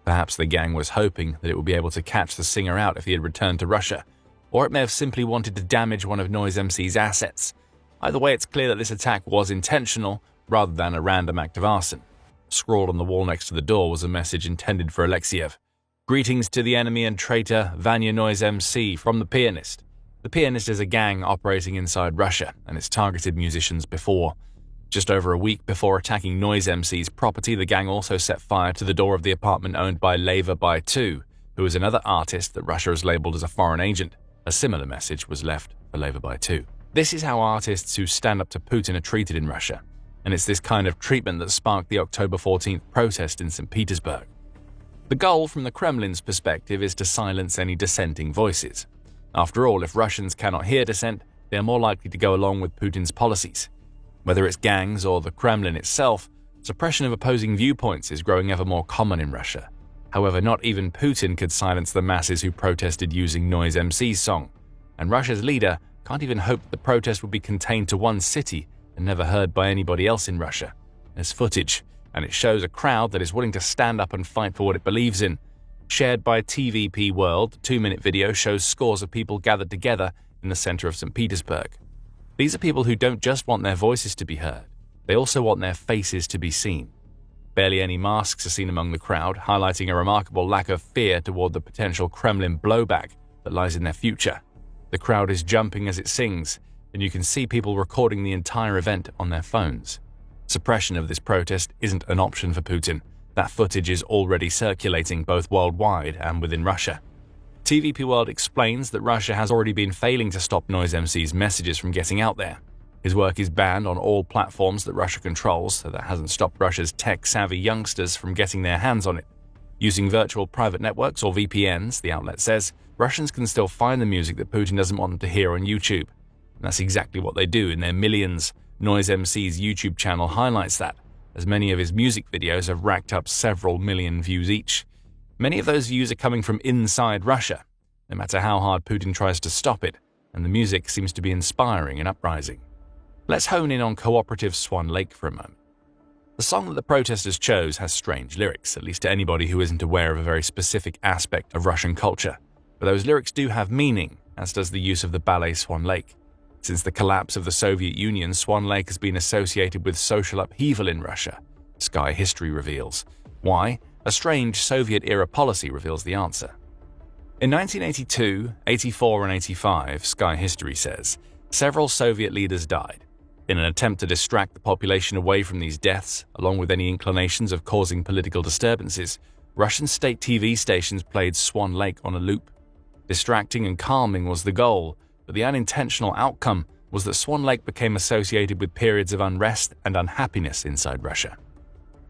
Perhaps the gang was hoping that it would be able to catch the singer out if he had returned to Russia, or it may have simply wanted to damage one of Noise MC's assets. Either way, it's clear that this attack was intentional rather than a random act of arson. Scrawled on the wall next to the door was a message intended for Alexeyev. "Greetings to the enemy and traitor Vanya Noise MC from The Pianist." The Pianist is a gang operating inside Russia, and it's targeted musicians before. Just over a week before attacking Noise MC's property, the gang also set fire to the door of the apartment owned by Leva by 2, who is another artist that Russia has labeled as a foreign agent. A similar message was left for Labour by 2. This is how artists who stand up to Putin are treated in Russia, and it's this kind of treatment that sparked the October 14th protest in St. Petersburg. The goal from the Kremlin's perspective is to silence any dissenting voices. After all, if Russians cannot hear dissent, they are more likely to go along with Putin's policies. Whether it's gangs or the Kremlin itself, suppression of opposing viewpoints is growing ever more common in Russia. However, not even Putin could silence the masses who protested using Noise MC's song, and Russia's leader can't even hope that the protest would be contained to one city and never heard by anybody else in Russia. There's footage, and it shows a crowd that is willing to stand up and fight for what it believes in. Shared by TVP World, the 2-minute video shows scores of people gathered together in the center of St. Petersburg. These are people who don't just want their voices to be heard, they also want their faces to be seen. Barely any masks are seen among the crowd, highlighting a remarkable lack of fear toward the potential Kremlin blowback that lies in their future. The crowd is jumping as it sings, and you can see people recording the entire event on their phones. Suppression of this protest isn't an option for Putin. That footage is already circulating both worldwide and within Russia. TVP World explains that Russia has already been failing to stop Noise MC's messages from getting out there. His work is banned on all platforms that Russia controls, so that hasn't stopped Russia's tech-savvy youngsters from getting their hands on it. Using virtual private networks or VPNs, the outlet says, Russians can still find the music that Putin doesn't want them to hear on YouTube. And that's exactly what they do in their millions. Noise MC's YouTube channel highlights that, as many of his music videos have racked up several million views each. Many of those views are coming from inside Russia, no matter how hard Putin tries to stop it, and the music seems to be inspiring and uprising. Let's hone in on cooperative Swan Lake for a moment. The song that the protesters chose has strange lyrics, at least to anybody who isn't aware of a very specific aspect of Russian culture. But those lyrics do have meaning, as does the use of the ballet Swan Lake. Since the collapse of the Soviet Union, Swan Lake has been associated with social upheaval in Russia. Sky History reveals. Why? A strange Soviet-era policy reveals the answer. In 1982, 84 and 85, Sky History says, several Soviet leaders died. In an attempt to distract the population away from these deaths, along with any inclinations of causing political disturbances, Russian state TV stations played Swan Lake on a loop. Distracting and calming was the goal, but the unintentional outcome was that Swan Lake became associated with periods of unrest and unhappiness inside Russia.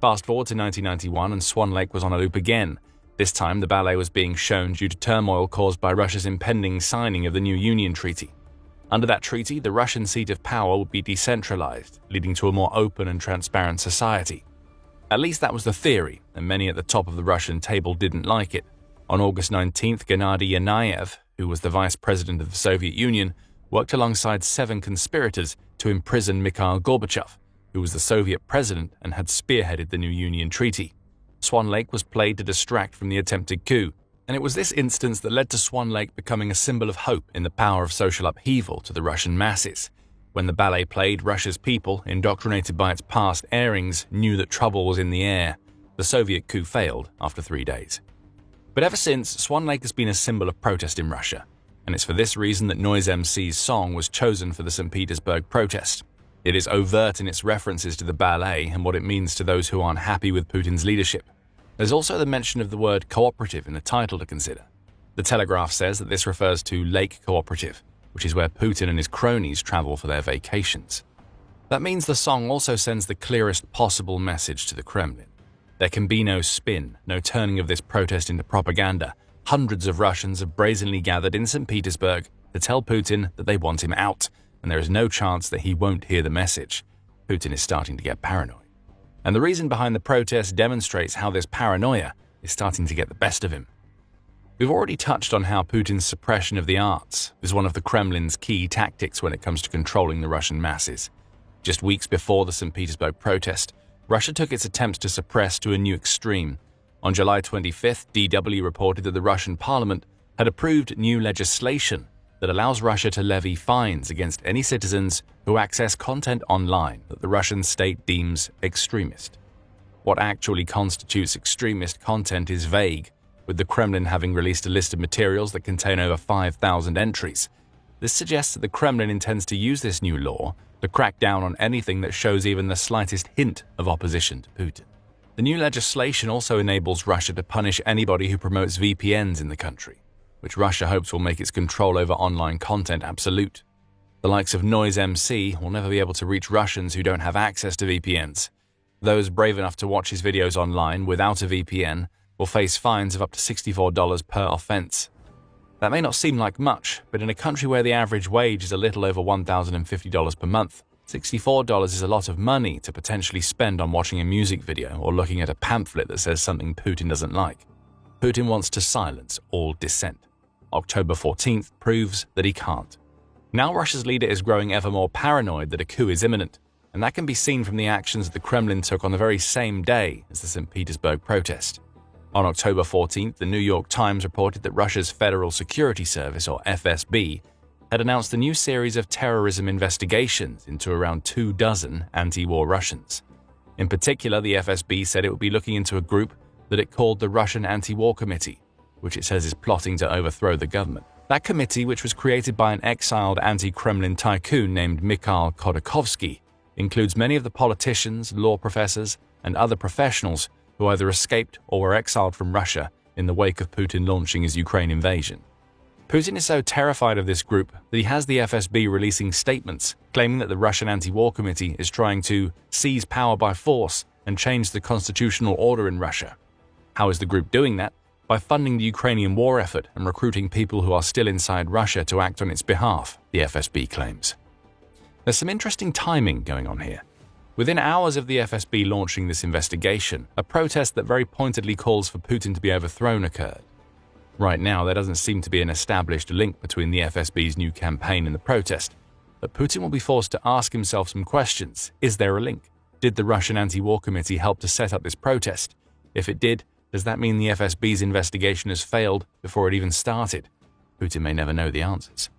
Fast forward to 1991 and Swan Lake was on a loop again. This time the ballet was being shown due to turmoil caused by Russia's impending signing of the new Union Treaty. Under that treaty, the Russian seat of power would be decentralized, leading to a more open and transparent society. At least that was the theory, and many at the top of the Russian table didn't like it. On August 19th, Gennady Yanayev, who was the vice president of the Soviet Union, worked alongside 7 conspirators to imprison Mikhail Gorbachev, who was the Soviet president and had spearheaded the new Union Treaty. Swan Lake was played to distract from the attempted coup, and it was this instance that led to Swan Lake becoming a symbol of hope in the power of social upheaval to the Russian masses. When the ballet played, Russia's people, indoctrinated by its past airings, knew that trouble was in the air. The Soviet coup failed after 3 days. But ever since, Swan Lake has been a symbol of protest in Russia, and it's for this reason that Noise MC's song was chosen for the St. Petersburg protest. It is overt in its references to the ballet and what it means to those who aren't happy with Putin's leadership. There's also the mention of the word cooperative in the title to consider. The Telegraph says that this refers to Lake Cooperative, which is where Putin and his cronies travel for their vacations. That means the song also sends the clearest possible message to the Kremlin. There can be no spin, no turning of this protest into propaganda. Hundreds of Russians have brazenly gathered in St. Petersburg to tell Putin that they want him out, and there is no chance that he won't hear the message. Putin is starting to get paranoid. And the reason behind the protest demonstrates how this paranoia is starting to get the best of him. We've already touched on how Putin's suppression of the arts is one of the Kremlin's key tactics when it comes to controlling the Russian masses. Just weeks before the St. Petersburg protest, Russia took its attempts to suppress to a new extreme. On July 25th, DW reported that the Russian parliament had approved new legislation that allows Russia to levy fines against any citizens who access content online that the Russian state deems extremist. What actually constitutes extremist content is vague, with the Kremlin having released a list of materials that contain over 5,000 entries. This suggests that the Kremlin intends to use this new law to crack down on anything that shows even the slightest hint of opposition to Putin. The new legislation also enables Russia to punish anybody who promotes VPNs in the country. which Russia hopes will make its control over online content absolute. The likes of Noise MC will never be able to reach Russians who don't have access to VPNs. Those brave enough to watch his videos online without a VPN will face fines of up to $64 per offense. That may not seem like much, but in a country where the average wage is a little over $1,050 per month, $64 is a lot of money to potentially spend on watching a music video or looking at a pamphlet that says something Putin doesn't like. Putin wants to silence all dissent. October 14th proves that he can't. Now Russia's leader is growing ever more paranoid that a coup is imminent, and that can be seen from the actions the Kremlin took on the very same day as the St. Petersburg protest. On October 14th, the New York Times reported that Russia's Federal Security Service, or FSB, had announced a new series of terrorism investigations into around 24 anti-war Russians. In particular, the FSB said it would be looking into a group that it called the Russian Anti-War Committee, which it says is plotting to overthrow the government. That committee, which was created by an exiled anti-Kremlin tycoon named Mikhail Khodorkovsky, includes many of the politicians, law professors, and other professionals who either escaped or were exiled from Russia in the wake of Putin launching his Ukraine invasion. Putin is so terrified of this group that he has the FSB releasing statements claiming that the Russian Anti-War Committee is trying to seize power by force and change the constitutional order in Russia. How is the group doing that? By funding the Ukrainian war effort and recruiting people who are still inside Russia to act on its behalf, the FSB claims. There's some interesting timing going on here. Within hours of the FSB launching this investigation, a protest that very pointedly calls for Putin to be overthrown occurred. Right now, there doesn't seem to be an established link between the FSB's new campaign and the protest, but Putin will be forced to ask himself some questions. Is there a link? Did the Russian Anti-War Committee help to set up this protest? If it did, does that mean the FSB's investigation has failed before it even started? Putin may never know the answers.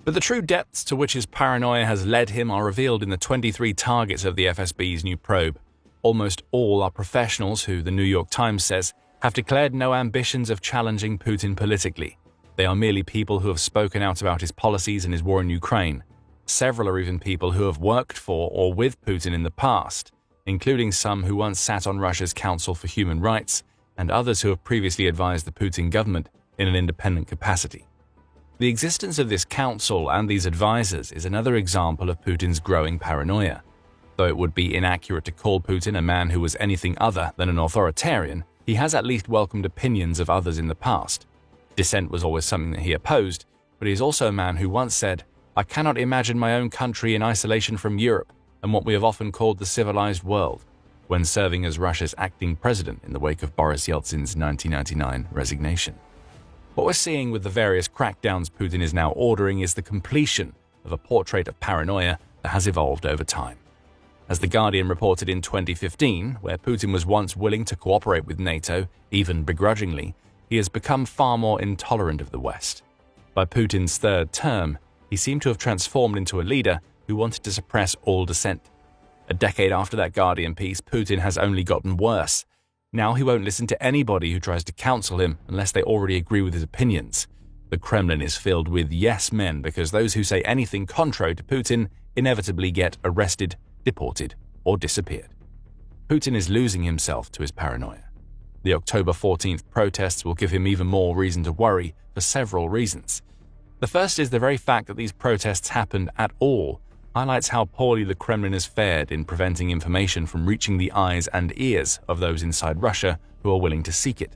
But the true depths to which his paranoia has led him are revealed in the 23 targets of the FSB's new probe. Almost all are professionals who, the New York Times says, have declared no ambitions of challenging Putin politically. They are merely people who have spoken out about his policies and his war in Ukraine. Several are even people who have worked for or with Putin in the past, including some who once sat on Russia's Council for Human Rights and others who have previously advised the Putin government in an independent capacity. The existence of this council and these advisors is another example of Putin's growing paranoia. Though it would be inaccurate to call Putin a man who was anything other than an authoritarian, he has at least welcomed opinions of others in the past. Dissent was always something that he opposed, but he is also a man who once said, "I cannot imagine my own country in isolation from Europe and what we have often called the civilized world," when serving as Russia's acting president in the wake of Boris Yeltsin's 1999 resignation. What we're seeing with the various crackdowns Putin is now ordering is the completion of a portrait of paranoia that has evolved over time. As The Guardian reported in 2015, where Putin was once willing to cooperate with NATO, even begrudgingly, he has become far more intolerant of the West. By Putin's third term, he seemed to have transformed into a leader who wanted to suppress all dissent. A decade after that Guardian piece, Putin has only gotten worse. Now he won't listen to anybody who tries to counsel him unless they already agree with his opinions. The Kremlin is filled with yes men because those who say anything contrary to Putin inevitably get arrested, deported, or disappeared. Putin is losing himself to his paranoia. The October 14th protests will give him even more reason to worry for several reasons. The first is the very fact that these protests happened at all highlights how poorly the Kremlin has fared in preventing information from reaching the eyes and ears of those inside Russia who are willing to seek it.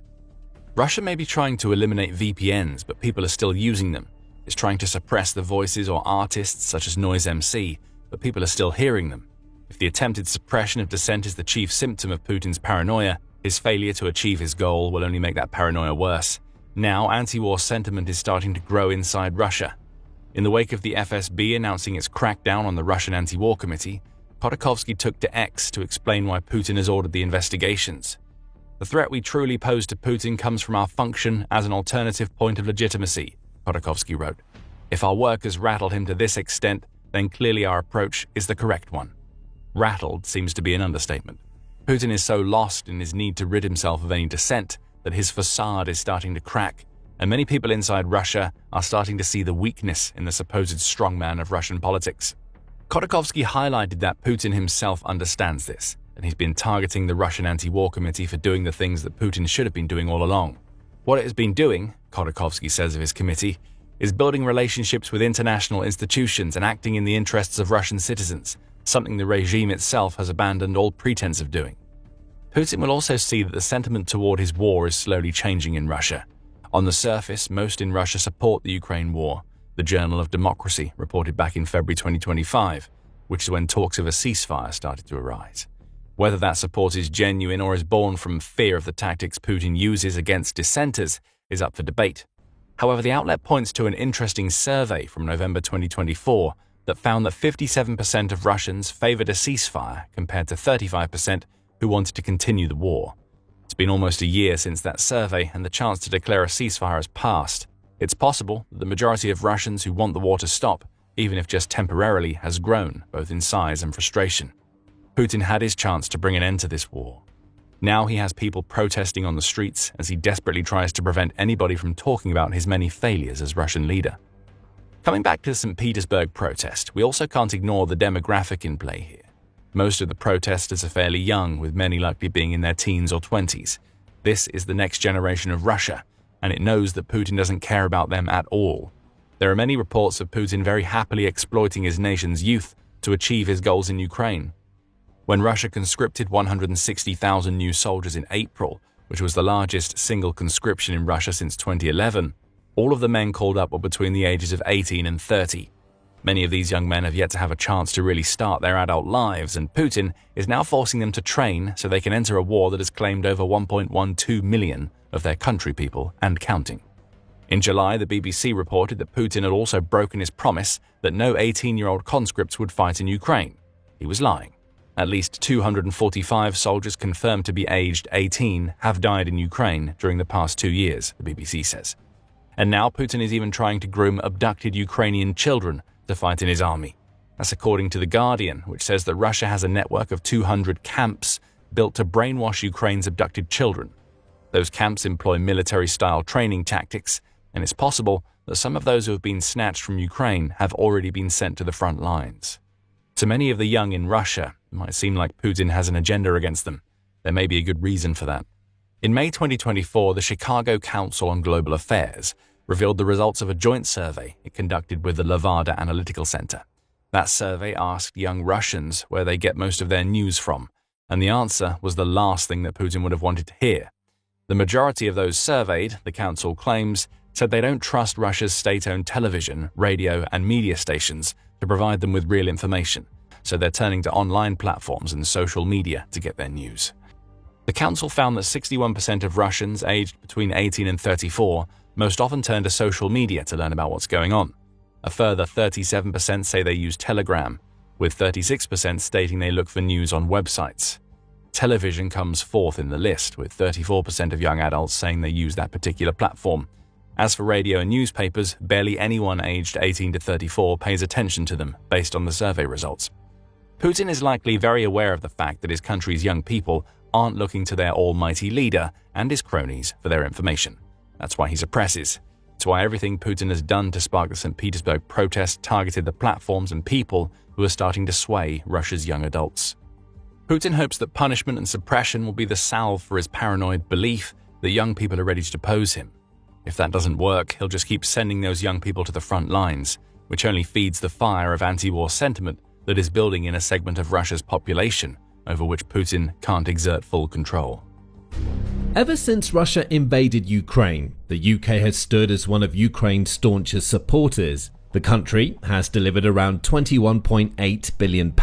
Russia may be trying to eliminate VPNs, but people are still using them. It's trying to suppress the voices or artists such as Noise MC, but people are still hearing them. If the attempted suppression of dissent is the chief symptom of Putin's paranoia, his failure to achieve his goal will only make that paranoia worse. Now, anti-war sentiment is starting to grow inside Russia. In the wake of the FSB announcing its crackdown on the Russian Anti-War Committee, Khodorkovsky took to X to explain why Putin has ordered the investigations. "The threat we truly pose to Putin comes from our function as an alternative point of legitimacy," Khodorkovsky wrote. "If our work has rattled him to this extent, then clearly our approach is the correct one." Rattled seems to be an understatement. Putin is so lost in his need to rid himself of any dissent that his facade is starting to crack, and many people inside Russia are starting to see the weakness in the supposed strongman of Russian politics. Khodorkovsky highlighted that Putin himself understands this, and he's been targeting the Russian Anti-War Committee for doing the things that Putin should have been doing all along. What it has been doing, Khodorkovsky says of his committee, is building relationships with international institutions and acting in the interests of Russian citizens, something the regime itself has abandoned all pretense of doing. Putin will also see that the sentiment toward his war is slowly changing in Russia. On the surface, most in Russia support the Ukraine war, the Journal of Democracy reported back in February 2025, which is when talks of a ceasefire started to arise. Whether that support is genuine or is born from fear of the tactics Putin uses against dissenters is up for debate. However, the outlet points to an interesting survey from November 2024 that found that 57% of Russians favored a ceasefire compared to 35% who wanted to continue the war. It's been almost a year since that survey, and the chance to declare a ceasefire has passed. It's possible that the majority of Russians who want the war to stop, even if just temporarily, has grown, both in size and frustration. Putin had his chance to bring an end to this war. Now he has people protesting on the streets as he desperately tries to prevent anybody from talking about his many failures as Russian leader. Coming back to the St. Petersburg protest, we also can't ignore the demographic in play here. Most of the protesters are fairly young, with many likely being in their teens or 20s. This is the next generation of Russia, and it knows that Putin doesn't care about them at all. There are many reports of Putin very happily exploiting his nation's youth to achieve his goals in Ukraine. When Russia conscripted 160,000 new soldiers in April, which was the largest single conscription in Russia since 2011, all of the men called up were between the ages of 18 and 30. Many of these young men have yet to have a chance to really start their adult lives, and Putin is now forcing them to train so they can enter a war that has claimed over 1.12 million of their country people and counting. In July, the BBC reported that Putin had also broken his promise that no 18-year-old conscripts would fight in Ukraine. He was lying. At least 245 soldiers confirmed to be aged 18 have died in Ukraine during the past 2 years, the BBC says. And now Putin is even trying to groom abducted Ukrainian children to fight in his army. That's according to The Guardian, which says that Russia has a network of 200 camps built to brainwash Ukraine's abducted children. Those camps employ military-style training tactics, and it's possible that some of those who have been snatched from Ukraine have already been sent to the front lines. To many of the young in Russia, it might seem like Putin has an agenda against them. There may be a good reason for that. In May 2024, the Chicago Council on Global Affairs revealed the results of a joint survey it conducted with the Levada Analytical Center. That survey asked young Russians where they get most of their news from, and the answer was the last thing that Putin would have wanted to hear. The majority of those surveyed, the council claims, said they don't trust Russia's state-owned television, radio, and media stations to provide them with real information, so they're turning to online platforms and social media to get their news. The council found that 61% of Russians aged between 18 and 34 most often turn to social media to learn about what's going on. A further 37% say they use Telegram, with 36% stating they look for news on websites. Television comes fourth in the list, with 34% of young adults saying they use that particular platform. As for radio and newspapers, barely anyone aged 18 to 34 pays attention to them based on the survey results. Putin is likely very aware of the fact that his country's young people aren't looking to their almighty leader and his cronies for their information. That's why he suppresses. It's why everything Putin has done to spark the St. Petersburg protests targeted the platforms and people who are starting to sway Russia's young adults. Putin hopes that punishment and suppression will be the salve for his paranoid belief that young people are ready to oppose him. If that doesn't work, he'll just keep sending those young people to the front lines, which only feeds the fire of anti-war sentiment that is building in a segment of Russia's population over which Putin can't exert full control. Ever since Russia invaded Ukraine, the UK has stood as one of Ukraine's staunchest supporters. The country has delivered around £21.8 billion,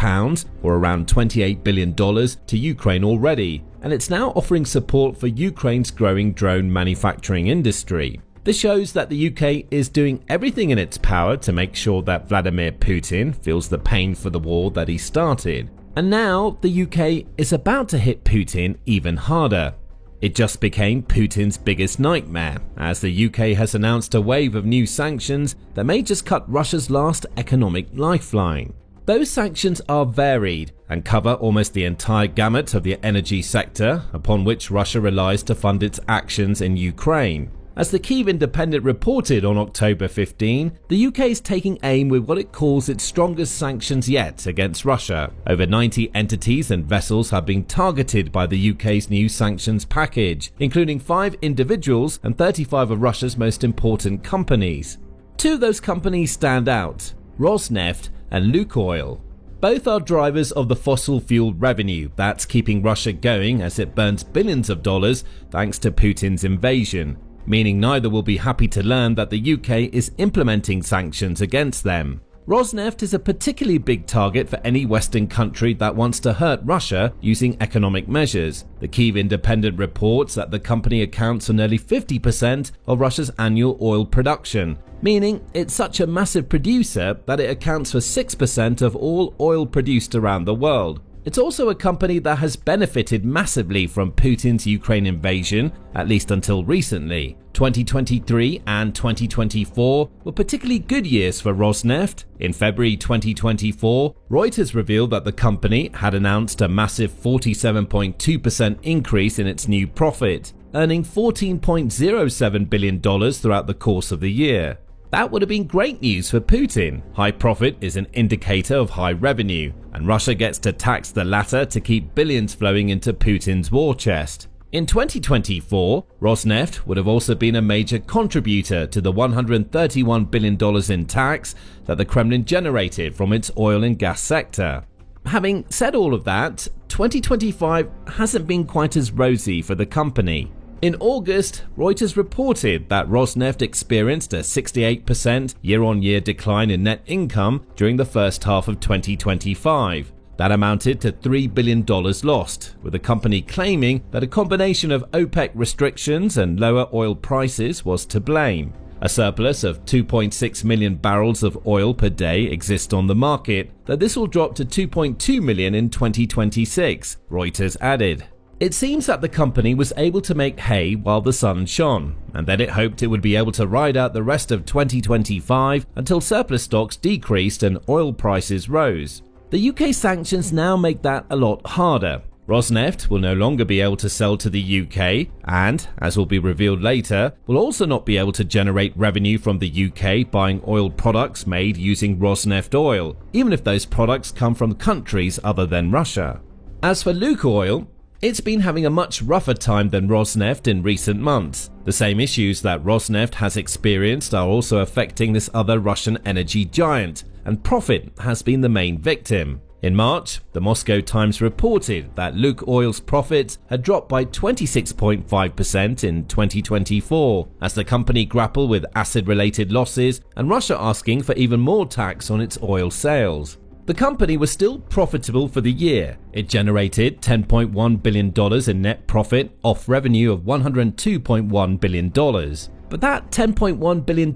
or around $28 billion, to Ukraine already, and it's now offering support for Ukraine's growing drone manufacturing industry. This shows that the UK is doing everything in its power to make sure that Vladimir Putin feels the pain for the war that he started. And now the UK is about to hit Putin even harder. It just became Putin's biggest nightmare, as the UK has announced a wave of new sanctions that may just cut Russia's last economic lifeline. Those sanctions are varied and cover almost the entire gamut of the energy sector upon which Russia relies to fund its actions in Ukraine. As the Kyiv Independent reported on October 15, the UK is taking aim with what it calls its strongest sanctions yet against Russia. Over 90 entities and vessels have been targeted by the UK's new sanctions package, including 5 individuals and 35 of Russia's most important companies. 2 of those companies stand out: Rosneft and Lukoil. Both are drivers of the fossil-fueled revenue that's keeping Russia going as it burns billions of dollars thanks to Putin's invasion, meaning neither will be happy to learn that the UK is implementing sanctions against them. Rosneft is a particularly big target for any Western country that wants to hurt Russia using economic measures. The Kyiv Independent reports that the company accounts for nearly 50% of Russia's annual oil production, meaning it's such a massive producer that it accounts for 6% of all oil produced around the world. It's also a company that has benefited massively from Putin's Ukraine invasion, at least until recently. 2023 and 2024 were particularly good years for Rosneft. In February 2024, Reuters revealed that the company had announced a massive 47.2% increase in its new profit, earning $14.07 billion throughout the course of the year. That would have been great news for Putin. High profit is an indicator of high revenue, and Russia gets to tax the latter to keep billions flowing into Putin's war chest. In 2024, Rosneft would have also been a major contributor to the $131 billion in tax that the Kremlin generated from its oil and gas sector. Having said all of that, 2025 hasn't been quite as rosy for the company. In August, Reuters reported that Rosneft experienced a 68% year-on-year decline in net income during the first half of 2025. That amounted to $3 billion lost, with the company claiming that a combination of OPEC restrictions and lower oil prices was to blame. A surplus of 2.6 million barrels of oil per day exists on the market, though this will drop to 2.2 million in 2026, Reuters added. It seems that the company was able to make hay while the sun shone, and that it hoped it would be able to ride out the rest of 2025 until surplus stocks decreased and oil prices rose. The UK sanctions now make that a lot harder. Rosneft will no longer be able to sell to the UK and, as will be revealed later, will also not be able to generate revenue from the UK buying oil products made using Rosneft oil, even if those products come from countries other than Russia. As for Lukoil, it's been having a much rougher time than Rosneft in recent months. The same issues that Rosneft has experienced are also affecting this other Russian energy giant, and profit has been the main victim. In March, the Moscow Times reported that Lukoil's profits had dropped by 26.5% in 2024 as the company grappled with acid-related losses and Russia asking for even more tax on its oil sales. The company was still profitable for the year. It generated $10.1 billion in net profit off revenue of $102.1 billion. But that $10.1 billion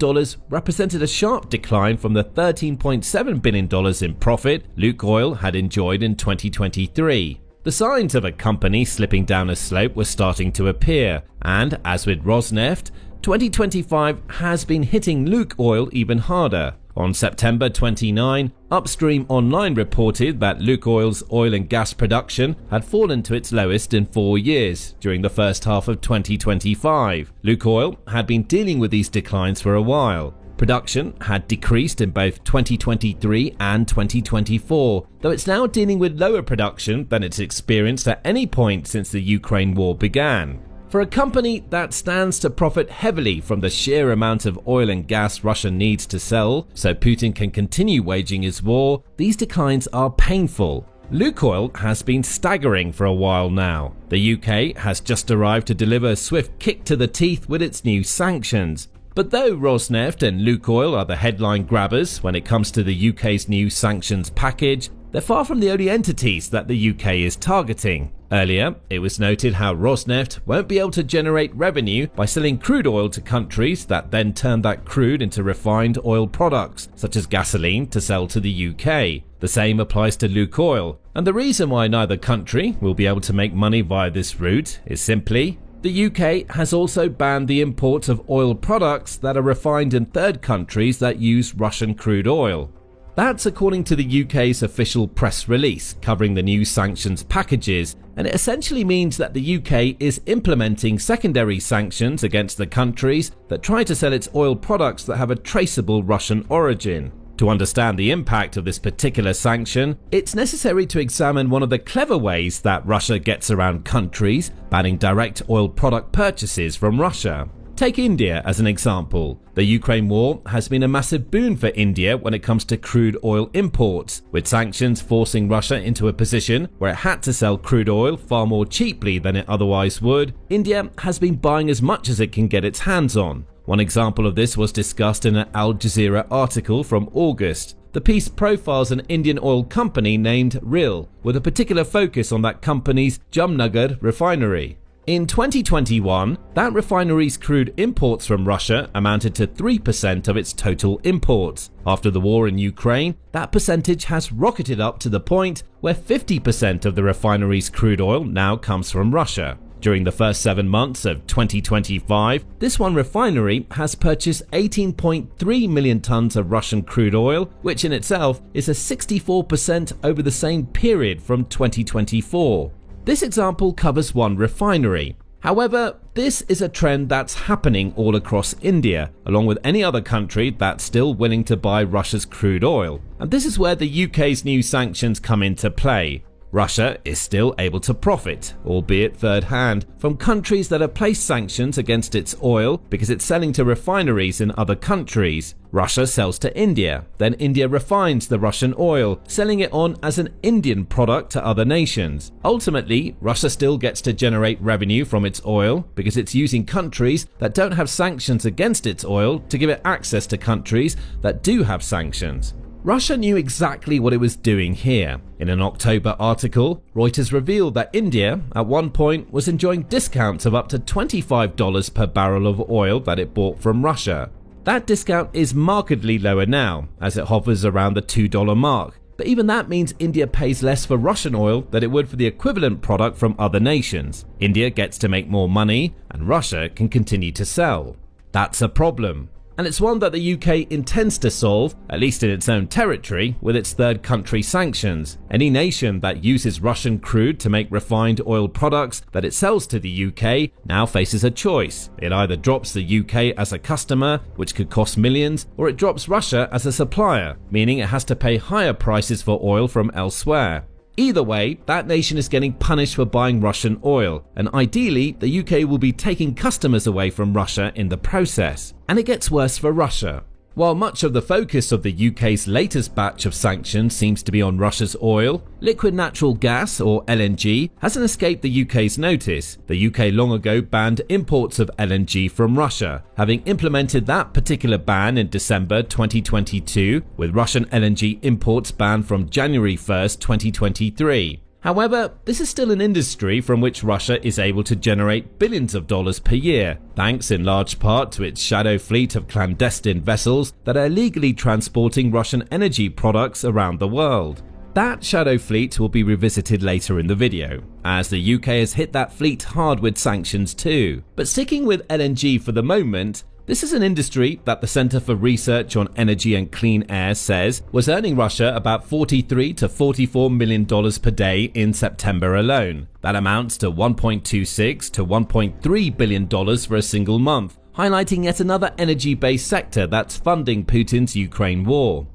represented a sharp decline from the $13.7 billion in profit Lukoil had enjoyed in 2023. The signs of a company slipping down a slope were starting to appear, and as with Rosneft, 2025 has been hitting Lukoil even harder. On September 29, Upstream Online reported that Lukoil's oil and gas production had fallen to its lowest in 4 years during the first half of 2025. Lukoil had been dealing with these declines for a while. Production had decreased in both 2023 and 2024, though it's now dealing with lower production than it's experienced at any point since the Ukraine war began. For a company that stands to profit heavily from the sheer amount of oil and gas Russia needs to sell so Putin can continue waging his war, these declines are painful. Lukoil has been staggering for a while now. The UK has just arrived to deliver a swift kick to the teeth with its new sanctions. But though Rosneft and Lukoil are the headline grabbers when it comes to the UK's new sanctions package, they're far from the only entities that the UK is targeting. Earlier, it was noted how Rosneft won't be able to generate revenue by selling crude oil to countries that then turn that crude into refined oil products, such as gasoline, to sell to the UK. The same applies to Lukoil, and the reason why neither country will be able to make money via this route is simply the UK has also banned the import of oil products that are refined in third countries that use Russian crude oil. That's according to the UK's official press release covering the new sanctions packages, and it essentially means that the UK is implementing secondary sanctions against the countries that try to sell its oil products that have a traceable Russian origin. To understand the impact of this particular sanction, it's necessary to examine one of the clever ways that Russia gets around countries banning direct oil product purchases from Russia. Take India as an example. The Ukraine war has been a massive boon for India when it comes to crude oil imports, with sanctions forcing Russia into a position where it had to sell crude oil far more cheaply than it otherwise would. India has been buying as much as it can get its hands on. One example of this was discussed in an Al Jazeera article from August. The piece profiles an Indian oil company named RIL, with a particular focus on that company's Jamnagar refinery. In 2021, that refinery's crude imports from Russia amounted to 3% of its total imports. After the war in Ukraine, that percentage has rocketed up to the point where 50% of the refinery's crude oil now comes from Russia. During the first 7 months of 2025, this one refinery has purchased 18.3 million tons of Russian crude oil, which in itself is a 64% over the same period from 2024. This example covers one refinery. However, this is a trend that's happening all across India, along with any other country that's still willing to buy Russia's crude oil. And this is where the UK's new sanctions come into play. Russia is still able to profit, albeit third hand, from countries that have placed sanctions against its oil because it's selling to refineries in other countries. Russia sells to India, then India refines the Russian oil, selling it on as an Indian product to other nations. Ultimately, Russia still gets to generate revenue from its oil because it's using countries that don't have sanctions against its oil to give it access to countries that do have sanctions. Russia knew exactly what it was doing here. In an October article, Reuters revealed that India, at one point, was enjoying discounts of up to $25 per barrel of oil that it bought from Russia. That discount is markedly lower now, as it hovers around the $2 mark. But even that means India pays less for Russian oil than it would for the equivalent product from other nations. India gets to make more money, and Russia can continue to sell. That's a problem. And it's one that the UK intends to solve, at least in its own territory, with its third country sanctions. Any nation that uses Russian crude to make refined oil products that it sells to the UK now faces a choice. It either drops the UK as a customer, which could cost millions, or it drops Russia as a supplier, meaning it has to pay higher prices for oil from elsewhere. Either way, that nation is getting punished for buying Russian oil, and ideally, the UK will be taking customers away from Russia in the process. And it gets worse for Russia. While much of the focus of the UK's latest batch of sanctions seems to be on Russia's oil, liquid natural gas, or LNG, hasn't escaped the UK's notice. The UK long ago banned imports of LNG from Russia, having implemented that particular ban in December 2022, with Russian LNG imports banned from January 1st, 2023. However, this is still an industry from which Russia is able to generate billions of dollars per year, thanks in large part to its shadow fleet of clandestine vessels that are illegally transporting Russian energy products around the world. That shadow fleet will be revisited later in the video, as the UK has hit that fleet hard with sanctions too. But sticking with LNG for the moment, this is an industry that the Center for Research on Energy and Clean Air says was earning Russia about $43 to $44 million per day in September alone. That amounts to $1.26 to $1.3 billion for a single month, highlighting yet another energy-based sector that's funding Putin's Ukraine war.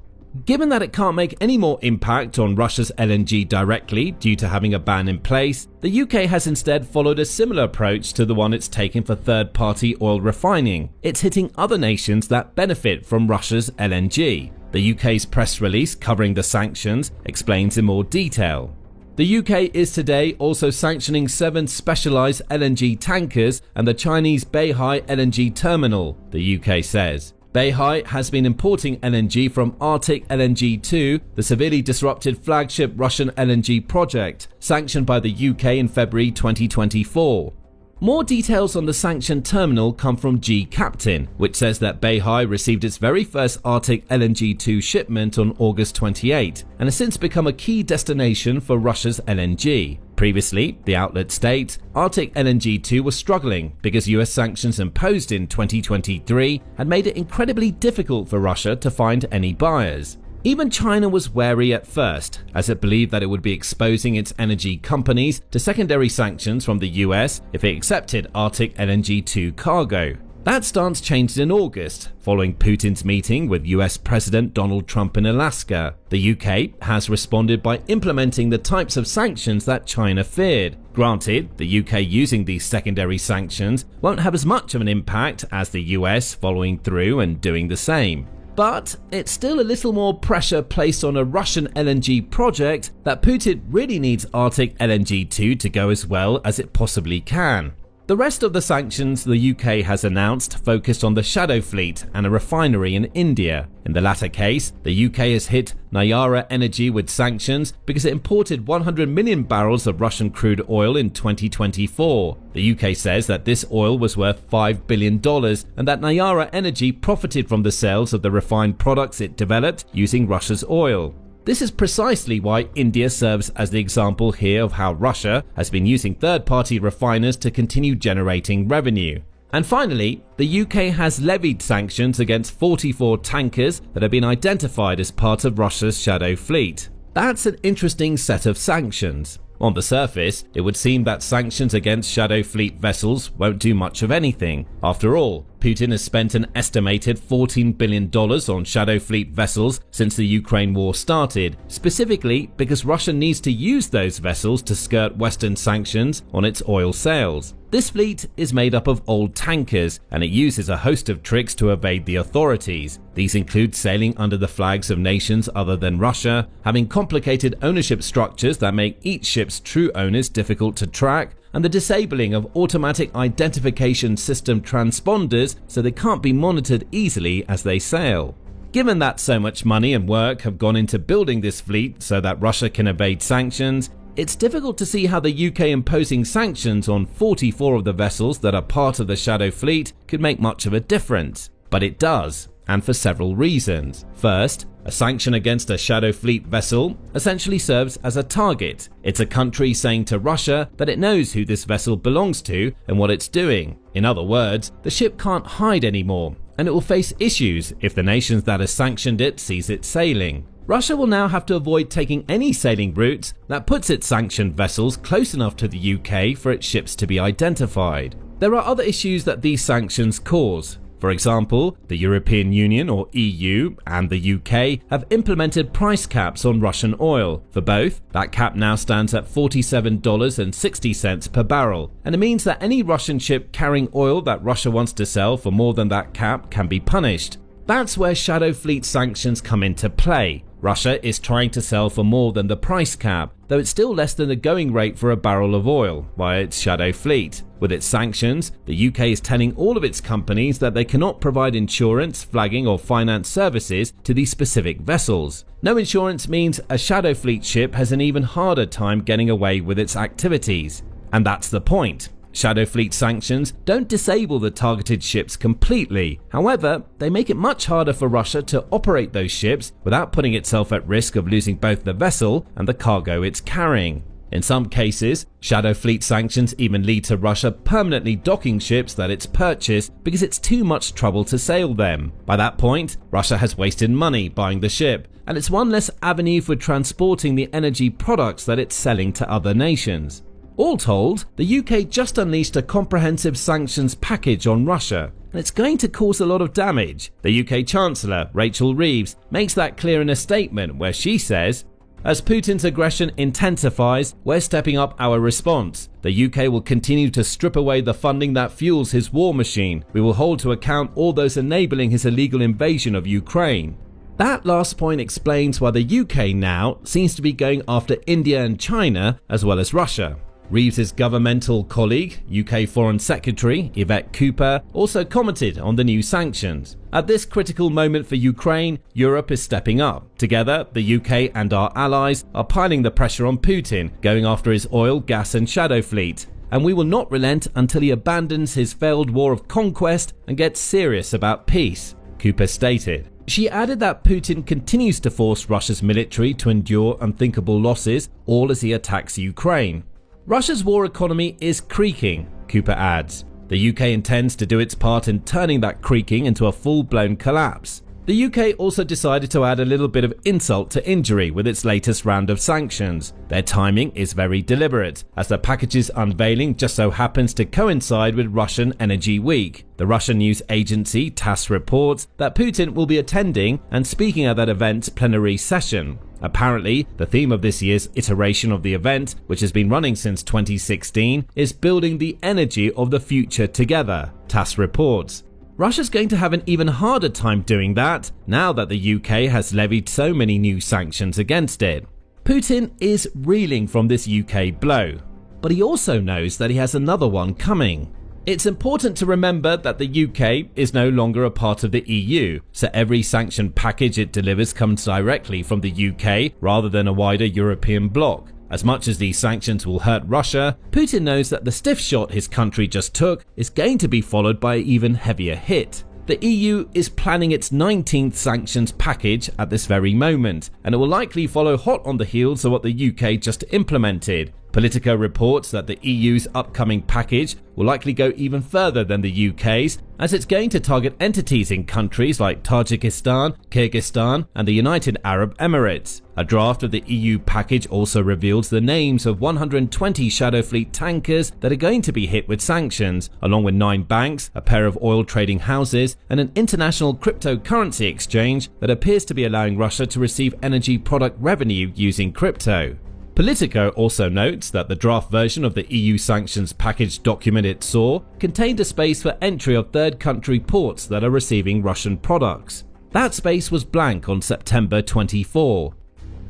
Given that it can't make any more impact on Russia's LNG directly due to having a ban in place, the UK has instead followed a similar approach to the one it's taken for third-party oil refining. It's hitting other nations that benefit from Russia's LNG. The UK's press release covering the sanctions explains in more detail. The UK is today also sanctioning 7 specialised LNG tankers and the Chinese Beihai LNG terminal, the UK says. Beihai has been importing LNG from Arctic LNG 2, the severely disrupted flagship Russian LNG project, sanctioned by the UK in February 2024. More details on the sanctioned terminal come from G-Captain, which says that Beihai received its very first Arctic LNG 2 shipment on August 28 and has since become a key destination for Russia's LNG. Previously, the outlet states, Arctic LNG 2 was struggling because US sanctions imposed in 2023 had made it incredibly difficult for Russia to find any buyers. Even China was wary at first, as it believed that it would be exposing its energy companies to secondary sanctions from the US if it accepted Arctic LNG 2 cargo. That stance changed in August, following Putin's meeting with US President Donald Trump in Alaska. The UK has responded by implementing the types of sanctions that China feared. Granted, the UK using these secondary sanctions won't have as much of an impact as the US following through and doing the same. But it's still a little more pressure placed on a Russian LNG project that Putin really needs Arctic LNG 2 to go as well as it possibly can. The rest of the sanctions the UK has announced focused on the Shadow Fleet and a refinery in India. In the latter case, the UK has hit Nayara Energy with sanctions because it imported 100 million barrels of Russian crude oil in 2024. The UK says that this oil was worth $5 billion and that Nayara Energy profited from the sales of the refined products it developed using Russia's oil. This is precisely why India serves as the example here of how Russia has been using third-party refiners to continue generating revenue. And finally, the UK has levied sanctions against 44 tankers that have been identified as part of Russia's Shadow Fleet. That's an interesting set of sanctions. On the surface, it would seem that sanctions against Shadow Fleet vessels won't do much of anything. After all, Putin has spent an estimated $14 billion on Shadow Fleet vessels since the Ukraine war started, specifically because Russia needs to use those vessels to skirt Western sanctions on its oil sales. This fleet is made up of old tankers, and it uses a host of tricks to evade the authorities. These include sailing under the flags of nations other than Russia, having complicated ownership structures that make each ship's true owners difficult to track, and the disabling of automatic identification system transponders so they can't be monitored easily as they sail. Given that so much money and work have gone into building this fleet so that Russia can evade sanctions, it's difficult to see how the UK imposing sanctions on 44 of the vessels that are part of the Shadow Fleet could make much of a difference. But it does, and for several reasons. First, a sanction against a Shadow Fleet vessel essentially serves as a target. It's a country saying to Russia that it knows who this vessel belongs to and what it's doing. In other words, the ship can't hide anymore, and it will face issues if the nations that have sanctioned it sees it sailing. Russia will now have to avoid taking any sailing routes that puts its sanctioned vessels close enough to the UK for its ships to be identified. There are other issues that these sanctions cause. For example, the European Union or EU and the UK have implemented price caps on Russian oil. For both, that cap now stands at $47.60 per barrel, and it means that any Russian ship carrying oil that Russia wants to sell for more than that cap can be punished. That's where Shadow Fleet sanctions come into play. Russia is trying to sell for more than the price cap, though it's still less than the going rate for a barrel of oil via its Shadow Fleet. With its sanctions, the UK is telling all of its companies that they cannot provide insurance, flagging or finance services to these specific vessels. No insurance means a Shadow Fleet ship has an even harder time getting away with its activities. And that's the point. Shadow Fleet sanctions don't disable the targeted ships completely. However, they make it much harder for Russia to operate those ships without putting itself at risk of losing both the vessel and the cargo it's carrying. In some cases, Shadow Fleet sanctions even lead to Russia permanently docking ships that it's purchased because it's too much trouble to sail them. By that point, Russia has wasted money buying the ship, and it's one less avenue for transporting the energy products that it's selling to other nations. All told, the UK just unleashed a comprehensive sanctions package on Russia, and it's going to cause a lot of damage. The UK Chancellor, Rachel Reeves, makes that clear in a statement where she says, "As Putin's aggression intensifies, we're stepping up our response. The UK will continue to strip away the funding that fuels his war machine. We will hold to account all those enabling his illegal invasion of Ukraine." That last point explains why the UK now seems to be going after India and China as well as Russia. Reeves' governmental colleague, UK Foreign Secretary Yvette Cooper, also commented on the new sanctions. At this critical moment for Ukraine, Europe is stepping up. Together, the UK and our allies are piling the pressure on Putin, going after his oil, gas and Shadow Fleet. And we will not relent until he abandons his failed war of conquest and gets serious about peace, Cooper stated. She added that Putin continues to force Russia's military to endure unthinkable losses, all as he attacks Ukraine. Russia's war economy is creaking, Cooper adds. The UK intends to do its part in turning that creaking into a full-blown collapse. The UK also decided to add a little bit of insult to injury with its latest round of sanctions. Their timing is very deliberate, as the package's unveiling just so happens to coincide with Russian Energy Week. The Russian news agency TASS reports that Putin will be attending and speaking at that event's plenary session. Apparently, the theme of this year's iteration of the event, which has been running since 2016, is building the energy of the future together, TASS reports. Russia's going to have an even harder time doing that now that the UK has levied so many new sanctions against it. Putin is reeling from this UK blow, but he also knows that he has another one coming. It's important to remember that the UK is no longer a part of the EU, so every sanction package it delivers comes directly from the UK rather than a wider European bloc. As much as these sanctions will hurt Russia, Putin knows that the stiff shot his country just took is going to be followed by an even heavier hit. The EU is planning its 19th sanctions package at this very moment, and it will likely follow hot on the heels of what the UK just implemented. Politico reports that the EU's upcoming package will likely go even further than the UK's, as it's going to target entities in countries like Tajikistan, Kyrgyzstan, and the United Arab Emirates. A draft of the EU package also reveals the names of 120 Shadow Fleet tankers that are going to be hit with sanctions, along with 9 banks, a pair of oil trading houses, and an international cryptocurrency exchange that appears to be allowing Russia to receive energy product revenue using crypto. Politico also notes that the draft version of the EU sanctions package document it saw contained a space for entry of third country ports that are receiving Russian products. That space was blank on September 24.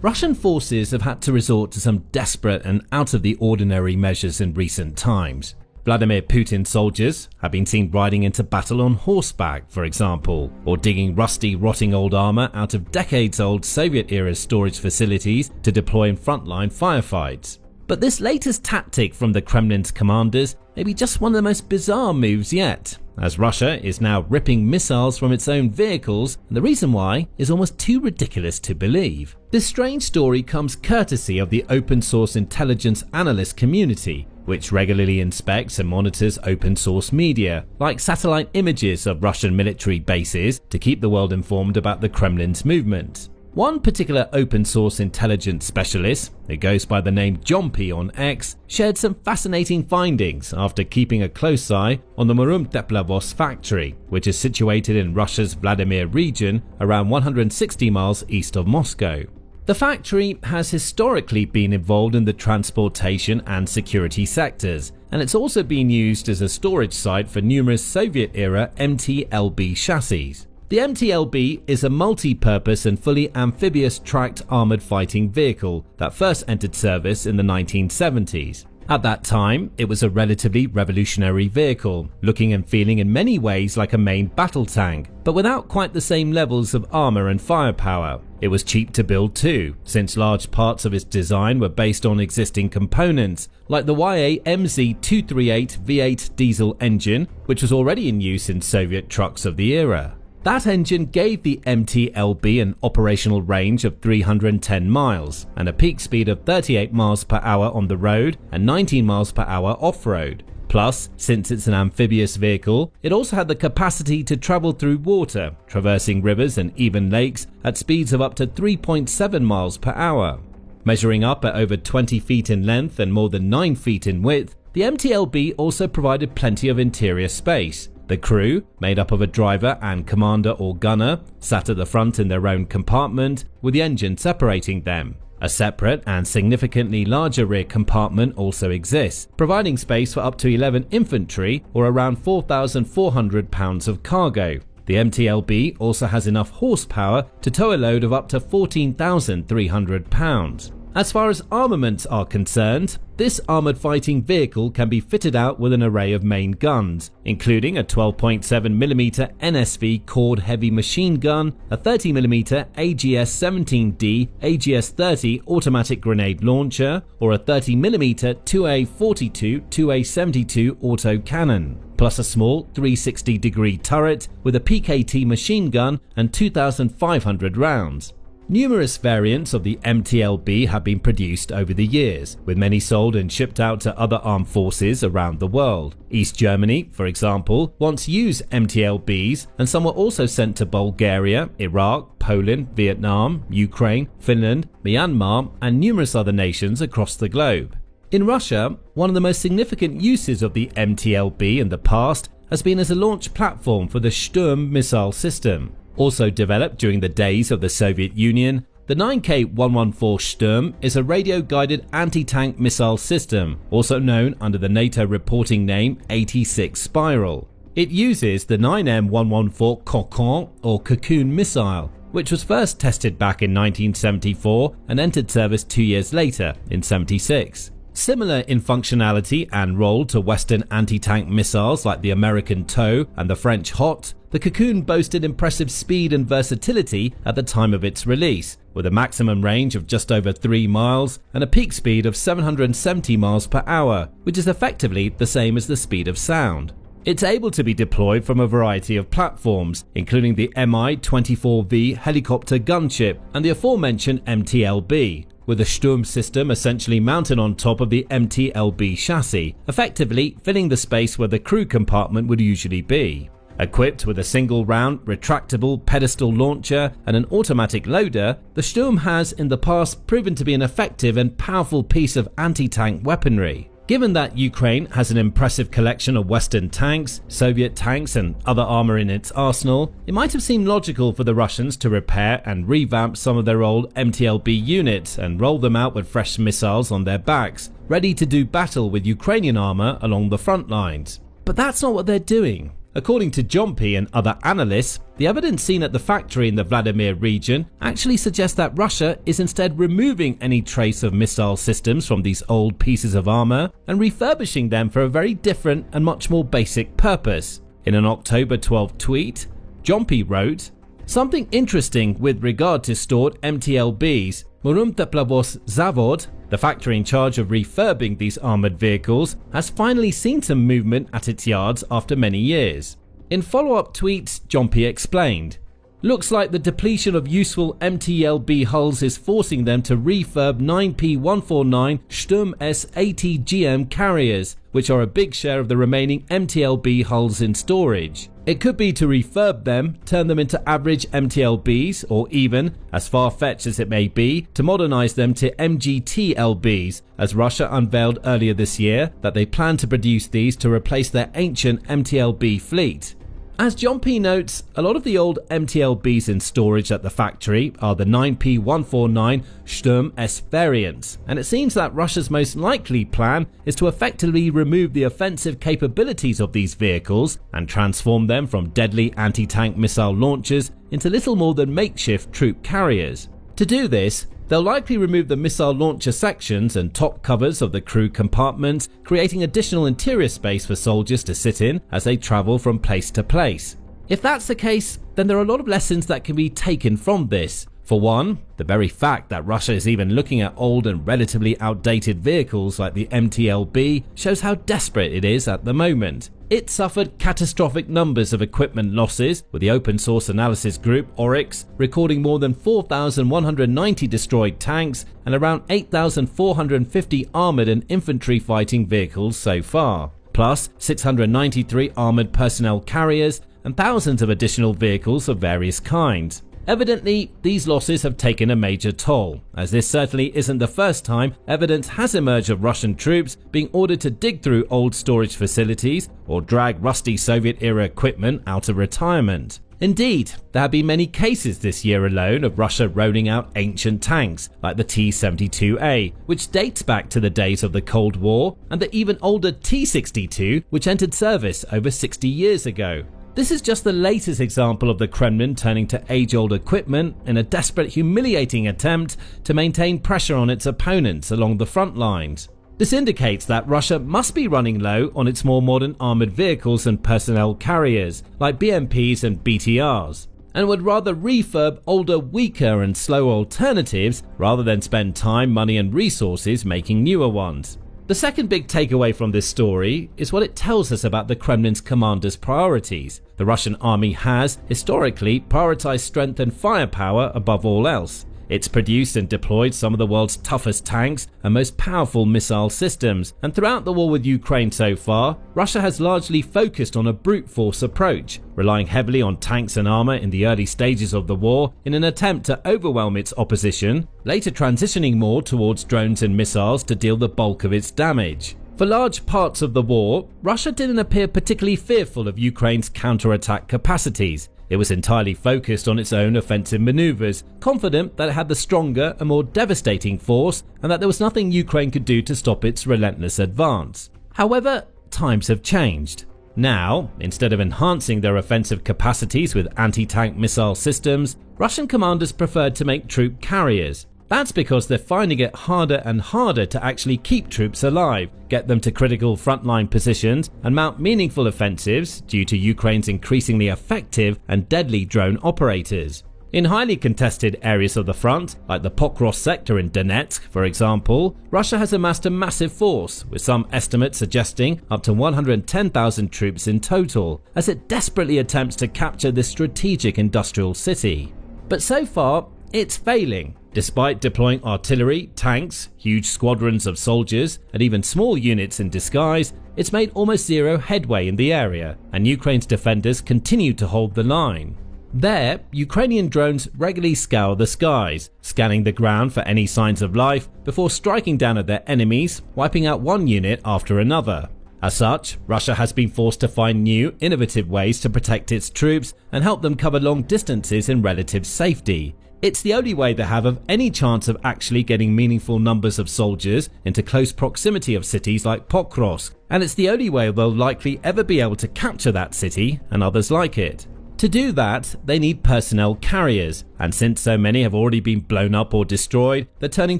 Russian forces have had to resort to some desperate and out of the ordinary measures in recent times. Vladimir Putin's soldiers have been seen riding into battle on horseback, for example, or digging rusty, rotting old armor out of decades-old Soviet-era storage facilities to deploy in frontline firefights. But this latest tactic from the Kremlin's commanders may be just one of the most bizarre moves yet, as Russia is now ripping missiles from its own vehicles, and the reason why is almost too ridiculous to believe. This strange story comes courtesy of the open source intelligence analyst community, which regularly inspects and monitors open source media, like satellite images of Russian military bases, to keep the world informed about the Kremlin's movement. One particular open source intelligence specialist, who goes by the name Jompy on X, shared some fascinating findings after keeping a close eye on the Muromteplavos factory, which is situated in Russia's Vladimir region, around 160 miles east of Moscow. The factory has historically been involved in the transportation and security sectors, and it's also been used as a storage site for numerous Soviet-era MT-LB chassis. The MT-LB is a multi-purpose and fully amphibious tracked armored fighting vehicle that first entered service in the 1970s. At that time, it was a relatively revolutionary vehicle, looking and feeling in many ways like a main battle tank, but without quite the same levels of armor and firepower. It was cheap to build too, since large parts of its design were based on existing components, like the YA MZ238 V8 diesel engine, which was already in use in Soviet trucks of the era. That engine gave the MT-LB an operational range of 310 miles and a peak speed of 38 miles per hour on the road and 19 miles per hour off-road. Plus, since it's an amphibious vehicle, it also had the capacity to travel through water, traversing rivers and even lakes at speeds of up to 3.7 miles per hour. Measuring up at over 20 feet in length and more than 9 feet in width, the MT-LB also provided plenty of interior space. The crew, made up of a driver and commander or gunner, sat at the front in their own compartment, with the engine separating them. A separate and significantly larger rear compartment also exists, providing space for up to 11 infantry or around 4,400 pounds of cargo. The MT-LB also has enough horsepower to tow a load of up to 14,300 pounds. As far as armaments are concerned, this armoured fighting vehicle can be fitted out with an array of main guns, including a 12.7mm NSV Cord heavy machine gun, a 30mm AGS-17D AGS-30 automatic grenade launcher, or a 30mm 2A42 2A72 autocannon, plus a small 360-degree turret with a PKT machine gun and 2,500 rounds. Numerous variants of the MTLB have been produced over the years, with many sold and shipped out to other armed forces around the world. East Germany, for example, once used MTLBs, and some were also sent to Bulgaria, Iraq, Poland, Vietnam, Ukraine, Finland, Myanmar, and numerous other nations across the globe. In Russia, one of the most significant uses of the MTLB in the past has been as a launch platform for the Sturm missile system. Also developed during the days of the Soviet Union, the 9K-114 Sturm is a radio-guided anti-tank missile system, also known under the NATO reporting name 86 Spiral. It uses the 9M114 Kokon or Cocoon missile, which was first tested back in 1974 and entered service 2 years later, in 76. Similar in functionality and role to Western anti-tank missiles like the American TOW and the French HOT, the Cocoon boasted impressive speed and versatility at the time of its release, with a maximum range of just over 3 miles and a peak speed of 770 miles per hour, which is effectively the same as the speed of sound. It's able to be deployed from a variety of platforms, including the Mi-24V helicopter gunship and the aforementioned MTLB, with the Sturm system essentially mounted on top of the MTLB chassis, effectively filling the space where the crew compartment would usually be. Equipped with a single-round, retractable pedestal launcher and an automatic loader, the Sturm has in the past proven to be an effective and powerful piece of anti-tank weaponry. Given that Ukraine has an impressive collection of Western tanks, Soviet tanks and other armor in its arsenal, it might have seemed logical for the Russians to repair and revamp some of their old MTLB units and roll them out with fresh missiles on their backs, ready to do battle with Ukrainian armor along the front lines. But that's not what they're doing. According to Jompy and other analysts, the evidence seen at the factory in the Vladimir region actually suggests that Russia is instead removing any trace of missile systems from these old pieces of armor and refurbishing them for a very different and much more basic purpose. In an October 12 tweet, Jompy wrote, "Something interesting with regard to stored MTLBs. Muromteplavos Zavod, the factory in charge of refurbing these armored vehicles, has finally seen some movement at its yards after many years." In follow-up tweets, Jompy explained, "Looks like the depletion of useful MTLB hulls is forcing them to refurb 9P149 Sturm S-80GM carriers, which are a big share of the remaining MTLB hulls in storage. It could be to refurb them, turn them into average MTLBs, or even, as far-fetched as it may be, to modernize them to MGT-LBs, as Russia unveiled earlier this year that they plan to produce these to replace their ancient MTLB fleet." As Jompy notes, a lot of the old MTLBs in storage at the factory are the 9P149 Sturm S variants, and it seems that Russia's most likely plan is to effectively remove the offensive capabilities of these vehicles and transform them from deadly anti-tank missile launchers into little more than makeshift troop carriers. To do this, they'll likely remove the missile launcher sections and top covers of the crew compartments, creating additional interior space for soldiers to sit in as they travel from place to place. If that's the case, then there are a lot of lessons that can be taken from this. For one, the very fact that Russia is even looking at old and relatively outdated vehicles like the MTLB shows how desperate it is at the moment. It suffered catastrophic numbers of equipment losses, with the open source analysis group Oryx recording more than 4,190 destroyed tanks and around 8,450 armored and infantry fighting vehicles so far, plus 693 armored personnel carriers and thousands of additional vehicles of various kinds. Evidently, these losses have taken a major toll, as this certainly isn't the first time evidence has emerged of Russian troops being ordered to dig through old storage facilities or drag rusty Soviet-era equipment out of retirement. Indeed, there have been many cases this year alone of Russia rolling out ancient tanks like the T-72A, which dates back to the days of the Cold War, and the even older T-62, which entered service over 60 years ago. This is just the latest example of the Kremlin turning to age-old equipment in a desperate, humiliating attempt to maintain pressure on its opponents along the front lines. This indicates that Russia must be running low on its more modern armored vehicles and personnel carriers, like BMPs and BTRs, and would rather refurb older, weaker and slow alternatives rather than spend time, money and resources making newer ones. The second big takeaway from this story is what it tells us about the Kremlin's commanders' priorities. The Russian army has, historically, prioritized strength and firepower above all else. It's produced and deployed some of the world's toughest tanks and most powerful missile systems, and throughout the war with Ukraine so far, Russia has largely focused on a brute force approach, relying heavily on tanks and armor in the early stages of the war in an attempt to overwhelm its opposition, later transitioning more towards drones and missiles to deal the bulk of its damage. For large parts of the war, Russia didn't appear particularly fearful of Ukraine's counterattack capacities. It was entirely focused on its own offensive maneuvers, confident that it had the stronger and more devastating force and that there was nothing Ukraine could do to stop its relentless advance. However, times have changed. Now, instead of enhancing their offensive capacities with anti-tank missile systems, Russian commanders preferred to make troop carriers. That's because they're finding it harder and harder to actually keep troops alive, get them to critical frontline positions, and mount meaningful offensives due to Ukraine's increasingly effective and deadly drone operators. In highly contested areas of the front, like the Pokros sector in Donetsk, for example, Russia has amassed a massive force, with some estimates suggesting up to 110,000 troops in total, as it desperately attempts to capture this strategic industrial city. But so far, it's failing. Despite deploying artillery, tanks, huge squadrons of soldiers, and even small units in disguise, it's made almost zero headway in the area, and Ukraine's defenders continue to hold the line. There, Ukrainian drones regularly scour the skies, scanning the ground for any signs of life before striking down at their enemies, wiping out one unit after another. As such, Russia has been forced to find new, innovative ways to protect its troops and help them cover long distances in relative safety. It's the only way they have of any chance of actually getting meaningful numbers of soldiers into close proximity of cities like Pokrovsk, and it's the only way they'll likely ever be able to capture that city and others like it. To do that, they need personnel carriers, and since so many have already been blown up or destroyed, they're turning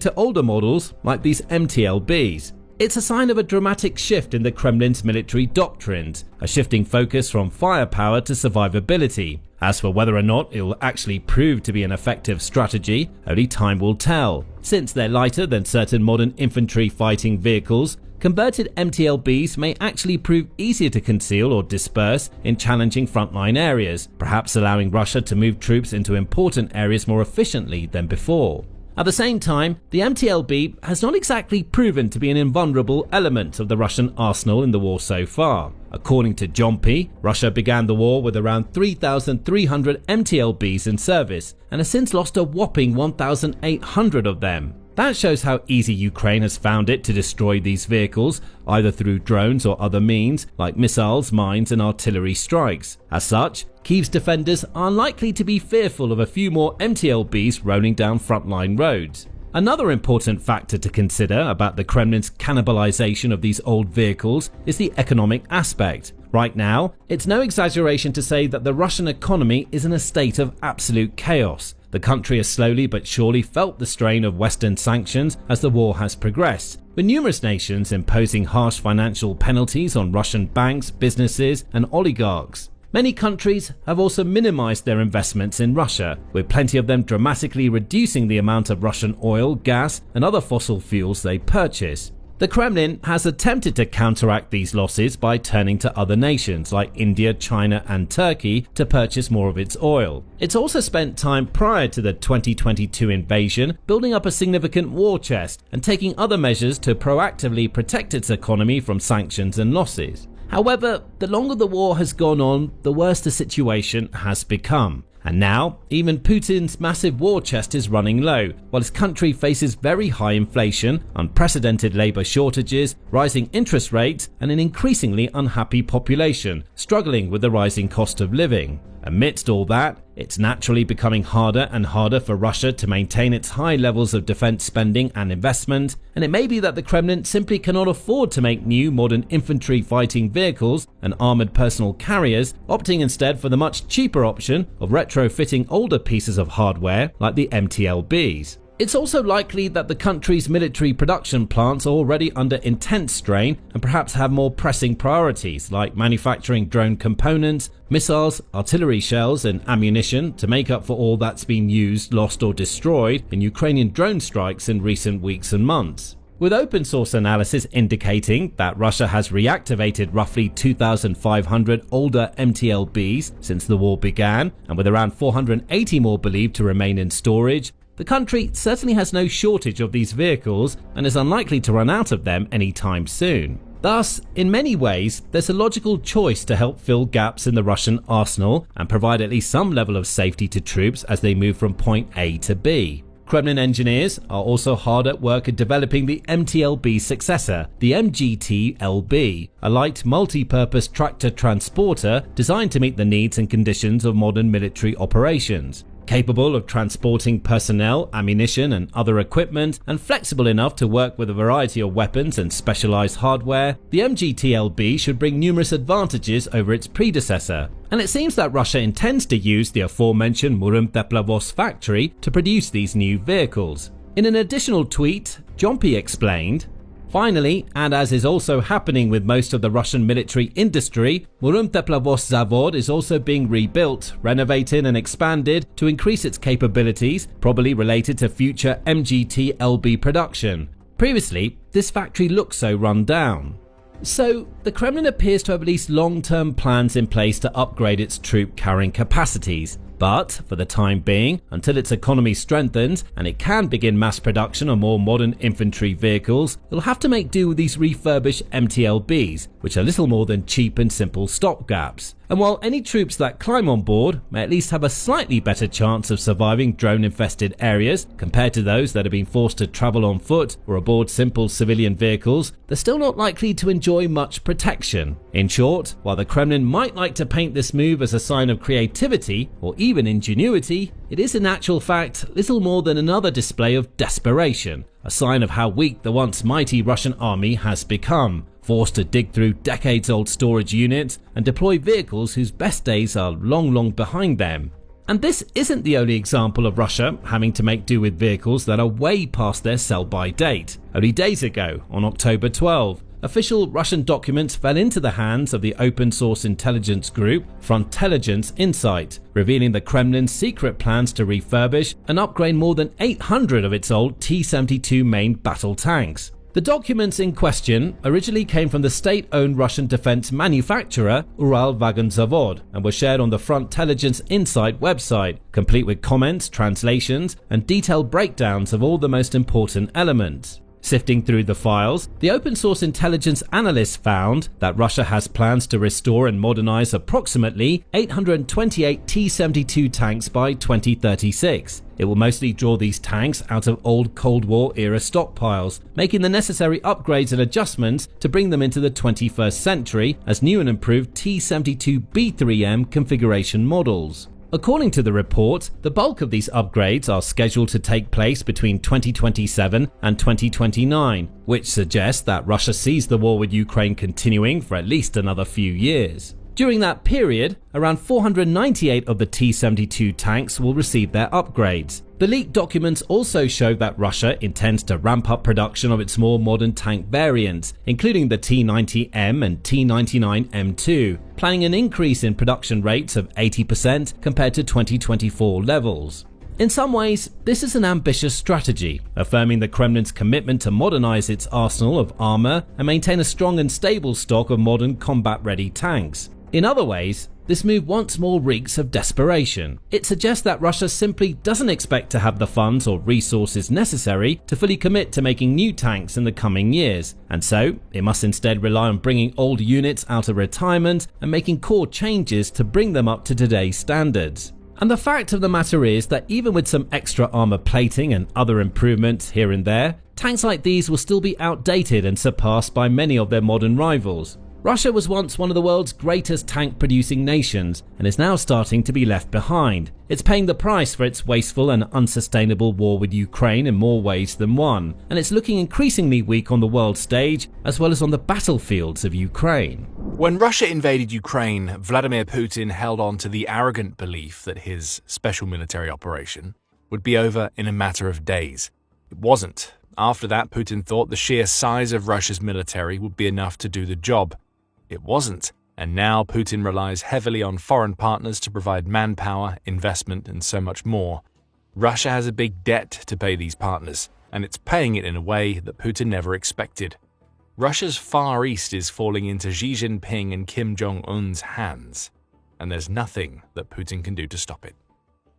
to older models like these MTLBs. It's a sign of a dramatic shift in the Kremlin's military doctrines, a shifting focus from firepower to survivability. As for whether or not it will actually prove to be an effective strategy, only time will tell. Since they're lighter than certain modern infantry fighting vehicles, converted MTLBs may actually prove easier to conceal or disperse in challenging frontline areas, perhaps allowing Russia to move troops into important areas more efficiently than before. At the same time, the MTLB has not exactly proven to be an invulnerable element of the Russian arsenal in the war so far. According to Jompy, Russia began the war with around 3,300 MTLBs in service and has since lost a whopping 1,800 of them. That shows how easy Ukraine has found it to destroy these vehicles, either through drones or other means, like missiles, mines, and artillery strikes. As such, Kyiv's defenders are likely to be fearful of a few more MTLBs rolling down frontline roads. Another important factor to consider about the Kremlin's cannibalization of these old vehicles is the economic aspect. Right now, it's no exaggeration to say that the Russian economy is in a state of absolute chaos. The country has slowly but surely felt the strain of Western sanctions as the war has progressed, with numerous nations imposing harsh financial penalties on Russian banks, businesses, and oligarchs. Many countries have also minimized their investments in Russia, with plenty of them dramatically reducing the amount of Russian oil, gas, and other fossil fuels they purchase. The Kremlin has attempted to counteract these losses by turning to other nations like India, China, and Turkey to purchase more of its oil. It's also spent time prior to the 2022 invasion building up a significant war chest and taking other measures to proactively protect its economy from sanctions and losses. However, the longer the war has gone on, the worse the situation has become. And now, even Putin's massive war chest is running low, while his country faces very high inflation, unprecedented labor shortages, rising interest rates, and an increasingly unhappy population, struggling with the rising cost of living. Amidst all that, it's naturally becoming harder and harder for Russia to maintain its high levels of defense spending and investment, and it may be that the Kremlin simply cannot afford to make new modern infantry fighting vehicles and armored personal carriers, opting instead for the much cheaper option of retrofitting older pieces of hardware like the MTLBs. It's also likely that the country's military production plants are already under intense strain and perhaps have more pressing priorities like manufacturing drone components, missiles, artillery shells, and ammunition to make up for all that's been used, lost, or destroyed in Ukrainian drone strikes in recent weeks and months. With open source analysis indicating that Russia has reactivated roughly 2,500 older MTLBs since the war began, and with around 480 more believed to remain in storage, The country certainly has no shortage of these vehicles and is unlikely to run out of them anytime soon. Thus, in many ways, there's a logical choice to help fill gaps in the Russian arsenal and provide at least some level of safety to troops as they move from point A to B. Kremlin engineers are also hard at work at developing the MTLB successor, the MGT-LB, a light multi-purpose tractor transporter designed to meet the needs and conditions of modern military operations. Capable of transporting personnel, ammunition and other equipment, and flexible enough to work with a variety of weapons and specialized hardware, the MGT-LB should bring numerous advantages over its predecessor. And it seems that Russia intends to use the aforementioned Muromteplavos factory to produce these new vehicles. In an additional tweet, Jompy explained, "Finally, and as is also happening with most of the Russian military industry, Muromteplavos Zavod is also being rebuilt, renovated and expanded to increase its capabilities, probably related to future MGT-LB production. Previously, this factory looked so run down." So, the Kremlin appears to have at least long-term plans in place to upgrade its troop-carrying capacities. But, for the time being, until its economy strengthens and it can begin mass production of more modern infantry vehicles, it'll have to make do with these refurbished MTLBs, which are little more than cheap and simple stopgaps. And while any troops that climb on board may at least have a slightly better chance of surviving drone-infested areas compared to those that have been forced to travel on foot or aboard simple civilian vehicles, they're still not likely to enjoy much protection. In short, while the Kremlin might like to paint this move as a sign of creativity or even ingenuity, it is in actual fact little more than another display of desperation, a sign of how weak the once mighty Russian army has become, forced to dig through decades-old storage units and deploy vehicles whose best days are long behind them. And this isn't the only example of Russia having to make do with vehicles that are way past their sell-by date. Only days ago, on October 12, official Russian documents fell into the hands of the open-source intelligence group Frontelligence Insight, revealing the Kremlin's secret plans to refurbish and upgrade more than 800 of its old T-72 main battle tanks. The documents in question originally came from the state-owned Russian defense manufacturer Uralvagonzavod and were shared on the Frontelligence Insight website, complete with comments, translations, and detailed breakdowns of all the most important elements. Sifting through the files, the open-source intelligence analysts found that Russia has plans to restore and modernize approximately 828 T-72 tanks by 2036. It will mostly draw these tanks out of old Cold War-era stockpiles, making the necessary upgrades and adjustments to bring them into the 21st century as new and improved T-72B3M configuration models. According to the report, the bulk of these upgrades are scheduled to take place between 2027 and 2029, which suggests that Russia sees the war with Ukraine continuing for at least another few years. During that period, around 498 of the T-72 tanks will receive their upgrades. The leaked documents also show that Russia intends to ramp up production of its more modern tank variants, including the T-90M and T-99M2, planning an increase in production rates of 80% compared to 2024 levels. In some ways, this is an ambitious strategy, affirming the Kremlin's commitment to modernize its arsenal of armor and maintain a strong and stable stock of modern combat-ready tanks. In other ways, this move once more reeks of desperation. It suggests that Russia simply doesn't expect to have the funds or resources necessary to fully commit to making new tanks in the coming years, and so it must instead rely on bringing old units out of retirement and making core changes to bring them up to today's standards. And the fact of the matter is that even with some extra armor plating and other improvements here and there, tanks like these will still be outdated and surpassed by many of their modern rivals. Russia was once one of the world's greatest tank-producing nations and is now starting to be left behind. It's paying the price for its wasteful and unsustainable war with Ukraine in more ways than one, and it's looking increasingly weak on the world stage as well as on the battlefields of Ukraine. When Russia invaded Ukraine, Vladimir Putin held on to the arrogant belief that his special military operation would be over in a matter of days. It wasn't. After that, Putin thought the sheer size of Russia's military would be enough to do the job. It wasn't, and now Putin relies heavily on foreign partners to provide manpower, investment, and so much more. Russia has a big debt to pay these partners, and it's paying it in a way that Putin never expected. Russia's Far East is falling into Xi Jinping and Kim Jong-un's hands, and there's nothing that Putin can do to stop it.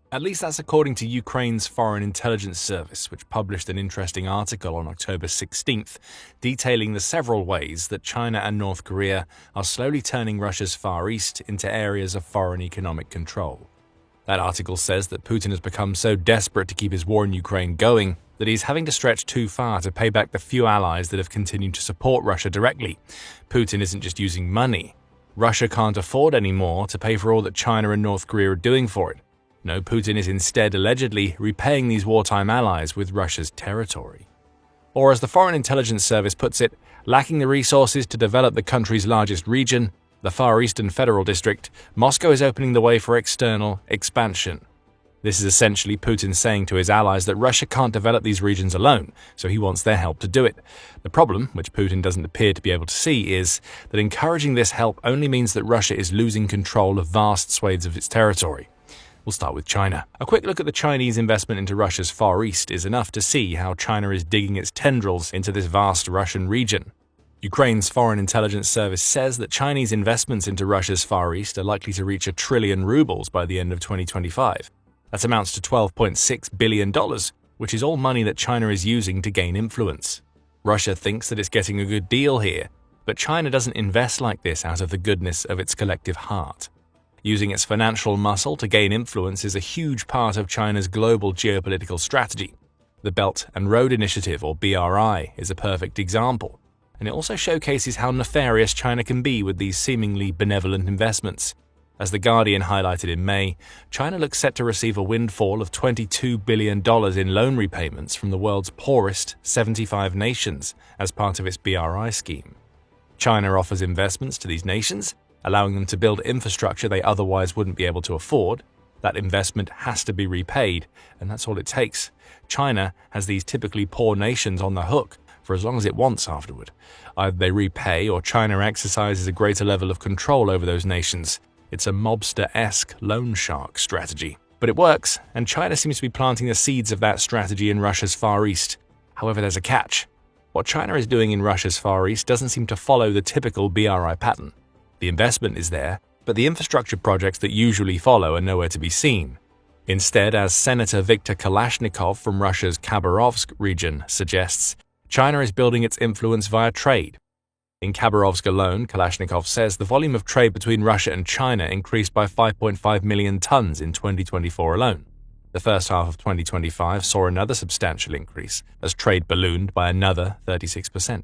At least that's according to Ukraine's Foreign Intelligence Service, which published an interesting article on October 16th, detailing the several ways that China and North Korea are slowly turning Russia's Far East into areas of foreign economic control. That article says that Putin has become so desperate to keep his war in Ukraine going that he's having to stretch too far to pay back the few allies that have continued to support Russia directly. Putin isn't just using money. Russia can't afford anymore to pay for all that China and North Korea are doing for it. No, Putin is instead allegedly repaying these wartime allies with Russia's territory. Or as the Foreign Intelligence Service puts it, lacking the resources to develop the country's largest region, the Far Eastern Federal District, Moscow is opening the way for external expansion. This is essentially Putin saying to his allies that Russia can't develop these regions alone, so he wants their help to do it. The problem, which Putin doesn't appear to be able to see, is that encouraging this help only means that Russia is losing control of vast swathes of its territory. We'll start with China. A quick look at the Chinese investment into Russia's Far East is enough to see how China is digging its tendrils into this vast Russian region. Ukraine's Foreign Intelligence Service says that Chinese investments into Russia's Far East are likely to reach 1 trillion rubles by the end of 2025. That amounts to $12.6 billion, which is all money that China is using to gain influence. Russia thinks that it's getting a good deal here, but China doesn't invest like this out of the goodness of its collective heart. Using its financial muscle to gain influence is a huge part of China's global geopolitical strategy. The Belt and Road Initiative, or BRI, is a perfect example, and it also showcases how nefarious China can be with these seemingly benevolent investments. As The Guardian highlighted in May, China looks set to receive a windfall of $22 billion in loan repayments from the world's poorest 75 nations as part of its BRI scheme. China offers investments to these nations, allowing them to build infrastructure they otherwise wouldn't be able to afford. That investment has to be repaid, and that's all it takes. China has these typically poor nations on the hook for as long as it wants afterward. Either they repay or China exercises a greater level of control over those nations. It's a mobster-esque loan shark strategy. But it works, and China seems to be planting the seeds of that strategy in Russia's Far East. However, there's a catch. What China is doing in Russia's Far East doesn't seem to follow the typical BRI pattern. The investment is there, but the infrastructure projects that usually follow are nowhere to be seen. Instead, as Senator Viktor Kalashnikov from Russia's Khabarovsk region suggests, China is building its influence via trade. In Khabarovsk alone, Kalashnikov says the volume of trade between Russia and China increased by 5.5 million tons in 2024 alone. The first half of 2025 saw another substantial increase, as trade ballooned by another 36%.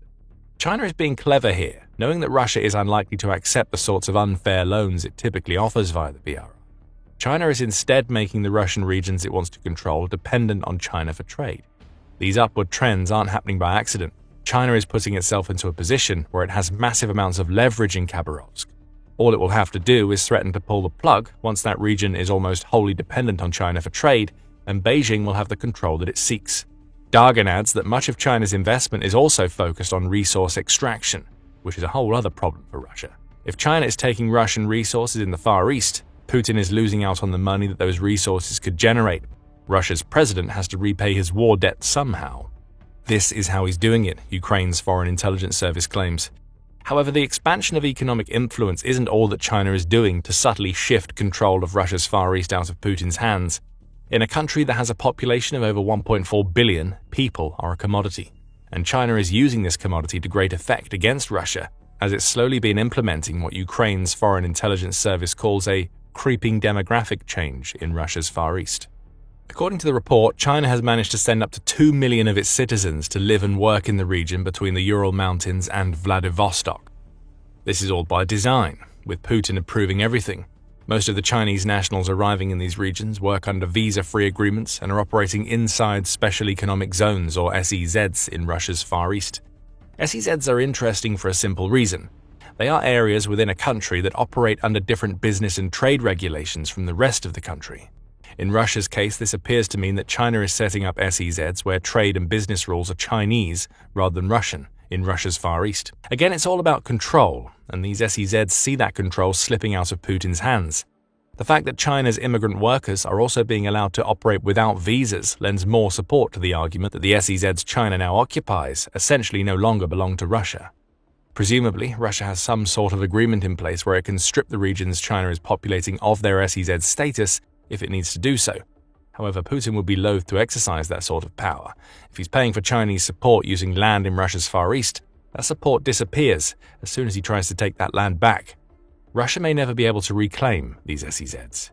China is being clever here, knowing that Russia is unlikely to accept the sorts of unfair loans it typically offers via the BRI. China is instead making the Russian regions it wants to control dependent on China for trade. These upward trends aren't happening by accident. China is putting itself into a position where it has massive amounts of leverage in Khabarovsk. All it will have to do is threaten to pull the plug once that region is almost wholly dependent on China for trade, and Beijing will have the control that it seeks. Dagen adds that much of China's investment is also focused on resource extraction, which is a whole other problem for Russia. If China is taking Russian resources in the Far East, Putin is losing out on the money that those resources could generate. Russia's president has to repay his war debt somehow. This is how he's doing it, Ukraine's Foreign Intelligence Service claims. However, the expansion of economic influence isn't all that China is doing to subtly shift control of Russia's Far East out of Putin's hands. In a country that has a population of over 1.4 billion, people are a commodity. And China is using this commodity to great effect against Russia, as it's slowly been implementing what Ukraine's Foreign Intelligence Service calls a creeping demographic change in Russia's Far East. According to the report, China has managed to send up to 2 million of its citizens to live and work in the region between the Ural Mountains and Vladivostok. This is all by design, with Putin approving everything. Most of the Chinese nationals arriving in these regions work under visa-free agreements and are operating inside Special Economic Zones, or SEZs, in Russia's Far East. SEZs are interesting for a simple reason. They are areas within a country that operate under different business and trade regulations from the rest of the country. In Russia's case, this appears to mean that China is setting up SEZs where trade and business rules are Chinese rather than Russian in Russia's Far East. Again, it's all about control, and these SEZs see that control slipping out of Putin's hands. The fact that China's immigrant workers are also being allowed to operate without visas lends more support to the argument that the SEZs China now occupies essentially no longer belong to Russia. Presumably, Russia has some sort of agreement in place where it can strip the regions China is populating of their SEZ status if it needs to do so, However, Putin would be loath to exercise that sort of power. If he's paying for Chinese support using land in Russia's Far East, that support disappears as soon as he tries to take that land back. Russia may never be able to reclaim these SEZs.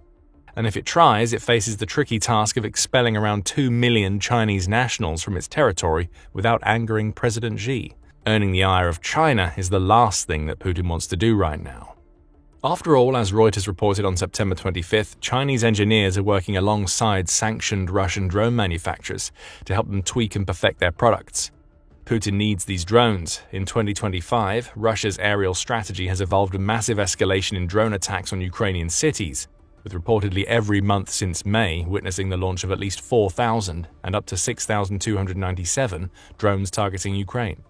And if it tries, it faces the tricky task of expelling around 2 million Chinese nationals from its territory without angering President Xi. Earning the ire of China is the last thing that Putin wants to do right now. After all, as Reuters reported on September 25th, Chinese engineers are working alongside sanctioned Russian drone manufacturers to help them tweak and perfect their products. Putin needs these drones. In 2025, Russia's aerial strategy has evolved a massive escalation in drone attacks on Ukrainian cities, with reportedly every month since May witnessing the launch of at least 4,000 and up to 6,297 drones targeting Ukraine.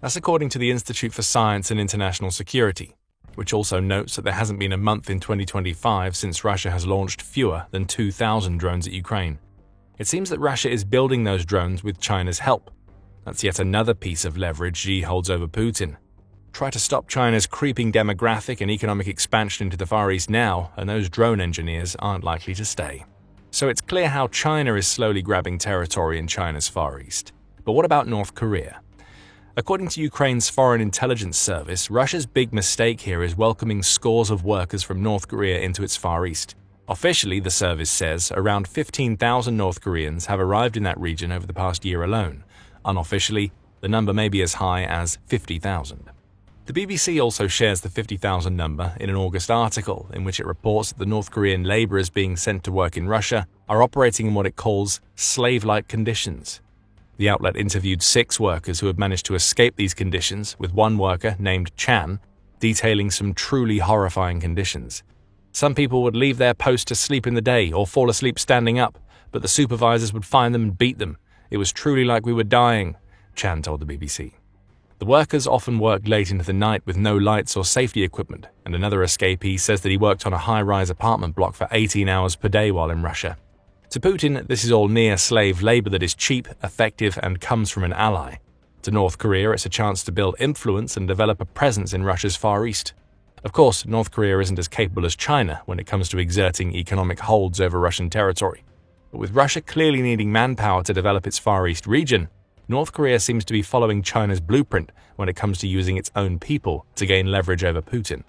That's according to the Institute for Science and International Security, which also notes that there hasn't been a month in 2025 since Russia has launched fewer than 2,000 drones at Ukraine. It seems that Russia is building those drones with China's help. That's yet another piece of leverage Xi holds over Putin. Try to stop China's creeping demographic and economic expansion into the Far East now, and those drone engineers aren't likely to stay. So it's clear how China is slowly grabbing territory in China's Far East. But what about North Korea? According to Ukraine's Foreign Intelligence Service, Russia's big mistake here is welcoming scores of workers from North Korea into its Far East. Officially, the service says around 15,000 North Koreans have arrived in that region over the past year alone. Unofficially, the number may be as high as 50,000. The BBC also shares the 50,000 number in an August article in which it reports that the North Korean laborers being sent to work in Russia are operating in what it calls slave-like conditions. The outlet interviewed 6 workers who have managed to escape these conditions, with one worker, named Chan, detailing some truly horrifying conditions. Some people would leave their post to sleep in the day or fall asleep standing up, but the supervisors would find them and beat them. It was truly like we were dying, Chan told the BBC. The workers often worked late into the night with no lights or safety equipment, and another escapee says that he worked on a high-rise apartment block for 18 hours per day while in Russia. To Putin, this is all near-slave labor that is cheap, effective, and comes from an ally. To North Korea, it's a chance to build influence and develop a presence in Russia's Far East. Of course, North Korea isn't as capable as China when it comes to exerting economic holds over Russian territory. But with Russia clearly needing manpower to develop its Far East region, North Korea seems to be following China's blueprint when it comes to using its own people to gain leverage over Putin.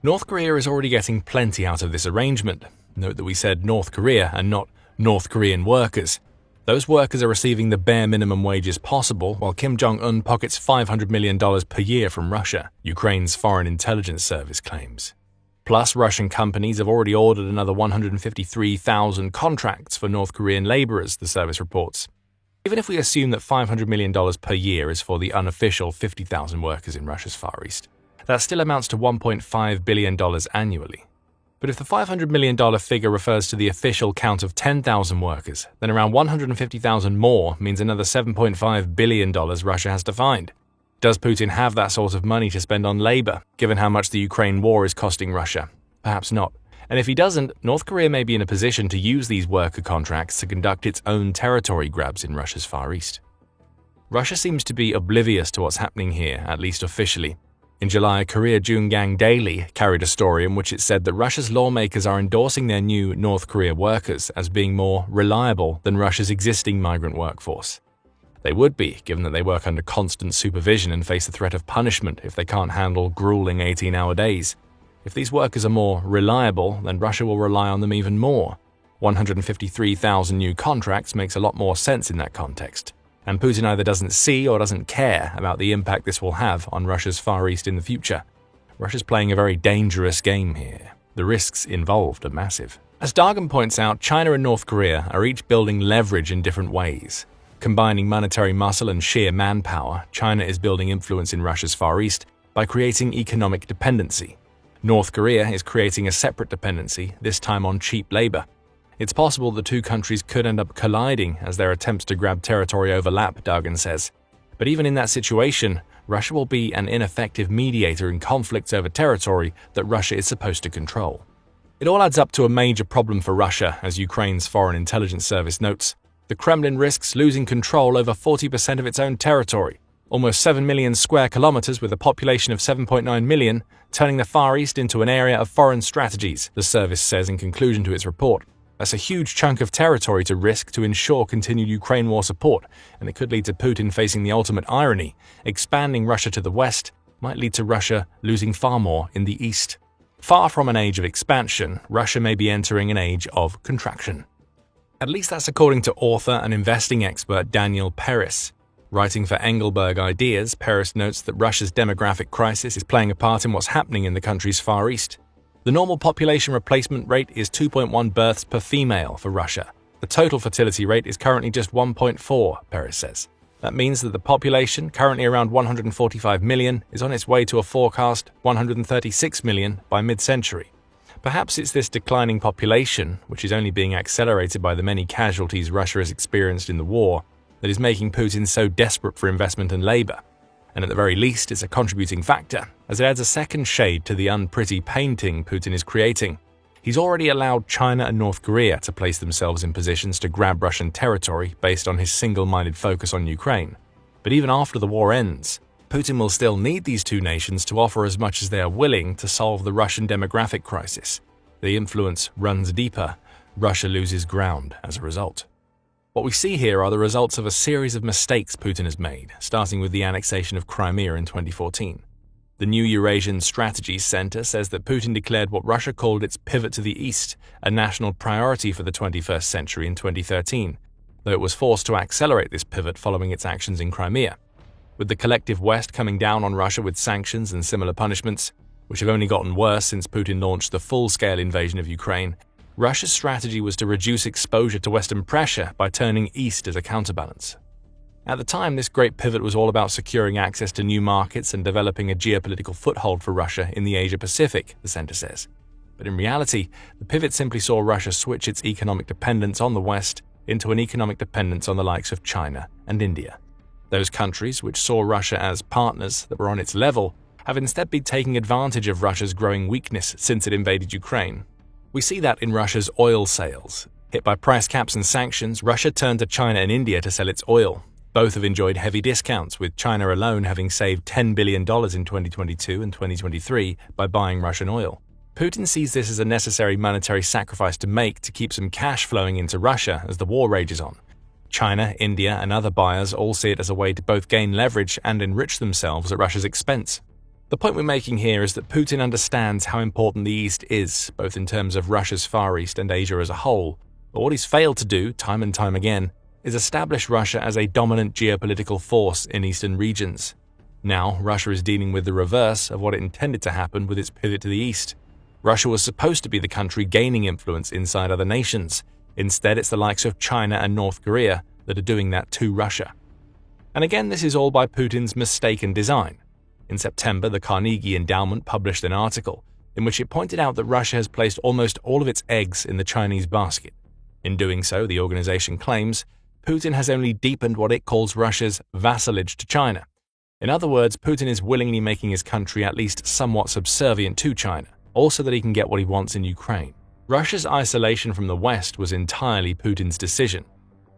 North Korea is already getting plenty out of this arrangement. Note that we said North Korea and not North Korean workers. Those workers are receiving the bare minimum wages possible, while Kim Jong-un pockets $500 million per year from Russia, Ukraine's Foreign Intelligence Service claims. Plus, Russian companies have already ordered another 153,000 contracts for North Korean laborers, the service reports. Even if we assume that $500 million per year is for the unofficial 50,000 workers in Russia's Far East, that still amounts to $1.5 billion annually. But if the $500 million figure refers to the official count of 10,000 workers, then around 150,000 more means another $7.5 billion Russia has to find. Does Putin have that sort of money to spend on labor, given how much the Ukraine war is costing Russia? Perhaps not. And if he doesn't, North Korea may be in a position to use these worker contracts to conduct its own territory grabs in Russia's Far East. Russia seems to be oblivious to what's happening here, at least officially. In July, Korea Jungang Daily carried a story in which it said that Russia's lawmakers are endorsing their new North Korea workers as being more reliable than Russia's existing migrant workforce. They would be, given that they work under constant supervision and face the threat of punishment if they can't handle grueling 18-hour days. If these workers are more reliable, then Russia will rely on them even more. 153,000 new contracts makes a lot more sense in that context. And Putin either doesn't see or doesn't care about the impact this will have on Russia's Far East in the future. Russia's playing a very dangerous game here. The risks involved are massive. As Dargan points out, China and North Korea are each building leverage in different ways. Combining monetary muscle and sheer manpower, China is building influence in Russia's Far East by creating economic dependency. North Korea is creating a separate dependency, this time on cheap labor. It's possible the two countries could end up colliding as their attempts to grab territory overlap, Dargan says. But even in that situation, Russia will be an ineffective mediator in conflicts over territory that Russia is supposed to control. It all adds up to a major problem for Russia, as Ukraine's Foreign Intelligence Service notes. The Kremlin risks losing control over 40% of its own territory, almost 7 million square kilometers with a population of 7.9 million, turning the Far East into an area of foreign strategies, the service says in conclusion to its report. That's a huge chunk of territory to risk to ensure continued Ukraine war support, and it could lead to Putin facing the ultimate irony. Expanding Russia to the west might lead to Russia losing far more in the east. Far from an age of expansion, Russia may be entering an age of contraction. At least that's according to author and investing expert Daniel Peris. Writing for Engelberg Ideas, Peris notes that Russia's demographic crisis is playing a part in what's happening in the country's Far East. The normal population replacement rate is 2.1 births per female for Russia. The total fertility rate is currently just 1.4, Peris says. That means that the population, currently around 145 million, is on its way to a forecast 136 million by mid-century. Perhaps it's this declining population, which is only being accelerated by the many casualties Russia has experienced in the war, that is making Putin so desperate for investment and labor. And at the very least, it's a contributing factor, as it adds a second shade to the unpretty painting Putin is creating. He's already allowed China and North Korea to place themselves in positions to grab Russian territory based on his single-minded focus on Ukraine. But even after the war ends, Putin will still need these two nations to offer as much as they are willing to solve the Russian demographic crisis. The influence runs deeper. Russia loses ground as a result. What we see here are the results of a series of mistakes Putin has made, starting with the annexation of Crimea in 2014. The New Eurasian Strategy Center says that Putin declared what Russia called its pivot to the east, a national priority for the 21st century in 2013, though it was forced to accelerate this pivot following its actions in Crimea. With the collective West coming down on Russia with sanctions and similar punishments, which have only gotten worse since Putin launched the full-scale invasion of Ukraine, Russia's strategy was to reduce exposure to Western pressure by turning east as a counterbalance. At the time, this great pivot was all about securing access to new markets and developing a geopolitical foothold for Russia in the Asia-Pacific, the center says. But in reality, the pivot simply saw Russia switch its economic dependence on the West into an economic dependence on the likes of China and India. Those countries, which saw Russia as partners that were on its level, have instead been taking advantage of Russia's growing weakness since it invaded Ukraine. We see that in Russia's oil sales. Hit by price caps and sanctions, Russia turned to China and India to sell its oil. Both have enjoyed heavy discounts, with China alone having saved $10 billion in 2022 and 2023 by buying Russian oil. Putin sees this as a necessary monetary sacrifice to make to keep some cash flowing into Russia as the war rages on. China, India, and other buyers all see it as a way to both gain leverage and enrich themselves at Russia's expense. The point we're making here is that Putin understands how important the East is, both in terms of Russia's Far East and Asia as a whole. But what he's failed to do, time and time again, is establish Russia as a dominant geopolitical force in eastern regions. Now, Russia is dealing with the reverse of what it intended to happen with its pivot to the East. Russia was supposed to be the country gaining influence inside other nations. Instead, it's the likes of China and North Korea that are doing that to Russia. And again, this is all by Putin's mistaken design. In September, the Carnegie Endowment published an article in which it pointed out that Russia has placed almost all of its eggs in the Chinese basket. In doing so, the organization claims, Putin has only deepened what it calls Russia's vassalage to China. In other words, Putin is willingly making his country at least somewhat subservient to China, also that he can get what he wants in Ukraine. Russia's isolation from the West was entirely Putin's decision,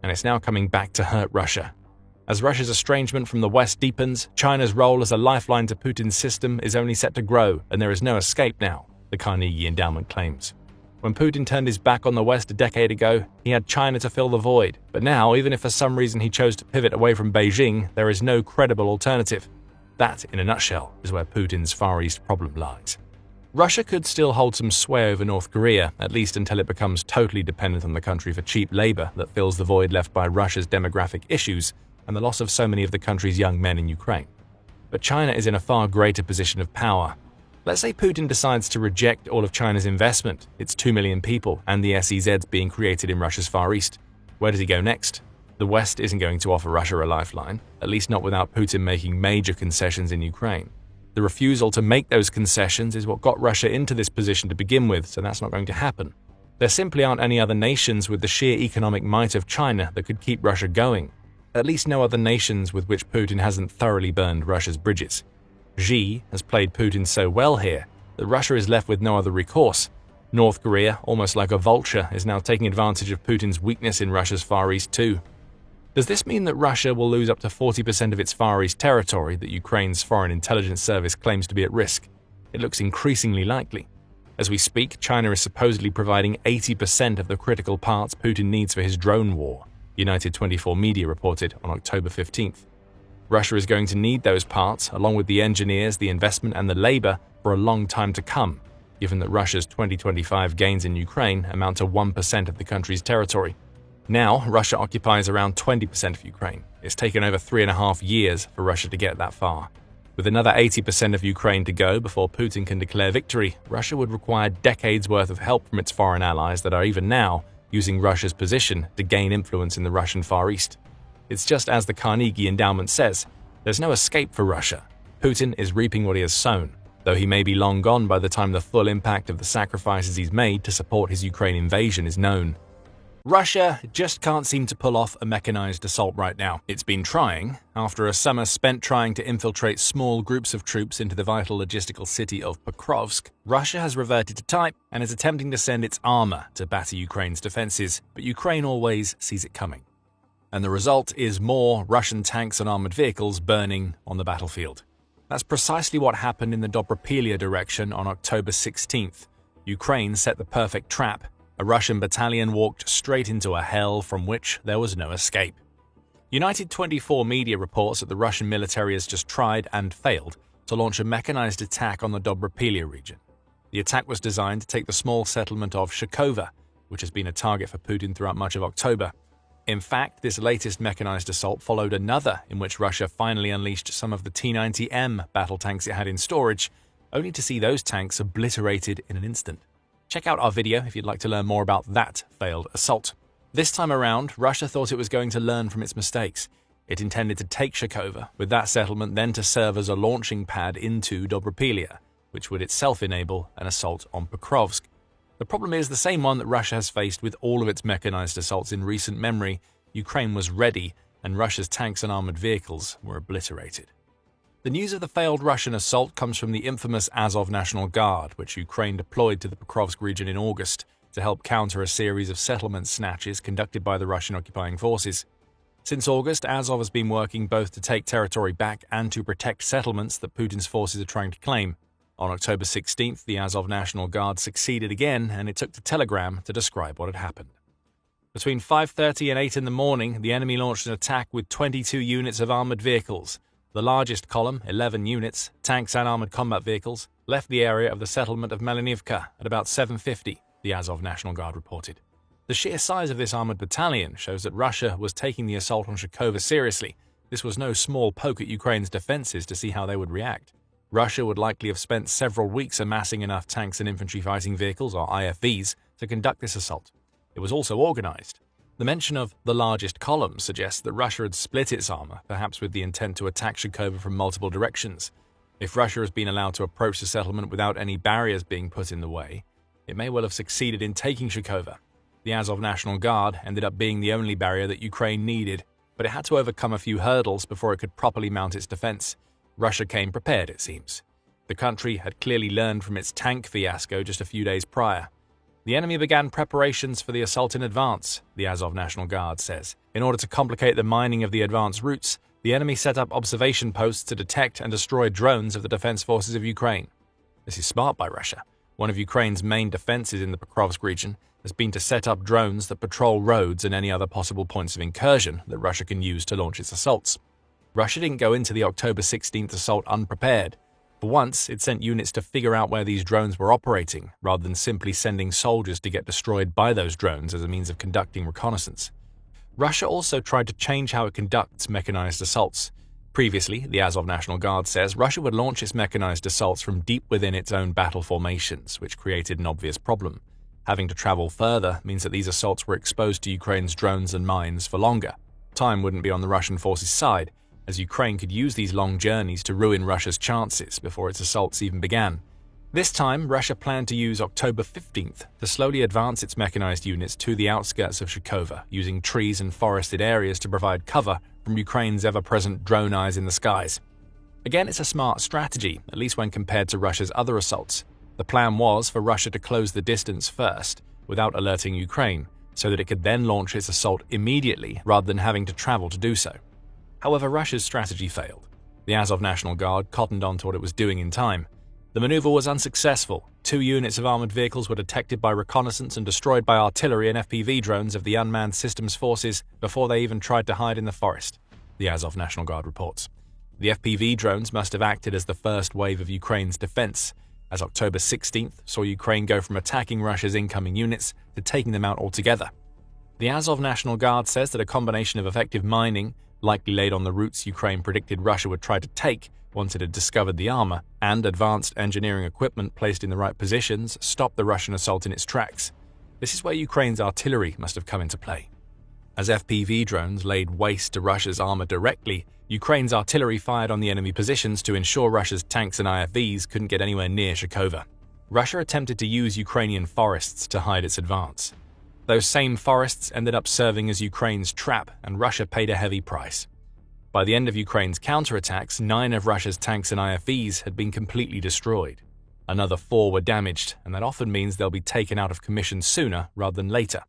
and it's now coming back to hurt Russia. As Russia's estrangement from the West deepens, China's role as a lifeline to Putin's system is only set to grow, and there is no escape now, the Carnegie Endowment claims. When Putin turned his back on the West a decade ago, he had China to fill the void. But now, even if for some reason he chose to pivot away from Beijing, there is no credible alternative. That, in a nutshell, is where Putin's Far East problem lies. Russia could still hold some sway over North Korea, at least until it becomes totally dependent on the country for cheap labor that fills the void left by Russia's demographic issues and the loss of so many of the country's young men in Ukraine. But China is in a far greater position of power. Let's say Putin decides to reject all of China's investment, its 2 million people, and the SEZs being created in Russia's Far East. Where does he go next? The West isn't going to offer Russia a lifeline, at least not without Putin making major concessions in Ukraine. The refusal to make those concessions is what got Russia into this position to begin with, so that's not going to happen. There simply aren't any other nations with the sheer economic might of China that could keep Russia going. At least no other nations with which Putin hasn't thoroughly burned Russia's bridges. Xi has played Putin so well here that Russia is left with no other recourse. North Korea, almost like a vulture, is now taking advantage of Putin's weakness in Russia's Far East too. Does this mean that Russia will lose up to 40% of its Far East territory that Ukraine's Foreign Intelligence Service claims to be at risk? It looks increasingly likely. As we speak, China is supposedly providing 80% of the critical parts Putin needs for his drone war, United 24 Media reported on October 15th. Russia is going to need those parts, along with the engineers, the investment and the labor, for a long time to come, given that Russia's 2025 gains in Ukraine amount to 1% of the country's territory. Now, Russia occupies around 20% of Ukraine. It's taken over 3.5 years for Russia to get that far. With another 80% of Ukraine to go before Putin can declare victory, Russia would require decades worth of help from its foreign allies that are even now using Russia's position to gain influence in the Russian Far East. It's just as the Carnegie Endowment says, there's no escape for Russia. Putin is reaping what he has sown, though he may be long gone by the time the full impact of the sacrifices he's made to support his Ukraine invasion is known. Russia just can't seem to pull off a mechanized assault right now. It's been trying. After a summer spent trying to infiltrate small groups of troops into the vital logistical city of Pokrovsk, Russia has reverted to type and is attempting to send its armor to batter Ukraine's defenses, but Ukraine always sees it coming. And the result is more Russian tanks and armored vehicles burning on the battlefield. That's precisely what happened in the Dobropilya direction on October 16th. Ukraine set the perfect trap. A Russian battalion walked straight into a hell from which there was no escape. United 24 Media reports that the Russian military has just tried and failed to launch a mechanized attack on the Dobropilya region. The attack was designed to take the small settlement of Shakova, which has been a target for Putin throughout much of October. In fact, this latest mechanized assault followed another in which Russia finally unleashed some of the T-90M battle tanks it had in storage, only to see those tanks obliterated in an instant. Check out our video if you'd like to learn more about that failed assault. This time around, Russia thought it was going to learn from its mistakes. It intended to take Shakova, with that settlement then to serve as a launching pad into Dobropilya, which would itself enable an assault on Pokrovsk. The problem is the same one that Russia has faced with all of its mechanized assaults in recent memory. Ukraine was ready, and Russia's tanks and armored vehicles were obliterated. The news of the failed Russian assault comes from the infamous Azov National Guard, which Ukraine deployed to the Pokrovsk region in August to help counter a series of settlement snatches conducted by the Russian occupying forces. Since August, Azov has been working both to take territory back and to protect settlements that Putin's forces are trying to claim. On October 16th, the Azov National Guard succeeded again, and it took to Telegram to describe what had happened. Between 5:30 and 8 in the morning, the enemy launched an attack with 22 units of armored vehicles. The largest column, 11 units, tanks and armored combat vehicles, left the area of the settlement of Melanivka at about 7:50, the Azov National Guard reported. The sheer size of this armored battalion shows that Russia was taking the assault on Shakova seriously. This was no small poke at Ukraine's defenses to see how they would react. Russia would likely have spent several weeks amassing enough tanks and infantry fighting vehicles, or IFVs, to conduct this assault. It was also organized. The mention of the largest column suggests that Russia had split its armor, perhaps with the intent to attack Shakova from multiple directions. If Russia has been allowed to approach the settlement without any barriers being put in the way, it may well have succeeded in taking Shakova. The Azov National Guard ended up being the only barrier that Ukraine needed, but it had to overcome a few hurdles before it could properly mount its defense. Russia came prepared, it seems. The country had clearly learned from its tank fiasco just a few days prior. The enemy began preparations for the assault in advance, the Azov National Guard says. In order to complicate the mining of the advance routes, the enemy set up observation posts to detect and destroy drones of the defense forces of Ukraine. This is smart by Russia. One of Ukraine's main defenses in the Pokrovsk region has been to set up drones that patrol roads and any other possible points of incursion that Russia can use to launch its assaults. Russia didn't go into the October 16th assault unprepared. For once, it sent units to figure out where these drones were operating, rather than simply sending soldiers to get destroyed by those drones as a means of conducting reconnaissance. Russia also tried to change how it conducts mechanized assaults. Previously, the Azov National Guard says Russia would launch its mechanized assaults from deep within its own battle formations, which created an obvious problem. Having to travel further means that these assaults were exposed to Ukraine's drones and mines for longer. Time wouldn't be on the Russian forces' side, as Ukraine could use these long journeys to ruin Russia's chances before its assaults even began. This time, Russia planned to use October 15th to slowly advance its mechanized units to the outskirts of Shakova, using trees and forested areas to provide cover from Ukraine's ever-present drone eyes in the skies. Again, it's a smart strategy, at least when compared to Russia's other assaults. The plan was for Russia to close the distance first, without alerting Ukraine, so that it could then launch its assault immediately rather than having to travel to do so. However, Russia's strategy failed. The Azov National Guard cottoned on to what it was doing in time. The maneuver was unsuccessful. 2 units of armored vehicles were detected by reconnaissance and destroyed by artillery and FPV drones of the unmanned systems forces before they even tried to hide in the forest, the Azov National Guard reports. The FPV drones must have acted as the first wave of Ukraine's defense, as October 16th saw Ukraine go from attacking Russia's incoming units to taking them out altogether. The Azov National Guard says that a combination of effective mining, likely laid on the routes Ukraine predicted Russia would try to take once it had discovered the armor, and advanced engineering equipment placed in the right positions stopped the Russian assault in its tracks. This is where Ukraine's artillery must have come into play. As FPV drones laid waste to Russia's armor directly, Ukraine's artillery fired on the enemy positions to ensure Russia's tanks and IFVs couldn't get anywhere near Shkova. Russia attempted to use Ukrainian forests to hide its advance. Those same forests ended up serving as Ukraine's trap, and Russia paid a heavy price. By the end of Ukraine's counterattacks, 9 of Russia's tanks and IFVs had been completely destroyed. Another 4 were damaged, and that often means they'll be taken out of commission sooner rather than later.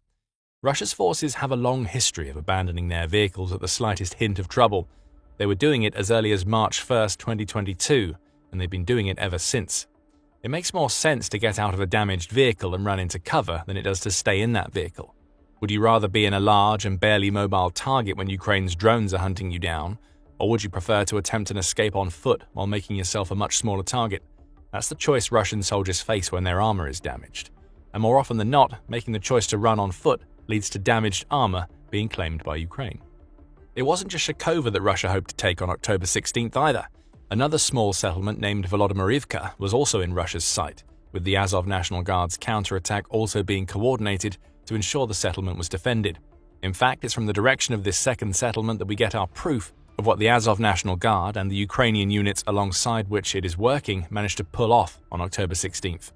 Russia's forces have a long history of abandoning their vehicles at the slightest hint of trouble. They were doing it as early as March 1, 2022, and they've been doing it ever since. It makes more sense to get out of a damaged vehicle and run into cover than it does to stay in that vehicle. Would you rather be in a large and barely mobile target when Ukraine's drones are hunting you down, or would you prefer to attempt an escape on foot while making yourself a much smaller target? That's the choice Russian soldiers face when their armor is damaged. And more often than not, making the choice to run on foot leads to damaged armor being claimed by Ukraine. It wasn't just Shkova that Russia hoped to take on October 16th either. Another small settlement named Volodymyrivka was also in Russia's sight, with the Azov National Guard's counterattack also being coordinated to ensure the settlement was defended. In fact, it's from the direction of this second settlement that we get our proof of what the Azov National Guard and the Ukrainian units alongside which it is working managed to pull off on October 16th.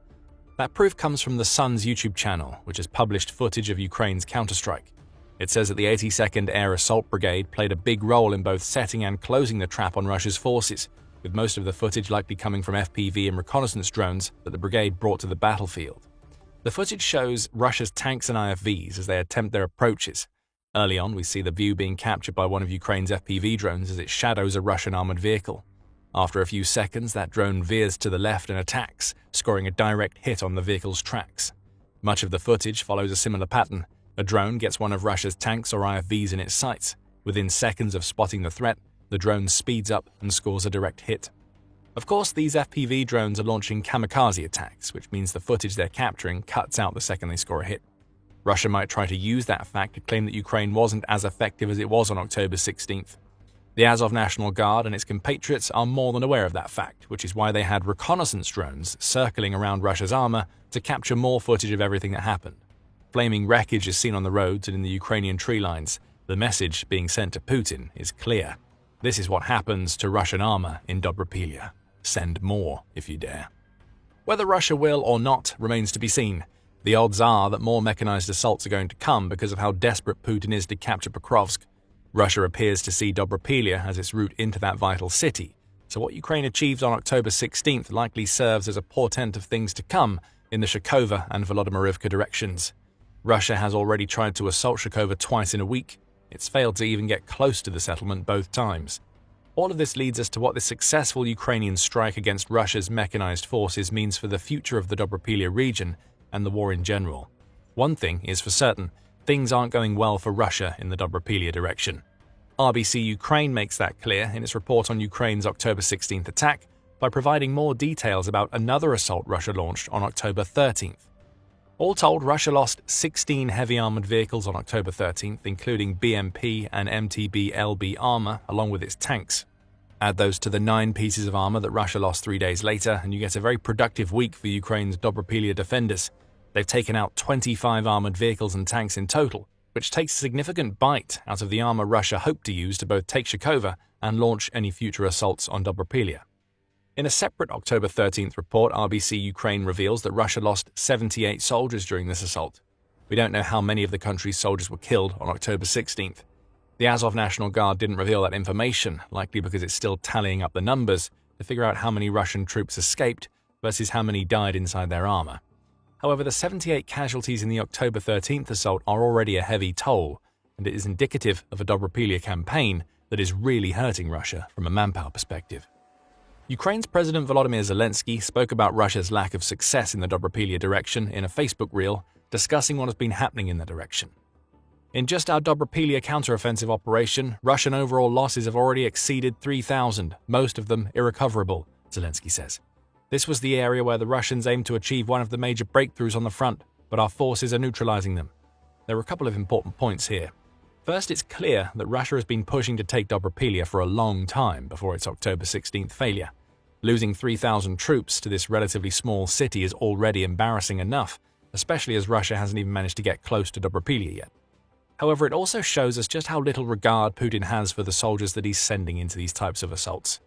That proof comes from the Sun's YouTube channel, which has published footage of Ukraine's counterstrike. It says that the 82nd Air Assault Brigade played a big role in both setting and closing the trap on Russia's forces, with most of the footage likely coming from FPV and reconnaissance drones that the brigade brought to the battlefield. The footage shows Russia's tanks and IFVs as they attempt their approaches. Early on, we see the view being captured by one of Ukraine's FPV drones as it shadows a Russian armored vehicle. After a few seconds, that drone veers to the left and attacks, scoring a direct hit on the vehicle's tracks. Much of the footage follows a similar pattern. A drone gets one of Russia's tanks or IFVs in its sights. Within seconds of spotting the threat, the drone speeds up and scores a direct hit. Of course, these FPV drones are launching kamikaze attacks, which means the footage they're capturing cuts out the second they score a hit. Russia might try to use that fact to claim that Ukraine wasn't as effective as it was on October 16th. The Azov National Guard and its compatriots are more than aware of that fact, which is why they had reconnaissance drones circling around Russia's armor to capture more footage of everything that happened. Flaming wreckage is seen on the roads and in the Ukrainian tree lines. The message being sent to Putin is clear. This is what happens to Russian armor in Dobropilya. Send more if you dare. Whether Russia will or not remains to be seen. The odds are that more mechanized assaults are going to come because of how desperate Putin is to capture Pokrovsk. Russia appears to see Dobropilya as its route into that vital city, so what Ukraine achieved on October 16th likely serves as a portent of things to come in the Shkova and Volodymyrivka directions. Russia has already tried to assault Shkova twice in a week. It's failed to even get close to the settlement both times. All of this leads us to what the successful Ukrainian strike against Russia's mechanized forces means for the future of the Dobropilya region and the war in general. One thing is for certain, things aren't going well for Russia in the Dobropilya direction. RBC Ukraine makes that clear in its report on Ukraine's October 16th attack by providing more details about another assault Russia launched on October 13th. All told, Russia lost 16 heavy armored vehicles on October 13th, including BMP and MTB-LB armor, along with its tanks. Add those to the 9 pieces of armor that Russia lost 3 days later, and you get a very productive week for Ukraine's Dobropilya defenders. They've taken out 25 armored vehicles and tanks in total, which takes a significant bite out of the armor Russia hoped to use to both take Shkova and launch any future assaults on Dobropilya. In a separate October 13th report, RBC Ukraine reveals that Russia lost 78 soldiers during this assault. We don't know how many of the country's soldiers were killed on October 16th. The Azov National Guard didn't reveal that information, likely because it's still tallying up the numbers to figure out how many Russian troops escaped versus how many died inside their armor. However, the 78 casualties in the October 13th assault are already a heavy toll, and it is indicative of a Dobropilya campaign that is really hurting Russia from a manpower perspective. Ukraine's President Volodymyr Zelenskyy spoke about Russia's lack of success in the Dobropilya direction in a Facebook reel, discussing what has been happening in that direction. In just our Dobropilya counteroffensive operation, Russian overall losses have already exceeded 3,000, most of them irrecoverable, Zelenskyy says. This was the area where the Russians aimed to achieve one of the major breakthroughs on the front, but our forces are neutralizing them. There are a couple of important points here. First, it's clear that Russia has been pushing to take Dobropilya for a long time before its October 16th failure. Losing 3,000 troops to this relatively small city is already embarrassing enough, especially as Russia hasn't even managed to get close to Dobropilya yet. However, it also shows us just how little regard Putin has for the soldiers that he's sending into these types of assaults.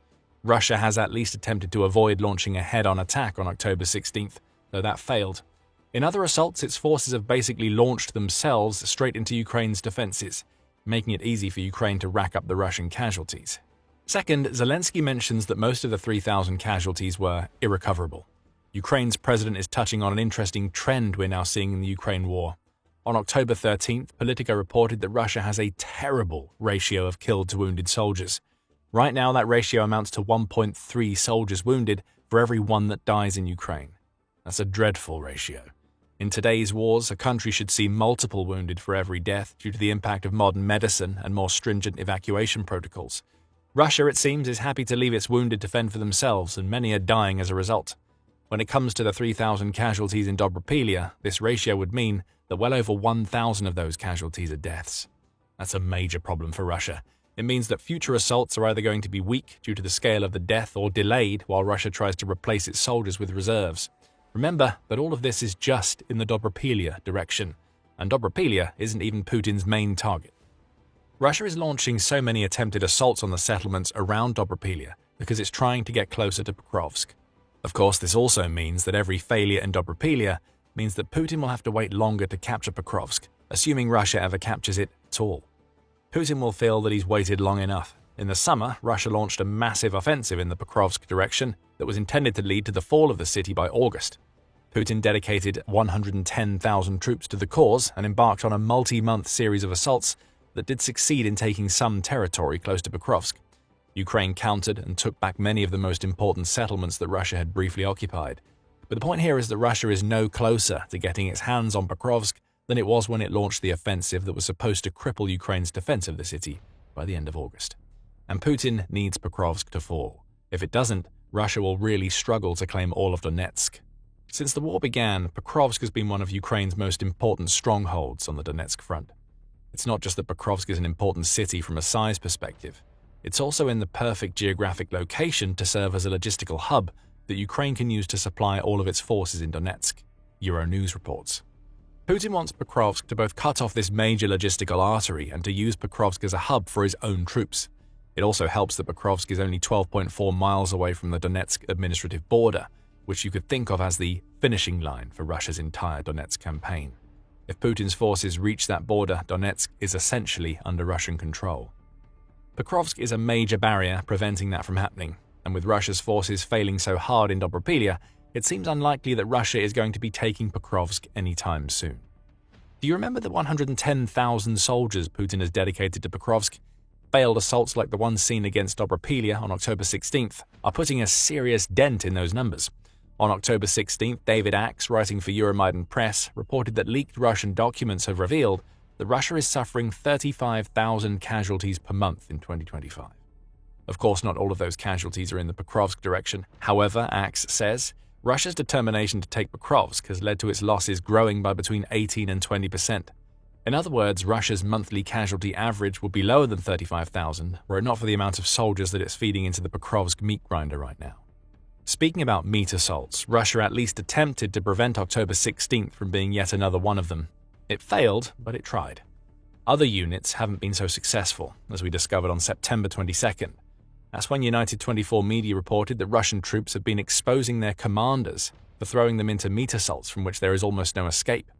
Russia has at least attempted to avoid launching a head-on attack on October 16th, though that failed. In other assaults, its forces have basically launched themselves straight into Ukraine's defenses, making it easy for Ukraine to rack up the Russian casualties. Second, Zelenskyy mentions that most of the 3,000 casualties were irrecoverable. Ukraine's president is touching on an interesting trend we're now seeing in the Ukraine war. On October 13th, Politico reported that Russia has a terrible ratio of killed to wounded soldiers. Right now, that ratio amounts to 1.3 soldiers wounded for every one that dies in Ukraine. That's a dreadful ratio. In today's wars, a country should see multiple wounded for every death due to the impact of modern medicine and more stringent evacuation protocols. Russia, it seems, is happy to leave its wounded to fend for themselves, and many are dying as a result. When it comes to the 3,000 casualties in Dobropilya, this ratio would mean that well over 1,000 of those casualties are deaths. That's a major problem for Russia. It means that future assaults are either going to be weak due to the scale of the death or delayed while Russia tries to replace its soldiers with reserves. Remember that all of this is just in the Dobropilya direction, and Dobropilya isn't even Putin's main target. Russia is launching so many attempted assaults on the settlements around Dobropilya because it's trying to get closer to Pokrovsk. Of course, this also means that every failure in Dobropilya means that Putin will have to wait longer to capture Pokrovsk, assuming Russia ever captures it at all. Putin will feel that he's waited long enough. In the summer, Russia launched a massive offensive in the Pokrovsk direction that was intended to lead to the fall of the city by August. Putin dedicated 110,000 troops to the cause and embarked on a multi-month series of assaults that did succeed in taking some territory close to Pokrovsk. Ukraine countered and took back many of the most important settlements that Russia had briefly occupied. But the point here is that Russia is no closer to getting its hands on Pokrovsk than it was when it launched the offensive that was supposed to cripple Ukraine's defense of the city by the end of August. And Putin needs Pokrovsk to fall. If it doesn't, Russia will really struggle to claim all of Donetsk. Since the war began, Pokrovsk has been one of Ukraine's most important strongholds on the Donetsk front. It's not just that Pokrovsk is an important city from a size perspective. It's also in the perfect geographic location to serve as a logistical hub that Ukraine can use to supply all of its forces in Donetsk, Euronews reports. Putin wants Pokrovsk to both cut off this major logistical artery and to use Pokrovsk as a hub for his own troops. It also helps that Pokrovsk is only 12.4 miles away from the Donetsk administrative border, which you could think of as the finishing line for Russia's entire Donetsk campaign. If Putin's forces reach that border, Donetsk is essentially under Russian control. Pokrovsk is a major barrier preventing that from happening, and with Russia's forces failing so hard in Dobropilya, it seems unlikely that Russia is going to be taking Pokrovsk anytime soon. Do you remember the 110,000 soldiers Putin has dedicated to Pokrovsk? Failed assaults like the one seen against Dobropilya on October 16th are putting a serious dent in those numbers. On October 16th, David Axe, writing for Euromaidan Press, reported that leaked Russian documents have revealed that Russia is suffering 35,000 casualties per month in 2025. Of course, not all of those casualties are in the Pokrovsk direction. However, Axe says, Russia's determination to take Pokrovsk has led to its losses growing by between 18 and 20%. In other words, Russia's monthly casualty average would be lower than 35,000 were it not for the amount of soldiers that it's feeding into the Pokrovsk meat grinder right now. Speaking about meat assaults, Russia at least attempted to prevent October 16th from being yet another one of them. It failed, but it tried. Other units haven't been so successful, as we discovered on September 22nd. That's when United 24 media reported that Russian troops have been exposing their commanders for throwing them into meat assaults from which there is almost no escape.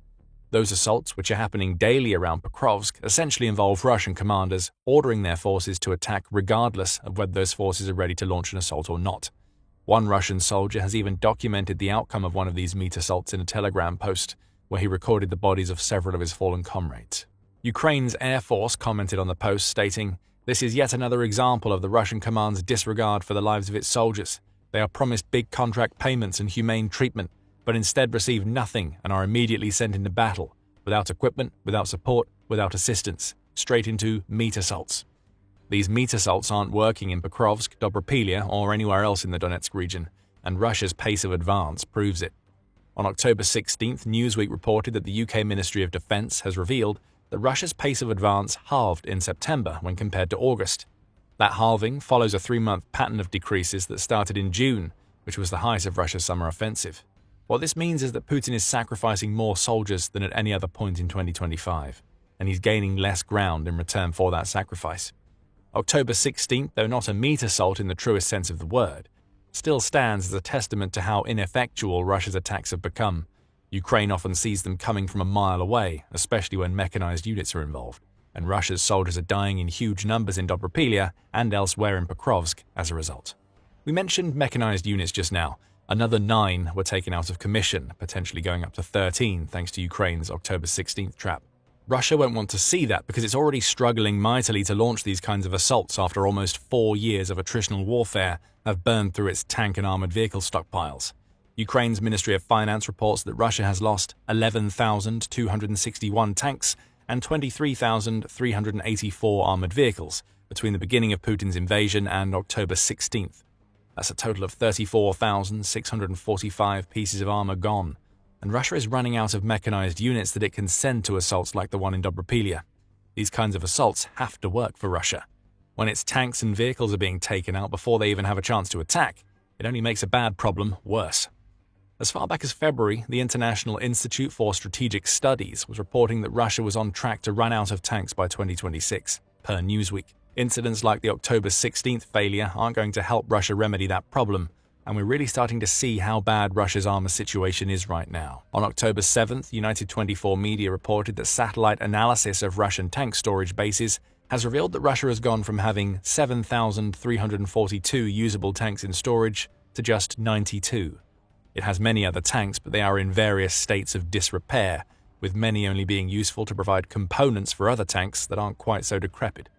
Those assaults, which are happening daily around Pokrovsk, essentially involve Russian commanders ordering their forces to attack regardless of whether those forces are ready to launch an assault or not. One Russian soldier has even documented the outcome of one of these meat assaults in a Telegram post, where he recorded the bodies of several of his fallen comrades. Ukraine's Air Force commented on the post, stating, "This is yet another example of the Russian command's disregard for the lives of its soldiers. They are promised big contract payments and humane treatment, but instead receive nothing and are immediately sent into battle, without equipment, without support, without assistance, straight into meat assaults. These meat assaults aren't working in Pokrovsk, Dobropilya, or anywhere else in the Donetsk region, and Russia's pace of advance proves it. On October 16th, Newsweek reported that the UK Ministry of Defence has revealed that Russia's pace of advance halved in September when compared to August. That halving follows a 3-month pattern of decreases that started in June, which was the height of Russia's summer offensive. What this means is that Putin is sacrificing more soldiers than at any other point in 2025, and he's gaining less ground in return for that sacrifice. October 16th, though not a meat assault in the truest sense of the word, still stands as a testament to how ineffectual Russia's attacks have become. Ukraine often sees them coming from a mile away, especially when mechanized units are involved, and Russia's soldiers are dying in huge numbers in Dobropilya and elsewhere in Pokrovsk as a result. We mentioned mechanized units just now. Another 9 were taken out of commission, potentially going up to 13 thanks to Ukraine's October 16th trap. Russia won't want to see that because it's already struggling mightily to launch these kinds of assaults after almost 4 years of attritional warfare have burned through its tank and armored vehicle stockpiles. Ukraine's Ministry of Finance reports that Russia has lost 11,261 tanks and 23,384 armored vehicles between the beginning of Putin's invasion and October 16th. That's a total of 34,645 pieces of armor gone, and Russia is running out of mechanized units that it can send to assaults like the one in Dobropilya. These kinds of assaults have to work for Russia. When its tanks and vehicles are being taken out before they even have a chance to attack, it only makes a bad problem worse. As far back as February, the International Institute for Strategic Studies was reporting that Russia was on track to run out of tanks by 2026, per Newsweek. Incidents like the October 16th failure aren't going to help Russia remedy that problem, and we're really starting to see how bad Russia's armor situation is right now. On October 7th, United 24 media reported that satellite analysis of Russian tank storage bases has revealed that Russia has gone from having 7,342 usable tanks in storage to just 92. It has many other tanks, but they are in various states of disrepair, with many only being useful to provide components for other tanks that aren't quite so decrepit.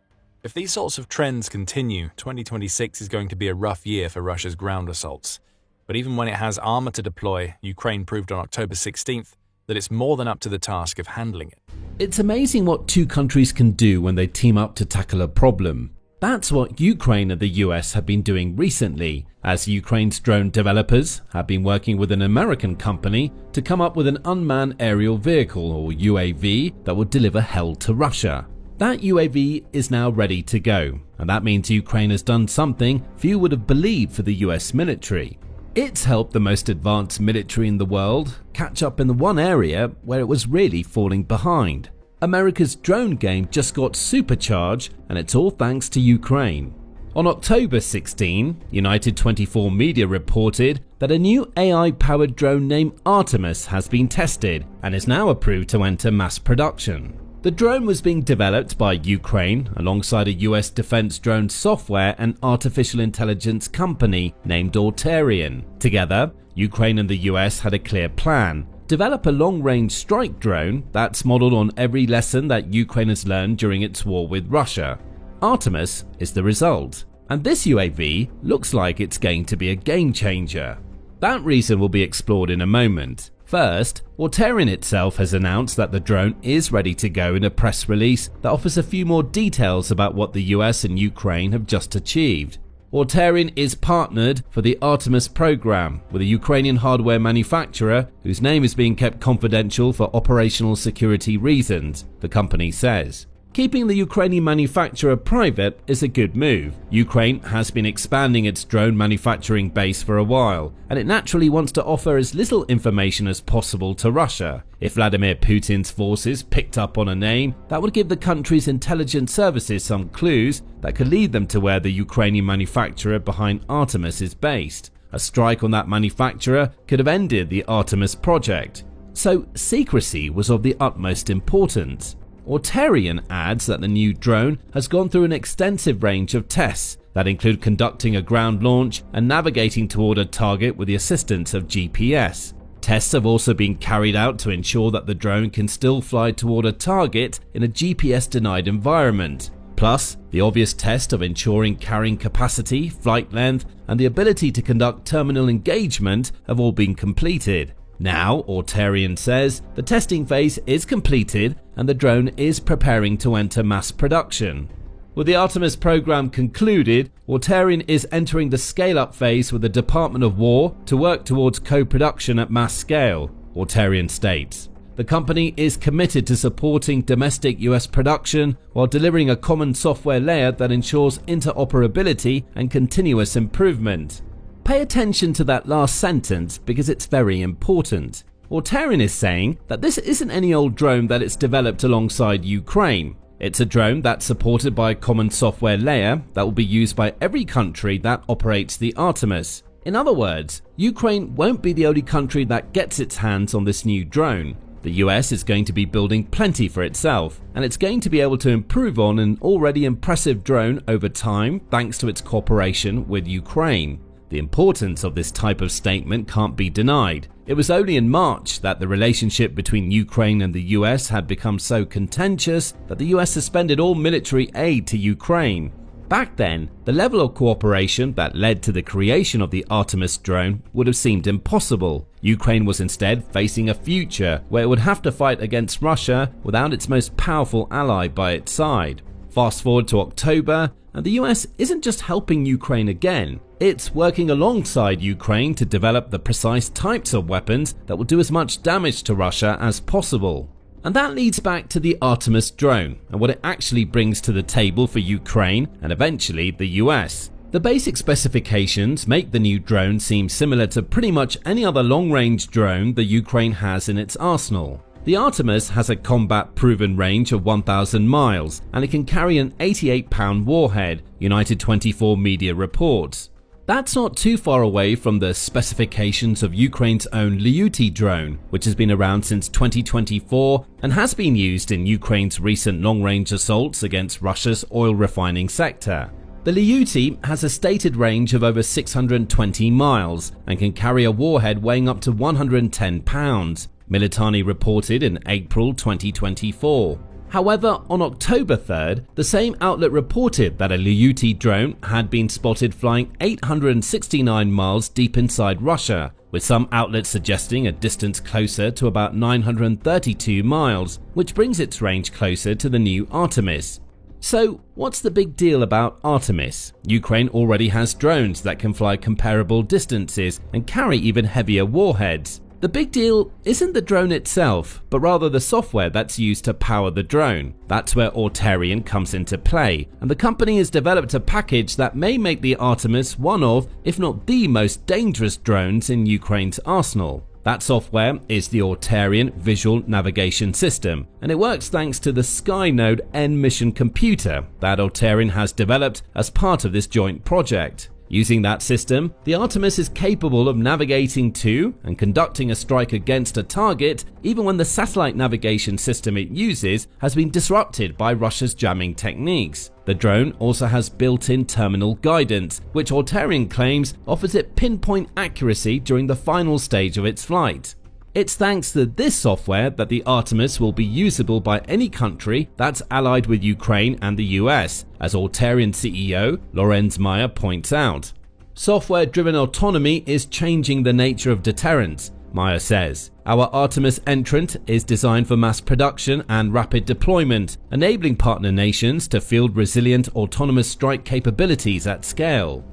If these sorts of trends continue, 2026 is going to be a rough year for Russia's ground assaults. But even when it has armor to deploy, Ukraine proved on October 16th that it's more than up to the task of handling it. It's amazing what two countries can do when they team up to tackle a problem. That's what Ukraine and the US have been doing recently, as Ukraine's drone developers have been working with an American company to come up with an unmanned aerial vehicle, or UAV, that will deliver hell to Russia. That UAV is now ready to go, and that means Ukraine has done something few would have believed for the US military. It's helped the most advanced military in the world catch up in the one area where it was really falling behind. America's drone game just got supercharged, and it's all thanks to Ukraine. On October 16, United 24 media reported that a new AI-powered drone named Artemis has been tested and is now approved to enter mass production. The drone was being developed by Ukraine alongside a US defense drone software and artificial intelligence company named Auterion. Together, Ukraine and the US had a clear plan: develop a long-range strike drone that's modeled on every lesson that Ukraine has learned during its war with Russia. Artemis is the result, and this UAV looks like it's going to be a game changer. That reason will be explored in a moment. First, Auterion itself has announced that the drone is ready to go in a press release that offers a few more details about what the US and Ukraine have just achieved. Auterion is partnered for the Artemis program with a Ukrainian hardware manufacturer whose name is being kept confidential for operational security reasons, the company says. Keeping the Ukrainian manufacturer private is a good move. Ukraine has been expanding its drone manufacturing base for a while, and it naturally wants to offer as little information as possible to Russia. If Vladimir Putin's forces picked up on a name, that would give the country's intelligence services some clues that could lead them to where the Ukrainian manufacturer behind Artemis is based. A strike on that manufacturer could have ended the Artemis project. So secrecy was of the utmost importance. Auterion adds that the new drone has gone through an extensive range of tests that include conducting a ground launch and navigating toward a target with the assistance of GPS. Tests have also been carried out to ensure that the drone can still fly toward a target in a GPS-denied environment. Plus, the obvious test of ensuring carrying capacity, flight length, and the ability to conduct terminal engagement have all been completed. Now, Auterion says, the testing phase is completed and the drone is preparing to enter mass production. With the Artemis program concluded, Auterion is entering the scale-up phase with the Department of War to work towards co-production at mass scale, Auterion states. The company is committed to supporting domestic US production while delivering a common software layer that ensures interoperability and continuous improvement. Pay attention to that last sentence because it's very important. Auterion is saying that this isn't any old drone that it's developed alongside Ukraine. It's a drone that's supported by a common software layer that will be used by every country that operates the Artemis. In other words, Ukraine won't be the only country that gets its hands on this new drone. The US is going to be building plenty for itself, and it's going to be able to improve on an already impressive drone over time thanks to its cooperation with Ukraine. The importance of this type of statement can't be denied. It was only in March that the relationship between Ukraine and the US had become so contentious that the US suspended all military aid to Ukraine. Back then, the level of cooperation that led to the creation of the Artemis drone would have seemed impossible. Ukraine was instead facing a future where it would have to fight against Russia without its most powerful ally by its side. Fast forward to October, and the US isn't just helping Ukraine again, it's working alongside Ukraine to develop the precise types of weapons that will do as much damage to Russia as possible. And that leads back to the Artemis drone and what it actually brings to the table for Ukraine and eventually the US. The basic specifications make the new drone seem similar to pretty much any other long-range drone the Ukraine has in its arsenal. The Artemis has a combat-proven range of 1,000 miles and it can carry an 88-pound warhead, United 24 media reports. That's not too far away from the specifications of Ukraine's own Lyuty drone, which has been around since 2024 and has been used in Ukraine's recent long-range assaults against Russia's oil refining sector. The Lyuty has a stated range of over 620 miles and can carry a warhead weighing up to 110 pounds, Militani reported in April 2024. However, on October 3rd, the same outlet reported that a Lyuty drone had been spotted flying 869 miles deep inside Russia, with some outlets suggesting a distance closer to about 932 miles, which brings its range closer to the new Artemis. So, what's the big deal about Artemis? Ukraine already has drones that can fly comparable distances and carry even heavier warheads. The big deal isn't the drone itself, but rather the software that's used to power the drone. That's where Auterion comes into play, and the company has developed a package that may make the Artemis one of, if not the most dangerous drones in Ukraine's arsenal. That software is the Auterion Visual Navigation System, and it works thanks to the Skynode N mission computer that Auterion has developed as part of this joint project. Using that system, the Artemis is capable of navigating to and conducting a strike against a target even when the satellite navigation system it uses has been disrupted by Russia's jamming techniques. The drone also has built-in terminal guidance, which Auterion claims offers it pinpoint accuracy during the final stage of its flight. It's thanks to this software that the Artemis will be usable by any country that's allied with Ukraine and the US, as Auterion CEO Lorenz Meyer points out. Software-driven autonomy is changing the nature of deterrence, Meyer says. Our Artemis entrant is designed for mass production and rapid deployment, enabling partner nations to field resilient autonomous strike capabilities at scale.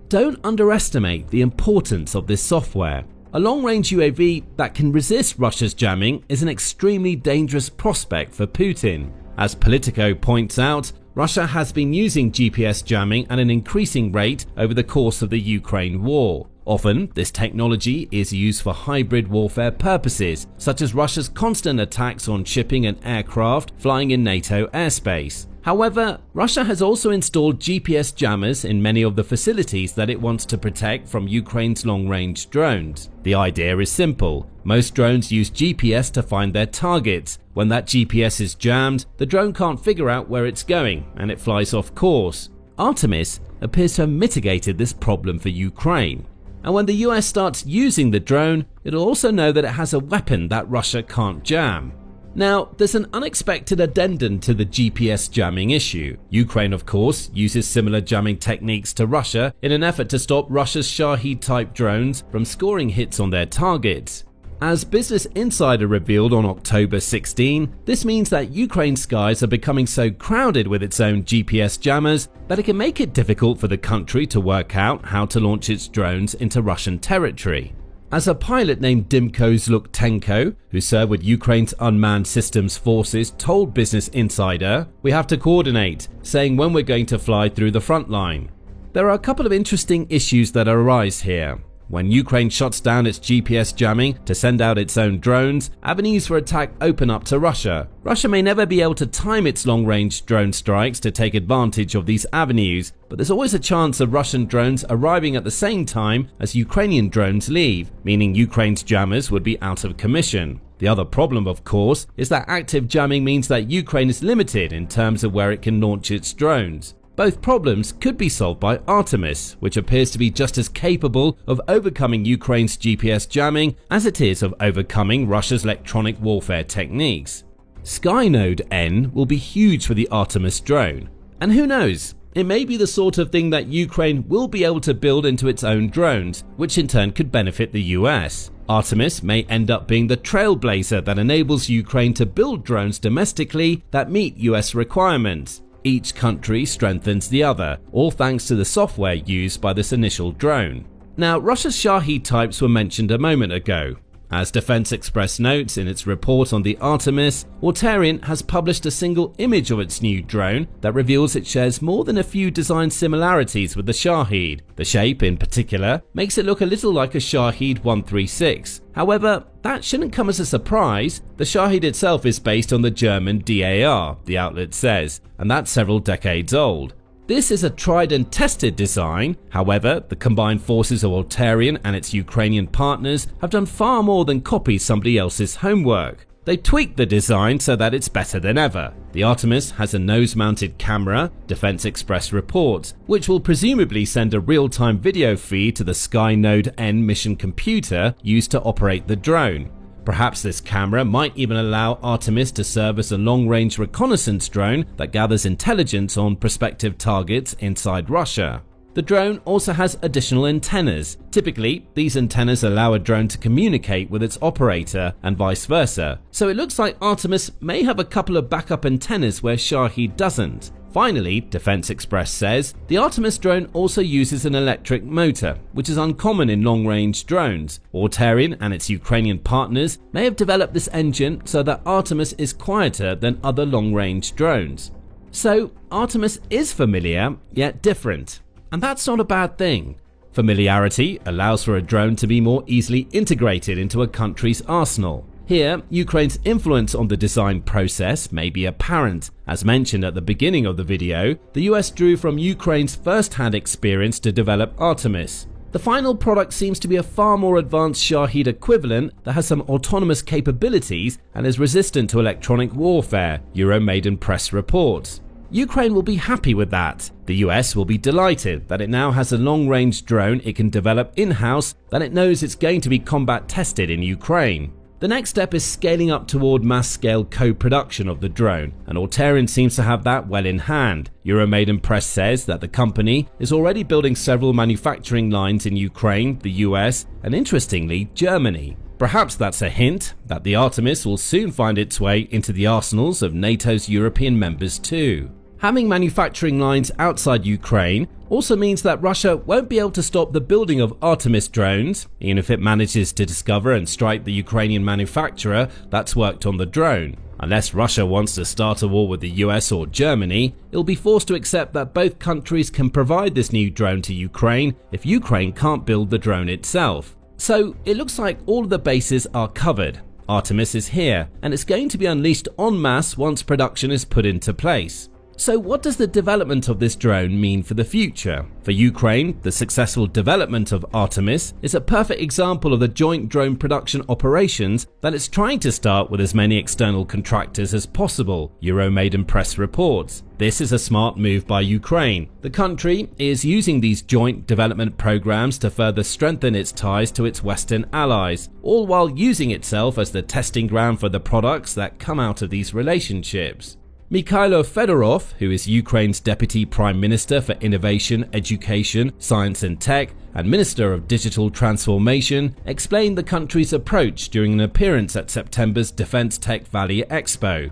Don't underestimate the importance of this software. A long-range UAV that can resist Russia's jamming is an extremely dangerous prospect for Putin. As Politico points out, Russia has been using GPS jamming at an increasing rate over the course of the Ukraine war. Often, this technology is used for hybrid warfare purposes, such as Russia's constant attacks on shipping and aircraft flying in NATO airspace. However, Russia has also installed GPS jammers in many of the facilities that it wants to protect from Ukraine's long-range drones. The idea is simple. Most drones use GPS to find their targets. When that GPS is jammed, the drone can't figure out where it's going and it flies off course. Artemis appears to have mitigated this problem for Ukraine. And when the US starts using the drone, it'll also know that it has a weapon that Russia can't jam. Now, there's an unexpected addendum to the GPS jamming issue. Ukraine, of course, uses similar jamming techniques to Russia in an effort to stop Russia's Shahed-type drones from scoring hits on their targets. As Business Insider revealed on October 16, this means that Ukraine's skies are becoming so crowded with its own GPS jammers that it can make it difficult for the country to work out how to launch its drones into Russian territory. As a pilot named Dimko Zluktenko, who served with Ukraine's unmanned systems forces, told Business Insider, "We have to coordinate, saying when we're going to fly through the front line." There are a couple of interesting issues that arise here. When Ukraine shuts down its GPS jamming to send out its own drones, avenues for attack open up to Russia. Russia may never be able to time its long-range drone strikes to take advantage of these avenues, but there's always a chance of Russian drones arriving at the same time as Ukrainian drones leave, meaning Ukraine's jammers would be out of commission. The other problem, of course, is that active jamming means that Ukraine is limited in terms of where it can launch its drones. Both problems could be solved by Artemis, which appears to be just as capable of overcoming Ukraine's GPS jamming as it is of overcoming Russia's electronic warfare techniques. Skynode N will be huge for the Artemis drone. And who knows, it may be the sort of thing that Ukraine will be able to build into its own drones, which in turn could benefit the US. Artemis may end up being the trailblazer that enables Ukraine to build drones domestically that meet US requirements. Each country strengthens the other, all thanks to the software used by this initial drone. Now, Russia's Shahed types were mentioned a moment ago. As Defense Express notes in its report on the Artemis, Auterion has published a single image of its new drone that reveals it shares more than a few design similarities with the Shahed. The shape, in particular, makes it look a little like a Shahed 136. However, that shouldn't come as a surprise. The Shahed itself is based on the German DAR, the outlet says, and that's several decades old. This is a tried and tested design. However, the combined forces of Auterion and its Ukrainian partners have done far more than copy somebody else's homework. They tweaked the design so that it's better than ever. The Artemis has a nose-mounted camera, Defense Express reports, which will presumably send a real-time video feed to the Skynode N mission computer used to operate the drone. Perhaps this camera might even allow Artemis to serve as a long-range reconnaissance drone that gathers intelligence on prospective targets inside Russia. The drone also has additional antennas. Typically, these antennas allow a drone to communicate with its operator and vice versa, so it looks like Artemis may have a couple of backup antennas where Shahed doesn't. Finally, Defense Express says, the Artemis drone also uses an electric motor, which is uncommon in long-range drones. Auterion and its Ukrainian partners may have developed this engine so that Artemis is quieter than other long-range drones. So, Artemis is familiar, yet different. And that's not a bad thing. Familiarity allows for a drone to be more easily integrated into a country's arsenal. Here, Ukraine's influence on the design process may be apparent. As mentioned at the beginning of the video, the US drew from Ukraine's first-hand experience to develop Artemis. The final product seems to be a far more advanced Shahed equivalent that has some autonomous capabilities and is resistant to electronic warfare, Euromaidan press reports. Ukraine will be happy with that. The US will be delighted that it now has a long-range drone it can develop in-house that it knows it's going to be combat tested in Ukraine. The next step is scaling up toward mass-scale co-production of the drone, and Auterion seems to have that well in hand. Euromaidan Press says that the company is already building several manufacturing lines in Ukraine, the US, and interestingly, Germany. Perhaps that's a hint that the Artemis will soon find its way into the arsenals of NATO's European members too. Having manufacturing lines outside Ukraine also means that Russia won't be able to stop the building of Artemis drones, even if it manages to discover and strike the Ukrainian manufacturer that's worked on the drone. Unless Russia wants to start a war with the US or Germany, it'll be forced to accept that both countries can provide this new drone to Ukraine if Ukraine can't build the drone itself. So it looks like all of the bases are covered. Artemis is here, and it's going to be unleashed en masse once production is put into place. So what does the development of this drone mean for the future? For Ukraine, the successful development of Artemis is a perfect example of the joint drone production operations that it's trying to start with as many external contractors as possible, Euromaidan press reports. This is a smart move by Ukraine. The country is using these joint development programs to further strengthen its ties to its Western allies, all while using itself as the testing ground for the products that come out of these relationships. Mikhailo Fedorov, who is Ukraine's Deputy Prime Minister for Innovation, Education, Science and Tech, and Minister of Digital Transformation, explained the country's approach during an appearance at September's Defense Tech Valley Expo.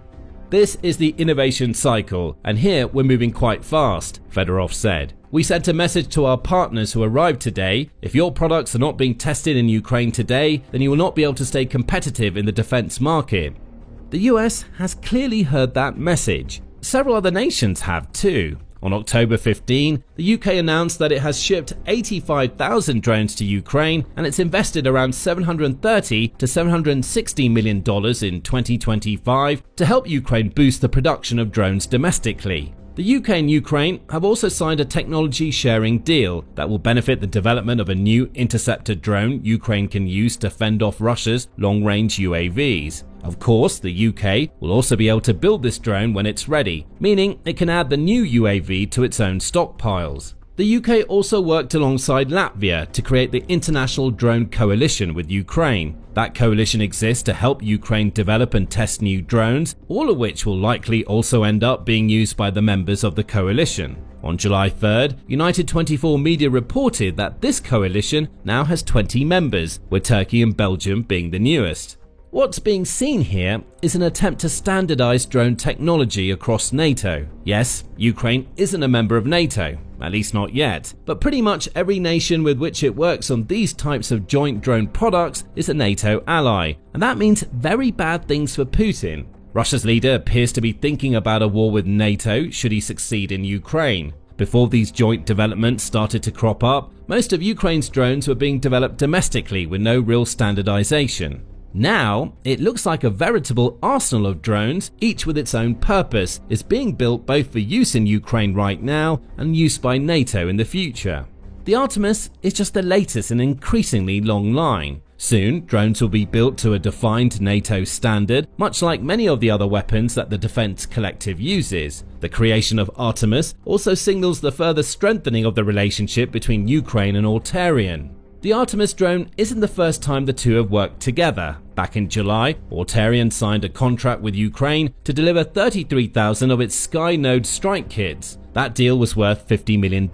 This is the innovation cycle, and here we're moving quite fast, Fedorov said. We sent a message to our partners who arrived today: if your products are not being tested in Ukraine today, then you will not be able to stay competitive in the defense market. The US has clearly heard that message. Several other nations have too. On October 15, the UK announced that it has shipped 85,000 drones to Ukraine, and it's invested around $730 to $760 million in 2025 to help Ukraine boost the production of drones domestically. The UK and Ukraine have also signed a technology sharing deal that will benefit the development of a new interceptor drone Ukraine can use to fend off Russia's long-range UAVs. Of course, the UK will also be able to build this drone when it's ready, meaning it can add the new UAV to its own stockpiles. The UK also worked alongside Latvia to create the International Drone Coalition with Ukraine. That coalition exists to help Ukraine develop and test new drones, all of which will likely also end up being used by the members of the coalition. On July 3rd, United 24 Media reported that this coalition now has 20 members, with Turkey and Belgium being the newest. What's being seen here is an attempt to standardize drone technology across NATO. Yes, Ukraine isn't a member of NATO, at least not yet, but pretty much every nation with which it works on these types of joint drone products is a NATO ally, and that means very bad things for Putin. Russia's leader appears to be thinking about a war with NATO should he succeed in Ukraine. Before these joint developments started to crop up, most of Ukraine's drones were being developed domestically with no real standardization. Now, it looks like a veritable arsenal of drones, each with its own purpose, is being built both for use in Ukraine right now and use by NATO in the future. The Artemis is just the latest in an increasingly long line. Soon, drones will be built to a defined NATO standard, much like many of the other weapons that the Defense Collective uses. The creation of Artemis also signals the further strengthening of the relationship between Ukraine and Auterion. The Artemis drone isn't the first time the two have worked together. Back in July, Auterion signed a contract with Ukraine to deliver 33,000 of its Skynode strike kits. That deal was worth $50 million.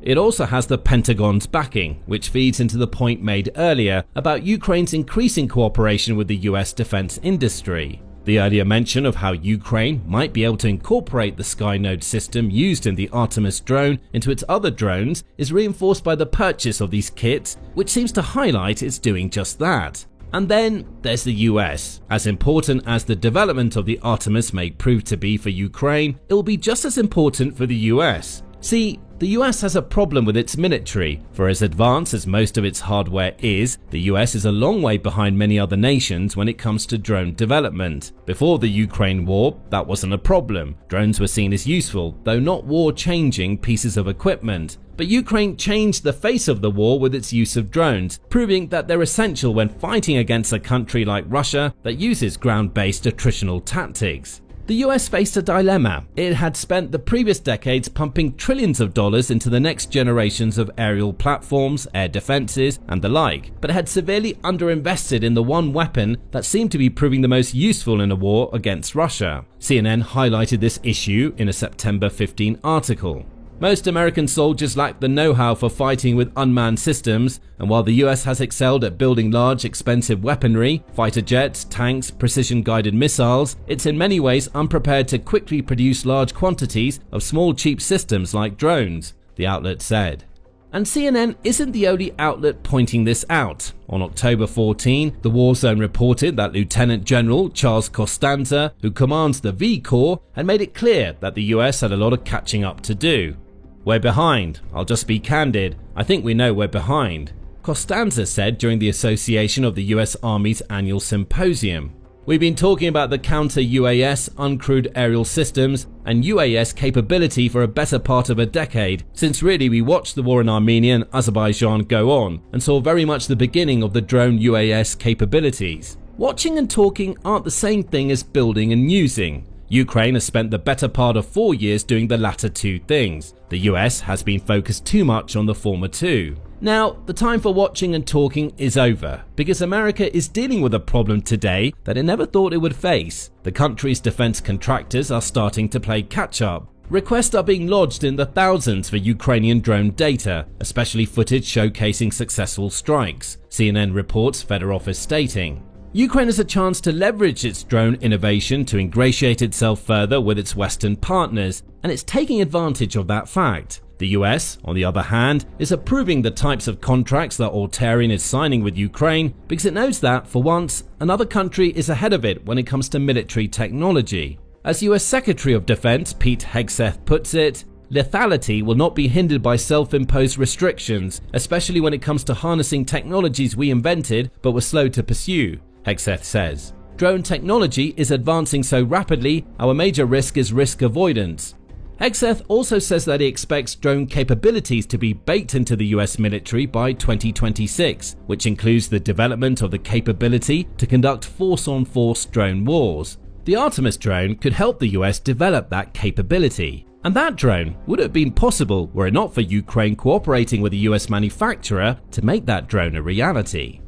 It also has the Pentagon's backing, which feeds into the point made earlier about Ukraine's increasing cooperation with the US defense industry. The earlier mention of how Ukraine might be able to incorporate the Skynode system used in the Artemis drone into its other drones is reinforced by the purchase of these kits, which seems to highlight it's doing just that. And then there's the US. As important as the development of the Artemis may prove to be for Ukraine, it will be just as important for the US. See, the US has a problem with its military. For as advanced as most of its hardware is, the US is a long way behind many other nations when it comes to drone development. Before the Ukraine war, that wasn't a problem. Drones were seen as useful, though not war-changing pieces of equipment. But Ukraine changed the face of the war with its use of drones, proving that they're essential when fighting against a country like Russia that uses ground-based attritional tactics. The US faced a dilemma. It had spent the previous decades pumping trillions of dollars into the next generations of aerial platforms, air defenses, and the like, but had severely underinvested in the one weapon that seemed to be proving the most useful in a war against Russia. CNN highlighted this issue in a September 15 article. Most American soldiers lack the know-how for fighting with unmanned systems, and while the US has excelled at building large, expensive weaponry, fighter jets, tanks, precision-guided missiles, it's in many ways unprepared to quickly produce large quantities of small, cheap systems like drones, the outlet said. And CNN isn't the only outlet pointing this out. On October 14, the War Zone reported that Lieutenant General Charles Costanza, who commands the V Corps, had made it clear that the US had a lot of catching up to do. "We're behind. I'll just be candid. I think we know we're behind," Costanza said during the Association of the US Army's annual symposium. We've been talking about the counter-UAS, uncrewed aerial systems, and UAS capability for a better part of a decade, since really we watched the war in Armenia and Azerbaijan go on, and saw very much the beginning of the drone UAS capabilities. Watching and talking aren't the same thing as building and using. Ukraine has spent the better part of 4 years doing the latter two things. The US has been focused too much on the former two. Now, the time for watching and talking is over, because America is dealing with a problem today that it never thought it would face. The country's defense contractors are starting to play catch-up. Requests are being lodged in the thousands for Ukrainian drone data, especially footage showcasing successful strikes, CNN reports Fedorov is stating. Ukraine has a chance to leverage its drone innovation to ingratiate itself further with its Western partners, and it's taking advantage of that fact. The US, on the other hand, is approving the types of contracts that Altarian is signing with Ukraine because it knows that, for once, another country is ahead of it when it comes to military technology. As US Secretary of Defense Pete Hegseth puts it, lethality will not be hindered by self-imposed restrictions, especially when it comes to harnessing technologies we invented but were slow to pursue, Hegseth says. Drone technology is advancing so rapidly, our major risk is risk avoidance. Hegseth also says that he expects drone capabilities to be baked into the US military by 2026, which includes the development of the capability to conduct force-on-force drone wars. The Artemis drone could help the US develop that capability. And that drone would have been possible were it not for Ukraine cooperating with a US manufacturer to make that drone a reality.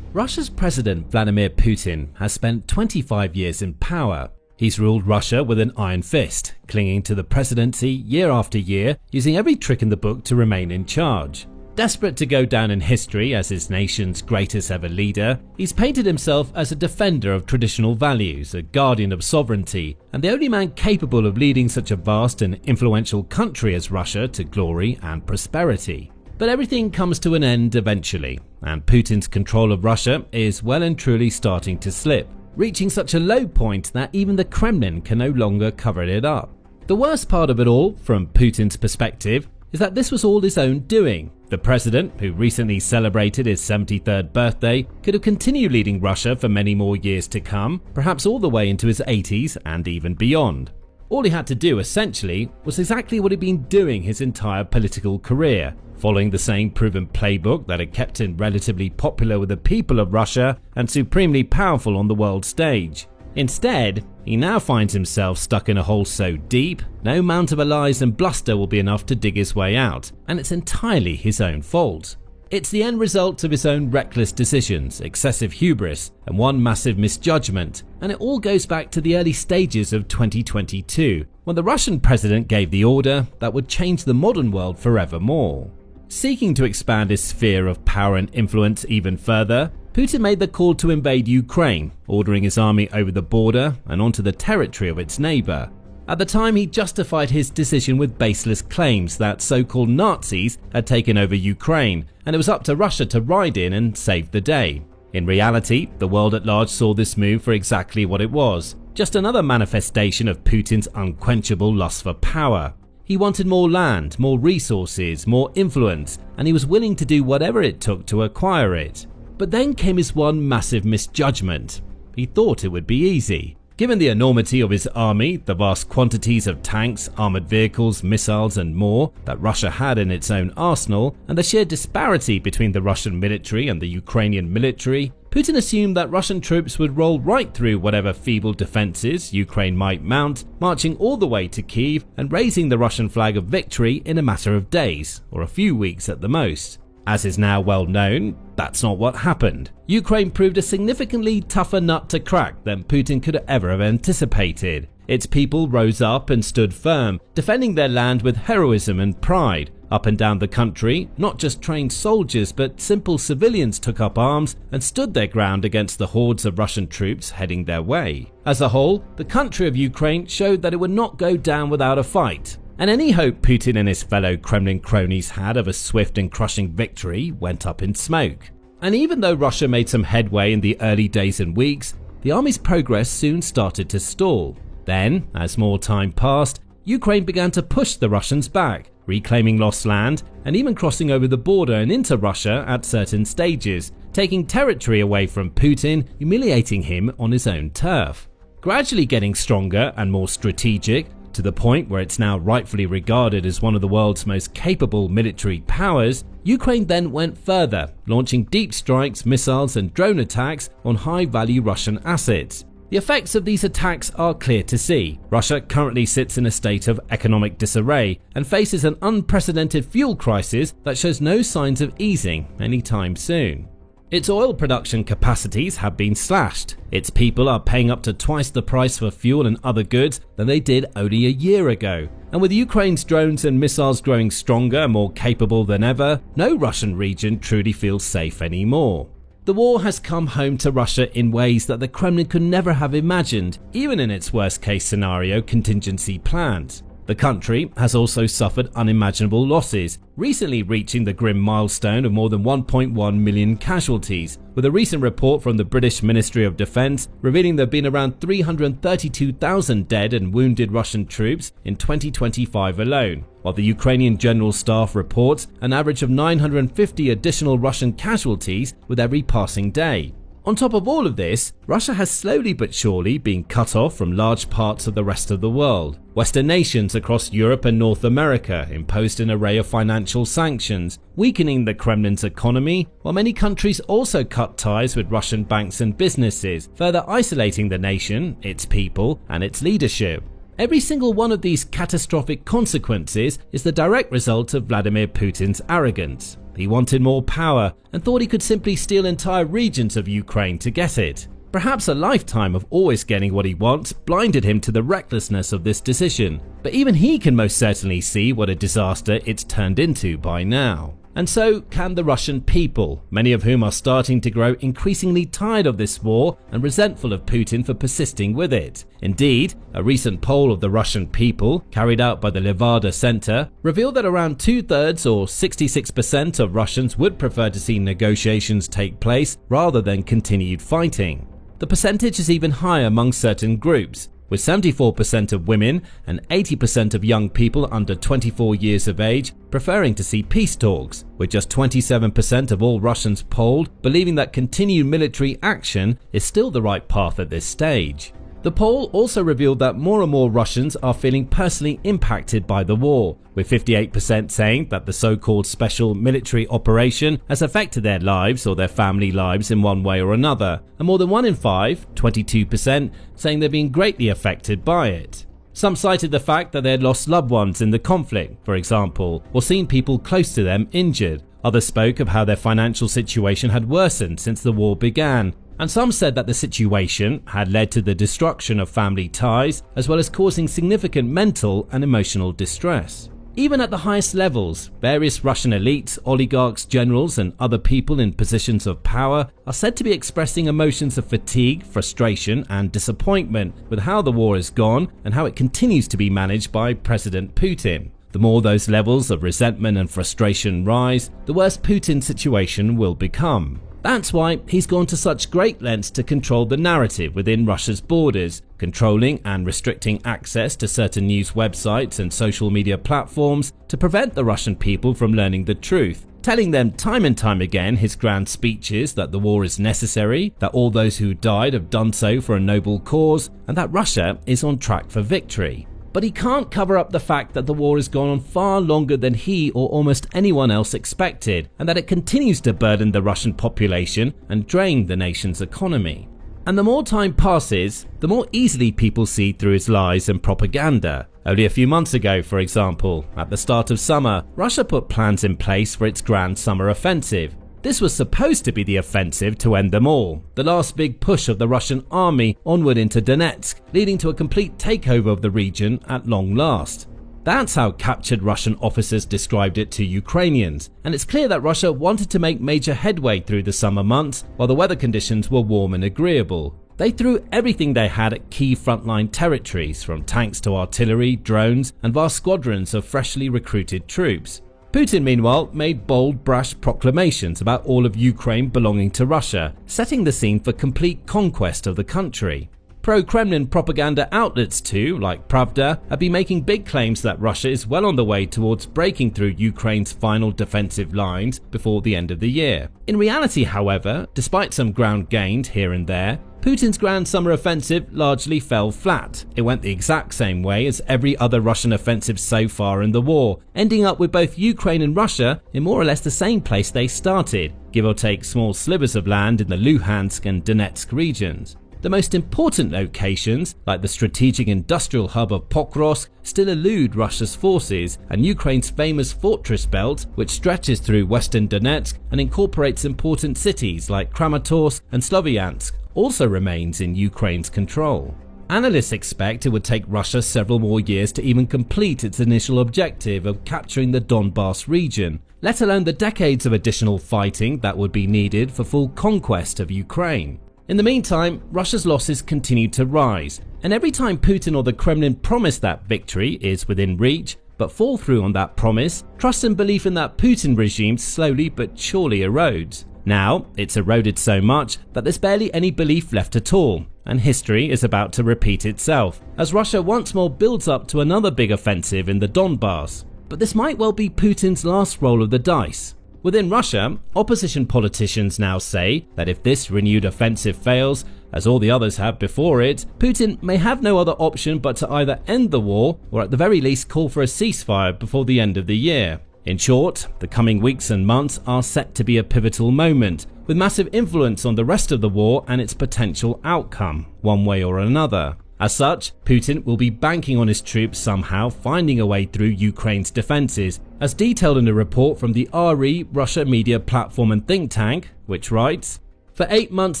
Russia's President Vladimir Putin has spent 25 years in power. He's ruled Russia with an iron fist, clinging to the presidency year after year, using every trick in the book to remain in charge. Desperate to go down in history as his nation's greatest ever leader, he's painted himself as a defender of traditional values, a guardian of sovereignty, and the only man capable of leading such a vast and influential country as Russia to glory and prosperity. But everything comes to an end eventually, and Putin's control of Russia is well and truly starting to slip, reaching such a low point that even the Kremlin can no longer cover it up. The worst part of it all, from Putin's perspective, is that this was all his own doing. The president, who recently celebrated his 73rd birthday, could have continued leading Russia for many more years to come, perhaps all the way into his 80s and even beyond. All he had to do, essentially, was exactly what he'd been doing his entire political career, following the same proven playbook that had kept him relatively popular with the people of Russia and supremely powerful on the world stage. Instead, he now finds himself stuck in a hole so deep, no amount of lies and bluster will be enough to dig his way out, and it's entirely his own fault. It's the end result of his own reckless decisions, excessive hubris, and one massive misjudgment, and it all goes back to the early stages of 2022, when the Russian president gave the order that would change the modern world forevermore. Seeking to expand his sphere of power and influence even further, Putin made the call to invade Ukraine, ordering his army over the border and onto the territory of its neighbor. At the time, he justified his decision with baseless claims that so-called Nazis had taken over Ukraine, and it was up to Russia to ride in and save the day. In reality, the world at large saw this move for exactly what it was, just another manifestation of Putin's unquenchable lust for power. He wanted more land, more resources, more influence, and he was willing to do whatever it took to acquire it. But then came his one massive misjudgment. He thought it would be easy. Given the enormity of his army, the vast quantities of tanks, armored vehicles, missiles and more that Russia had in its own arsenal, and the sheer disparity between the Russian military and the Ukrainian military, Putin assumed that Russian troops would roll right through whatever feeble defenses Ukraine might mount, marching all the way to Kyiv and raising the Russian flag of victory in a matter of days, or a few weeks at the most. As is now well known, that's not what happened. Ukraine proved a significantly tougher nut to crack than Putin could ever have anticipated. Its people rose up and stood firm, defending their land with heroism and pride. Up and down the country, not just trained soldiers but simple civilians took up arms and stood their ground against the hordes of Russian troops heading their way. As a whole, the country of Ukraine showed that it would not go down without a fight. And any hope Putin and his fellow Kremlin cronies had of a swift and crushing victory went up in smoke. And even though Russia made some headway in the early days and weeks, the army's progress soon started to stall. Then, as more time passed, Ukraine began to push the Russians back, reclaiming lost land and even crossing over the border and into Russia at certain stages, taking territory away from Putin, humiliating him on his own turf. Gradually getting stronger and more strategic, to the point where it's now rightfully regarded as one of the world's most capable military powers, Ukraine then went further, launching deep strikes, missiles and drone attacks on high-value Russian assets. The effects of these attacks are clear to see. Russia currently sits in a state of economic disarray and faces an unprecedented fuel crisis that shows no signs of easing anytime soon. Its oil production capacities have been slashed. Its people are paying up to twice the price for fuel and other goods than they did only a year ago. And with Ukraine's drones and missiles growing stronger and more capable than ever, no Russian region truly feels safe anymore. The war has come home to Russia in ways that the Kremlin could never have imagined, even in its worst-case scenario contingency plans. The country has also suffered unimaginable losses, recently reaching the grim milestone of more than 1.1 million casualties, with a recent report from the British Ministry of Defence revealing there have been around 332,000 dead and wounded Russian troops in 2025 alone, while the Ukrainian General Staff reports an average of 950 additional Russian casualties with every passing day. On top of all of this, Russia has slowly but surely been cut off from large parts of the rest of the world. Western nations across Europe and North America imposed an array of financial sanctions, weakening the Kremlin's economy, while many countries also cut ties with Russian banks and businesses, further isolating the nation, its people, and its leadership. Every single one of these catastrophic consequences is the direct result of Vladimir Putin's arrogance. He wanted more power and thought he could simply steal entire regions of Ukraine to get it. Perhaps a lifetime of always getting what he wants blinded him to the recklessness of this decision, but even he can most certainly see what a disaster it's turned into by now. And so can the Russian people, many of whom are starting to grow increasingly tired of this war and resentful of Putin for persisting with it. Indeed, a recent poll of the Russian people, carried out by the Levada Center, revealed that around 2/3 or 66% of Russians would prefer to see negotiations take place rather than continued fighting. The percentage is even higher among certain groups, with 74% of women and 80% of young people under 24 years of age preferring to see peace talks, with just 27% of all Russians polled believing that continued military action is still the right path at this stage. The poll also revealed that more and more Russians are feeling personally impacted by the war, with 58% saying that the so-called special military operation has affected their lives or their family lives in one way or another, and more than 1 in 5, 22%, saying they're being greatly affected by it. Some cited the fact that they had lost loved ones in the conflict, for example, or seen people close to them injured. Others spoke of how their financial situation had worsened since the war began, and some said that the situation had led to the destruction of family ties, as well as causing significant mental and emotional distress. Even at the highest levels, various Russian elites, oligarchs, generals, and other people in positions of power are said to be expressing emotions of fatigue, frustration, and disappointment with how the war has gone and how it continues to be managed by President Putin. The more those levels of resentment and frustration rise, the worse Putin's situation will become. That's why he's gone to such great lengths to control the narrative within Russia's borders, controlling and restricting access to certain news websites and social media platforms to prevent the Russian people from learning the truth, telling them time and time again his grand speeches that the war is necessary, that all those who died have done so for a noble cause, and that Russia is on track for victory. But he can't cover up the fact that the war has gone on far longer than he or almost anyone else expected, and that it continues to burden the Russian population and drain the nation's economy. And the more time passes, the more easily people see through his lies and propaganda. Only a few months ago, for example, at the start of summer, Russia put plans in place for its grand summer offensive. This was supposed to be the offensive to end them all, the last big push of the Russian army onward into Donetsk, leading to a complete takeover of the region at long last. That's how captured Russian officers described it to Ukrainians, and it's clear that Russia wanted to make major headway through the summer months while the weather conditions were warm and agreeable. They threw everything they had at key frontline territories, from tanks to artillery, drones, and vast squadrons of freshly recruited troops. Putin, meanwhile, made bold, brash proclamations about all of Ukraine belonging to Russia, setting the scene for complete conquest of the country. pro-Kremlin propaganda outlets too, like Pravda, have been making big claims that Russia is well on the way towards breaking through Ukraine's final defensive lines before the end of the year. In reality, however, despite some ground gained here and there, Putin's grand summer offensive largely fell flat. It went the exact same way as every other Russian offensive so far in the war, ending up with both Ukraine and Russia in more or less the same place they started, give or take small slivers of land in the Luhansk and Donetsk regions. The most important locations, like the strategic industrial hub of Pokrovsk, still elude Russia's forces, and Ukraine's famous fortress belt, which stretches through western Donetsk and incorporates important cities like Kramatorsk and Sloviansk, also remains in Ukraine's control. Analysts expect it would take Russia several more years to even complete its initial objective of capturing the Donbas region, let alone the decades of additional fighting that would be needed for full conquest of Ukraine. In the meantime, Russia's losses continue to rise, and every time Putin or the Kremlin promise that victory is within reach, but fall through on that promise, trust and belief in that Putin regime slowly but surely erodes. Now, it's eroded so much that there's barely any belief left at all, and history is about to repeat itself, as Russia once more builds up to another big offensive in the Donbas. But this might well be Putin's last roll of the dice. Within Russia, opposition politicians now say that if this renewed offensive fails, as all the others have before it, Putin may have no other option but to either end the war or at the very least call for a ceasefire before the end of the year. In short, the coming weeks and months are set to be a pivotal moment, with massive influence on the rest of the war and its potential outcome, one way or another. As such, Putin will be banking on his troops somehow finding a way through Ukraine's defences, as detailed in a report from the RE Russia media platform and think tank, which writes, "For 8 months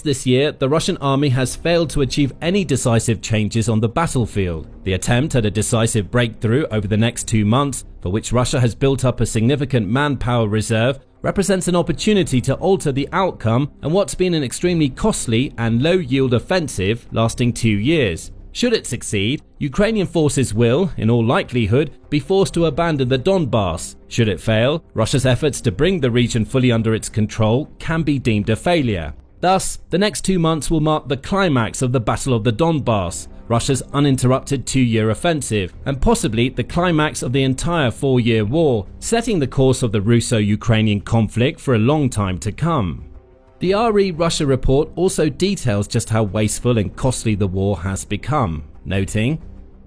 this year, the Russian army has failed to achieve any decisive changes on the battlefield. The attempt at a decisive breakthrough over the next 2 months, for which Russia has built up a significant manpower reserve, represents an opportunity to alter the outcome and what's been an extremely costly and low-yield offensive lasting 2 years. Should it succeed, Ukrainian forces will, in all likelihood, be forced to abandon the Donbas. Should it fail, Russia's efforts to bring the region fully under its control can be deemed a failure. Thus, the next 2 months will mark the climax of the Battle of the Donbas, Russia's uninterrupted 2-year offensive, and possibly the climax of the entire 4-year war, setting the course of the Russo-Ukrainian conflict for a long time to come." The RE Russia report also details just how wasteful and costly the war has become, noting,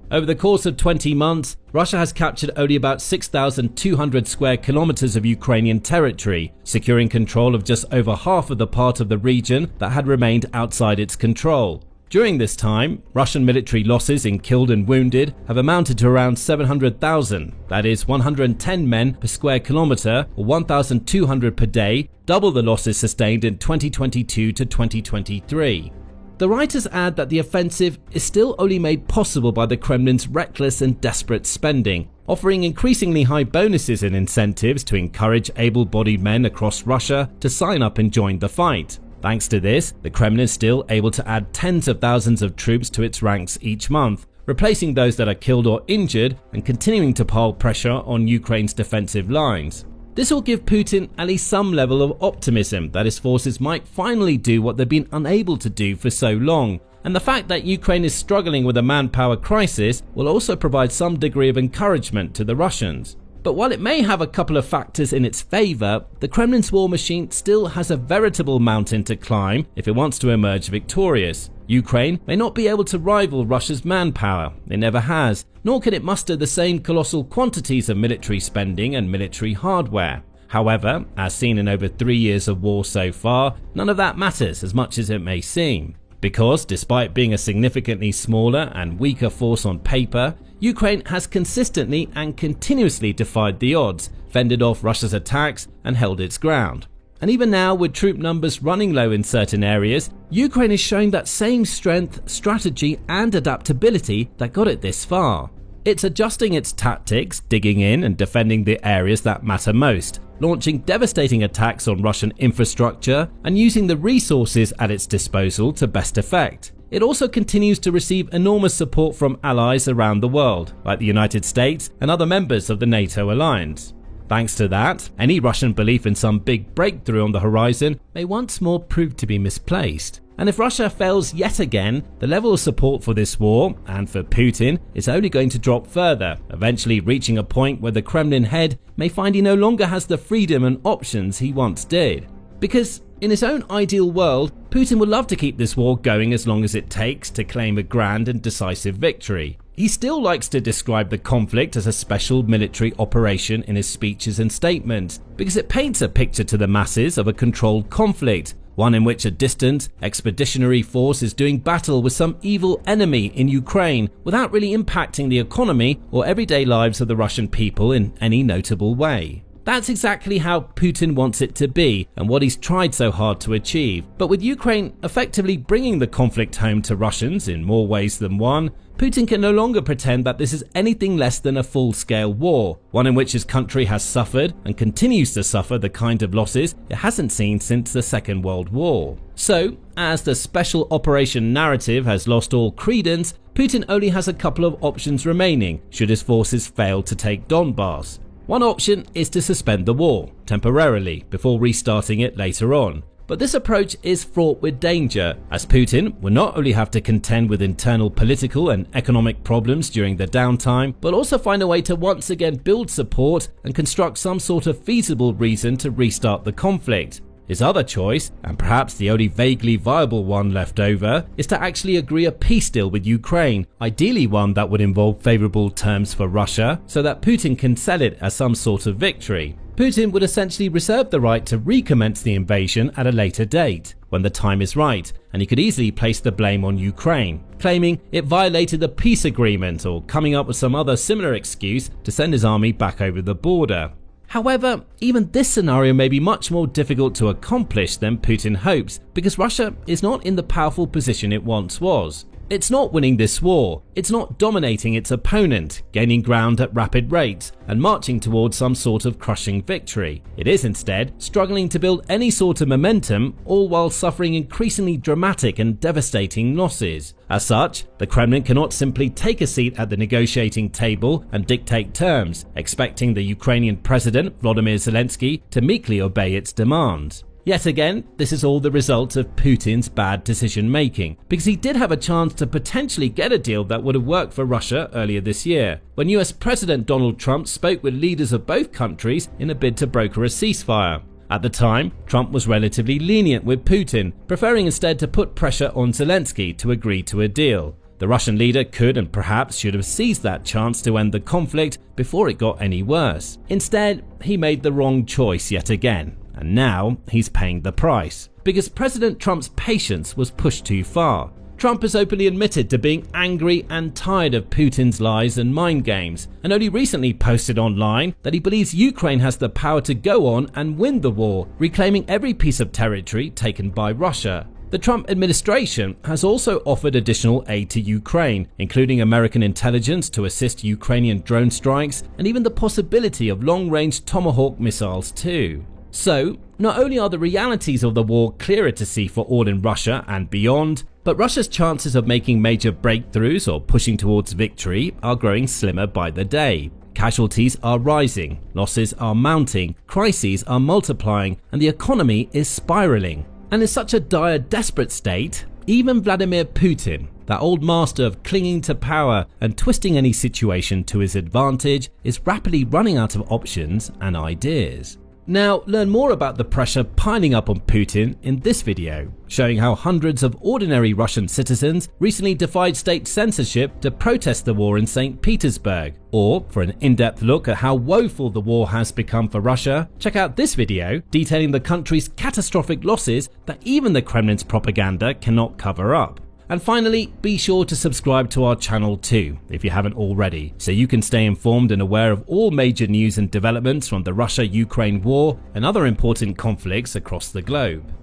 "Over the course of 20 months, Russia has captured only about 6,200 square kilometers of Ukrainian territory, securing control of just over half of the part of the region that had remained outside its control. During this time, Russian military losses in killed and wounded have amounted to around 700,000, that is 110 men per square kilometer or 1,200 per day, double the losses sustained in 2022 to 2023. The writers add that the offensive is still only made possible by the Kremlin's reckless and desperate spending, offering increasingly high bonuses and incentives to encourage able-bodied men across Russia to sign up and join the fight. Thanks to this, the Kremlin is still able to add tens of thousands of troops to its ranks each month, replacing those that are killed or injured and continuing to pile pressure on Ukraine's defensive lines. This will give Putin at least some level of optimism that his forces might finally do what they've been unable to do for so long, and the fact that Ukraine is struggling with a manpower crisis will also provide some degree of encouragement to the Russians. But while it may have a couple of factors in its favour, the Kremlin's war machine still has a veritable mountain to climb if it wants to emerge victorious. Ukraine may not be able to rival Russia's manpower, it never has, nor can it muster the same colossal quantities of military spending and military hardware. However, as seen in over 3 years of war so far, none of that matters as much as it may seem. Because despite being a significantly smaller and weaker force on paper, Ukraine has consistently and continuously defied the odds, fended off Russia's attacks and held its ground. And even now, with troop numbers running low in certain areas, Ukraine is showing that same strength, strategy and adaptability that got it this far. It's adjusting its tactics, digging in and defending the areas that matter most, launching devastating attacks on Russian infrastructure and using the resources at its disposal to best effect. It also continues to receive enormous support from allies around the world, like the United States and other members of the NATO alliance. Thanks to that, any Russian belief in some big breakthrough on the horizon may once more prove to be misplaced, And if Russia fails yet again, the level of support for this war, and for Putin, is only going to drop further, eventually reaching a point where the Kremlin head may find he no longer has the freedom and options he once did. Because in his own ideal world, Putin would love to keep this war going as long as it takes to claim a grand and decisive victory. He still likes to describe the conflict as a special military operation in his speeches and statements, because it paints a picture to the masses of a controlled conflict, one in which a distant, expeditionary force is doing battle with some evil enemy in Ukraine without really impacting the economy or everyday lives of the Russian people in any notable way. That's exactly how Putin wants it to be and what he's tried so hard to achieve. But with Ukraine effectively bringing the conflict home to Russians in more ways than one, Putin can no longer pretend that this is anything less than a full-scale war, one in which his country has suffered and continues to suffer the kind of losses it hasn't seen since the Second World War. So, as the special operation narrative has lost all credence, Putin only has a couple of options remaining should his forces fail to take Donbass. One option is to suspend the war, temporarily, before restarting it later on. But this approach is fraught with danger, as Putin will not only have to contend with internal political and economic problems during the downtime, but also find a way to once again build support and construct some sort of feasible reason to restart the conflict. His other choice, and perhaps the only vaguely viable one left over, is to actually agree a peace deal with Ukraine, ideally one that would involve favorable terms for Russia, so that Putin can sell it as some sort of victory. Putin would essentially reserve the right to recommence the invasion at a later date, when the time is right, and he could easily place the blame on Ukraine, claiming it violated the peace agreement or coming up with some other similar excuse to send his army back over the border. However, even this scenario may be much more difficult to accomplish than Putin hopes, because Russia is not in the powerful position it once was. It's not winning this war, it's not dominating its opponent, gaining ground at rapid rates, and marching towards some sort of crushing victory. It is instead struggling to build any sort of momentum, all while suffering increasingly dramatic and devastating losses. As such, the Kremlin cannot simply take a seat at the negotiating table and dictate terms, expecting the Ukrainian President Volodymyr Zelenskyy to meekly obey its demands. Yet again, this is all the result of Putin's bad decision making, because he did have a chance to potentially get a deal that would have worked for Russia earlier this year, when US President Donald Trump spoke with leaders of both countries in a bid to broker a ceasefire. At the time, Trump was relatively lenient with Putin, preferring instead to put pressure on Zelenskyy to agree to a deal. The Russian leader could and perhaps should have seized that chance to end the conflict before it got any worse. Instead, he made the wrong choice yet again. And now he's paying the price, because President Trump's patience was pushed too far. Trump has openly admitted to being angry and tired of Putin's lies and mind games, and only recently posted online that he believes Ukraine has the power to go on and win the war, reclaiming every piece of territory taken by Russia. The Trump administration has also offered additional aid to Ukraine, including American intelligence to assist Ukrainian drone strikes, and even the possibility of long-range Tomahawk missiles too. So, not only are the realities of the war clearer to see for all in Russia and beyond, but Russia's chances of making major breakthroughs or pushing towards victory are growing slimmer by the day. Casualties are rising, losses are mounting, crises are multiplying, and the economy is spiraling. And in such a dire, desperate state, even Vladimir Putin, that old master of clinging to power and twisting any situation to his advantage, is rapidly running out of options and ideas. Now, learn more about the pressure piling up on Putin in this video, showing how hundreds of ordinary Russian citizens recently defied state censorship to protest the war in St. Petersburg. Or, for an in-depth look at how woeful the war has become for Russia, check out this video detailing the country's catastrophic losses that even the Kremlin's propaganda cannot cover up. And finally, be sure to subscribe to our channel too, if you haven't already, so you can stay informed and aware of all major news and developments from the Russia-Ukraine war and other important conflicts across the globe.